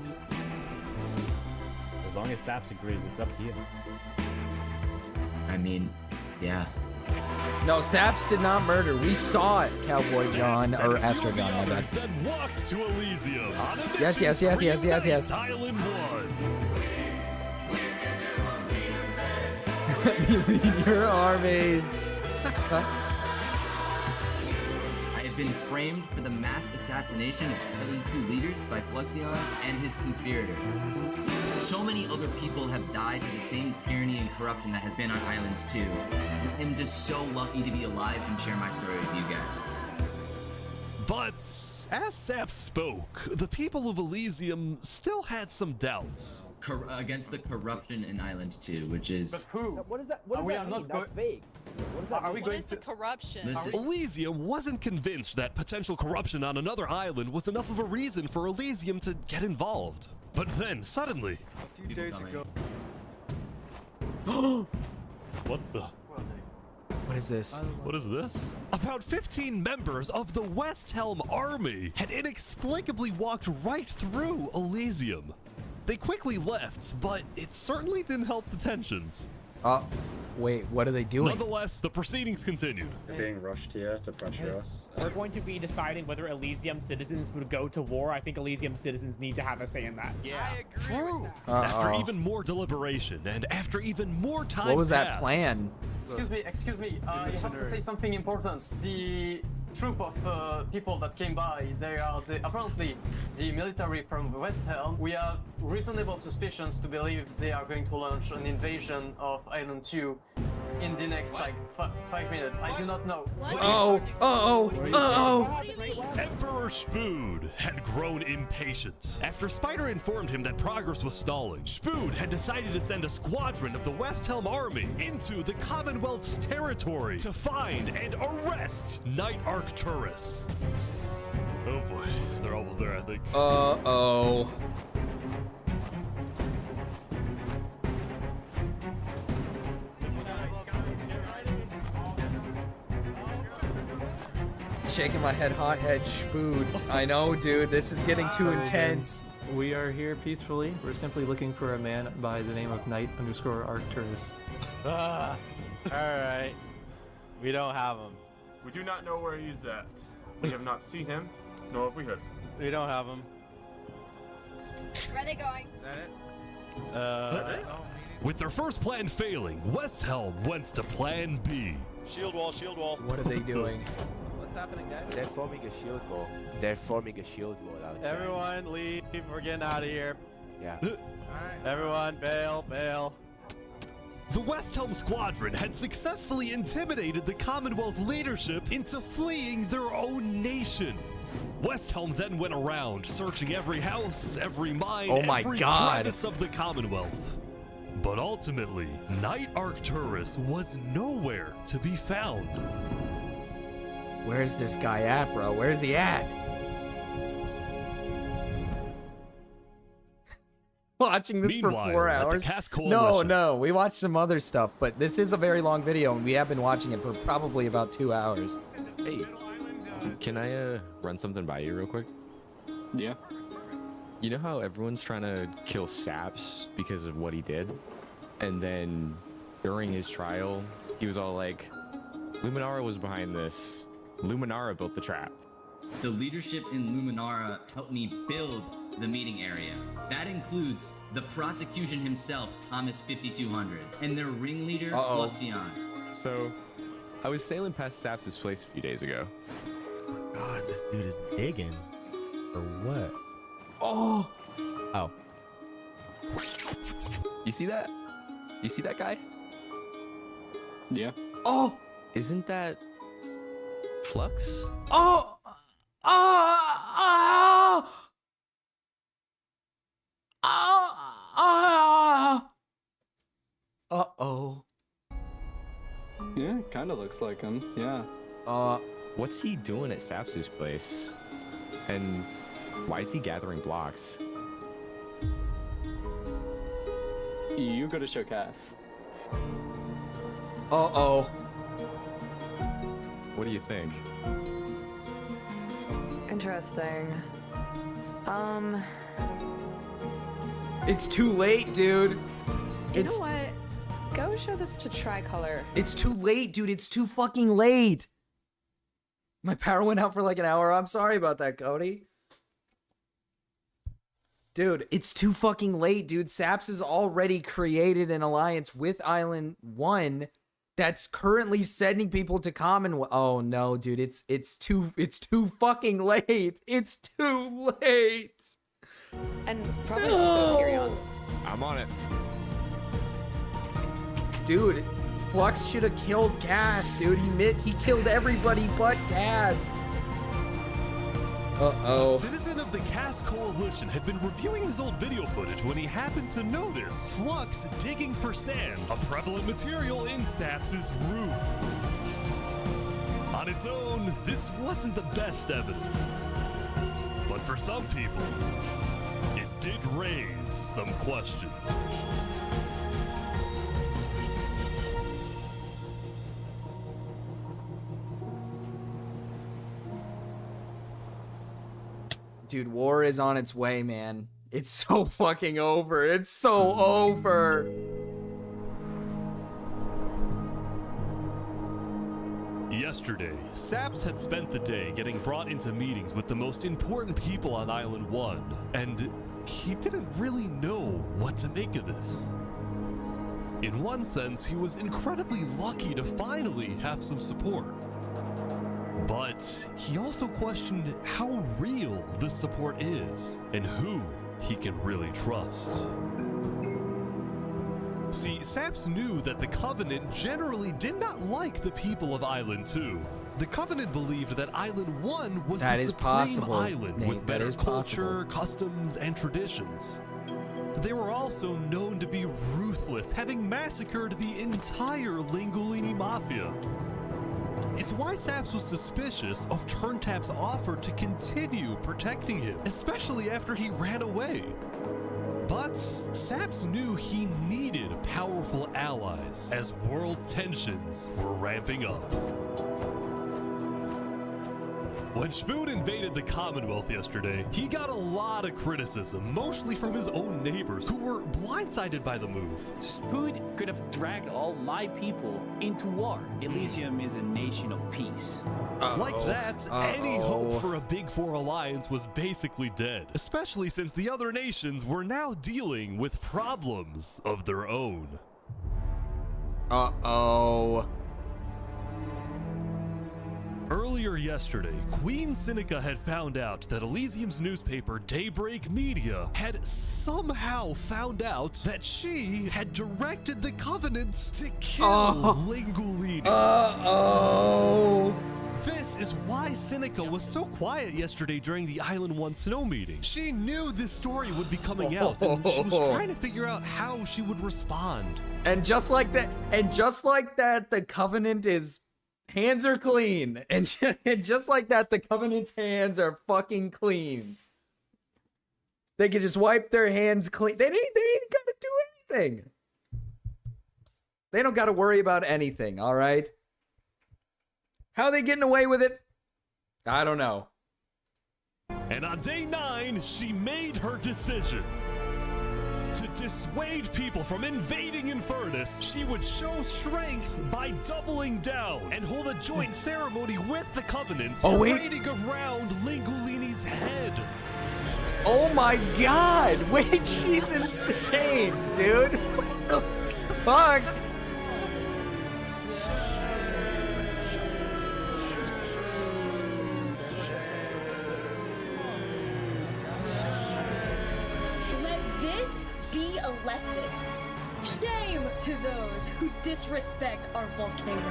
As long as Saps agrees, it's up to you. I mean, yeah. No, Saps did not murder. We saw it, Cowboy John, or Astro John, my bad. Then walked to Elysium. On a Yes, yes, yes, yes, yes, yes. Island 1. Lead your armies. I have been framed for the mass assassination of Island 2 leaders by Fluxion and his conspirator. So many other people have died to the same tyranny and corruption that has been on Island 2. I'm just so lucky to be alive and share my story with you guys. But as Saps spoke, the people of Elysium still had some doubts. Against the corruption in Island 2, which is... But who? What does that, what does that mean? That's vague. What does that Are we mean? going to corruption? Listen. Elysium wasn't convinced that potential corruption on another island was enough of a reason for Elysium to get involved. But then, suddenly... A few days ago... What the... What is this? What is this? About 15 members of the West Helm army had inexplicably walked right through Elysium. They quickly left, but it certainly didn't help the tensions. Wait, what are they doing? Nonetheless, the proceedings continued. They're being rushed here to pressure us. We're going to be deciding whether Elysium citizens would go to war. I think Elysium citizens need to have a say in that. Yeah, True. After even more deliberation and after even more time What was that passed, plan? Excuse me. You have to say something important. The troop of people that came by, they are apparently the military from West Helm. We have reasonable suspicions to believe they are going to launch an invasion of Island 2 in the next, 5 minutes. I do not know. Emperor Spood had grown impatient. After Spider informed him that progress was stalling, Spood had decided to send a squadron of the West Helm army into the Commonwealth's territory to find and arrest Knight Arcturus. Oh boy, they're almost there, I think. Uh-oh. Shaking my head, hothead, spood. I know, dude, this is getting too intense. We are here peacefully. We're simply looking for a man by the name of Knight_Arcturus. Alright. We don't have him. We do not know where he's at. We have not seen him, nor have we heard from him. We don't have him. Where are they going? Is that it? With their first plan failing, West Helm went to plan B. Shield wall, shield wall. What are they doing? What's happening, guys? They're forming a shield wall. They're forming a shield wall outside. Everyone leave. We're getting out of here. Yeah. Everyone bail, bail. The West Helm squadron had successfully intimidated the Commonwealth leadership into fleeing their own nation. West Helm then went around, searching every house, every mine, every crevice of the Commonwealth. But ultimately, Knight Arcturus was nowhere to be found. Where's this guy at, bro? Where's he at? Watching this for 4 hours. No, we watched some other stuff, but this is a very long video, and we have been watching it for probably about 2 hours. Hey, can I run something by you real quick? Yeah. You know how everyone's trying to kill Saps because of what he did? And then during his trial, he was all like, Luminara was behind this. Luminara built the trap. The leadership in Luminara helped me build the meeting area. That includes the prosecution himself, Thomas 5200, and their ringleader, Fluxion. So, I was sailing past Saps' place a few days ago. God, this dude is digging. Or what? Oh! Oh. You see that? You see that guy? Yeah. Oh! Isn't that Flux? Oh! Uh-oh. Yeah, it kind of looks like him. Yeah. What's he doing at Saps's place? And why is he gathering blocks? You go to show Cass. Uh-oh. What do you think? Interesting. It's too late, dude. You know what? Go show this to Tricolor. It's too late, dude. It's too fucking late. My power went out for like an hour. I'm sorry about that, Cody. Dude, it's too fucking late, dude. Saps has already created an alliance with Island 1 that's currently sending people to Commonwealth. Oh no, dude. It's too fucking late. It's too late. And probably also carry on. I'm on it. Dude, Flux should have killed Cass, dude. He killed everybody but Cass. Uh-oh. A citizen of the Cass Coalition had been reviewing his old video footage when he happened to notice Flux digging for sand, a prevalent material in Saps's roof. On its own, this wasn't the best evidence. But for some people, it did raise some questions. Dude, war is on its way, man. It's so fucking over. It's so over. Yesterday, Saps had spent the day getting brought into meetings with the most important people on Island 1, and he didn't really know what to make of this. In one sense, he was incredibly lucky to finally have some support. But he also questioned how real this support is and who he can really trust. See, Saps knew that the Covenant generally did not like the people of Island 2. The Covenant believed that Island 1 was the supreme island Nate, with better culture, customs, and traditions. They were also known to be ruthless, having massacred the entire Lingolini Mafia. It's why Saps was suspicious of Turntap's offer to continue protecting him, especially after he ran away. But Saps knew he needed powerful allies as world tensions were ramping up. When Spoon invaded the Commonwealth yesterday, he got a lot of criticism, mostly from his own neighbors who were blindsided by the move. Spoon could have dragged all my people into war. Elysium is a nation of peace. Like that, any hope for a Big Four alliance was basically dead, especially since the other nations were now dealing with problems of their own. Uh-oh. Earlier yesterday, Queen Seneca had found out that Elysium's newspaper Daybreak Media had somehow found out that she had directed the Covenant to kill Lingolini. Uh-oh. This is why Seneca was so quiet yesterday during the Island 1 snow meeting. She knew this story would be coming out, and she was trying to figure out how she would respond. And just like that, the Covenant is hands are clean, and just like that, the Covenant's hands are fucking clean. They can just wipe their hands clean. They ain't gotta do anything. They don't gotta worry about anything. All right. How are they getting away with it? I don't know. And on day 9, she made her decision. To dissuade people from invading Infernus, she would show strength by doubling down and hold a joint ceremony with the Covenant, parading around Lingolini's head. Oh my god! Wait, she's insane, dude. What the fuck? Lesson. Shame to those who disrespect our volcano.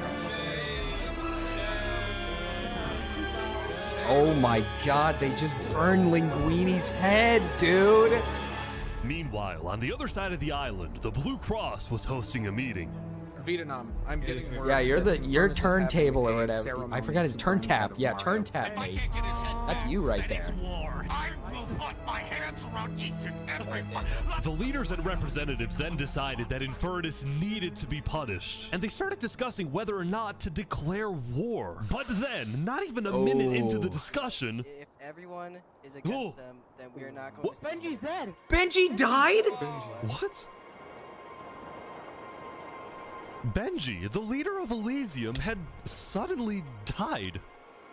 Oh my god, they just burned Linguini's head, dude. Meanwhile, on the other side of the island, the Blue Cross was hosting a meeting. Vietnam, I'm getting word Yeah, you're that your Furnace is turntable or having a whatever. I ceremony forgot his to turn burn tap. out of Yeah, Mars. turn tap, mate. That's you right there. The leaders and representatives then decided that Infernus needed to be punished, and they started discussing whether or not to declare war. But then, not even a minute into the discussion, If everyone is against them, then we are not going to. Benji's dead. Benji died? What? Benji, the leader of Elysium, had suddenly died.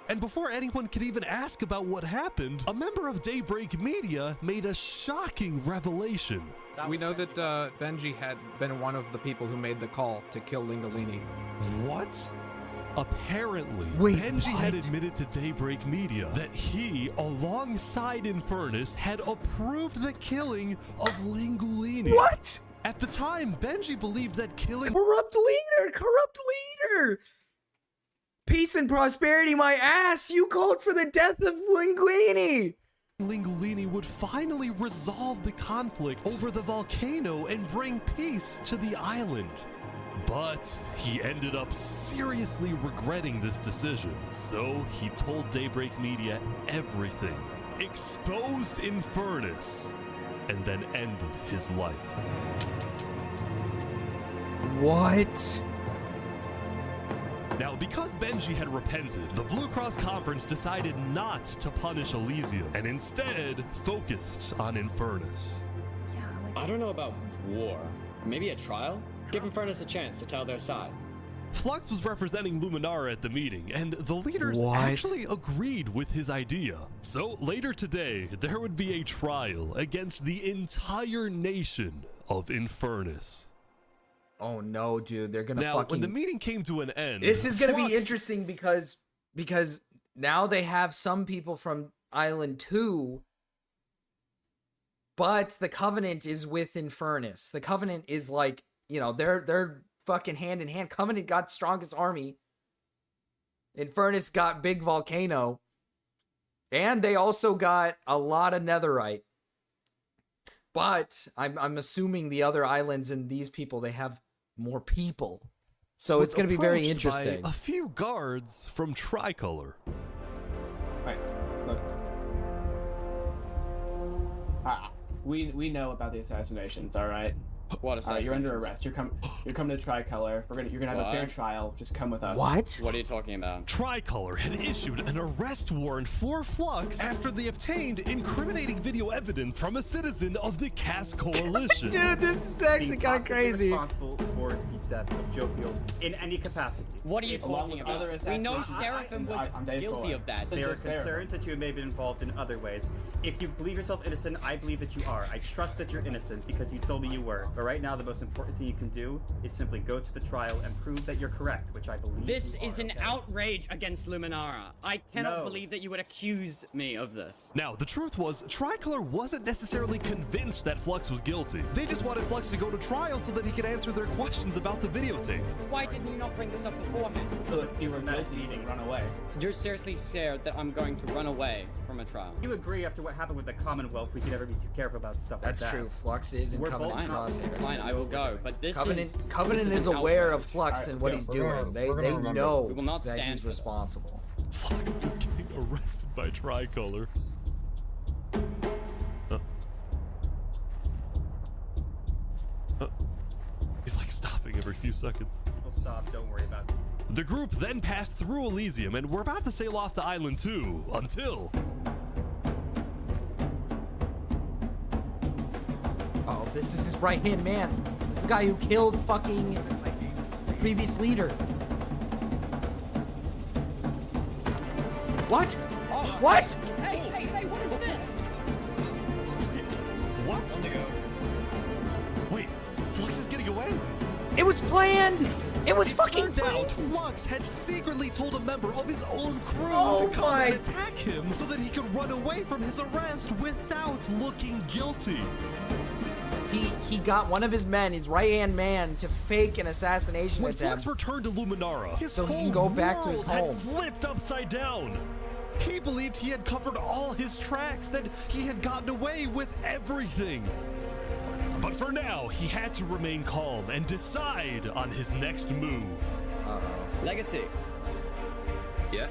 And before anyone could even ask about what happened, a member of Daybreak Media made a shocking revelation. We know that Benji had been one of the people who made the call to kill Lingolini. What? Apparently, Wait, Benji had what? admitted to Daybreak Media that he, alongside Infernus, had approved the killing of Lingolini. What? At the time, Benji believed that killing Corrupt leader! Peace and prosperity, my ass! You called for the death of Linguini! Lingolini would finally resolve the conflict over the volcano and bring peace to the island. But he ended up seriously regretting this decision. So he told Daybreak Media everything, exposed Infernus, and then ended his life. What? Now, because Benji had repented, the Blue Cross Conference decided not to punish Elysium and instead focused on Infernus. I don't know about war. Maybe a trial? Give Infernus a chance to tell their side. Flux was representing Luminara at the meeting, and the leaders actually agreed with his idea. So later today, there would be a trial against the entire nation of Infernus. Oh no, dude, they're gonna Now, fucking... when the meeting came to an end, This is gonna be Flux- interesting because now they have some people from Island 2, but the Covenant is with Infernus. The Covenant is like, you know, they're fucking hand in hand. Covenant got strongest army. Infernus got big volcano. And they also got a lot of netherite. But I'm assuming the other islands and these people, they have more people. So it's going to be very approached interesting. by a few guards from Tricolor. Right, look. We know about the assassinations, all right? What assassinations? You're under arrest. You're coming to Tricolor. You're gonna have a fair trial. Just come with us. What? What are you talking about? Tricolor had issued an arrest warrant for Flux after they obtained incriminating video evidence from a citizen of the Cass Coalition. Dude, this is actually kind of crazy. Responsible for the death of Jovial in any capacity. What are you talking about? We know Seraphim was guilty of that. There are concerns that you may have been involved in other ways. If you believe yourself innocent, I believe that you are. I trust that you're innocent because you told me you were. But right now, the most important thing you can do is simply go to the trial and prove that you're correct, which I believe This you is are, an okay? outrage against Luminara. I cannot No. believe that you would accuse me of this. Now, the truth was, Tricolor wasn't necessarily convinced that Flux was guilty. They just wanted Flux to go to trial so that he could answer their questions about the videotape. Why didn't you not bring this up beforehand? Look, you were guilty and run away. You're seriously scared that I'm going to run away from a trial. You agree after what happened with the Commonwealth, we can never be too careful about stuff That's like that. true. Flux is in We're Covenant both not- crosshairs. Fine, I will go, but this Covenant this is an aware outrage. of Flux and what he's doing. They know We will not that stand he's for this. responsible. Flux is getting arrested by Tricolor. He's like stopping every few seconds. We'll stop, don't worry about it. The group then passed through Elysium and were about to sail off to Island 2 until... Oh, this is his right-hand man. This is the guy who killed fucking previous leader. What? What? Hey, what is this? What? Wait, Flux is getting away? It was planned! It was fucking turned out Flux had secretly told a member of his own crew Oh to come my- and attack him so that he could run away from his arrest without looking guilty. He got one of his men, his right-hand man, to fake an assassination When attempt. Flux returned to Luminara, his So he can whole go back to his world had home. flipped upside down. He believed he had covered all his tracks, that he had gotten away with everything. But for now, he had to remain calm and decide on his next move. Legacy. Yeah?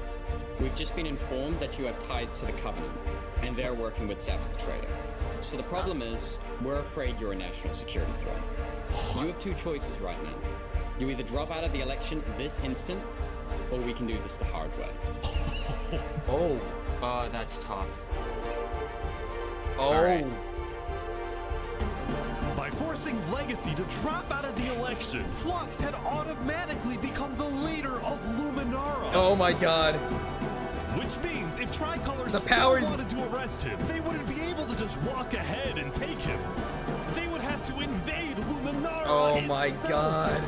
We've just been informed that you have ties to the Covenant, and they're working with Saps the Traitor. So the problem is, we're afraid you're a national security threat. You have two choices right now. You either drop out of the election this instant, or we can do this the hard way. Oh. Oh, that's tough. Oh. Alright. By forcing Legacy to drop out of the election, Flux had automatically become the leader of Luminara. Oh my god. Which means if Tricolor The still powers- wanted to arrest him, they wouldn't be able to just walk ahead and take him. They would have to invade Luminara Oh my itself. god.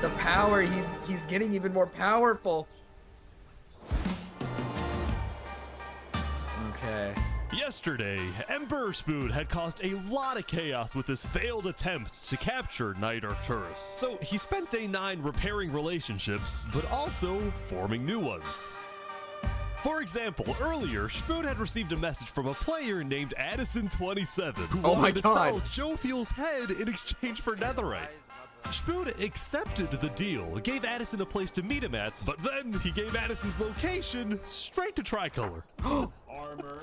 The power, he's getting even more powerful. Okay. Yesterday, Emperor Spoon had caused a lot of chaos with his failed attempt to capture Knight Arcturus. So he spent day 9 repairing relationships, but also forming new ones. For example, earlier, Spoon had received a message from a player named Addison27, who Oh my wanted to God. sell Joe Fuel's head in exchange for netherite. Spoon accepted the deal, gave Addison a place to meet him at, but then he gave Addison's location straight to Tricolor. Armor.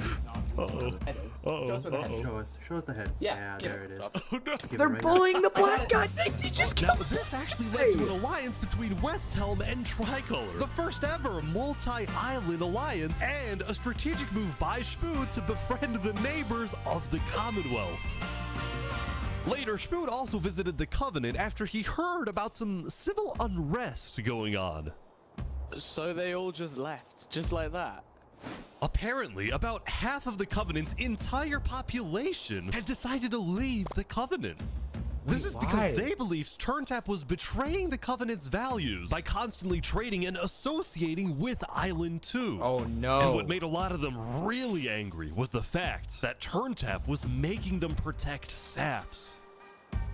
Show us the head. Yeah, there it is. Oh no. They're bullying the black guy. They just Now, killed this actually led to an alliance between West Helm and Tricolor, the first ever multi-island alliance, and a strategic move by Spoon to befriend the neighbors of the Commonwealth. Later, Spoon also visited the Covenant after he heard about some civil unrest going on. So they all just left, just like that. Apparently, about half of the Covenant's entire population had decided to leave the Covenant. This is why? because they believed TurnTap was betraying the Covenant's values by constantly trading and associating with Island 2. Oh no. And what made a lot of them really angry was the fact that TurnTap was making them protect Saps.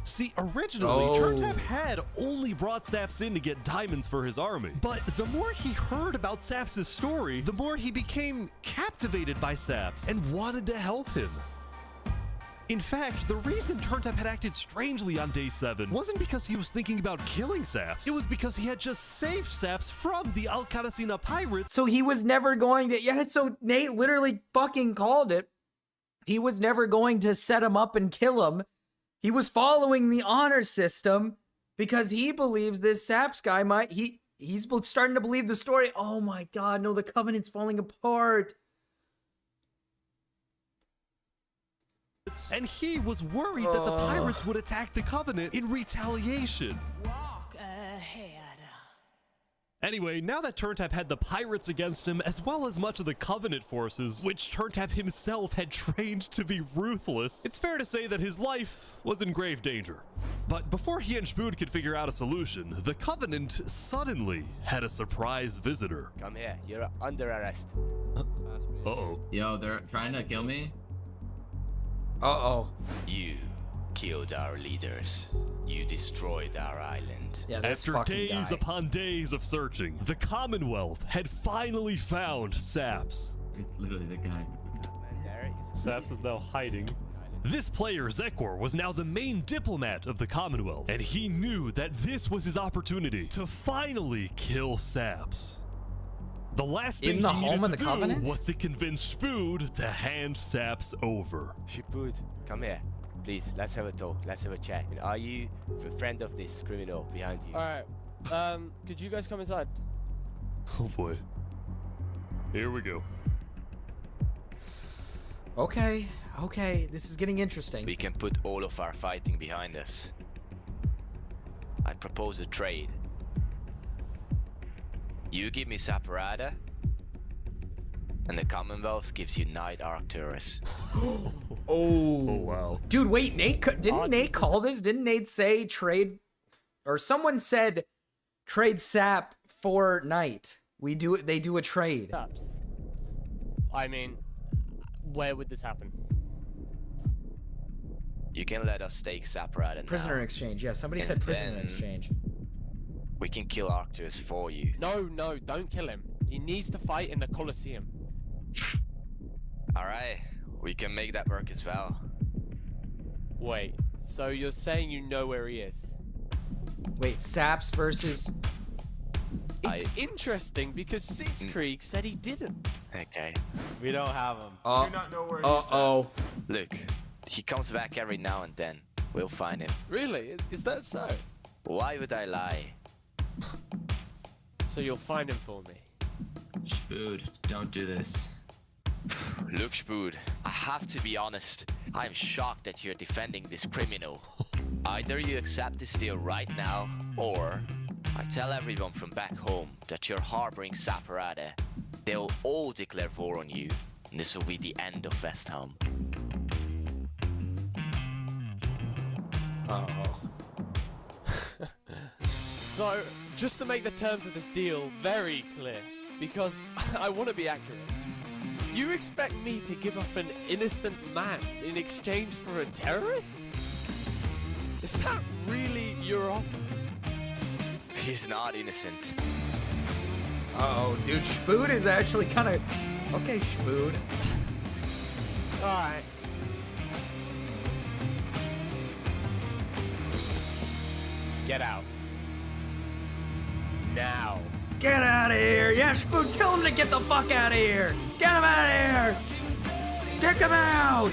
See, originally, Oh. TurnTap had only brought Saps in to get diamonds for his army. But the more he heard about Saps' story, the more he became captivated by Saps and wanted to help him. In fact, the reason TurnTap had acted strangely on day 7 wasn't because he was thinking about killing Saps. It was because he had just saved Saps from the Alcaracina pirates. So he was never going to, yeah, so Nate literally fucking called it. He was never going to set him up and kill him. He was following the honor system because he believes this Saps guy might, he's starting to believe the story. Oh my god, no, the Covenant's falling apart. And he was worried that the pirates would attack the Covenant in retaliation. Walk ahead. Anyway, now that TurnTap had the pirates against him, as well as much of the Covenant forces, which TurnTap himself had trained to be ruthless, it's fair to say that his life was in grave danger. But before he and Spoon could figure out a solution, the Covenant suddenly had a surprise visitor. Come here, you're under arrest. Uh-oh. Yo, they're trying to kill me? Uh-oh. You killed our leaders. You destroyed our island. Yeah, this After fucking days guy. upon days of searching, the Commonwealth had finally found Saps. It's literally the guy. Saps is now hiding. This player, Zekor, was now the main diplomat of the Commonwealth, and he knew that this was his opportunity to finally kill Saps. The last thing In the he home needed of to the do Covenant? was to convince Spood to hand Saps over. Shipud, come here. Please, let's have a talk. Let's have a chat. And are you a friend of this criminal behind you? Alright, could you guys come inside? Oh boy. Here we go. Okay, okay, this is getting interesting. We can put all of our fighting behind us. I propose a trade. You give me Saparada, and the Commonwealth gives you Knight Arcturus. Oh wow. Dude, wait, didn't Nate call this? Didn't Nate say trade, or someone said trade Sap for Knight? They do a trade. Saps. I mean, where would this happen? You can let us take Saparada Prisoner now. exchange, yeah, somebody And said prisoner then exchange. We can kill Arcturus for you. No, don't kill him. He needs to fight in the Colosseum. Alright, we can make that work as well. Wait, so you're saying you know where he is? Wait, Saps versus... It's interesting because Sitzkrieg said he didn't. Okay. We don't have him. Do not know where Uh-oh. Look, he comes back every now and then. We'll find him. Really? Is that so? Why would I lie? So you'll find him for me. Spood, don't do this. Look, Spood, I have to be honest. I'm shocked that you're defending this criminal. Either you accept this deal right now, or I tell everyone from back home that you're harboring Saparade. They'll all declare war on you, and this will be the end of West Helm. Uh-oh. So, just to make the terms of this deal very clear, because I want to be accurate, you expect me to give up an innocent man in exchange for a terrorist? Is that really your offer? He's not innocent. Uh-oh, dude, Spood is actually kind of... Okay, Spood. Alright. Get out. Now. Get out of here! Yeah, Spood, tell him to get the fuck out of here! Get him out of here! Kick him out!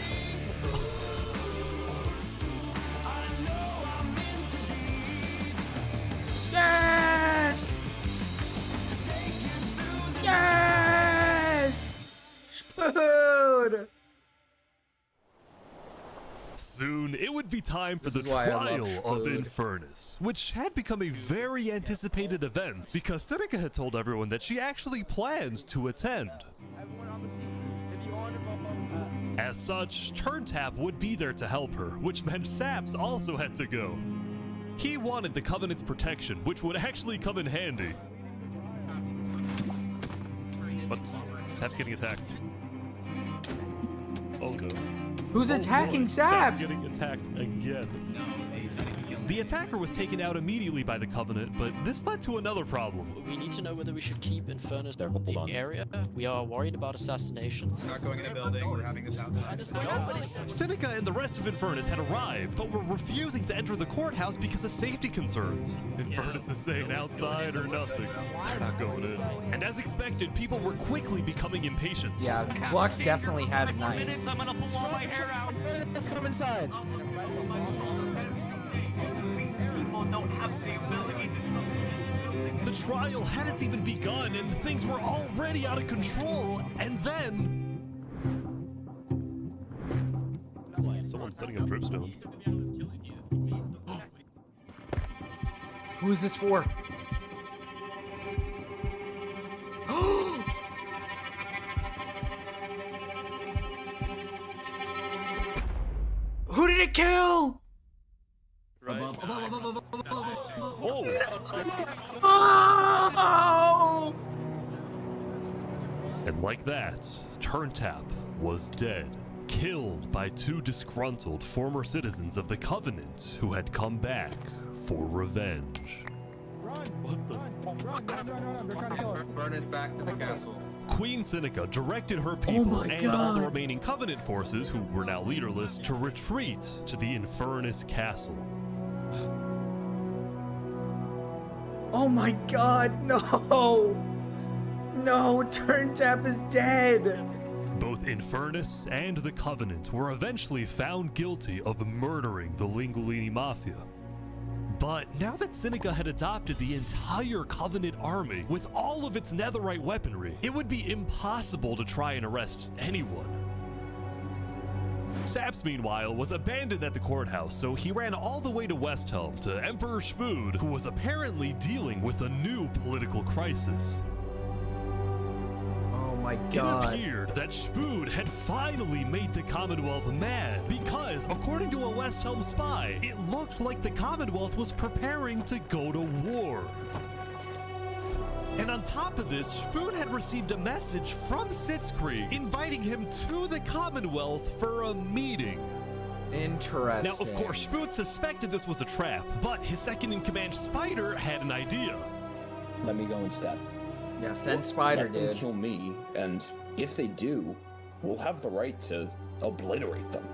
Yes! Yes! Spood! Soon, it would be time for the is why I love trial of Spood. Infernus, which had become a very anticipated event because Seneca had told everyone that she actually planned to attend. As such, Turntap would be there to help her, which meant Saps also had to go. He wanted the Covenant's protection, which would actually come in handy. What? Saps getting attacked. Oh no. Who's attacking boy, Saps? Getting attacked again. The attacker was taken out immediately by the Covenant, but this led to another problem. We need to know whether we should keep Infernus in the area. We are worried about assassinations. Not going in a building, we're having this outside. Seneca and the rest of Infernus had arrived, but were refusing to enter the courthouse because of safety concerns. Infernus is saying outside or nothing. They're not going in. And as expected, people were quickly becoming impatient. Yeah, Flux definitely has knives. I'm gonna blow my hair out. Let's come inside. These people don't have the ability to come in this building. The trial hadn't even begun, and things were already out of control. And then... Someone's setting up dripstone. Who is this for? Who did it kill? Oh! And like that, Turntap was dead, killed by two disgruntled former citizens of the Covenant who had come back for revenge. What the? Run. They're trying to kill us. Burn us back to the castle. Queen Seneca directed her people and all the remaining Covenant forces, who were now leaderless, to retreat to the Infernus Castle. Oh my god, no! No, Turntap is dead! Both Infernus and the Covenant were eventually found guilty of murdering the Lingolini Mafia. But now that Seneca had adopted the entire Covenant army with all of its netherite weaponry, it would be impossible to try and arrest anyone. Saps, meanwhile, was abandoned at the courthouse, so he ran all the way to Westhelm to Emperor Spood, who was apparently dealing with a new political crisis. Oh my god. It appeared that Spood had finally made the Commonwealth mad because, according to a Westhelm spy, it looked like the Commonwealth was preparing to go to war. And on top of this, Spood had received a message from Sitzkrieg inviting him to the Commonwealth for a meeting. Interesting. Now, of course, Spood suspected this was a trap, but his second-in-command, Spider, had an idea. Let me go instead. Yeah, send Spider, Let them dude. kill me, and if they do, we'll have the right to obliterate them.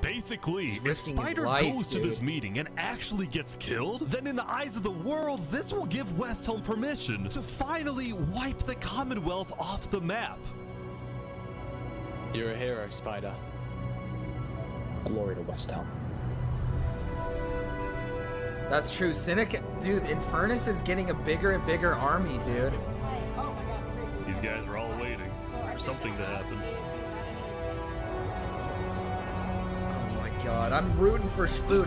Basically, if risking his Spider life, goes to dude. this meeting and actually gets killed, then in the eyes of the world, this will give Westhelm permission to finally wipe the Commonwealth off the map. You're a hero, Spider. Glory to Westhelm. That's true. Cynic, dude, Infernus is getting a bigger and bigger army, dude. These guys are all waiting for something to happen. Oh my god, I'm rooting for Spoot.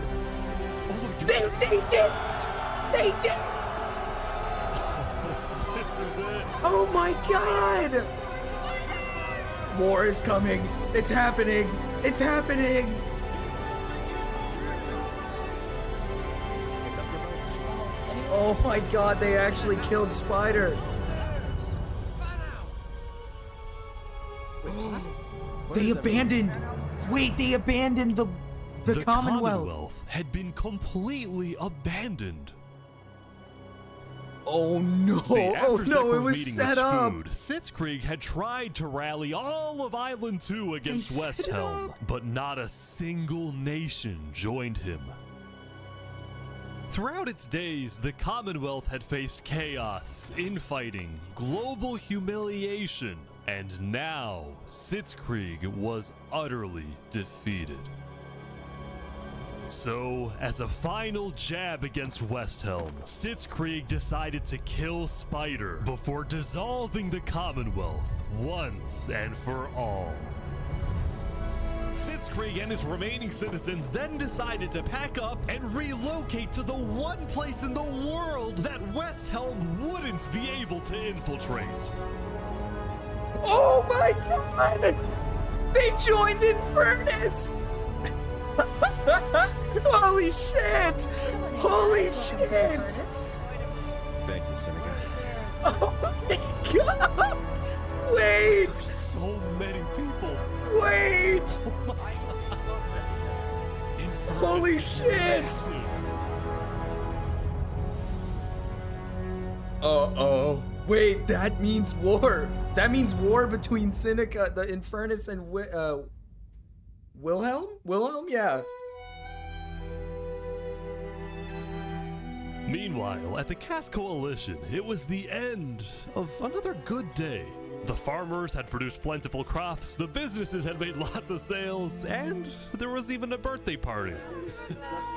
Oh, they did it! They did it! This is it. Oh my god! War is coming. It's happening. It's happening. Oh my god, they actually killed Spider. They abandoned. Wait, they abandoned the Commonwealth. Had been completely abandoned. Oh no! See, Oh after no! It Zekr's was meeting set with up. Spood, Sitzkrieg had tried to rally all of Island 2 against set it Westhelm, but not a single nation joined him. Throughout its days, the Commonwealth had faced chaos, infighting, global humiliation, and now Sitzkrieg was utterly defeated. So, as a final jab against Westhelm, Sitzkrieg decided to kill Spider before dissolving the Commonwealth once and for all. Sitzkrieg and his remaining citizens then decided to pack up and relocate to the one place in the world that Westhelm wouldn't be able to infiltrate. Oh my god! They joined Infernus! Holy shit! Holy shit! Thank you, Seneca. Oh my god! Wait! So many people. Wait! Holy shit! Uh-oh. Wait, that means war. That means war between Seneca, the Infernus, and Wilhelm? Wilhelm? Yeah. Meanwhile, at the Cass Coalition, it was the end of another good day. The farmers had produced plentiful crops, the businesses had made lots of sales, and there was even a birthday party.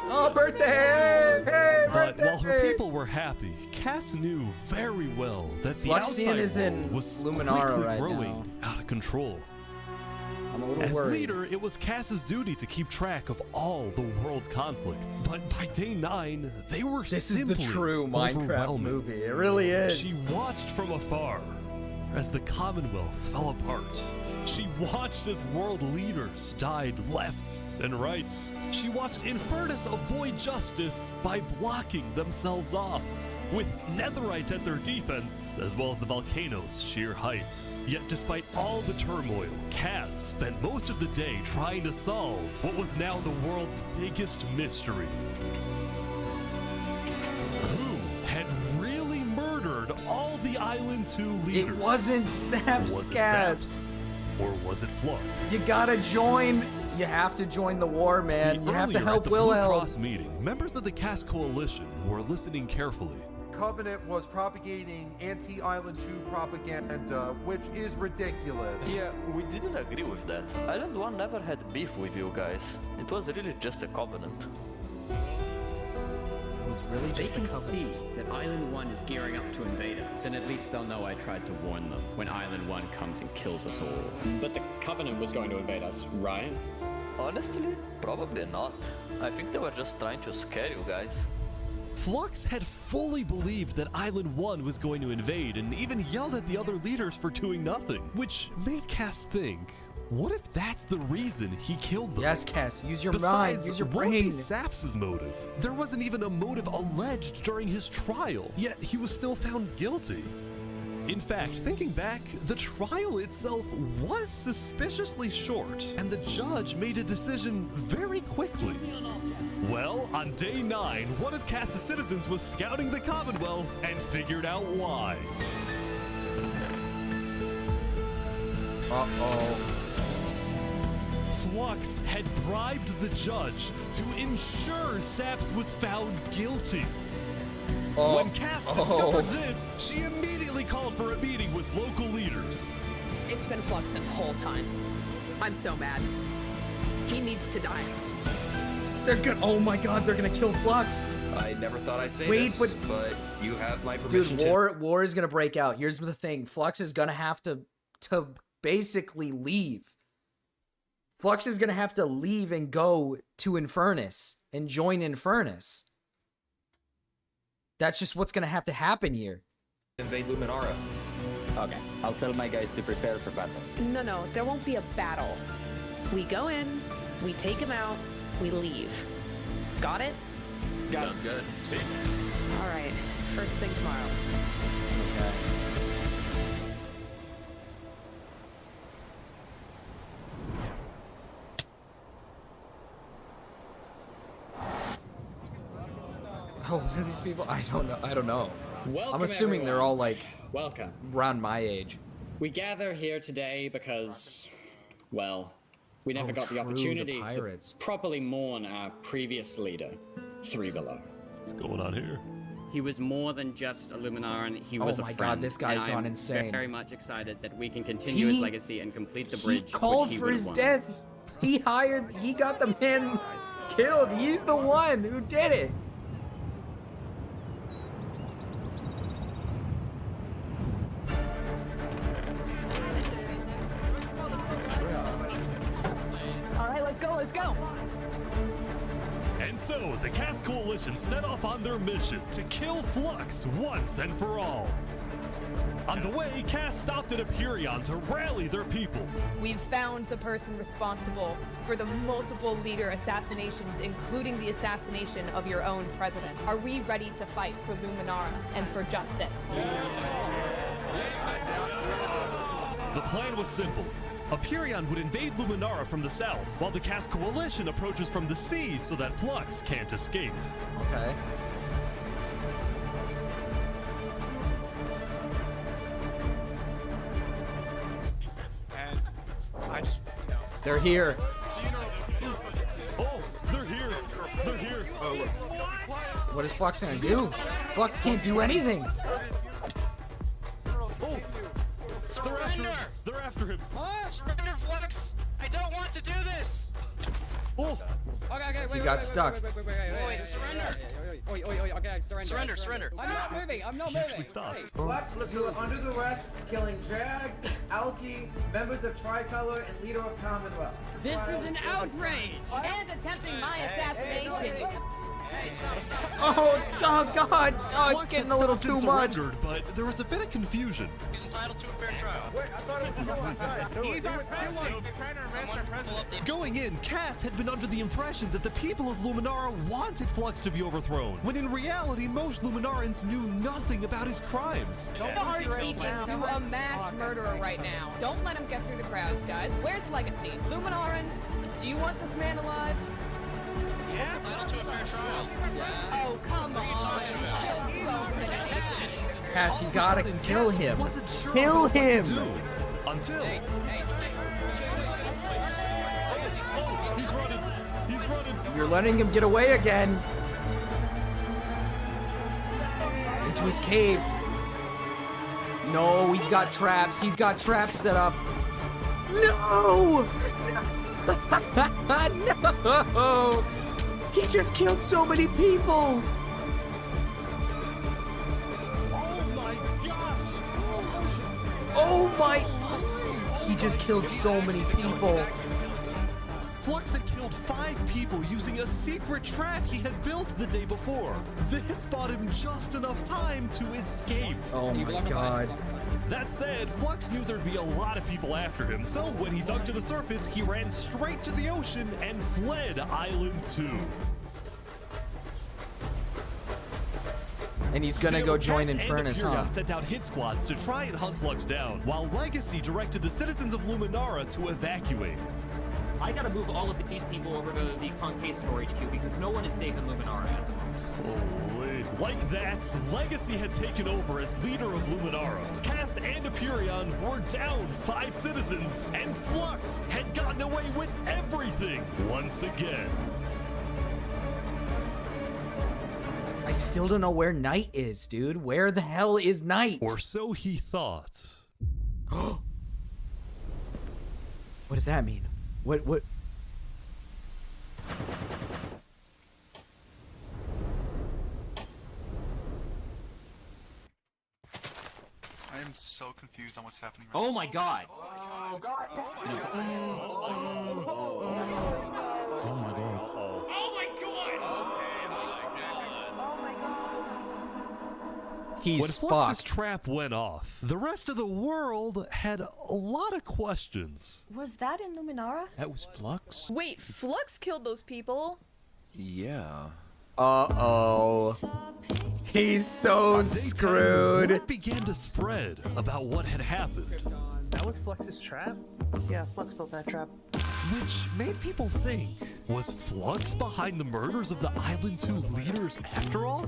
Oh, birthday! Hey, But birthday! while her people were happy, Cass knew very well that the Fluxion outside is in world was Luminara quickly right growing out of control. I'm a little As worried. leader, it was Cass's duty to keep track of all the world conflicts. But by day 9, they were This is the simply true Minecraft overwhelming. movie. It really is. She watched from afar as the Commonwealth fell apart. She watched as world leaders died left and right. She watched Infernus avoid justice by blocking themselves off, with Netherite at their defense, as well as the volcano's sheer height. Yet despite all the turmoil, Cass spent most of the day trying to solve what was now the world's biggest mystery. Who had really murdered all the Island 2 leaders? It wasn't Saps, Was it Cass. Saps? Or was it Flux? You gotta join. You have to join the war, man. See, you have to earlier help at the Blue Wilhelm. Cross meeting, members of the Cass Coalition were listening carefully. Covenant was propagating anti-Island 2 propaganda, which is ridiculous. Yeah, we didn't agree with that. Island 1 never had beef with you guys. It was really just a covenant. It was really They just a can covenant. see that Island 1 is gearing up to invade us. Then at least they'll know I tried to warn them when Island 1 comes and kills us all. But the Covenant was going to invade us, right? Honestly, probably not. I think they were just trying to scare you guys. Flux had fully believed that Island 1 was going to invade and even yelled at the other leaders for doing nothing, which made Cass think, what if that's the reason he killed them? Yes, Cass, use your Besides, mind, use your what would be brain. Saps' motive? There wasn't even a motive alleged during his trial, yet he was still found guilty. In fact, thinking back, the trial itself was suspiciously short, and the judge made a decision very quickly. Well, on day 9, one of Cass's citizens was scouting the Commonwealth and figured out why. Uh-oh. Flux had bribed the judge to ensure Saps was found guilty. When Cass discovered this, she immediately called for a meeting with local leaders. It's been Flux this whole time. I'm so mad. He needs to die. They're gonna. Oh my God, they're gonna kill Flux. I never thought I'd say Wait, this, but you have my Dude, permission war is gonna break out. Here's the thing: Flux is gonna have to basically leave. Flux is gonna have to leave and go to Infernus and join Infernus. That's just what's gonna have to happen here. Invade Luminara. Okay, I'll tell my guys to prepare for battle. No, there won't be a battle. We go in, we take him out, we leave. Got it? Sounds good. See. All right, first thing tomorrow. Okay. Oh, what are these people? I don't know. Welcome, I'm assuming they're all like welcome around my age. We gather here today because, well, we never got the true, opportunity the to pirates. properly mourn our previous leader, Three Below. What's going on here? He was more than just a Luminaran, he Oh was a my friend. God, this guy's and gone I'm insane. very much excited that we can continue his legacy and complete the bridge. He called which he for would his have won. death. He got the man killed. He's the one who did it. All right, let's go. And so, the Cass Coalition set off on their mission to kill Flux once and for all. On the way, Cass stopped at Aperion to rally their people. We've found the person responsible for the multiple leader assassinations, including the assassination of your own president. Are we ready to fight for Luminara and for justice? The plan was simple. Aperion would invade Luminara from the south, while the Cass Coalition approaches from the sea so that Flux can't escape. Okay. And I just, They're here. Oh, they're here. They're here. Oh, look. What is Flux gonna do? Flux can't do anything. They're after him. Surrender, Flux! I don't want to do this! Oh! Okay, He got stuck. Wait, surrender! Okay, surrender. Surrender. I'm not moving. Flux, you are under arrest, killing Jag, Alki, members of Tricolor, and leader of Commonwealth. This is an outrage! And attempting my assassination. Oh God! Oh, it's getting a little too much. But there was a bit of confusion. He's entitled to a fair trial. Wait, I thought it was He's our president. They're trying to arrest our president. Going in, Cass had been under the impression that the people of Luminara wanted Flux to be overthrown, when in reality, most Luminarans knew nothing about his crimes. You are speaking to a mass murderer right now. Don't let him get through the crowds, guys. Where's Legacy? Luminarans, do you want this man alive? Yeah, entitled to a fair trial. Oh, come on. Cass, you gotta kill him. Sure Kill him. Until. He's running. He's running. You're letting him get away again. Into his cave. No, he's got traps. He's got traps set up. No! No! He just killed so many people! Oh my! He just killed so many people. Flux had killed 5 people using a secret trap he had built the day before. This bought him just enough time to escape. Oh my God. That said, Flux knew there'd be a lot of people after him, so when he dug to the surface, he ran straight to the ocean and fled Island 2. And he's gonna go join Cass and Infernus, huh? Aperion sent out hit squads to try and hunt Flux down, while Legacy directed the citizens of Luminara to evacuate. I gotta move all of these people over to the Conquistador HQ because no one is safe in Luminara at the moment. Holy. Like that, Legacy had taken over as leader of Luminara. Cass and Aperion were down 5 citizens, and Flux had gotten away with everything once again. I still don't know where Knight is, dude. Where the hell is Knight? Or so he thought. What does that mean? What? I am so confused on what's happening Oh my god! Oh my god! He's when Flux's fucked. trap went off, the rest of the world had a lot of questions. Was that in Luminara? That was Flux? Wait, Flux killed those people? Yeah. Uh-oh. He's so screwed. Word began to spread about what had happened. That was Flux's trap? Yeah, Flux built that trap. Which made people think, was Flux behind the murders of the Island 2 leaders after all?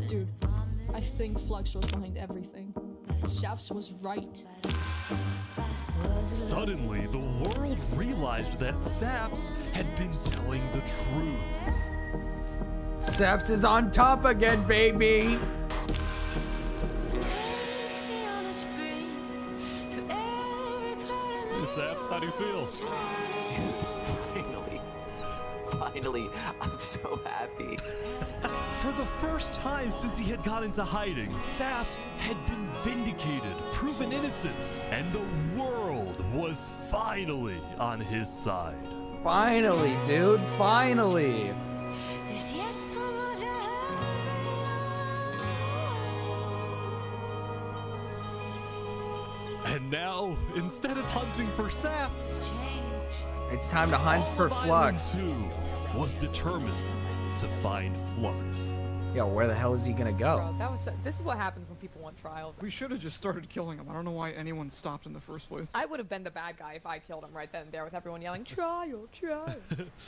Dude, I think Flux was behind everything. Saps was right. Suddenly, the world realized that Saps had been telling the truth. Saps is on top again, baby. Hey, Saps, how do you feel? Dude, finally, I'm so happy. For the first time since he had gone into hiding, Saps had been vindicated, proven innocent, and the world was finally on his side. Finally, dude, finally. And now, instead of hunting for Saps, it's time to hunt for Flux. Island 2 was determined to find Flux. Yo, where the hell is he gonna go? Bro, this is what happens when people want trials. We should have just started killing him. I don't know why anyone stopped in the first place. I would have been the bad guy if I killed him right then and there with everyone yelling, trial, trial.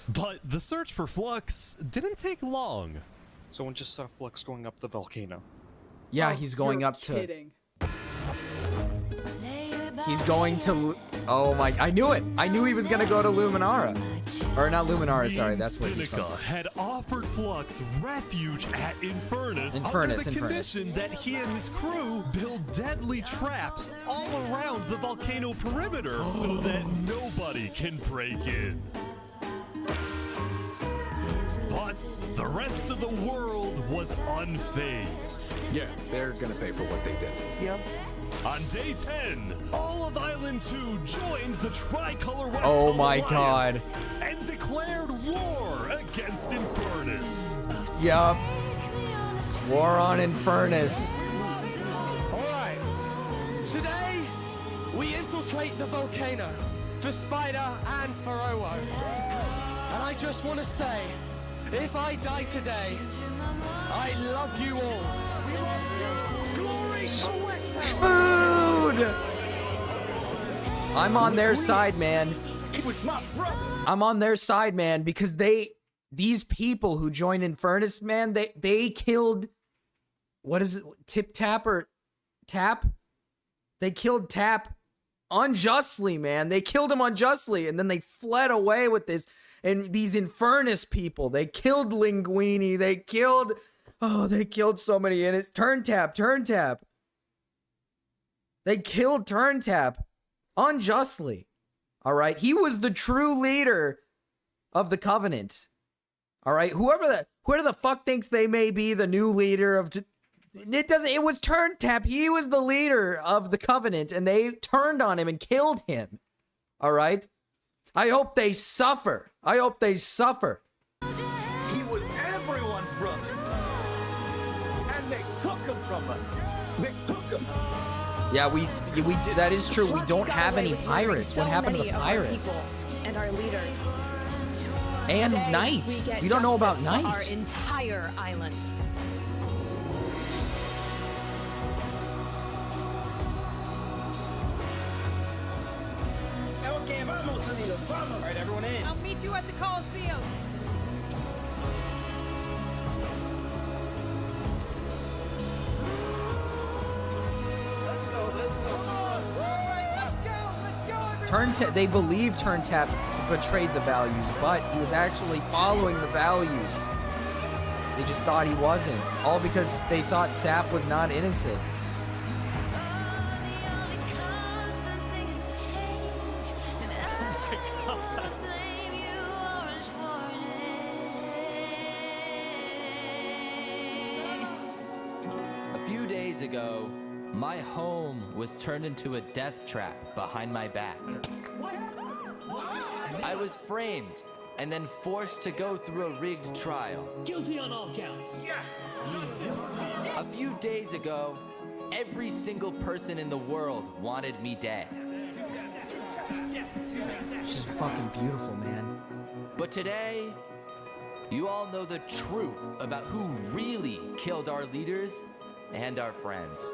But the search for Flux didn't take long. Someone just saw Flux going up the volcano. Yeah, he's going up to... He's going to... Oh my... I knew it! I knew he was gonna go to Luminara. Or not Luminara, sorry, that's where he's from. Seneca had offered Flux refuge at Infernus, Infernus, under the condition that he and his crew build deadly traps all around the volcano perimeter so that nobody can break in. But the rest of the world was unfazed. Yeah, they're gonna pay for what they did. Yep. On day 10, all of Island 2 joined the Tricolor West Oh my Alliance god. and declared war against Infernus. Yup. War on Infernus. Alright. Today, we infiltrate the volcano for Spider and for Owo. And I just want to say, if I die today, I love you all. We love you. Glory to West Spoon! I'm on their side, man. I'm on their side, man, because these people who joined Infernus, man, they killed, what is it, Tip Tap or Tap? They killed Tap unjustly, man. They killed him unjustly, and then they fled away with this. And these Infernus people, they killed Linguini, they killed so many, and it's Turn Tap. They killed Turn Tap unjustly. All right, he was the true leader of the Covenant. All right, whoever the fuck thinks they may be the new leader of it was Turn Tap. He was the leader of the Covenant, and they turned on him and killed him. All right, I hope they suffer. He was everyone's brother. And they took him from us. They took him. Yeah, we that is true. We don't have any pirates. What happened to the pirates? And our leaders. And Today, Knight. We don't know about Knight. Our entire island. Okay, vamos, Alright, everyone in. I'll meet you at the Coliseum. Let's go, let's go. They believe Turntap betrayed the values, but he was actually following the values. They just thought he wasn't. All because they thought Sap was not innocent. A few days ago, my home was turned into a death trap behind my back. I was framed and then forced to go through a rigged trial. Guilty on all counts. Yes! A few days ago, every single person in the world wanted me dead. She's fucking beautiful, man. But today, you all know the truth about who really killed our leaders and our friends.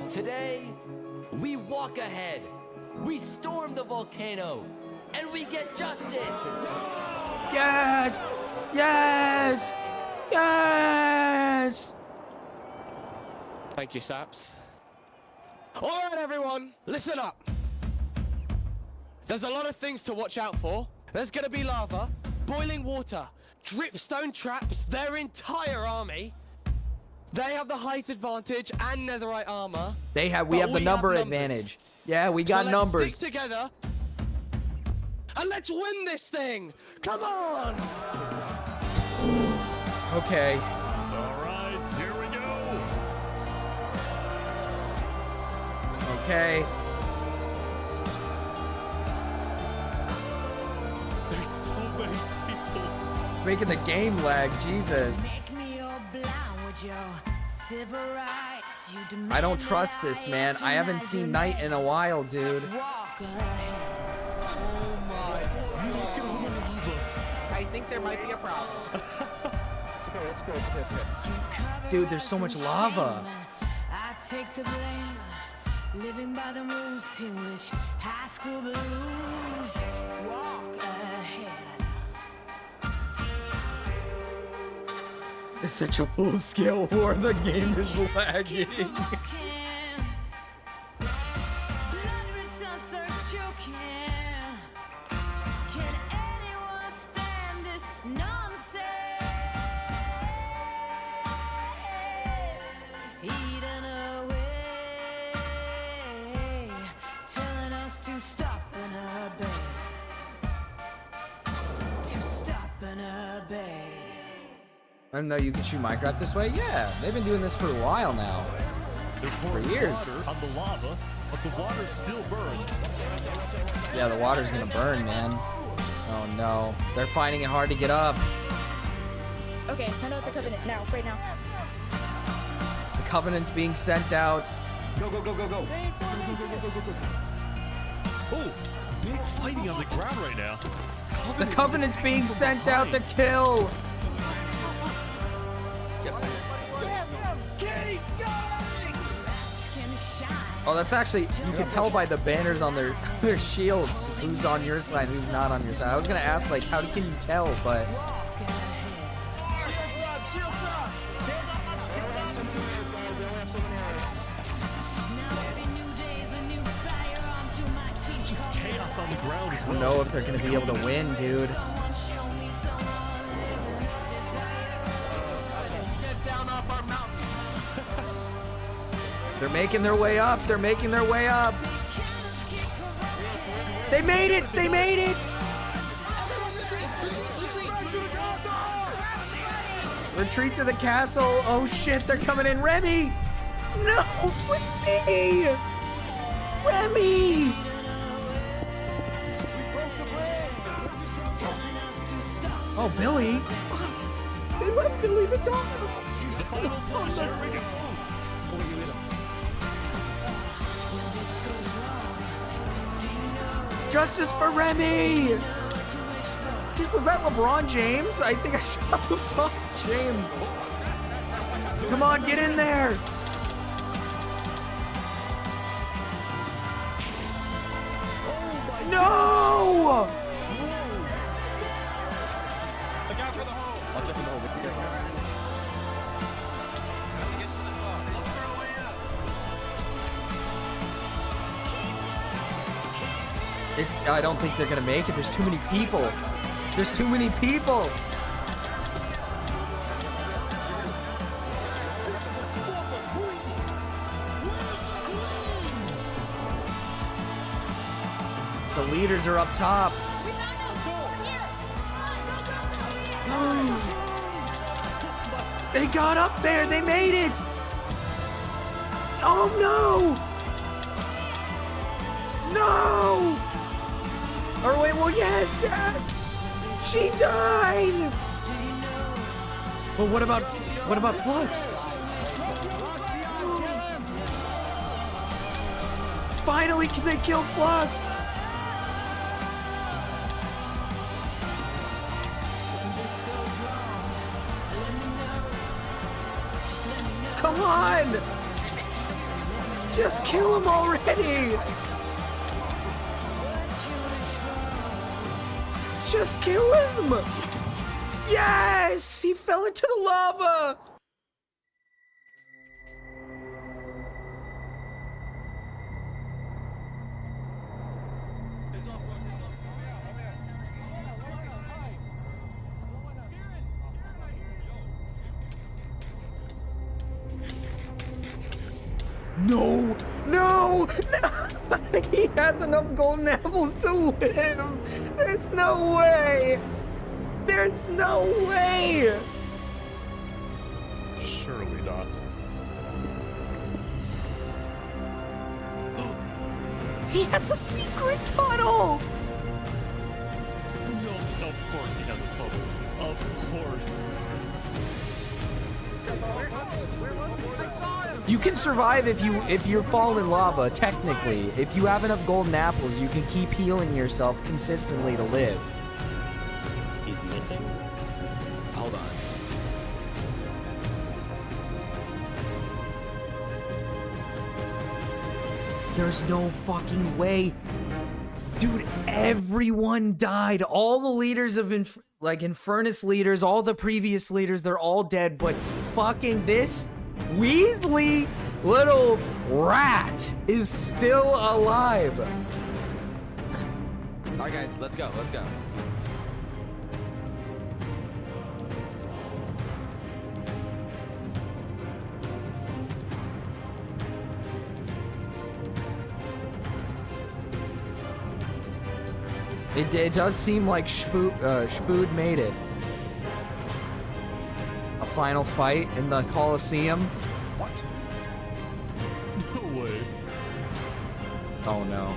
Today, we walk ahead, we storm the volcano, and we get justice! Yes! Yes! Yes! Thank you, Saps. Alright, everyone, listen up. There's a lot of things to watch out for. There's gonna be lava, boiling water, dripstone traps, their entire army. They have the height advantage and netherite armor. We have the number advantage. Yeah, we got numbers. Let's stick together and let's win this thing. Come on. Okay. All right, here we go. Okay. There's so many people. It's making the game lag, Jesus. I don't trust this, man. I haven't seen Night in a while, dude. I think there might be a problem. It's okay, it's good, it's good, it's good. Dude, there's so much lava. I take the blame, living by the rules to which high school blues walk ahead. It's such a full-scale war. The game is lagging. I didn't know you could shoot Minecraft this way. Yeah, they've been doing this for a while now. For years. On the lava, but the water still burns. Yeah, the water's gonna burn, man. Oh no, they're finding it hard to get up. Okay, send out the Covenant now, right now. The Covenant's being sent out. Go, go, go, go, go. Oh, big fighting on the ground right now. The Covenant's being sent out to kill. Oh, that's actually, you can tell by the banners on their shields who's on your side, who's not on your side. I was gonna ask, like, how can you tell, but... It's just chaos on the ground as I well. don't know if they're gonna be able to win, dude. Get down off our mountain. They're making their way up. They're making their way up. They made it. They made it. Retreat to the castle. Oh shit, they're coming in. Remy. No, Remy. Remy. Oh, Billy. Fuck. They left Billy the dog. Justice for Remy! Was that LeBron James? I think I saw LeBron James. Come on, get in there! I'll jump in the hole with you guys. I don't think they're gonna make it. There's too many people. There's too many people. The leaders are up top. They got up there. They made it. Oh no! No! Or wait, well, yes, yes! She died! Well, what about Flux? Finally, they killed Flux! Come on! Just kill him already! Just kill him! Yes! He fell into the lava! No! No! No! He has enough golden apples to live! There's no way! There's no way! Surely not. He has a secret tunnel! No, of course he has a tunnel. Of course. You can survive if you fall in lava, technically. If you have enough golden apples, you can keep healing yourself consistently to live. He's missing? Hold on. There's no fucking way. Dude, everyone died. All the leaders of Infernus leaders, all the previous leaders, they're all dead, but fucking this Weasley little rat is still alive. Alright guys, let's go, let's go. It does seem like Spood made it. A final fight in the Colosseum. What? No way. Oh no.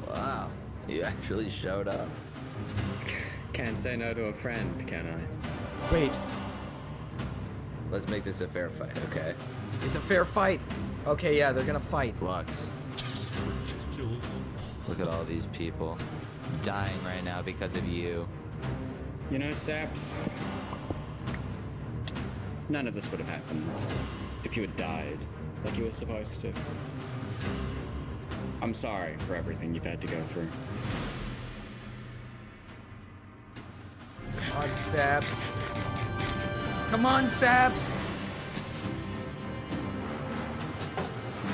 Wow, you actually showed up. Can't say no to a friend, can I? Wait. Let's make this a fair fight, okay? It's a fair fight. Okay, yeah, they're gonna fight. Flux. Look at all these people dying right now because of you. You know, Saps, none of this would have happened if you had died like you were supposed to. I'm sorry for everything you've had to go through. Come on, Saps. Come on, Saps.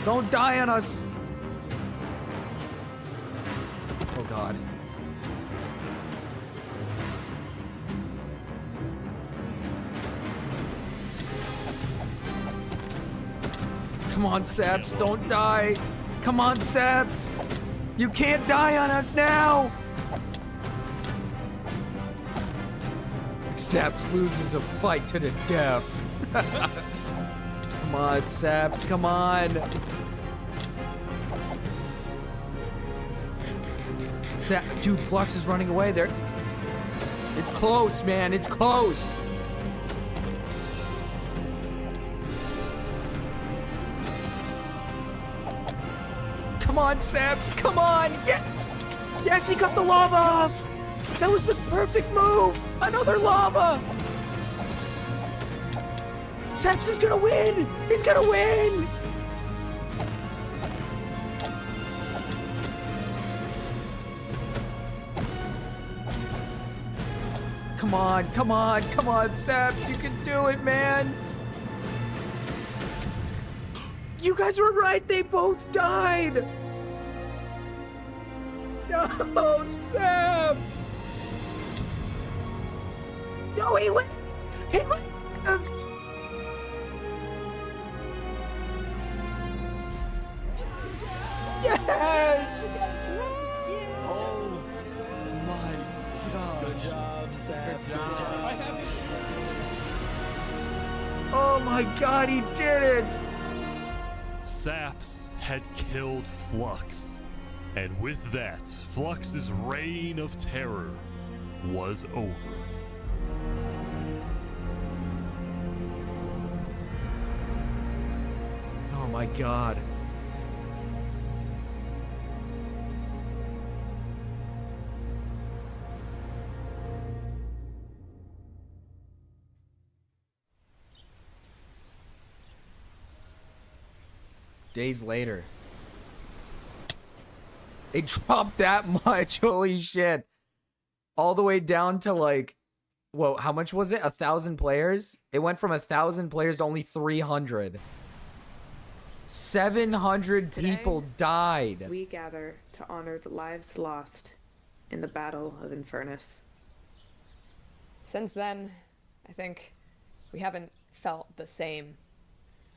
Don't die on us. Oh, God. Come on, Saps. Don't die. Come on, Saps. You can't die on us now. Saps loses a fight to the death. Come on, Saps, come on. Dude, Flux is running away there. It's close, man, it's close. Come on, Saps, come on, yes! Yes, he cut the lava off! That was the perfect move! Another lava! Seps is gonna win! He's gonna win! Come on, come on, come on, Seps. You can do it, man. You guys were right. They both died. No, Seps. No, he lived. He lived. Yes. Oh my god. Good job, Sam. Good job. Oh my god, he did it. Saps had killed Flux. And with that, Flux's reign of terror was over. Oh my god. Days later. It dropped that much. Holy shit. All the way down to like, whoa, how much was it? 1,000 players? It went from 1,000 players to only 300. 700 people died. We gather to honor the lives lost in the Battle of Infernus. Since then, I think we haven't felt the same.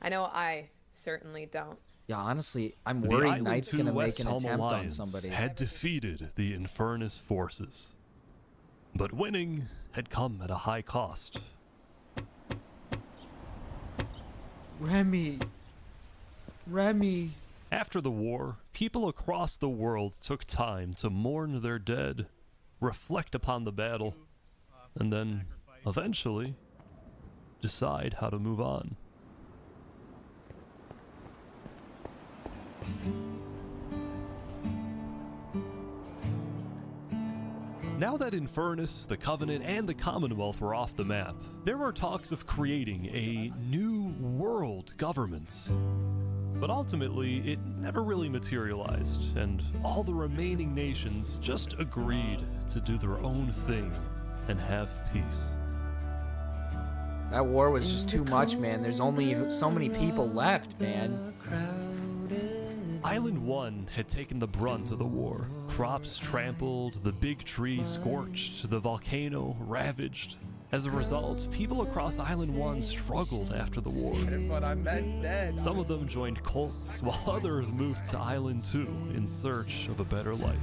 I know I certainly don't. Yeah, honestly, I'm The worried Island Knight's 2 gonna West make an Helm attempt on Alliance somebody. had defeated the Infernus forces. But winning had come at a high cost. Remy. After the war, people across the world took time to mourn their dead, reflect upon the battle, and then, eventually, decide how to move on. Now that Infernus, the Covenant, and the Commonwealth were off the map, there were talks of creating a new world government. But ultimately, it never really materialized, and all the remaining nations just agreed to do their own thing and have peace. That war was just too much, man. There's only so many people left, man. Island 1 had taken the brunt of the war. Crops trampled, the big tree scorched, the volcano ravaged. As a result, people across Island 1 struggled after the war. But I'm dead. Some of them joined cults, while others moved to Island 2 in search of a better life.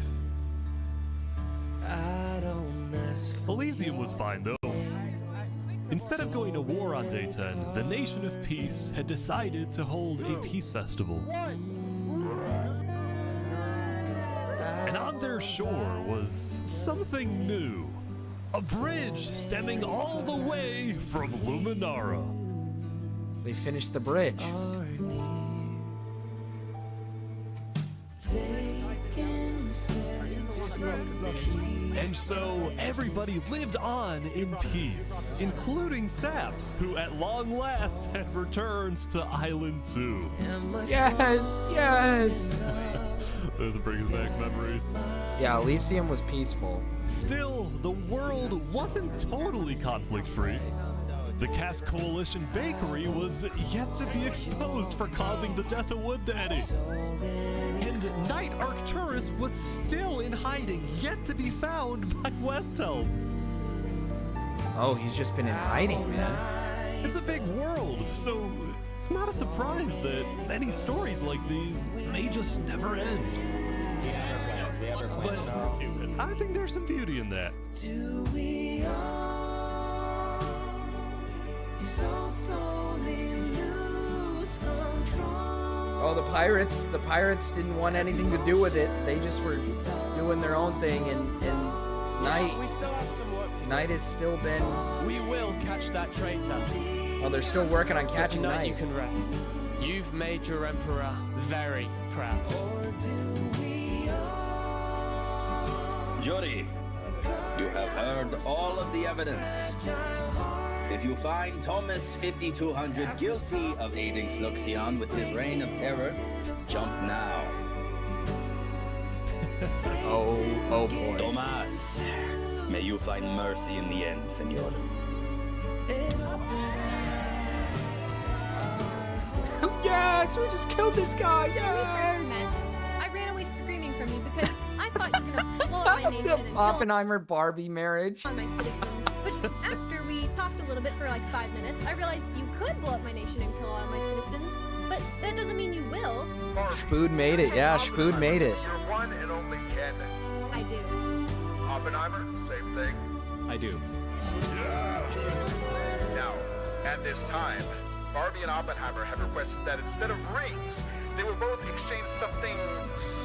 Elysium was fine though. Instead of going to war on day 10, the Nation of Peace had decided to hold a peace festival. And on their shore was something new. A bridge stemming all the way from Luminara. They finished the bridge. And so everybody lived on in peace, including Saps, who at long last had returned to Island 2. Yes! Those brings back memories. Yeah, Elysium was peaceful. Still, the world wasn't totally conflict-free. The Cass Coalition Bakery was yet to be exposed for causing the death of Wood Daddy. And Knight Arcturus was still in hiding, yet to be found by Westhelm. Oh, he's just been in hiding, man. It's a big world, so it's not a surprise that many stories like these may just never end. But I think there's some beauty in that. Oh, the pirates didn't want anything to do with it. They just were doing their own thing, and Knight, We still have some work to do. Knight has still been... We will catch that traitor. Oh, they're still working on catching Tonight Knight. you can rest. You've made your emperor very proud. Jody, you have heard all of the evidence. If you find Thomas 5200 guilty of aiding Fluxion with his reign of terror, jump now. Oh boy. Thomas, may you find mercy in the end, senor. Yes, we just killed this guy. Yes. I ran away screaming from you because I thought you were gonna blow up my nation and kill Oppenheimer Barbie marriage. on my citizens. But after we talked a little bit for like 5 minutes, I realized you could blow up my nation and kill all my citizens. But that doesn't mean you will. Spood made it. Yeah, Spood made it. Your one and only candidate. I do. Oppenheimer, same thing. I do. Now, at this time, Barbie and Oppenheimer have requested that instead of rings, they will both exchange something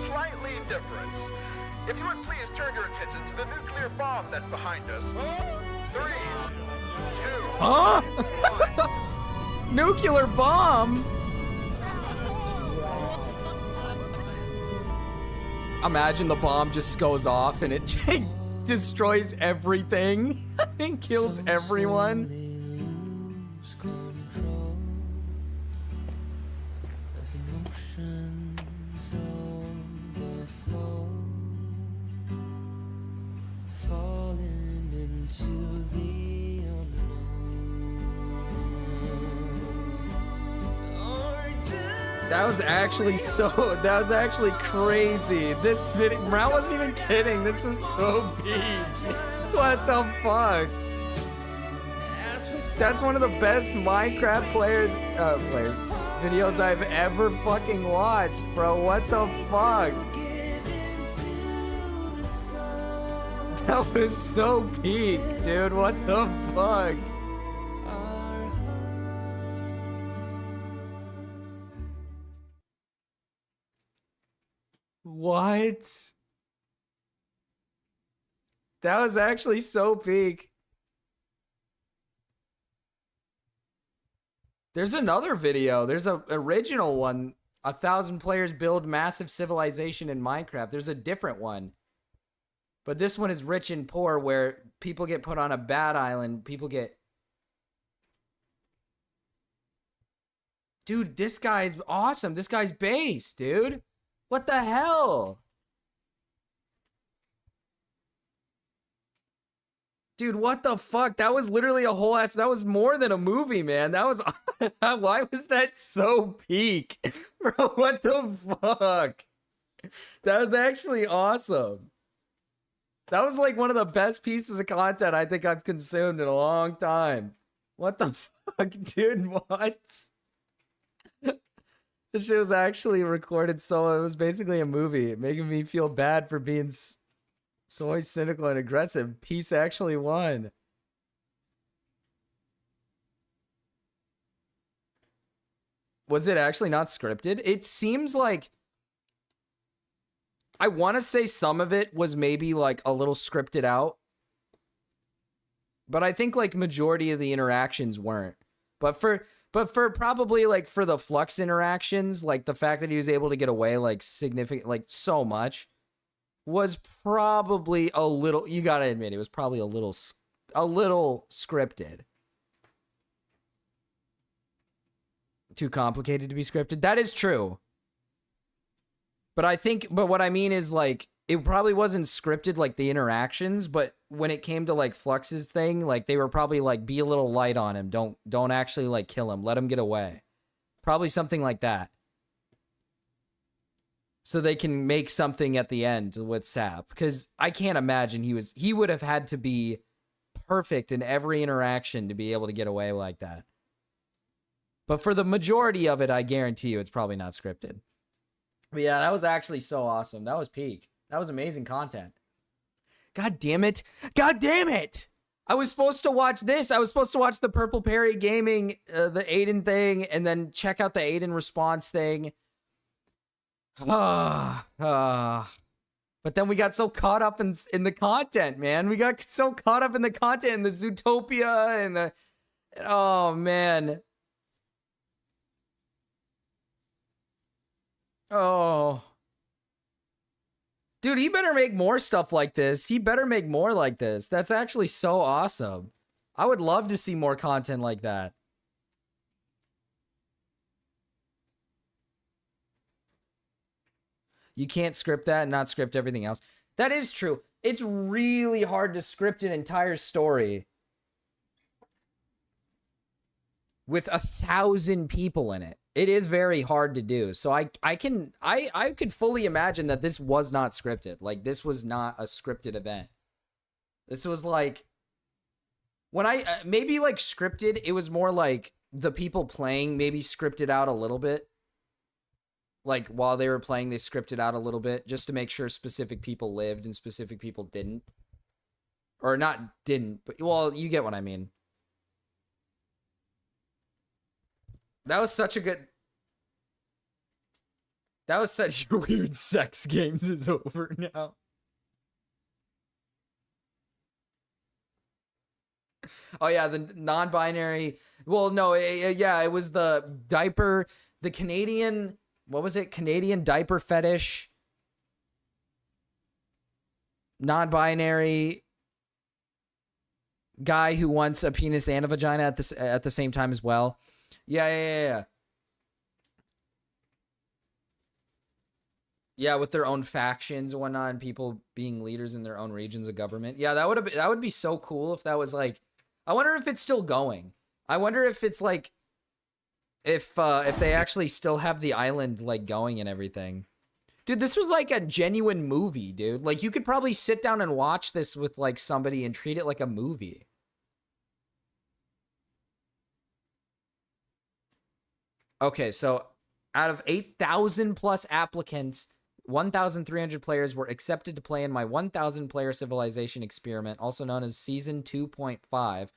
slightly different. If you would please turn your attention to the nuclear bomb that's behind us. 3, 2, Huh? Nuclear bomb? Imagine the bomb just goes off and it destroys everything and kills everyone. That was actually crazy. This video, Brown wasn't even kidding. This was so peach. What the fuck? That's one of the best Minecraft videos I've ever fucking watched, bro. What the fuck? That was so peak, dude. What the fuck? What? That was actually so peak. There's another video. There's a original one. 1,000 players build massive civilization in Minecraft. There's a different one. But this one is rich and poor, where people get put on a bad island. People get... Dude, this guy's awesome. This guy's base, dude. What the hell? Dude, what the fuck? That was literally a whole ass... That was more than a movie, man. That was... Why was that so peak? Bro, what the fuck? That was actually awesome. That was like one of the best pieces of content I think I've consumed in a long time. What the fuck, dude? What? This shit was actually recorded so it was basically a movie, making me feel bad for being so cynical and aggressive. Peace actually won. Was it actually not scripted? It seems like... I want to say some of it was maybe like a little scripted out. But I think like majority of the interactions weren't. But for probably like for the Flux interactions, like the fact that he was able to get away like significant, like so much, was probably a little, you gotta admit, it was probably a little scripted. Too complicated to be scripted. That is true. But what I mean is like, it probably wasn't scripted like the interactions, but when it came to like Flux's thing, like they were probably like, be a little light on him. Don't actually like kill him. Let him get away. Probably something like that. So they can make something at the end with Sap. Because I can't imagine he would have had to be perfect in every interaction to be able to get away like that. But for the majority of it, I guarantee you it's probably not scripted. But yeah, that was actually so awesome. That was peak. That was amazing content. God damn it. God damn it. I was supposed to watch this. I was supposed to watch the Purple Perry Gaming, the Aiden thing, and then check out the Aiden response thing. But then we got so caught up in the content, man. We got so caught up in the content and the Zootopia and the... Oh, man. Oh. Dude, he better make more stuff like this. He better make more like this. That's actually so awesome. I would love to see more content like that. You can't script that and not script everything else. That is true. It's really hard to script an entire story with 1,000 people in it. It is very hard to do. So I could fully imagine that this was not scripted. Like, this was not a scripted event. This was like, when maybe like scripted, it was more like the people playing maybe scripted out a little bit. Like, while they were playing, they scripted out a little bit just to make sure specific people lived and specific people didn't. Or not didn't, but, well, you get what I mean. That was such a good... That was such a weird sex games is over now. Oh, yeah, the non-binary... Well, no, yeah, it was the diaper... The Canadian... What was it? Canadian diaper fetish. Non-binary guy who wants a penis and a vagina at the same time as well. Yeah. Yeah, with their own factions and whatnot, and people being leaders in their own regions of government. Yeah, that would be so cool if that was like... I wonder if it's still going. I wonder if it's like... If they actually still have the island, like, going and everything. Dude, this was like a genuine movie, dude. Like, you could probably sit down and watch this with, like, somebody and treat it like a movie. Okay, so out of 8,000 plus applicants, 1,300 players were accepted to play in my 1,000 player civilization experiment, also known as Season 2.5.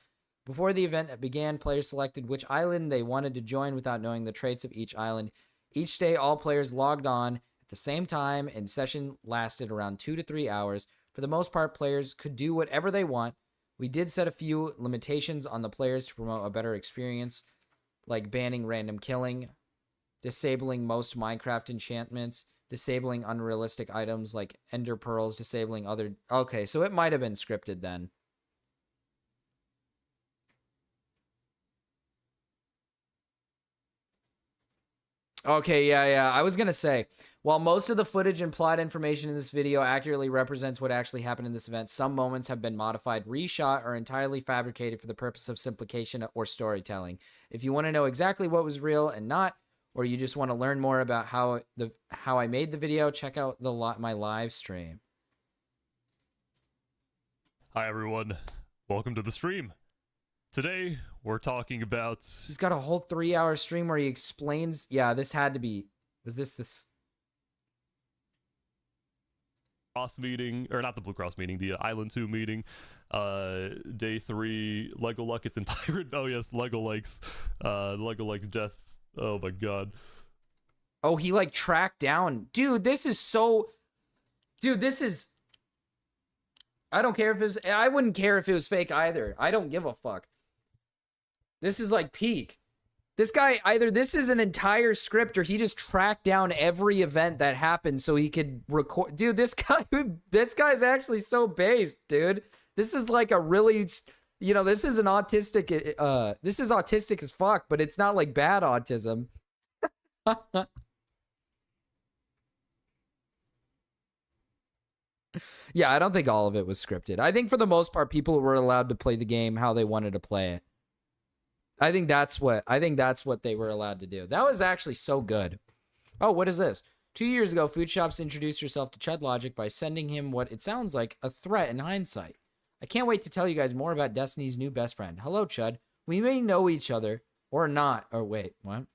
Before the event began, players selected which island they wanted to join without knowing the traits of each island. Each day, all players logged on at the same time, and session lasted around 2 to 3 hours. For the most part, players could do whatever they want. We did set a few limitations on the players to promote a better experience, like banning random killing, disabling most Minecraft enchantments, disabling unrealistic items like ender pearls, disabling other... Okay, so it might have been scripted then. Okay, yeah. I was going to say, while most of the footage and plot information in this video accurately represents what actually happened in this event, some moments have been modified, reshot, or entirely fabricated for the purpose of simplification or storytelling. If you want to know exactly what was real and not, or you just want to learn more about how I made the video, check out my live stream. Hi, everyone. Welcome to the stream. Today, we're talking about... He's got a whole 3-hour stream where he explains... Yeah, this had to be... Was this... Cross meeting, or not the Blue Cross meeting, the Island 2 meeting. Day 3, Lego Luck, it's in Pirate... Oh, yes, Lego Likes death. Oh, my God. Oh, he, like, tracked down... Dude, this is so... Dude, this is... I don't care if it's... I wouldn't care if it was fake either. I don't give a fuck. This is like peak. This guy, either this is an entire script or he just tracked down every event that happened so he could record. Dude, this guy's actually so based, dude. This is like a really, you know, this is an autistic, this is autistic as fuck, but it's not like bad autism. Yeah, I don't think all of it was scripted. I think for the most part, people were allowed to play the game how they wanted to play it. I think that's what they were allowed to do. That was actually so good. Oh, what is this? 2 years ago, Food Shops introduced herself to Chud Logic by sending him what it sounds like a threat in hindsight. I can't wait to tell you guys more about Destiny's new best friend. Hello, Chud. We may know each other or not. Or wait, what?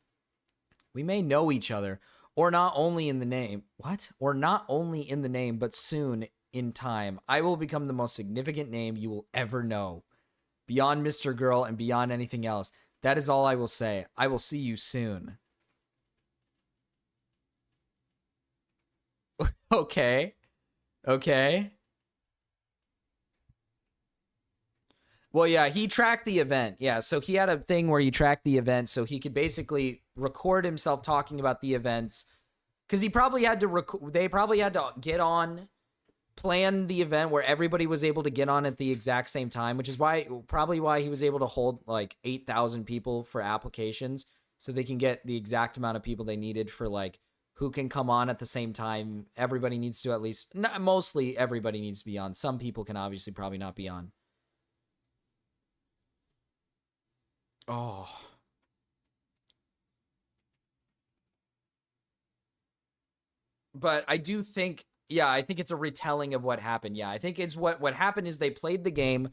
We may know each other or not only in the name. What? Or not only in the name, but soon in time. I will become the most significant name you will ever know. Beyond Mr. Girl and beyond anything else. That is all I will say. I will see you soon. Okay. Well, yeah, he tracked the event. Yeah, so he had a thing where he tracked the event so he could basically record himself talking about the events. Because he probably had to they probably had to get on planned the event where everybody was able to get on at the exact same time, which is probably why he was able to hold like 8,000 people for applications, so they can get the exact amount of people they needed for like who can come on at the same time. Everybody needs to at least, mostly everybody needs to be on. Some people can obviously probably not be on. Oh. But I do think, I think it's a retelling of what happened. Yeah, I think it's what happened is they played the game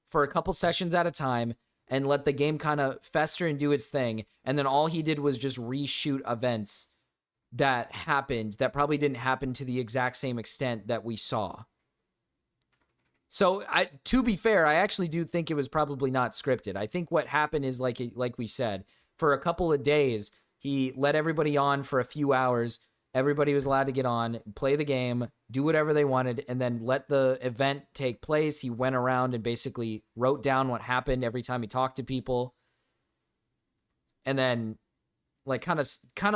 for a couple sessions at a time and let the game kind of fester and do its thing. And then all he did was just reshoot events that happened that probably didn't happen to the exact same extent that we saw. So to be fair, I actually do think it was probably not scripted. I think what happened is like we said, for a couple of days, he let everybody on for a few hours. Everybody was allowed to get on, play the game, do whatever they wanted, and then let the event take place. He went around and basically wrote down what happened every time he talked to people. And then like kind of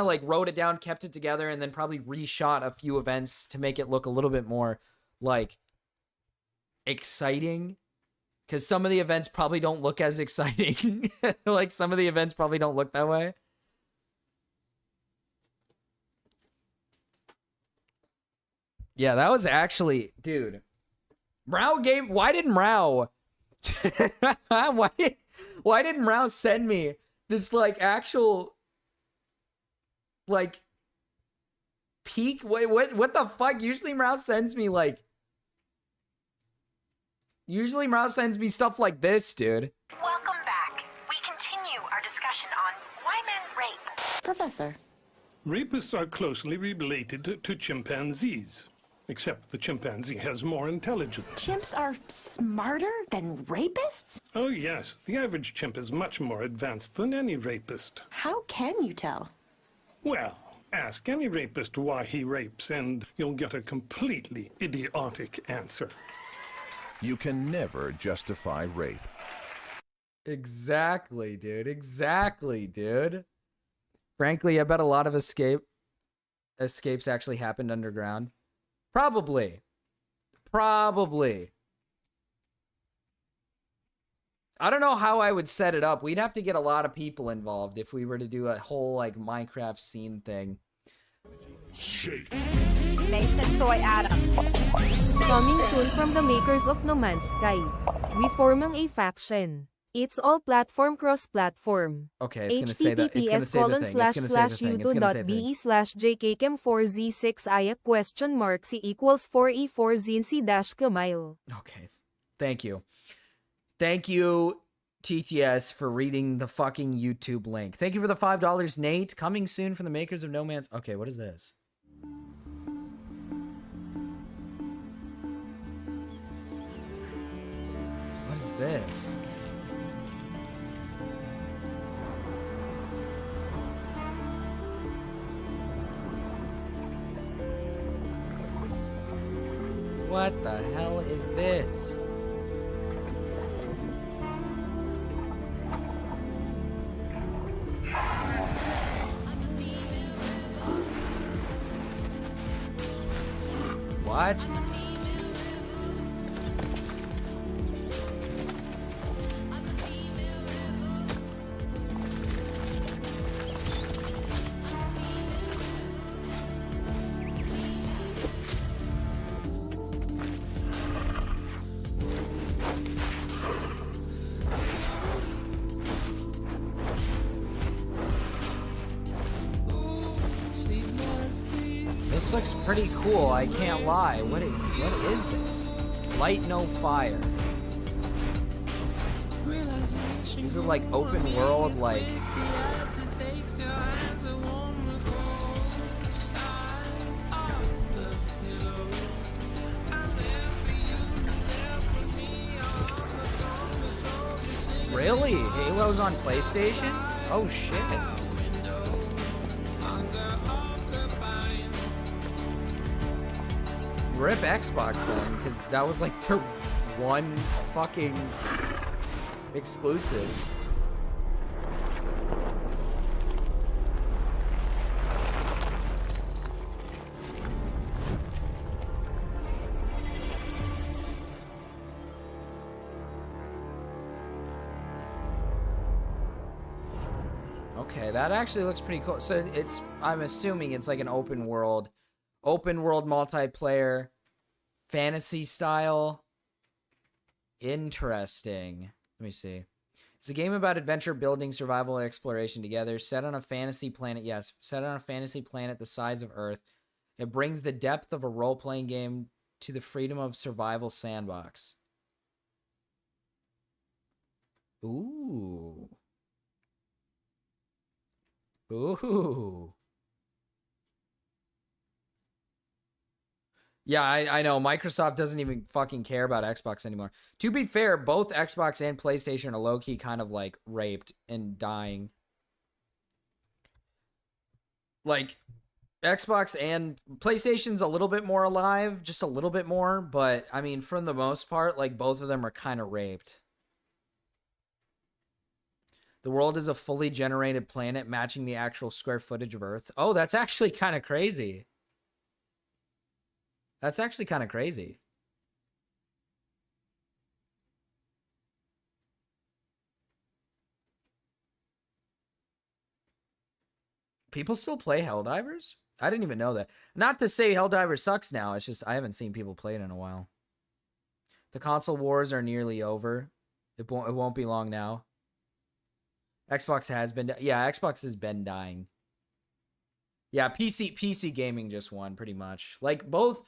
like wrote it down, kept it together, and then probably reshot a few events to make it look a little bit more like exciting. Because some of the events probably don't look as exciting. Like some of the events probably don't look that way. Yeah, that was actually, dude. Mrao game. Why didn't Mrao? Why didn't Mrao send me this like actual like peak? What the fuck? Usually Mrao sends me like. Usually Mrao sends me stuff like this, dude. Welcome back. We continue our discussion on why men rape. Professor. Rapists are closely related to chimpanzees. Except the chimpanzee has more intelligence. Chimps are smarter than rapists? Oh yes, the average chimp is much more advanced than any rapist. How can you tell? Well, ask any rapist why he rapes and you'll get a completely idiotic answer. You can never justify rape. Exactly, dude. Exactly, dude. Frankly, I bet a lot of escapes actually happened underground. Probably. I don't know how I would set it up. We'd have to get a lot of people involved if we were to do a whole like Minecraft scene thing. Nathan Soy Adam. Coming soon from the makers of No Man's Sky. We forming a faction. It's all platform cross-platform. Okay, it's gonna say that. It's gonna say the thing. It's gonna say the thing. It's gonna say the thing. UTOBE/JKChem4Z6I?C=4E4ZNC-Kamile. Okay. Thank you. Thank you, TTS, for reading the fucking YouTube link. Thank you for the $5, Nate. Coming soon from the makers of No Man's... Okay, what is this? What is this? What the hell is this? What? This looks pretty cool, I can't lie. What is this? Light no fire. Is it like open world, like... Really? Halo's on PlayStation? Oh shit. Rip Xbox then, because that was like their one fucking exclusive. Okay, that actually looks pretty cool. So it's, I'm assuming it's like an open world multiplayer, fantasy style. Interesting. Let me see. It's a game about adventure, building, survival, and exploration together, set on a fantasy planet. Yes, set on a fantasy planet the size of Earth. It brings the depth of a role-playing game to the freedom of survival sandbox. Ooh. Ooh. Yeah, I know. Microsoft doesn't even fucking care about Xbox anymore. To be fair, both Xbox and PlayStation are low-key kind of like raped and dying. Like, Xbox and PlayStation's a little bit more alive, just a little bit more, but I mean, for the most part, like, both of them are kind of raped. The world is a fully generated planet matching the actual square footage of Earth. Oh, that's actually kind of crazy. That's actually kind of crazy. People still play Helldivers? I didn't even know that. Not to say Helldivers sucks now. It's just I haven't seen people play it in a while. The console wars are nearly over. It won't be long now. Xbox has been... Yeah, Xbox has been dying. Yeah, PC gaming just won, pretty much. Like, both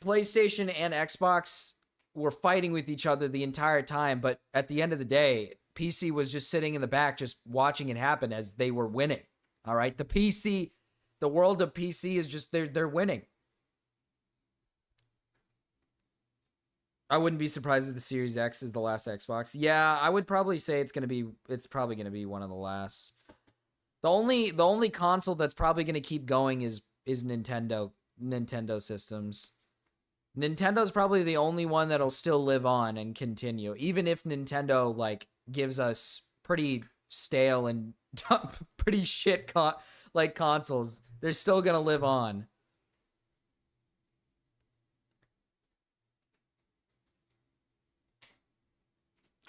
PlayStation and Xbox were fighting with each other the entire time, but at the end of the day, PC was just sitting in the back just watching it happen as they were winning. All right? The world of PC is just, they're winning. I wouldn't be surprised if the Series X is the last Xbox. Yeah, I would probably say it's probably going to be one of the last. The only console that's probably going to keep going is Nintendo systems. Nintendo's probably the only one that'll still live on and continue, even if Nintendo like gives us pretty stale and pretty shit consoles. They're still gonna live on.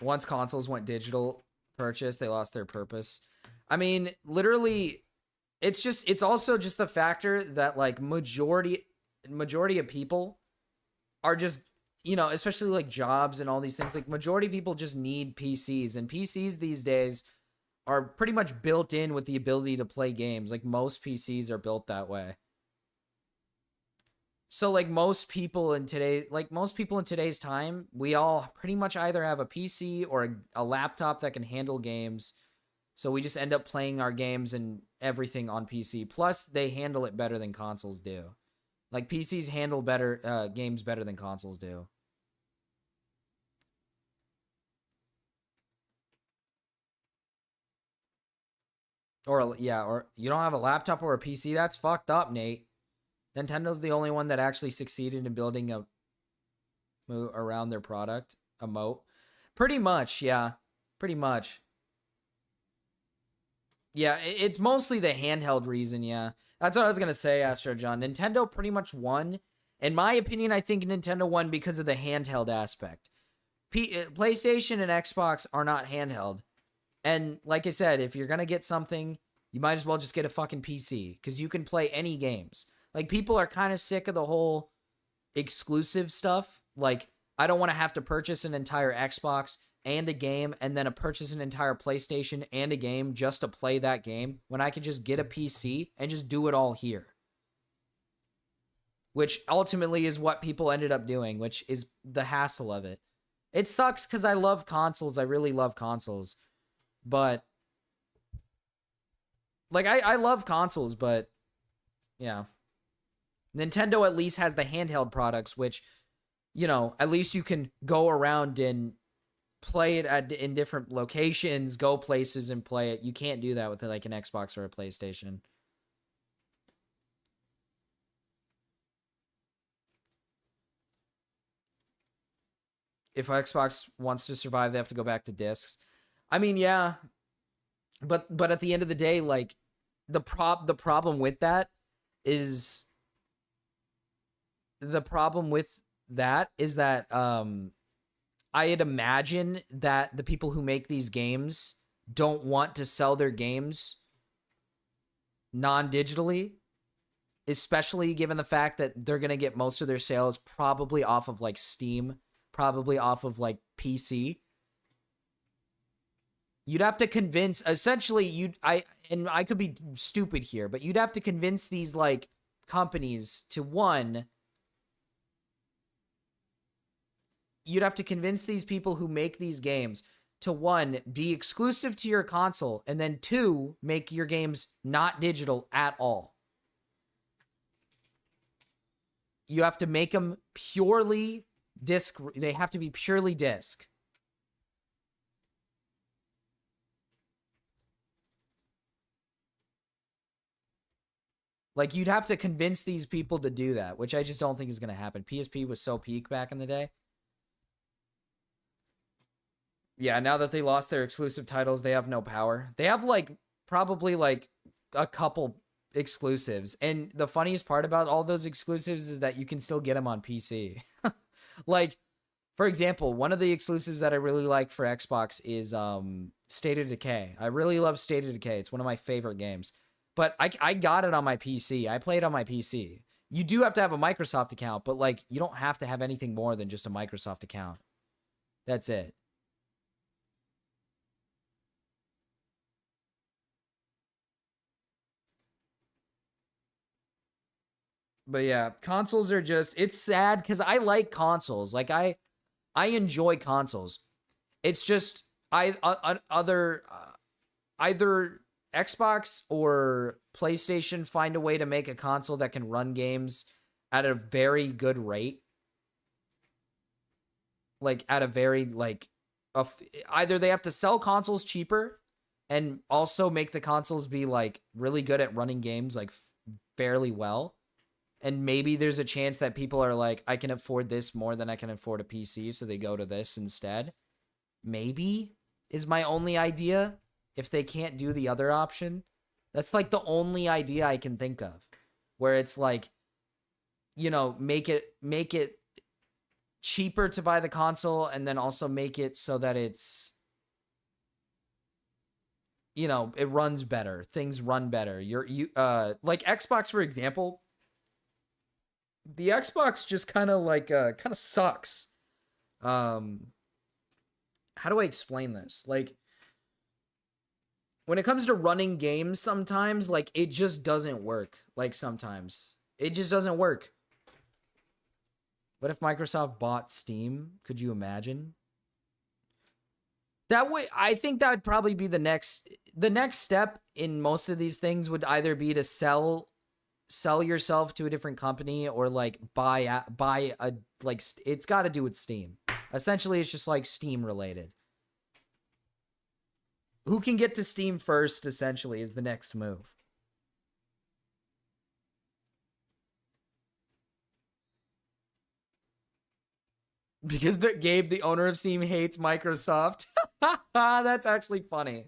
Once consoles went digital purchase, they lost their purpose. I mean, literally, it's also just the factor that like majority of people are just, you know, especially like jobs and all these things, like majority of people just need PCs, and PCs these days are pretty much built in with the ability to play games. Like most PCs are built that way. So like most people in today's time, we all pretty much either have a PC or a laptop that can handle games. So we just end up playing our games and everything on PC. Plus, they handle it better than consoles do. Like, PCs handle games better than consoles do. Or you don't have a laptop or a PC? That's fucked up, Nate. Nintendo's the only one that actually succeeded in building a moat around their product. A moat. Pretty much, yeah. Pretty much. Yeah, it's mostly the handheld reason, yeah. That's what I was going to say, Astro John. Nintendo pretty much won. In my opinion, I think Nintendo won because of the handheld aspect. PlayStation and Xbox are not handheld. And like I said, if you're going to get something, you might as well just get a fucking PC, because you can play any games. Like, people are kind of sick of the whole exclusive stuff. Like, I don't want to have to purchase an entire Xbox and a game, and then purchase an entire PlayStation and a game just to play that game, when I could just get a PC and just do it all here. Which ultimately is what people ended up doing, which is the hassle of it. It sucks because I love consoles. I really love consoles. But, like, I love consoles, but, yeah. Nintendo at least has the handheld products, which, you know, at least you can go around and play it in different locations, go places and play it. You can't do that with like an Xbox or a PlayStation. If Xbox wants to survive, they have to go back to discs. I mean, yeah, but at the end of the day, like the problem with that is I'd imagine that the people who make these games don't want to sell their games non-digitally, especially given the fact that they're going to get most of their sales probably off of like Steam, probably off of like PC. You'd have to convince, essentially, I could be stupid here, but you'd have to convince these like companies to, one, you'd have to convince these people who make these games to, one, be exclusive to your console, and then two, make your games not digital at all. You have to make them purely disc. They have to be purely disc. Like, you'd have to convince these people to do that, which I just don't think is going to happen. PSP was so peak back in the day. Yeah, now that they lost their exclusive titles, they have no power. They have, like, probably, like, a couple exclusives. And the funniest part about all those exclusives is that you can still get them on PC. Like, for example, one of the exclusives that I really like for Xbox is State of Decay. I really love State of Decay. It's one of my favorite games. But I got it on my PC. I played on my PC. You do have to have a Microsoft account, but, like, you don't have to have anything more than just a Microsoft account. That's it. But yeah, consoles are just, it's sad because I like consoles. Like, I enjoy consoles. It's just, either Xbox or PlayStation find a way to make a console that can run games at a very good rate. Like, at a very, like, either they have to sell consoles cheaper and also make the consoles be, like, really good at running games, like, fairly well. And maybe there's a chance that people are like, I can afford this more than I can afford a PC, so they go to this instead. Maybe is my only idea. If they can't do the other option, that's like the only idea I can think of, where it's like, you know, make it cheaper to buy the console, and then also make it so that it's, you know, it runs better. Things run better. Like Xbox, for example. The Xbox just kind of sucks. How do I explain this? Like, when it comes to running games, sometimes, like, it just doesn't work. Like, sometimes it just doesn't work. What if Microsoft bought Steam? Could you imagine? That way, I think that would probably be the next step in most of these things would either be to sell yourself to a different company, or like buy a, like, it's got to do with Steam. Essentially, it's just like Steam related. Who can get to Steam first, essentially, is the next move. Because Gabe, the owner of Steam, hates Microsoft. That's actually funny.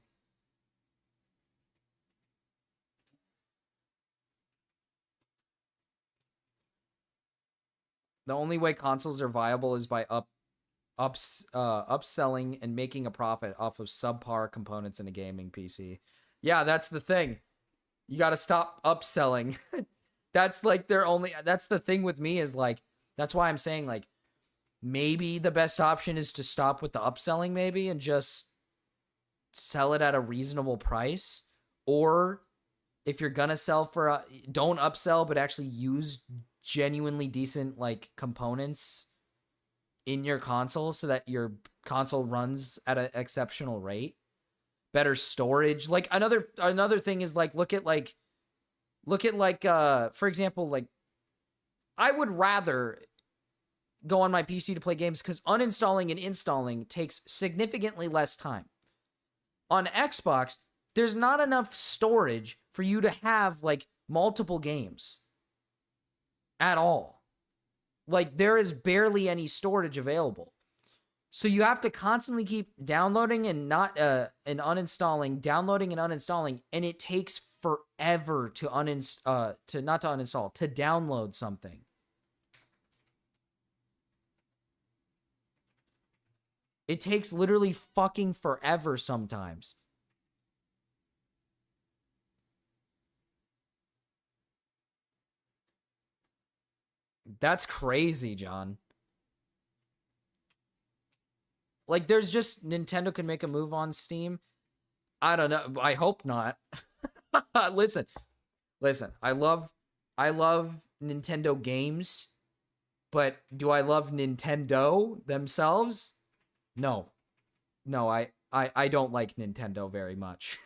The only way consoles are viable is by upselling and making a profit off of subpar components in a gaming PC. Yeah, that's the thing. You got to stop upselling. That's like that's the thing with me, is like, that's why I'm saying, like, maybe the best option is to stop with the upselling, maybe, and just sell it at a reasonable price. Or if you're gonna sell for don't upsell, but actually use genuinely decent, like, components in your console so that your console runs at an exceptional rate. Better storage. Like, another thing is, like, look at for example, like, I would rather go on my PC to play games because uninstalling and installing takes significantly less time. On Xbox, there's not enough storage for you to have, like, multiple games at all. Like, there is barely any storage available. So you have to constantly keep downloading and uninstalling, downloading and uninstalling, and it takes forever to download something. It takes literally fucking forever sometimes. That's crazy, John. Like, there's just Nintendo can make a move on Steam. I don't know. I hope not. Listen. I love Nintendo games, but do I love Nintendo themselves? No. I don't like Nintendo very much.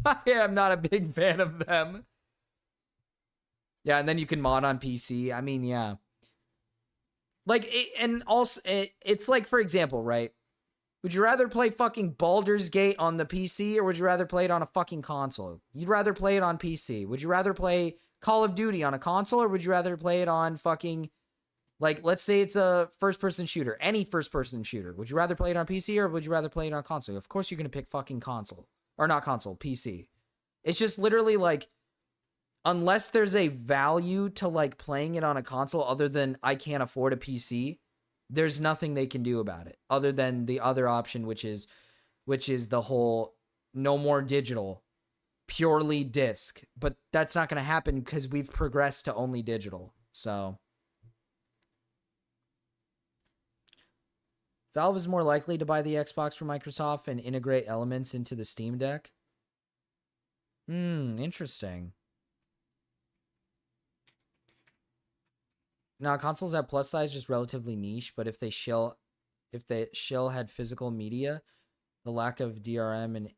I am not a big fan of them. Yeah, and then you can mod on PC. I mean, yeah. Like, and also, it's like, for example, right? Would you rather play fucking Baldur's Gate on the PC or would you rather play it on a fucking console? You'd rather play it on PC. Would you rather play Call of Duty on a console or would you rather play it on fucking, like, let's say it's a first-person shooter, any first-person shooter. Would you rather play it on PC or would you rather play it on console? Of course you're going to pick fucking console. Or not console, PC. It's just literally like, unless there's a value to like playing it on a console other than I can't afford a PC, there's nothing they can do about it other than the other option, which is the whole no more digital, purely disc. But that's not going to happen because we've progressed to only digital. So Valve is more likely to buy the Xbox from Microsoft and integrate elements into the Steam Deck. Interesting. Now, consoles have plus size, just relatively niche, but if they shill had physical media, the lack of DRM and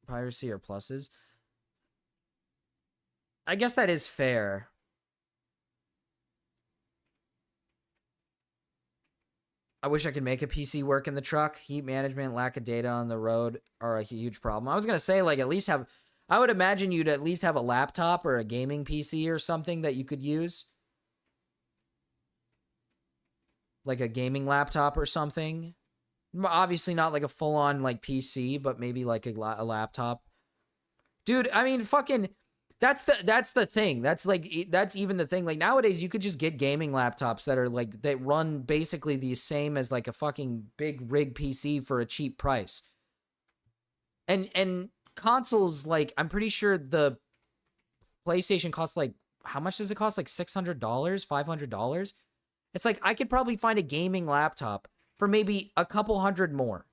piracy are pluses. I guess that is fair. I wish I could make a PC work in the truck. Heat management, lack of data on the road are a huge problem. I was going to say, like, I would imagine you'd at least have a laptop or a gaming PC or something that you could use. Like a gaming laptop or something. Obviously not like a full-on like PC, but maybe like a laptop. Dude, I mean, fucking, that's the thing. That's even the thing. Like nowadays, you could just get gaming laptops that are like, that run basically the same as like a fucking big rig PC for a cheap price. And consoles, like, I'm pretty sure the PlayStation costs like, how much does it cost? Like $600, $500? It's like, I could probably find a gaming laptop for maybe a couple hundred more.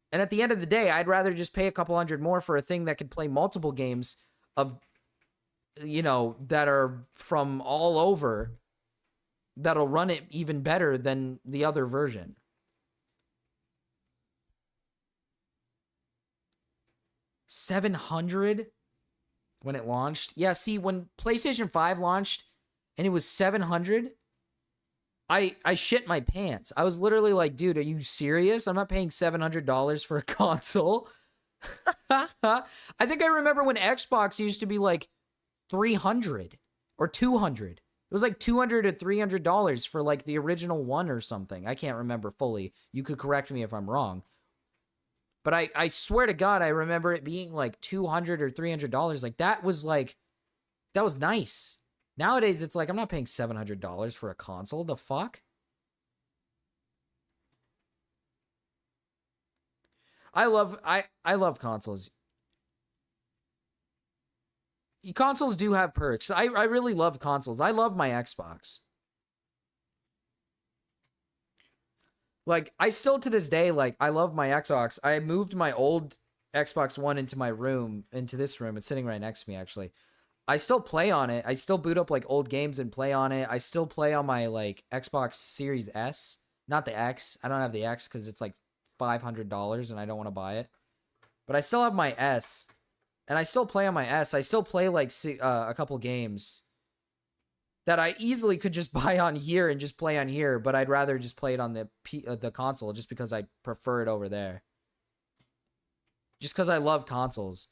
And at the end of the day, I'd rather just pay a couple hundred more for a thing that could play multiple games of, you know, that are from all over, that'll run it even better than the other version. $700 when it launched? Yeah, see, when PlayStation 5 launched and it was $700, I shit my pants. I was literally like, dude, are you serious? I'm not paying $700 for a console. I think I remember when Xbox used to be like $300 or $200. It was like $200 to $300 for like the original one or something. I can't remember fully. You could correct me if I'm wrong. But I swear to God, I remember it being like $200 or $300. Like that was nice. Nowadays, it's like, I'm not paying $700 for a console. The fuck? I love consoles. Consoles do have perks. I really love consoles. I love my Xbox. Like, I still to this day, like, I love my Xbox. I moved my old Xbox One into my room, into this room. It's sitting right next to me, actually. I still play on it. I still boot up like old games and play on it. I still play on my like Xbox Series S, not the X. I don't have the X because it's like $500 and I don't want to buy it. But I still have my S, and I still play on my S. I still play like a couple games that I easily could just buy on here and just play on here. But I'd rather just play it on the console just because I prefer it over there. Just because I love consoles.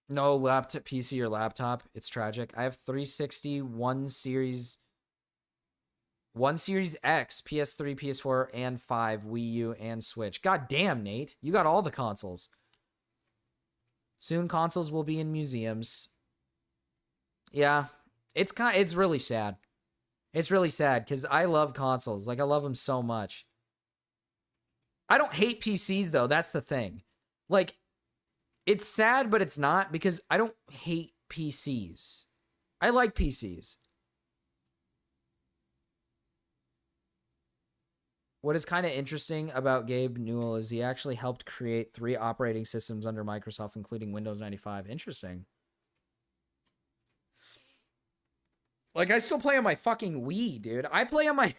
No laptop, PC or laptop. It's tragic. I have 360, one Series X, PS3, PS4, and 5, Wii U, and Switch. God damn, Nate. You got all the consoles. Soon consoles will be in museums. Yeah. It's really sad. It's really sad because I love consoles. Like, I love them so much. I don't hate PCs though. That's the thing. Like, it's sad, but it's not, because I don't hate PCs. I like PCs. What is kind of interesting about Gabe Newell is he actually helped create 3 operating systems under Microsoft, including Windows 95. Interesting. Like, I still play on my fucking Wii, dude. I play on my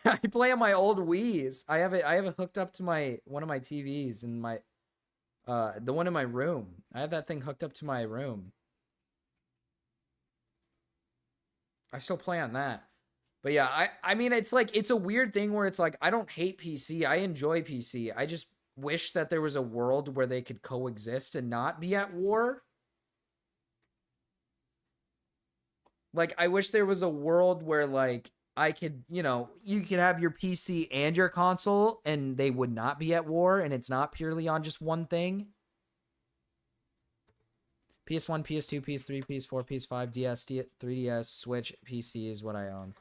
old Wiis. I have it hooked up to one of my TVs in my the one in my room. I have that thing hooked up to my room. I still play on that. But yeah, I mean, it's like, it's a weird thing where it's like, I don't hate PC. I enjoy PC. I just wish that there was a world where they could coexist and not be at war. Like, I wish there was a world where, like, I could, you know, you could have your PC and your console and they would not be at war and it's not purely on just one thing. PS1, PS2, PS3, PS4, PS5, DS, 3DS, Switch, PC is what I own.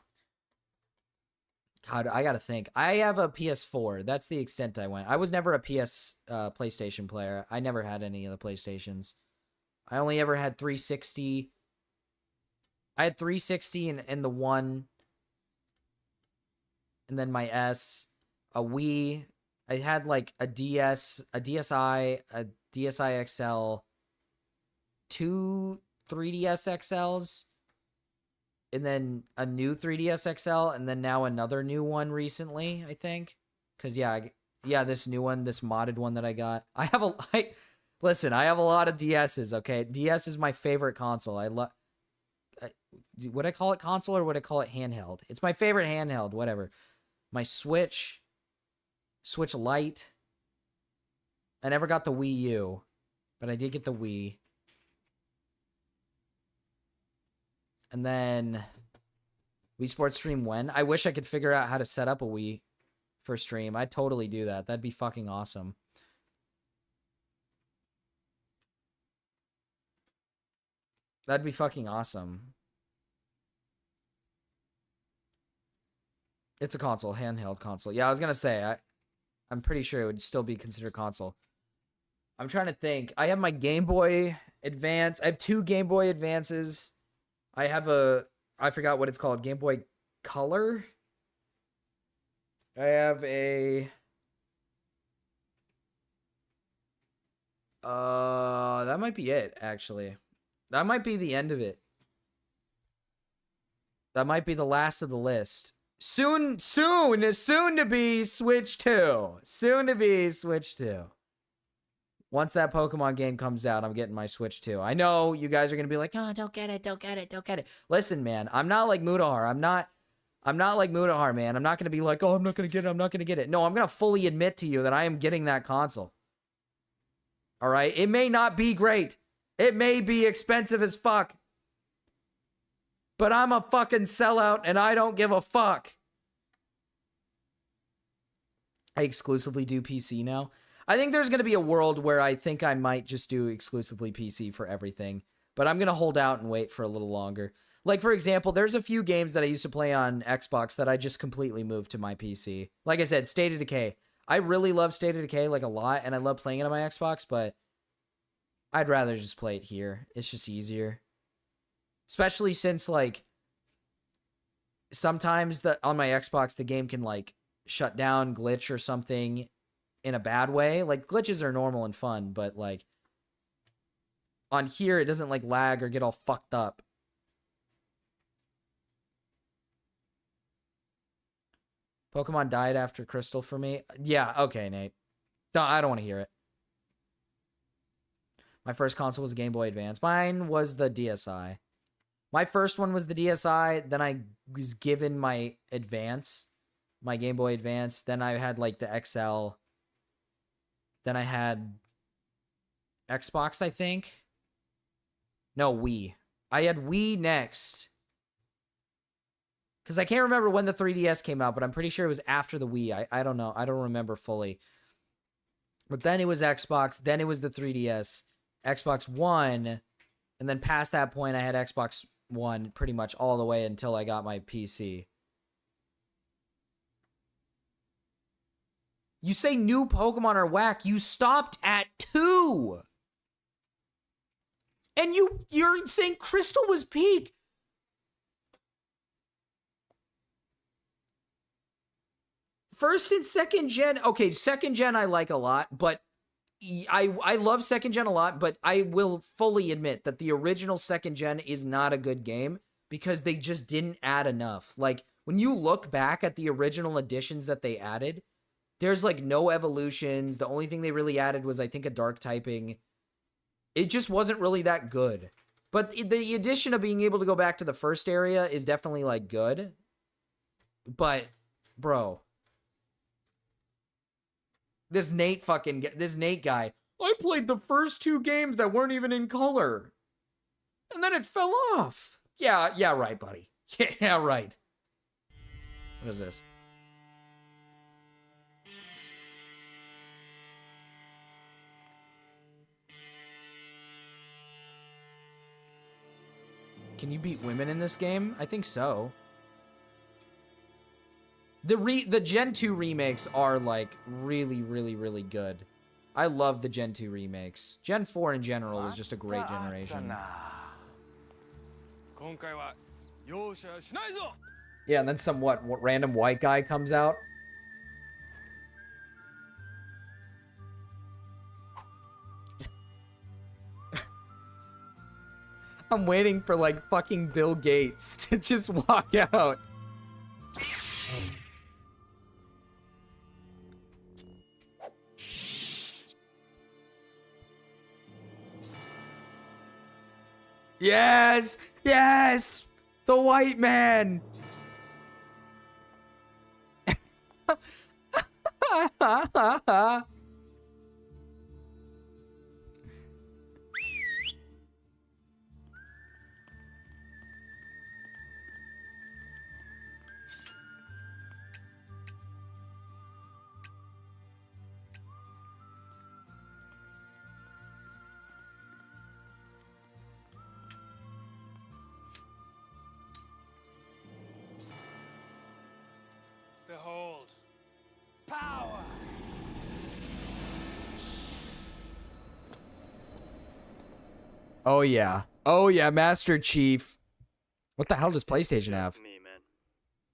God, I gotta think. I have a PS4. That's the extent I went. I was never a PlayStation player. I never had any of the PlayStations. I only ever had 360. I had 360 and the one, and then my S, a Wii. I had like a DS, a DSi, a DSi XL, 2 3DS XLs, and then a new 3DS XL, and then now another new one recently, I think. Because, yeah, this new one, this modded one that I got. Listen, I have a lot of DSs, okay? DS is my favorite console. I love... Would I call it console or would I call it handheld? It's my favorite handheld, whatever. My Switch Lite. I never got the Wii U, but I did get the Wii. And then Wii Sports Stream when? I wish I could figure out how to set up a Wii for stream. I'd totally do that. That'd be fucking awesome. That'd be fucking awesome. It's a console, handheld console. Yeah, I was gonna say, I'm pretty sure it would still be considered console. I'm trying to think. I have my Game Boy Advance. I have 2 Game Boy Advances. I have I forgot what it's called, Game Boy Color. I have a... that might be it, actually. That might be the end of it. That might be the last of the list. Soon to be Switch 2. Soon to be Switch 2. Once that Pokemon game comes out, I'm getting my Switch 2. I know you guys are going to be like, oh, don't get it. Listen, man, I'm not like Mudahar. I'm not like Mudahar, man. I'm not going to be like, oh, I'm not going to get it. No, I'm going to fully admit to you that I am getting that console. All right? It may not be great. It may be expensive as fuck. But I'm a fucking sellout and I don't give a fuck. I exclusively do PC now. I think there's going to be a world where I think I might just do exclusively PC for everything. But I'm going to hold out and wait for a little longer. Like, for example, there's a few games that I used to play on Xbox that I just completely moved to my PC. Like I said, State of Decay. I really love State of Decay, like, a lot. And I love playing it on my Xbox, but I'd rather just play it here. It's just easier. Especially since, like, sometimes on my Xbox, the game can, like, shut down, glitch or something in a bad way. Like, glitches are normal and fun, but, like, on here, it doesn't, like, lag or get all fucked up. Pokemon died after Crystal for me. Yeah, okay, Nate. No, I don't want to hear it. My first console was a Game Boy Advance. Mine was the DSi. My first one was the DSi, then I was given my Advance, my Game Boy Advance, then I had, like, the XL, then I had Xbox, I think. No, Wii. I had Wii next. Because I can't remember when the 3DS came out, but I'm pretty sure it was after the Wii. I don't know. I don't remember fully. But then it was Xbox, then it was the 3DS, Xbox One, and then past that point, I had Xbox One pretty much all the way until I got my PC. You say new Pokemon are whack. You stopped at 2. And you're saying Crystal was peak. First and second gen. Okay, second gen I like a lot, but I love second gen a lot, but I will fully admit that the original second gen is not a good game because they just didn't add enough. Like, when you look back at the original additions that they added, there's like no evolutions. The only thing they really added was, I think, a dark typing. It just wasn't really that good. But the addition of being able to go back to the first area is definitely like good. But, bro, this Nate guy, I played the first 2 games that weren't even in color, and then it fell off. Yeah, right, buddy. Yeah, right. What is this? Can you beat women in this game? I think so. The Gen 2 remakes are like really, really, really good. I love the Gen 2 remakes. Gen 4 in general was just a great generation. Yeah, and then some what random white guy comes out. I'm waiting for like fucking Bill Gates to just walk out. Yes! Yes! The white man! Behold, power! Oh yeah. Oh yeah, Master Chief. What the hell does PlayStation have? Me, man.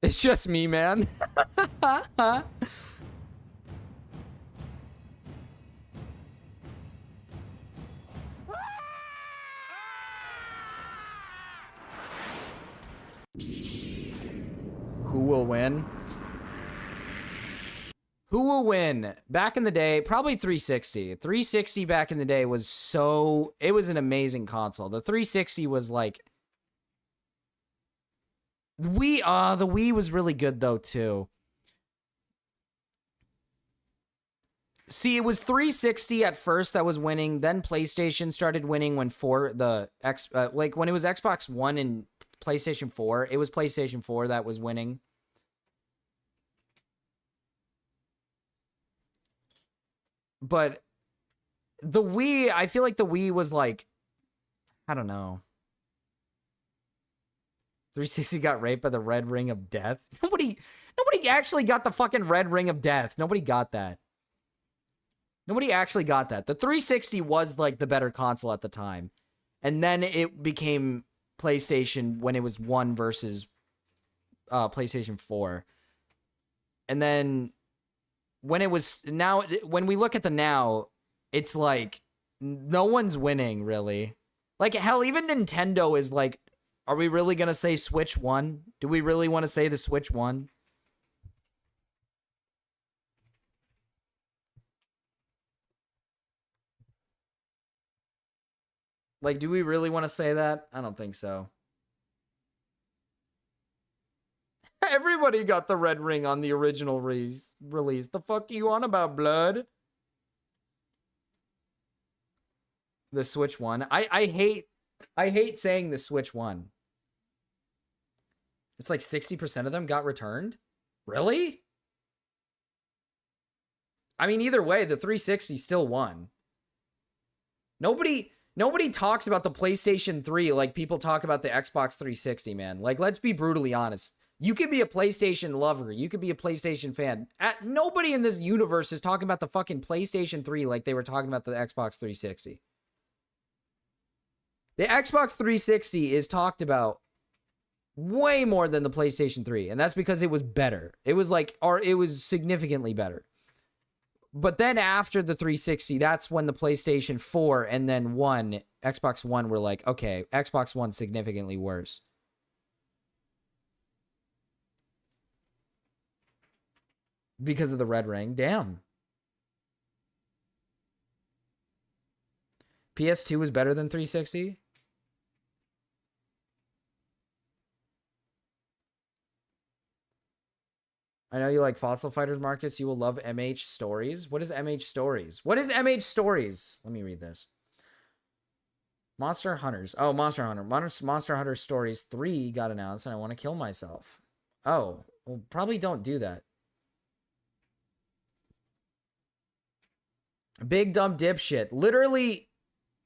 It's just me, man. Who will win? Who will win? Back in the day, probably 360. 360 back in the day was so... It was an amazing console. The 360 was like... The Wii was really good though, too. See, it was 360 at first that was winning. Then PlayStation started winning when when it was Xbox One and PlayStation 4. It was PlayStation 4 that was winning. But the Wii, I feel like the Wii was like, I don't know. 360 got raped by the red ring of death. Nobody actually got the fucking red ring of death. Nobody got that. Nobody actually got that. The 360 was like the better console at the time. And then it became PlayStation when it was 1 versus PlayStation 4. And then when it was now, when we look at the now, it's like no one's winning really. Like hell, even Nintendo is like, are we really gonna say Switch won? Do we really want to say the Switch won? Like, do we really want to say that? I don't think so. Everybody got the red ring on the original release. The fuck are you on about, blood? The Switch won. I hate saying the Switch won. It's like 60% of them got returned? Really? I mean, either way, the 360 still won. Nobody talks about the PlayStation 3 like people talk about the Xbox 360, man. Like, let's be brutally honest. You could be a PlayStation lover. You could be a PlayStation fan. Nobody in this universe is talking about the fucking PlayStation 3 like they were talking about the Xbox 360. The Xbox 360 is talked about way more than the PlayStation 3, and that's because it was better. It was it was significantly better. But then after the 360, that's when the PlayStation 4 and then Xbox One were like, okay, Xbox One's significantly worse. Because of the red ring. Damn. PS2 was better than 360? I know you like Fossil Fighters, Marcus. You will love MH Stories. What is MH Stories? What is MH Stories? Let me read this. Monster Hunters. Oh, Monster Hunter. Monster Hunter Stories 3 got announced, and I want to kill myself. Oh, well, probably don't do that. Big dumb dipshit. Literally,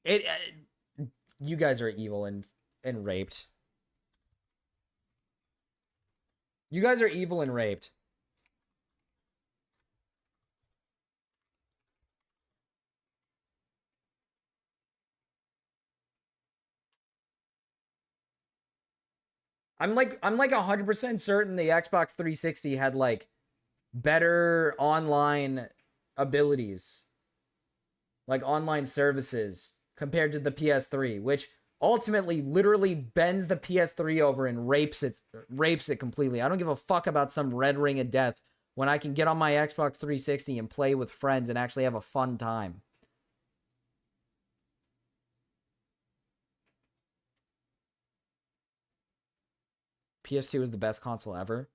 you guys are evil and raped. You guys are evil and raped. I'm like 100% certain the Xbox 360 had like better online abilities, like online services compared to the PS3, which ultimately literally bends the PS3 over and rapes it completely. I don't give a fuck about some red ring of death when I can get on my Xbox 360 and play with friends and actually have a fun time. PS2 is the best console ever.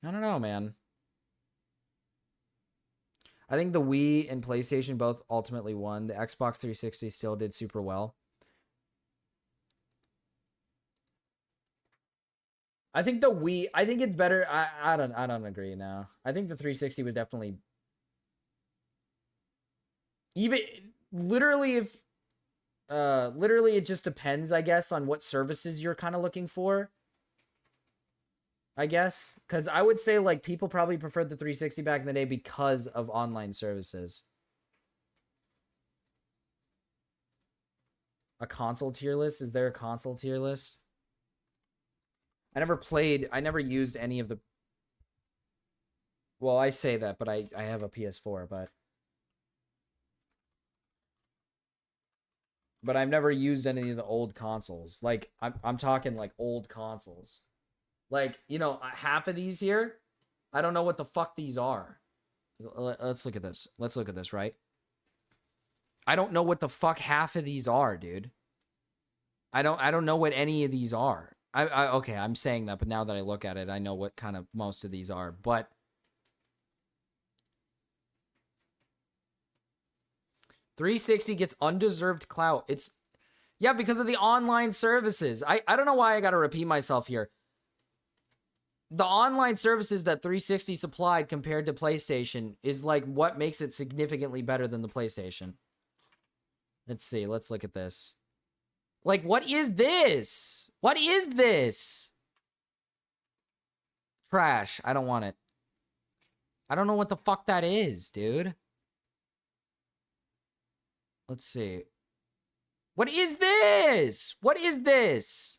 I don't know, man. I think the Wii and PlayStation both ultimately won. The Xbox 360 still did super well. I think the Wii, I think it's better. I don't agree now. I think the 360 was definitely even literally it just depends, I guess, on what services you're kind of looking for. I guess, because I would say like people probably preferred the 360 back in the day because of online services. A console tier list? Is there a console tier list? I never used any of the... Well, I say that, but I have a PS4, but I've never used any of the old consoles. Like, I'm talking like old consoles. Like, you know, half of these here, I don't know what the fuck these are. Let's look at this. Let's look at this, right? I don't know what the fuck half of these are, dude. I don't know what any of these are. Okay, I'm saying that, but now that I look at it, I know what kind of most of these are. But 360 gets undeserved clout. It's, yeah, because of the online services. I don't know why I got to repeat myself here. The online services that 360 supplied compared to PlayStation is like what makes it significantly better than the PlayStation. Let's see. Let's look at this. Like, what is this? What is this? Trash. I don't want it. I don't know what the fuck that is, dude. Let's see. What is this? What is this?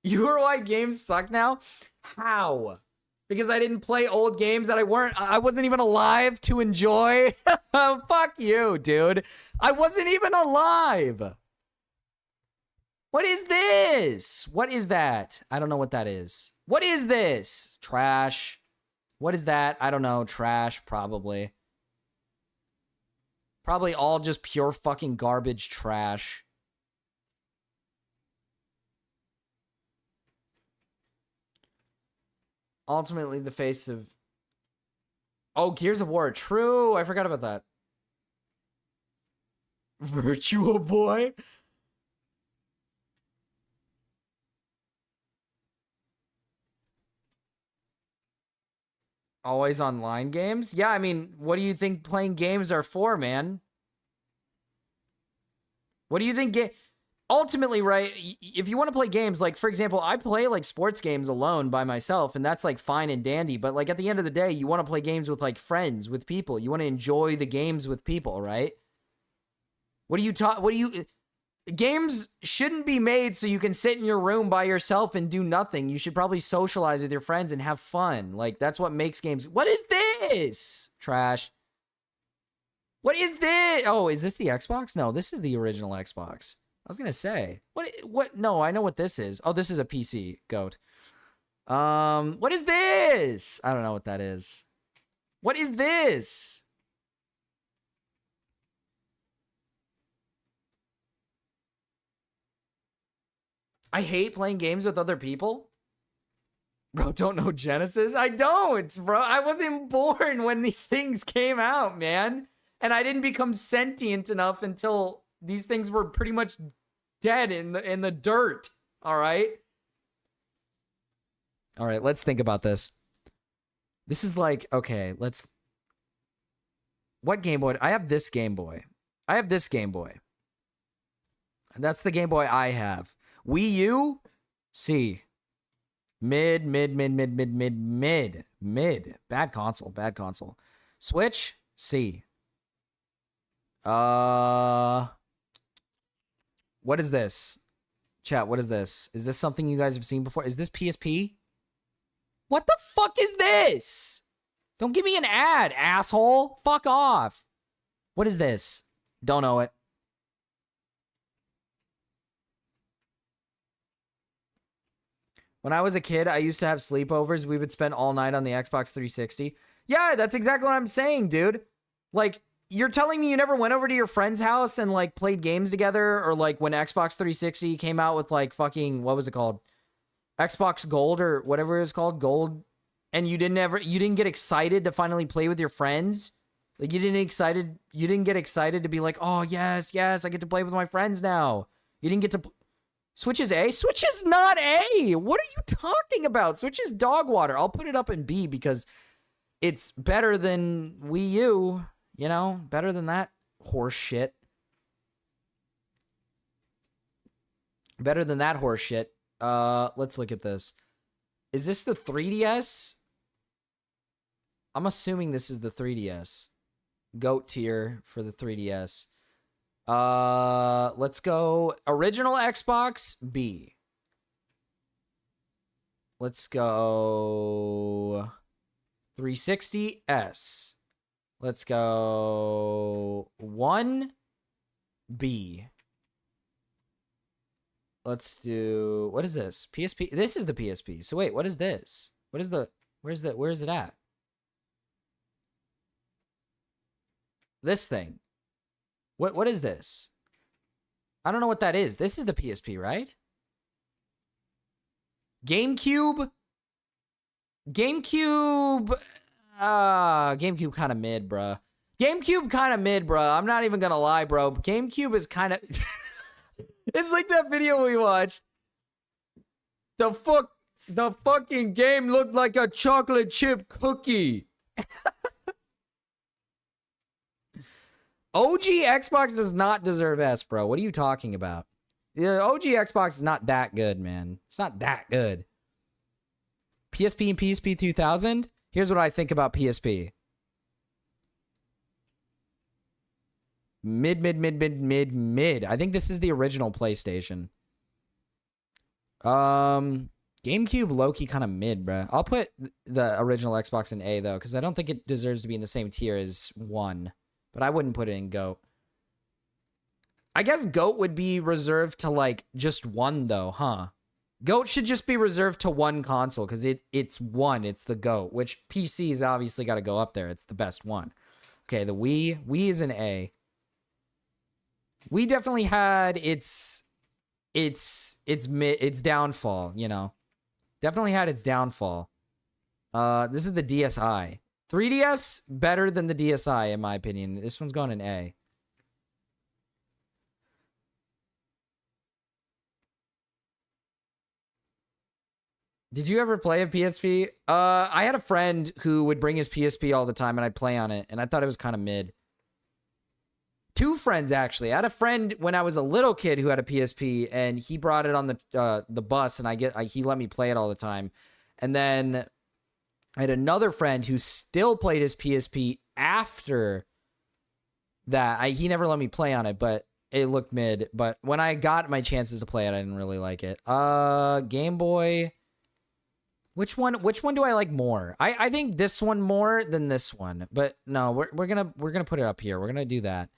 Euro games suck now? How? Because I didn't play old games that I wasn't even alive to enjoy? Fuck you, dude. I wasn't even alive. What is this? What is that? I don't know what that is. What is this? Trash. What is that? I don't know. Trash, probably. Probably all just pure fucking garbage trash. Ultimately, the face of... Oh, Gears of War. True. I forgot about that. Virtua Boy? Always online games? Yeah, I mean, what do you think playing games are for, man? What do you think? Ultimately, right, if you want to play games, like, for example, I play, like, sports games alone by myself, and that's, like, fine and dandy. But, like, at the end of the day, you want to play games with, like, friends, with people. You want to enjoy the games with people, right? Games shouldn't be made so you can sit in your room by yourself and do nothing. You should probably socialize with your friends and have fun. Like, that's what makes games. What is this? Trash. What is this? Oh, is this the Xbox? No, this is the original Xbox. I was going to say. What? No, I know what this is. Oh, this is a PC. Goat. What is this? I don't know what that is. What is this? I hate playing games with other people. Bro, don't know Genesis? I don't, bro. I wasn't born when these things came out, man. And I didn't become sentient enough until these things were pretty much dead in the dirt. All right? All right, let's think about this. This is like, okay, let's... What Game Boy? I have this Game Boy. I have this Game Boy. That's the Game Boy I have. Wii U, C. Mid. Bad console. Switch, C. What is this? Chat, what is this? Is this something you guys have seen before? Is this PSP? What the fuck is this? Don't give me an ad, asshole. Fuck off. What is this? Don't know it. When I was a kid, I used to have sleepovers. We would spend all night on the Xbox 360. Yeah, that's exactly what I'm saying, dude. Like, you're telling me you never went over to your friend's house and, like, played games together? Or, like, when Xbox 360 came out with, like, fucking, what was it called? Xbox Gold or whatever it was called, Gold. And you didn't get excited to finally play with your friends? Like, you didn't get excited to be like, oh, yes, I get to play with my friends now. You didn't get to... Switch is A? Switch is not A! What are you talking about? Switch is dog water. I'll put it up in B because it's better than Wii U. You know? Better than that horse shit. Better than that horse shit. Let's look at this. Is this the 3DS? I'm assuming this is the 3DS. GOAT tier for the 3DS. Let's go original Xbox, B. Let's go 360, S. Let's go 1, B. Let's do, what is this? PSP. This is the PSP. So wait, what is this? Where is it at? This thing. What is this? I don't know what that is. This is the PSP, right? GameCube? GameCube kind of mid, bruh. GameCube kind of mid, bruh. I'm not even gonna lie, bro. GameCube is kind of... It's like that video we watched. The fucking game looked like a chocolate chip cookie. OG Xbox does not deserve S, bro. What are you talking about? The OG Xbox is not that good, man. It's not that good. PSP and PSP 2000? Here's what I think about PSP. Mid. I think this is the original PlayStation. GameCube low-key kind of mid, bro. I'll put the original Xbox in A, though, because I don't think it deserves to be in the same tier as 1. But I wouldn't put it in GOAT. I guess GOAT would be reserved to, like, just 1, though, huh? GOAT should just be reserved to 1 console, because it's 1. It's the GOAT, which PC's obviously got to go up there. It's the best one. Okay, the Wii. Wii is an A. Wii definitely had its downfall, you know. Definitely had its downfall. This is the DSi. 3DS, better than the DSi, in my opinion. This one's going in A. Did you ever play a PSP? I had a friend who would bring his PSP all the time, and I'd play on it, and I thought it was kind of mid. 2 friends actually. I had a friend when I was a little kid who had a PSP, and he brought it on the bus, and he let me play it all the time. And then I had another friend who still played his PSP after that. He never let me play on it, but it looked mid. But when I got my chances to play it, I didn't really like it. Game Boy. Which one do I like more? I think this one more than this one. But no, we're gonna put it up here. We're gonna do that.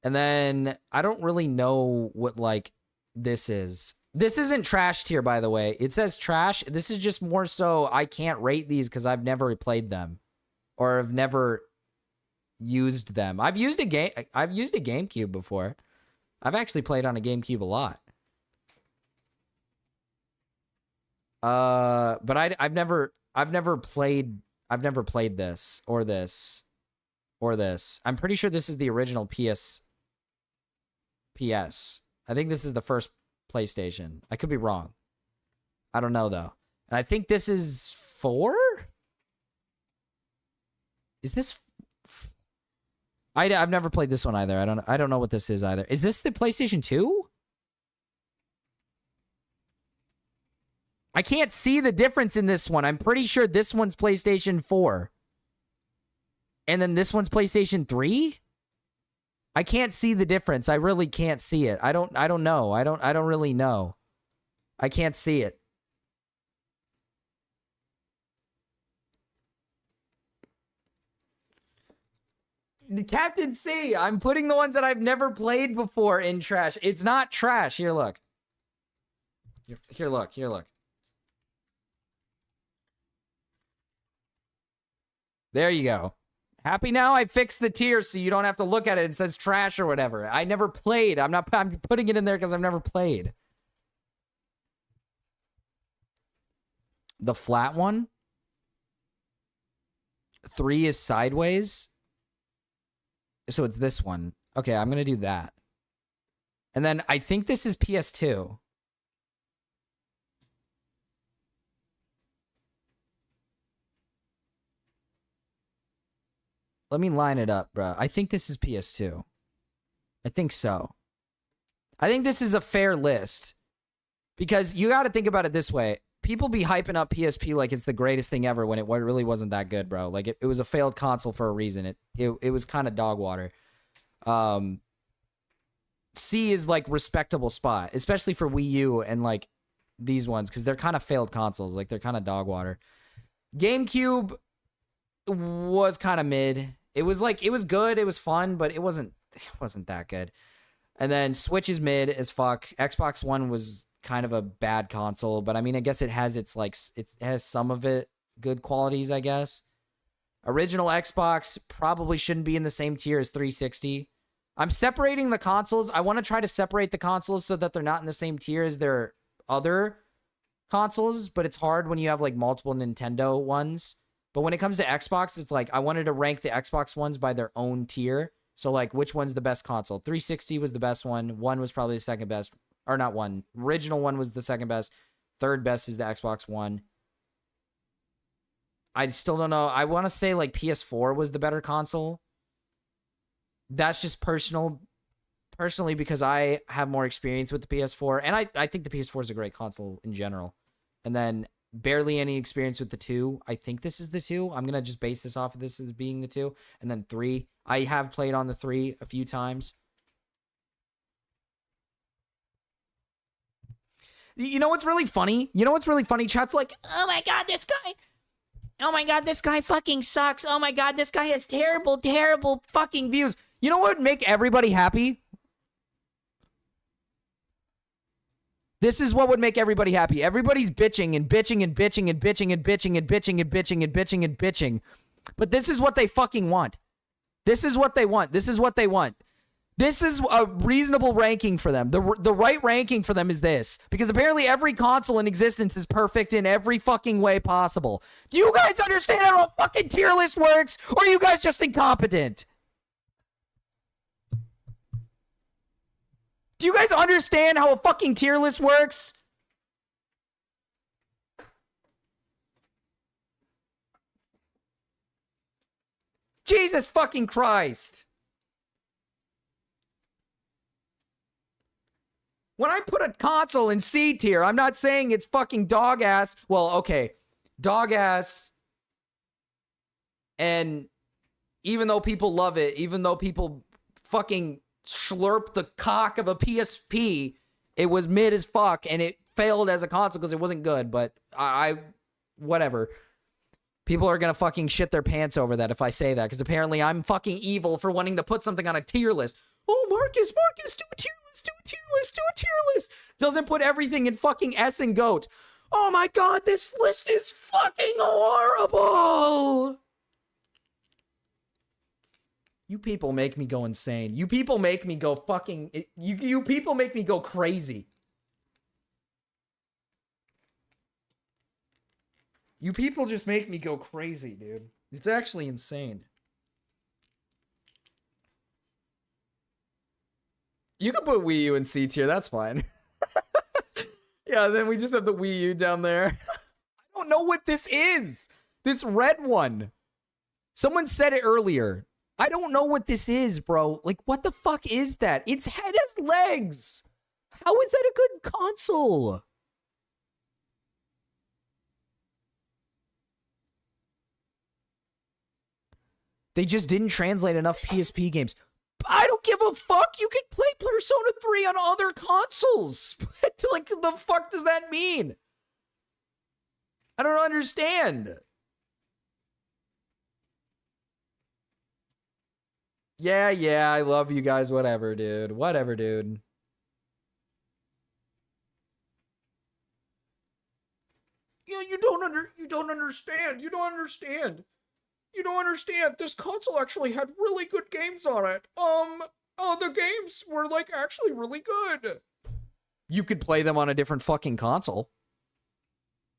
And then I don't really know what like this is. This isn't trash tier, by the way. It says trash. This is just more so I can't rate these because I've never played them or have never used them. I've used a GameCube before. I've actually played on a GameCube a lot. But I've never played this or this or this. I'm pretty sure this is the original PS. I think this is the first PlayStation. I could be wrong. I don't know though. And I think this is 4? Is this I've never played this one either. I don't know what this is either. Is this the PlayStation 2? I can't see the difference in this one. I'm pretty sure this one's PlayStation 4. And then this one's PlayStation 3? I can't see the difference. I really can't see it. I don't know. I don't really know. I can't see it. Captain C, I'm putting the ones that I've never played before in trash. It's not trash. Here, look. Here, look. Here, look. There you go. Happy now? I fixed the tier so you don't have to look at it. It says trash or whatever. I never played. I'm putting it in there because I've never played. The flat one? 3 is sideways. So it's this one. Okay, I'm going to do that. And then I think this is PS2. Let me line it up, bro. I think this is PS2. I think so. I think this is a fair list. Because you got to think about it this way. People be hyping up PSP like it's the greatest thing ever when it really wasn't that good, bro. Like, it was a failed console for a reason. It was kind of dog water. C is, like, respectable spot. Especially for Wii U and, like, these ones. Because they're kind of failed consoles. Like, they're kind of dog water. GameCube was kind of mid. It was like, it was good, it was fun, but it wasn't that good. And then Switch is mid as fuck. Xbox One was kind of a bad console, but I mean, I guess it has its like, it has some of it good qualities, I guess. Original Xbox probably shouldn't be in the same tier as 360. I'm separating the consoles. I want to try to separate the consoles so that they're not in the same tier as their other consoles, but it's hard when you have like multiple Nintendo ones. But when it comes to Xbox, it's like I wanted to rank the Xbox ones by their own tier. So like which one's the best console? 360 was the best one. One was probably the second best. Or not one. Original one was the second best. Third best is the Xbox One. I still don't know. I want to say like PS4 was the better console. That's just personally because I have more experience with the PS4. And I think the PS4 is a great console in general. And then barely any experience with the 2. I think this is the 2. I'm going to just base this off of this as being the 2. And then 3. I have played on the 3 a few times. You know what's really funny? Chat's like, oh my god, this guy. Oh my god, this guy fucking sucks. Oh my god, this guy has terrible, terrible fucking views. You know what would make everybody happy? This is what would make everybody happy. Everybody's bitching and bitching and bitching and bitching and bitching and bitching and bitching and bitching and bitching. But this is what they fucking want. This is what they want. This is what they want. This is a reasonable ranking for them. The right ranking for them is this. Because apparently every console in existence is perfect in every fucking way possible. Do you guys understand how a fucking tier list works? Or are you guys just incompetent? Do you guys understand how a fucking tier list works? Jesus fucking Christ. When I put a console in C tier, I'm not saying it's fucking dog ass. Well, okay, dog ass. And even though people love it, even though people fucking slurp the cock of a PSP, it was mid as fuck and it failed as a console because it wasn't good. But whatever. People are gonna fucking shit their pants over that if I say that, because apparently I'm fucking evil for wanting to put something on a tier list. Oh, Marcus, do a tier list, do a tier list, do a tier list. Doesn't put everything in fucking S and GOAT. Oh my god, this list is fucking horrible. You people make me go insane. You people make me go fucking... You people make me go crazy. You people just make me go crazy, dude. It's actually insane. You can put Wii U in C tier, that's fine. Yeah, then we just have the Wii U down there. I don't know what this is. This red one. Someone said it earlier. I don't know what this is, bro. Like, what the fuck is that? Its head has legs. How is that a good console? They just didn't translate enough PSP games. I don't give a fuck. You can play Persona 3 on other consoles. Like, the fuck does that mean? I don't understand. Yeah, I love you guys. Whatever, dude. Whatever, dude. Yeah, you don't understand. You don't understand. You don't understand. This console actually had really good games on it. The games were, like, actually really good. You could play them on a different fucking console.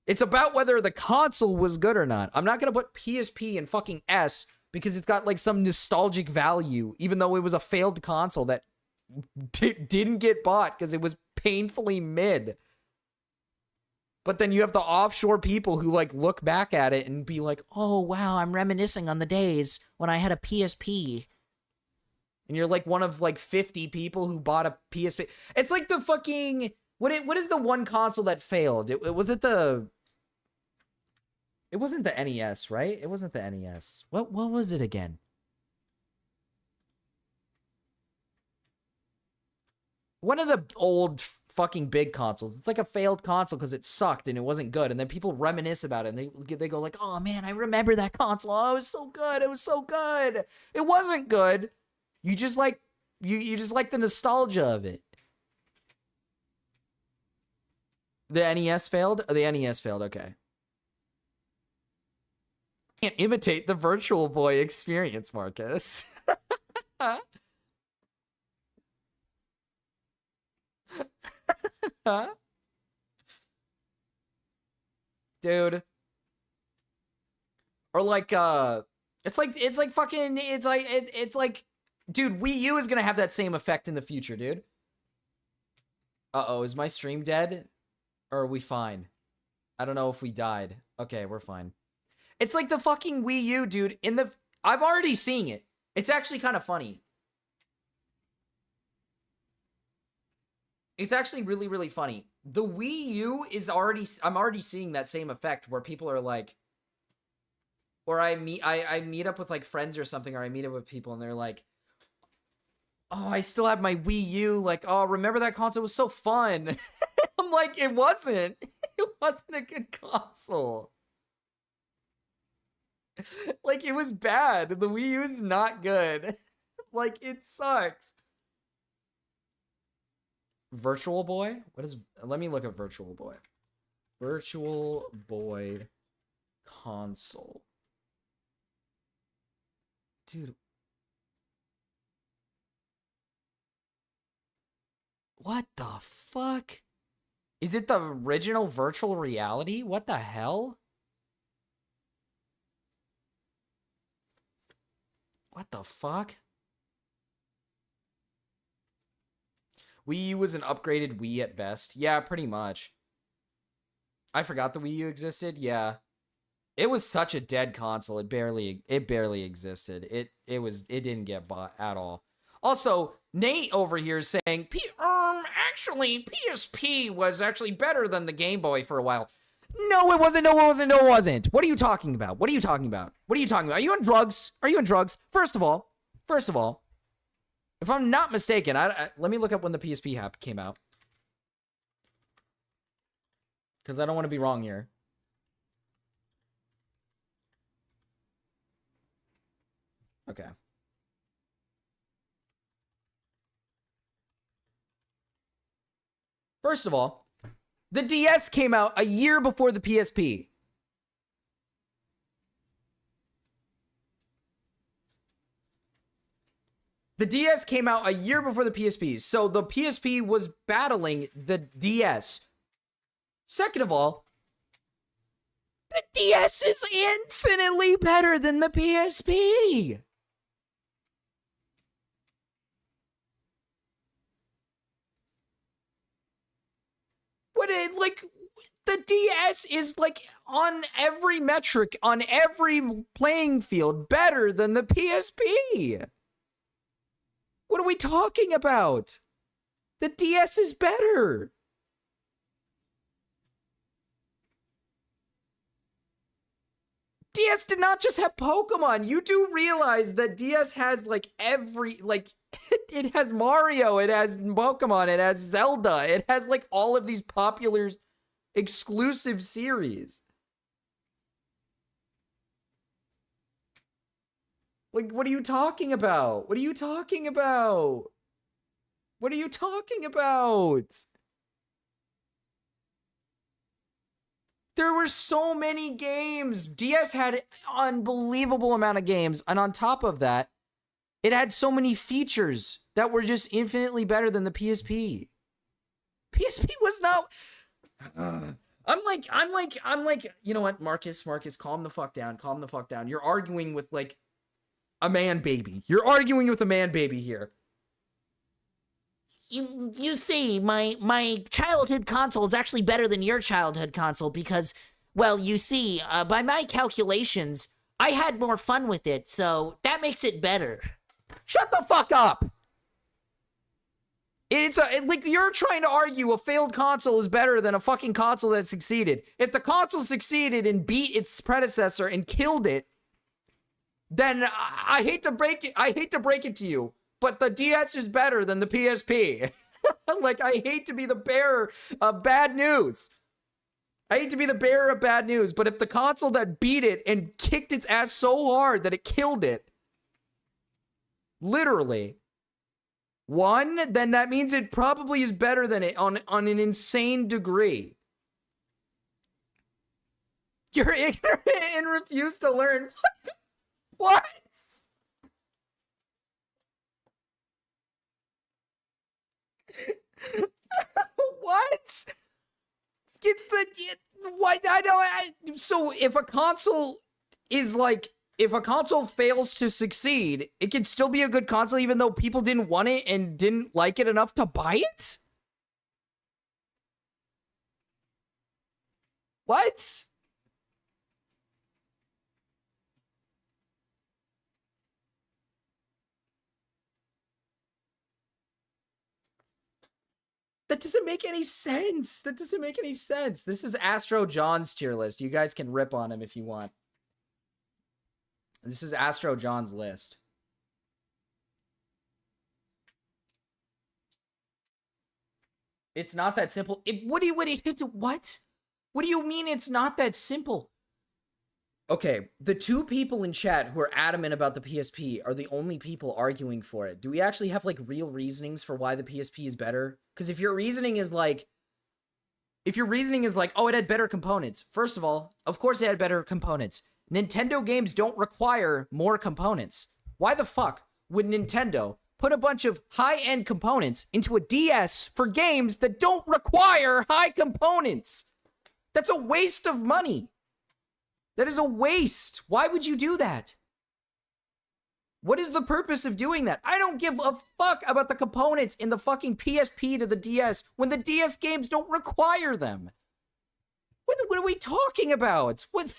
It's about whether the console was good or not. I'm not gonna put PSP in fucking S because it's got, like, some nostalgic value, even though it was a failed console that didn't get bought because it was painfully mid. But then you have the offshore people who, like, look back at it and be like, oh, wow, I'm reminiscing on the days when I had a PSP. And you're, like, one of, like, 50 people who bought a PSP. It's like the fucking... What is the one console that failed? It wasn't the NES, right? It wasn't the NES. What was it again? One of the old fucking big consoles. It's like a failed console because it sucked and it wasn't good. And then people reminisce about it and they go like, oh man, I remember that console. Oh, it was so good. It was so good. It wasn't good. You just like you just like the nostalgia of it. The NES failed? Oh, the NES failed, okay. Can't imitate the Virtual Boy experience, Marcus. Dude. Or like it's like dude, Wii U is gonna have that same effect in the future, dude. Uh-oh, is my stream dead? Or are we fine? I don't know if we died. Okay, we're fine. It's like the fucking Wii U, dude. I'm already seeing it. It's actually kind of funny. It's actually really, really funny. The Wii U is I'm already seeing that same effect where people are like, or I meet up with like friends or something, or I meet up with people and they're like, oh, I still have my Wii U. Like, oh, remember that console? It was so fun. I'm like, it wasn't. It wasn't a good console. Like, it was bad. The Wii U is not good. Like, it sucks. Virtual Boy? Let me look at Virtual Boy. Virtual Boy console. Dude. What the fuck? Is it the original virtual reality? What the hell? What the fuck? Wii U was an upgraded Wii at best. Yeah, pretty much. I forgot the Wii U existed. Yeah. It was such a dead console. It barely existed. It didn't get bought at all. Also, Nate over here is saying, actually, PSP was actually better than the Game Boy for a while. No, it wasn't. No, it wasn't. No, it wasn't. What are you talking about? What are you talking about? What are you talking about? Are you on drugs? Are you on drugs? First of all, if I'm not mistaken, let me look up when the PSP app came out. Because I don't want to be wrong here. Okay. First of all, the DS came out a year before the PSP. The DS came out a year before the PSP, so the PSP was battling the DS. Second of all, the DS is infinitely better than the PSP. The DS is like on every metric, on every playing field, better than the PSP. What are we talking about? The DS is better. DS did not just have Pokemon. You do realize that DS has like it has Mario, it has Pokemon, it has Zelda, it has like all of these popular exclusive series. Like, what are you talking about? What are you talking about? What are you talking about? There were so many games. DS had an unbelievable amount of games. And on top of that, it had so many features that were just infinitely better than the PSP. PSP was not... I'm like, you know what, Marcus, calm the fuck down. You're arguing with, like, a man baby. You're arguing with a man baby here. You see, my childhood console is actually better than your childhood console because, well, you see, by my calculations, I had more fun with it, so that makes it better. Shut the fuck up! Like, you're trying to argue a failed console is better than a fucking console that succeeded. If the console succeeded and beat its predecessor and killed it, then I hate to break it to you, but the DS is better than the PSP. Like, I hate to be the bearer of bad news. But if the console that beat it and kicked its ass so hard that it killed it, literally, then that means it probably is better than it on an insane degree. You're ignorant and refuse to learn. What? What? So if a console fails to succeed, it can still be a good console even though people didn't want it and didn't like it enough to buy it? What? That doesn't make any sense. This is Astro John's tier list. You guys can rip on him if you want. This is Astro John's list. It's not that simple. What do you mean it's not that simple? Okay, the two people in chat who are adamant about the PSP are the only people arguing for it. Do we actually have, like, real reasonings for why the PSP is better? Because if your reasoning is like, oh, it had better components. First of all, of course it had better components. Nintendo games don't require more components. Why the fuck would Nintendo put a bunch of high-end components into a DS for games that don't require high components? That's a waste of money. That is a waste. Why would you do that? What is the purpose of doing that? I don't give a fuck about the components in the fucking PSP to the DS when the DS games don't require them. What are we talking about? What?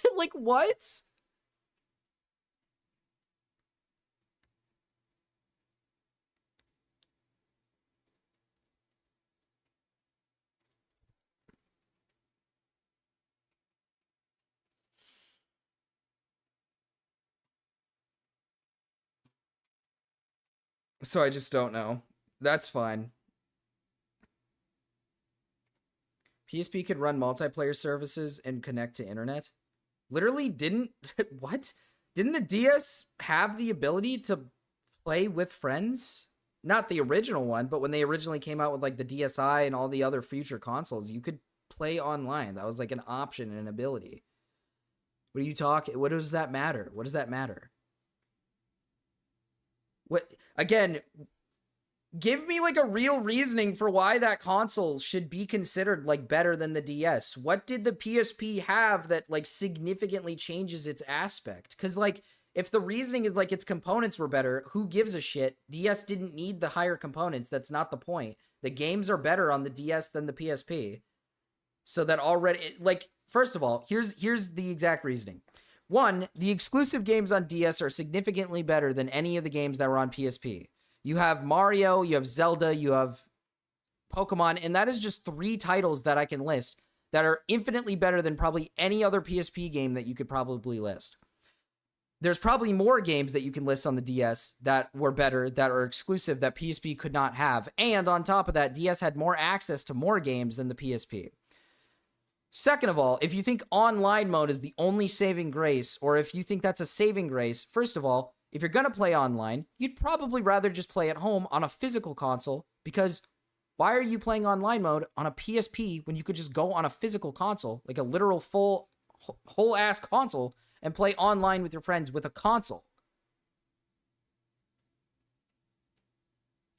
So I just don't know. That's fine. PSP could run multiplayer services and connect to internet. Literally didn't... What? Didn't the DS have the ability to play with friends? Not the original one, but when they originally came out with like the DSi and all the other future consoles, you could play online. That was like an option and an ability. What are you talking? What does that matter? What does that matter? What, again, give me like a real reasoning for why that console should be considered like better than the DS. What did the PSP have that like significantly changes its aspect? Because like, if the reasoning is like its components were better, who gives a shit? DS didn't need the higher components. That's not the point. The games are better on the DS than the PSP. So that already, like, first of all, here's the exact reasoning. One, the exclusive games on DS are significantly better than any of the games that were on PSP. You have Mario, you have Zelda, you have Pokemon, and that is just 3 titles that I can list that are infinitely better than probably any other PSP game that you could probably list. There's probably more games that you can list on the DS that were better, that are exclusive, that PSP could not have. And on top of that, DS had more access to more games than the PSP. Second of all, if you think online mode is the only saving grace, or if you think that's a saving grace, first of all, if you're going to play online, you'd probably rather just play at home on a physical console, because why are you playing online mode on a PSP when you could just go on a physical console, like a literal full, whole-ass console, and play online with your friends with a console?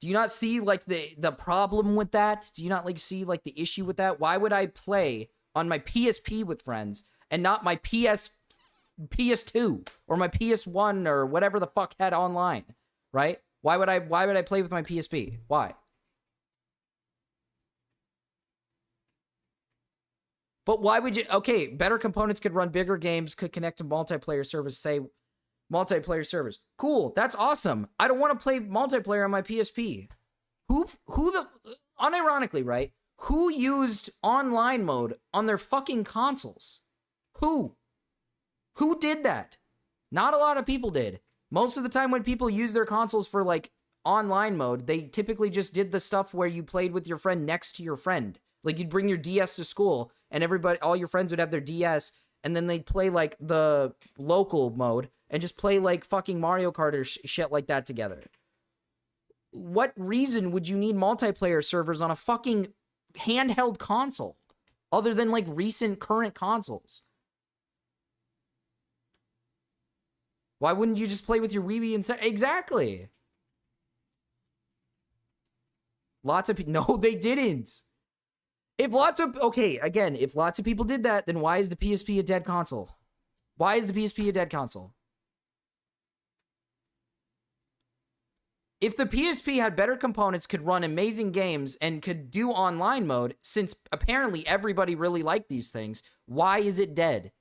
Do you not see, like, the problem with that? Do you not, like, see, like, the issue with that? Why would I play on my PSP with friends and not my PS2 or my PS1 or whatever the fuck had online, right? Why would I play with my PSP? Why? But why would you... Okay, better components could run bigger games, could connect to multiplayer service, say multiplayer servers. Cool, that's awesome. I don't want to play multiplayer on my PSP. Unironically, right? Who used online mode on their fucking consoles? Who? Who did that? Not a lot of people did. Most of the time when people use their consoles for like online mode, they typically just did the stuff where you played with your friend next to your friend. Like you'd bring your DS to school and all your friends would have their DS and then they'd play like the local mode and just play like fucking Mario Kart or shit like that together. What reason would you need multiplayer servers on a fucking handheld console other than like recent current consoles? Why wouldn't you just play with your Wii instead? Exactly. Lots of people... No, they didn't. If lots of people did that, then why is the PSP a dead console? Why is the PSP a dead console? If the PSP had better components, could run amazing games, and could do online mode, since apparently everybody really liked these things, why is it dead?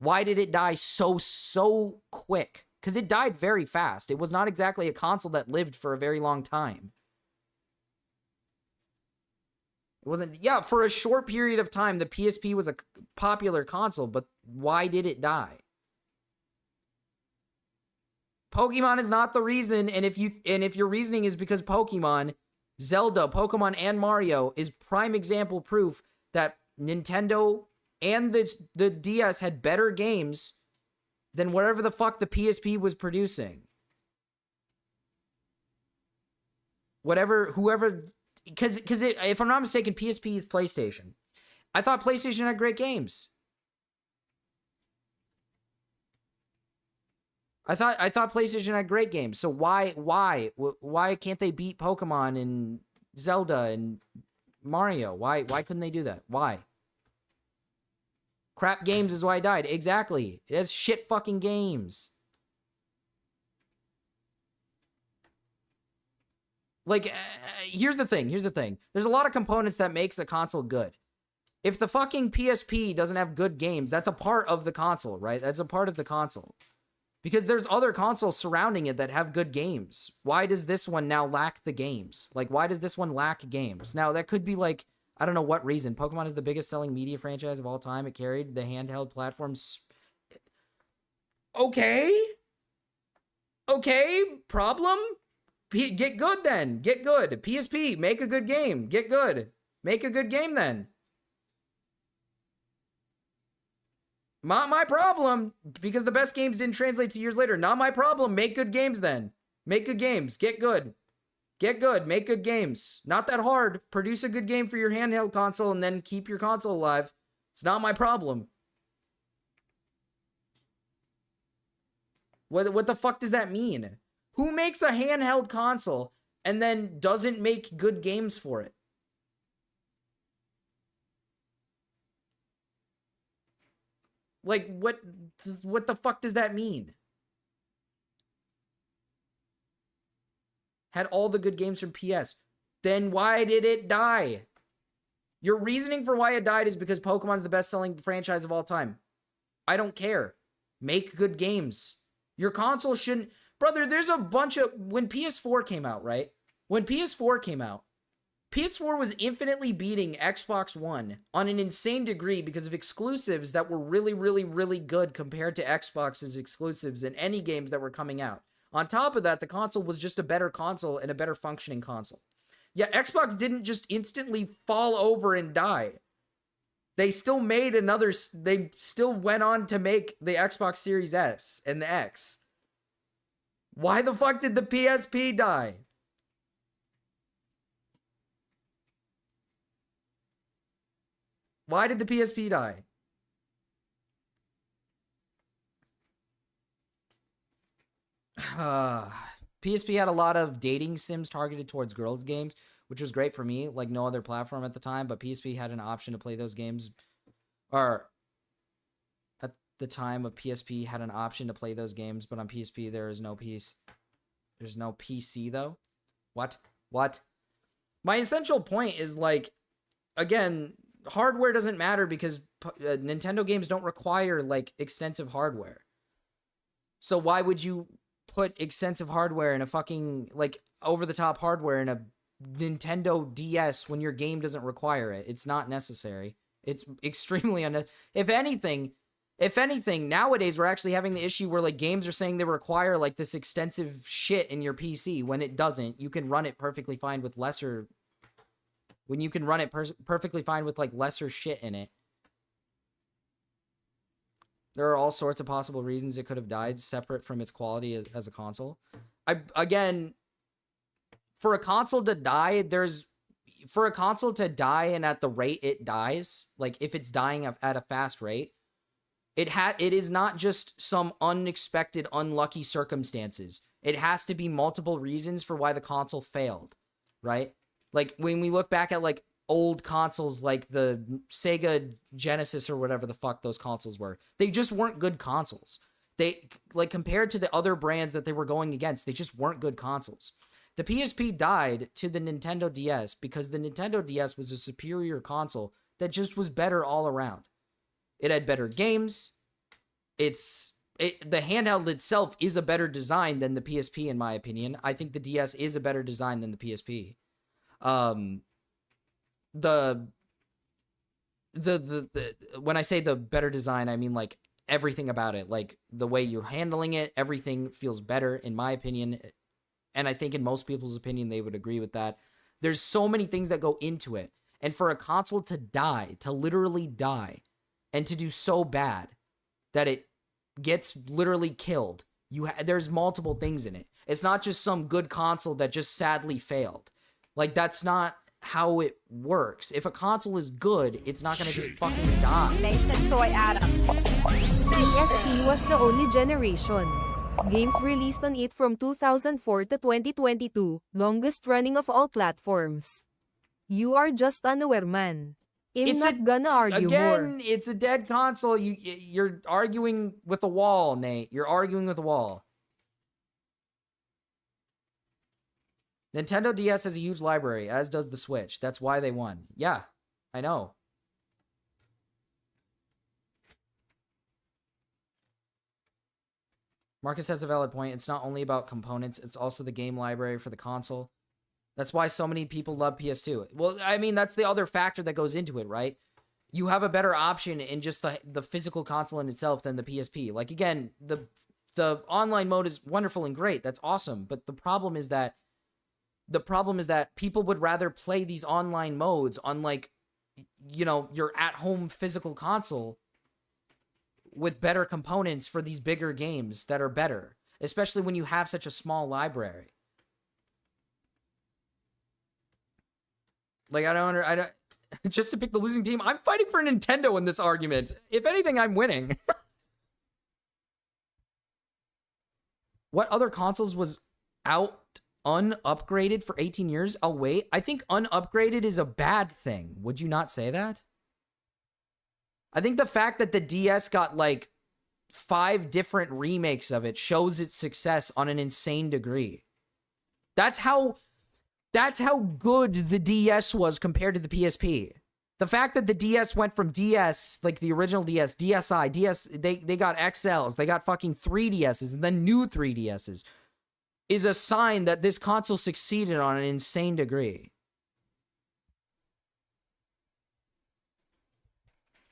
Why did it die so quick? Because it died very fast. It was not exactly a console that lived for a very long time. It wasn't... Yeah, for a short period of time, the PSP was a popular console, but why did it die? Pokemon is not the reason, and if your reasoning is because Pokemon, Zelda, Pokemon, and Mario is prime example proof that Nintendo and the DS had better games than whatever the fuck the PSP was producing. Whoever... Because if I'm not mistaken, PSP is PlayStation. I thought PlayStation had great games. I thought PlayStation had great games. So why can't they beat Pokemon and Zelda and Mario? Why couldn't they do that? Why? Crap games is why it died. Exactly. It has shit fucking games. Like, here's the thing. There's a lot of components that makes a console good. If the fucking PSP doesn't have good games, that's a part of the console, right? That's a part of the console. Because there's other consoles surrounding it that have good games. Why does this one now lack the games? Like, why does this one lack games? Now, that could be like, I don't know what reason. Pokemon is the biggest selling media franchise of all time. It carried the handheld platforms. Okay, problem? Get good then. Get good. PSP, make a good game. Get good. Make a good game then. Not my problem, because the best games didn't translate to years later. Not my problem. Make good games then. Make good games. Get good. Get good. Make good games. Not that hard. Produce a good game for your handheld console and then keep your console alive. It's not my problem. What the fuck does that mean? Who makes a handheld console and then doesn't make good games for it? Like, what the fuck does that mean? Had all the good games from PS. Then why did it die? Your reasoning for why it died is because Pokemon's the best-selling franchise of all time. I don't care. Make good games. Your console shouldn't... Brother, there's a bunch of... When PS4 came out, right? When PS4 came out, PS4 was infinitely beating Xbox One on an insane degree because of exclusives that were really, really, really good compared to Xbox's exclusives and any games that were coming out. On top of that, the console was just a better console and a better functioning console. Yeah, Xbox didn't just instantly fall over and die. They still made another... They still went on to make the Xbox Series S and the X. Why the fuck did the PSP die? Why did the PSP die? PSP had a lot of dating sims targeted towards girls games, which was great for me, like no other platform at the time, but PSP had an option to play those games, or at the time of PSP had an option to play those games, but on PSP there's no PC though. What? My essential point is, like, again, hardware doesn't matter because Nintendo games don't require, like, extensive hardware. So why would you put extensive hardware in a fucking, like, over-the-top hardware in a Nintendo DS when your game doesn't require it? It's not necessary. It's extremely If anything, nowadays we're actually having the issue where, like, games are saying they require, like, this extensive shit in your PC when it doesn't. You can run it perfectly fine with lesser... When you can run it perfectly fine with, like, lesser shit in it. There are all sorts of possible reasons it could have died separate from its quality as a console. Again, for a console to die, for a console to die and at the rate it dies, like, if it's dying at a fast rate, it is not just some unexpected, unlucky circumstances. It has to be multiple reasons for why the console failed, right? Like, when we look back at, like, old consoles like the Sega Genesis or whatever the fuck those consoles were, they just weren't good consoles. They, like, compared to the other brands that they were going against, they just weren't good consoles. The PSP died to the Nintendo DS because the Nintendo DS was a superior console that just was better all around. It had better games. The handheld itself is a better design than the PSP, in my opinion. I think the DS is a better design than the PSP. When I say the better design, I mean, like, everything about it, like the way you're handling it, everything feels better in my opinion. And I think in most people's opinion, they would agree with that. There's so many things that go into it. And for a console to die, to literally die, and to do so bad that it gets literally killed, there's multiple things in it. It's not just some good console that just sadly failed. Like, that's not how it works. If a console is good, it's not gonna just fucking die. PSP was the only generation. Games released on it from 2004 to 2022, longest running of all platforms. You are just unaware, man. I'm not gonna argue more. Again, it's a dead console. You're arguing with a wall, Nate. You're arguing with a wall. Nintendo DS has a huge library, as does the Switch. That's why they won. Yeah, I know. Marcus has a valid point. It's not only about components, it's also the game library for the console. That's why so many people love PS2. Well, I mean, that's the other factor that goes into it, right? You have a better option in just the physical console in itself than the PSP. Like, again, the online mode is wonderful and great. That's awesome. But the problem is that The problem is that people would rather play these online modes on, like, you know, your at-home physical console with better components for these bigger games that are better, especially when you have such a small library. Like, I don't just to pick the losing team, I'm fighting for Nintendo in this argument. If anything, I'm winning. What other consoles was out unupgraded for 18 years? I'll wait. I think unupgraded is a bad thing. Would you not say that? I think the fact that the DS got like 5 different remakes of it shows its success on an insane degree. That's how good the DS was compared to the PSP. The fact that the DS went from DS, like the original DS, DSi, DS, they got XLs, they got fucking 3DSs, and then new 3DSs, is a sign that this console succeeded on an insane degree.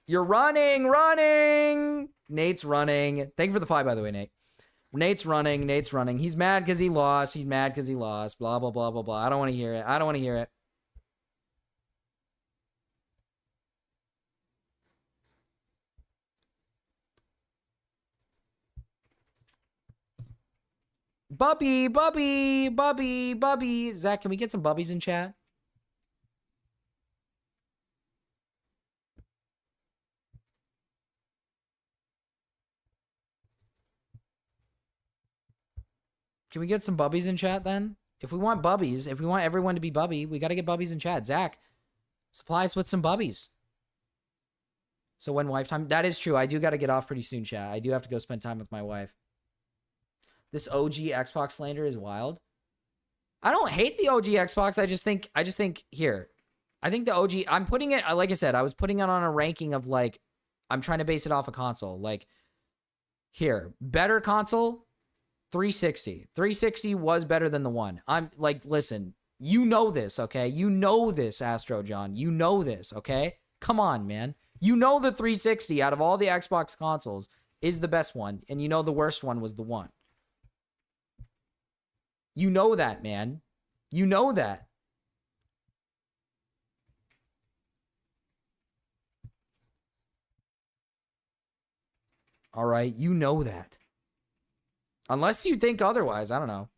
You're running! Nate's running. Thank you for the 5, by the way, Nate. Nate's running. He's mad because he lost. Blah, blah, blah, blah, blah. I don't want to hear it. Bubby. Zach, can we get some bubbies in chat? Can we get some bubbies in chat then? If we want bubbies, if we want everyone to be bubby, we got to get bubbies in chat. Zach, supply us with some bubbies. So when wife time, that is true. I do got to get off pretty soon, chat. I do have to go spend time with my wife. This OG Xbox slander is wild. I don't hate the OG Xbox. I just think here. I think the OG, I'm putting it, like I said, I was putting it on a ranking of like, I'm trying to base it off a console. Like, here, better console, 360. 360 was better than the one. I'm like, listen, you know this, okay? You know this, Astro John. You know this, okay? Come on, man. You know the 360 out of all the Xbox consoles is the best one, and you know the worst one was the one. You know that, man. You know that. All right, you know that. Unless you think otherwise, I don't know.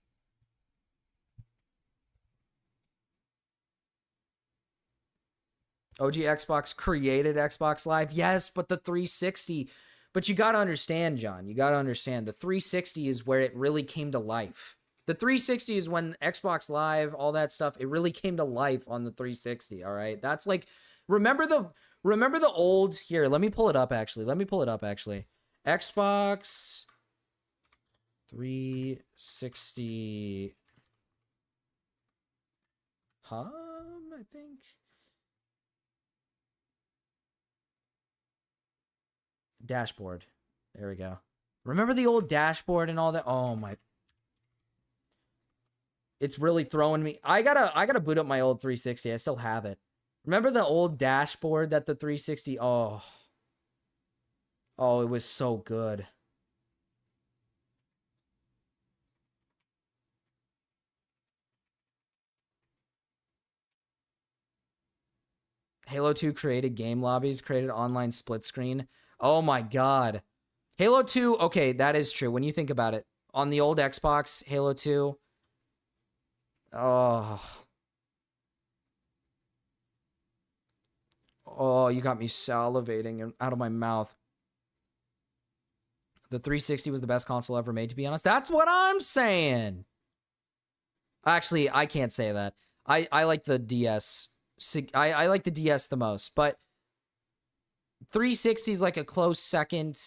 OG Xbox created Xbox Live. Yes, but the 360. But you got to understand, John. You got to understand. The 360 is where it really came to life. The 360 is when Xbox Live, all that stuff, it really came to life on the 360, all right? That's like, remember the old, here, let me pull it up, actually. Xbox 360 I think. Dashboard. There we go. Remember the old dashboard and all that? Oh my. It's really throwing me. I gotta boot up my old 360. I still have it. Remember the old dashboard that the 360? Oh, it was so good. Halo 2 created game lobbies, created online split screen. Oh my god. Halo 2, okay, that is true. When you think about it, on the old Xbox, Halo 2, oh, you got me salivating and out of my mouth. The 360 was the best console ever made, to be honest. That's what I'm saying. Actually, I can't say that. I like the DS. I like the DS the most, but 360 is like a close second.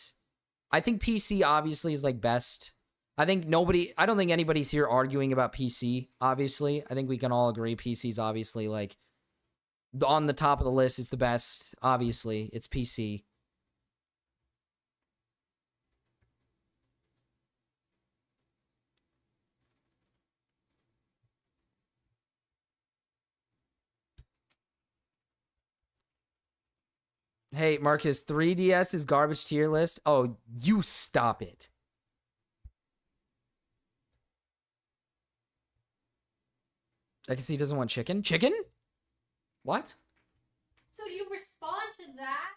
I think PC obviously is like best. I don't think anybody's here arguing about PC, obviously. I think we can all agree PC's obviously like on the top of the list. It's the best. Obviously, it's PC. Hey, Marcus, 3DS is garbage tier list. Oh, you stop it. I can see he doesn't want chicken. Chicken? What? So you respond to that?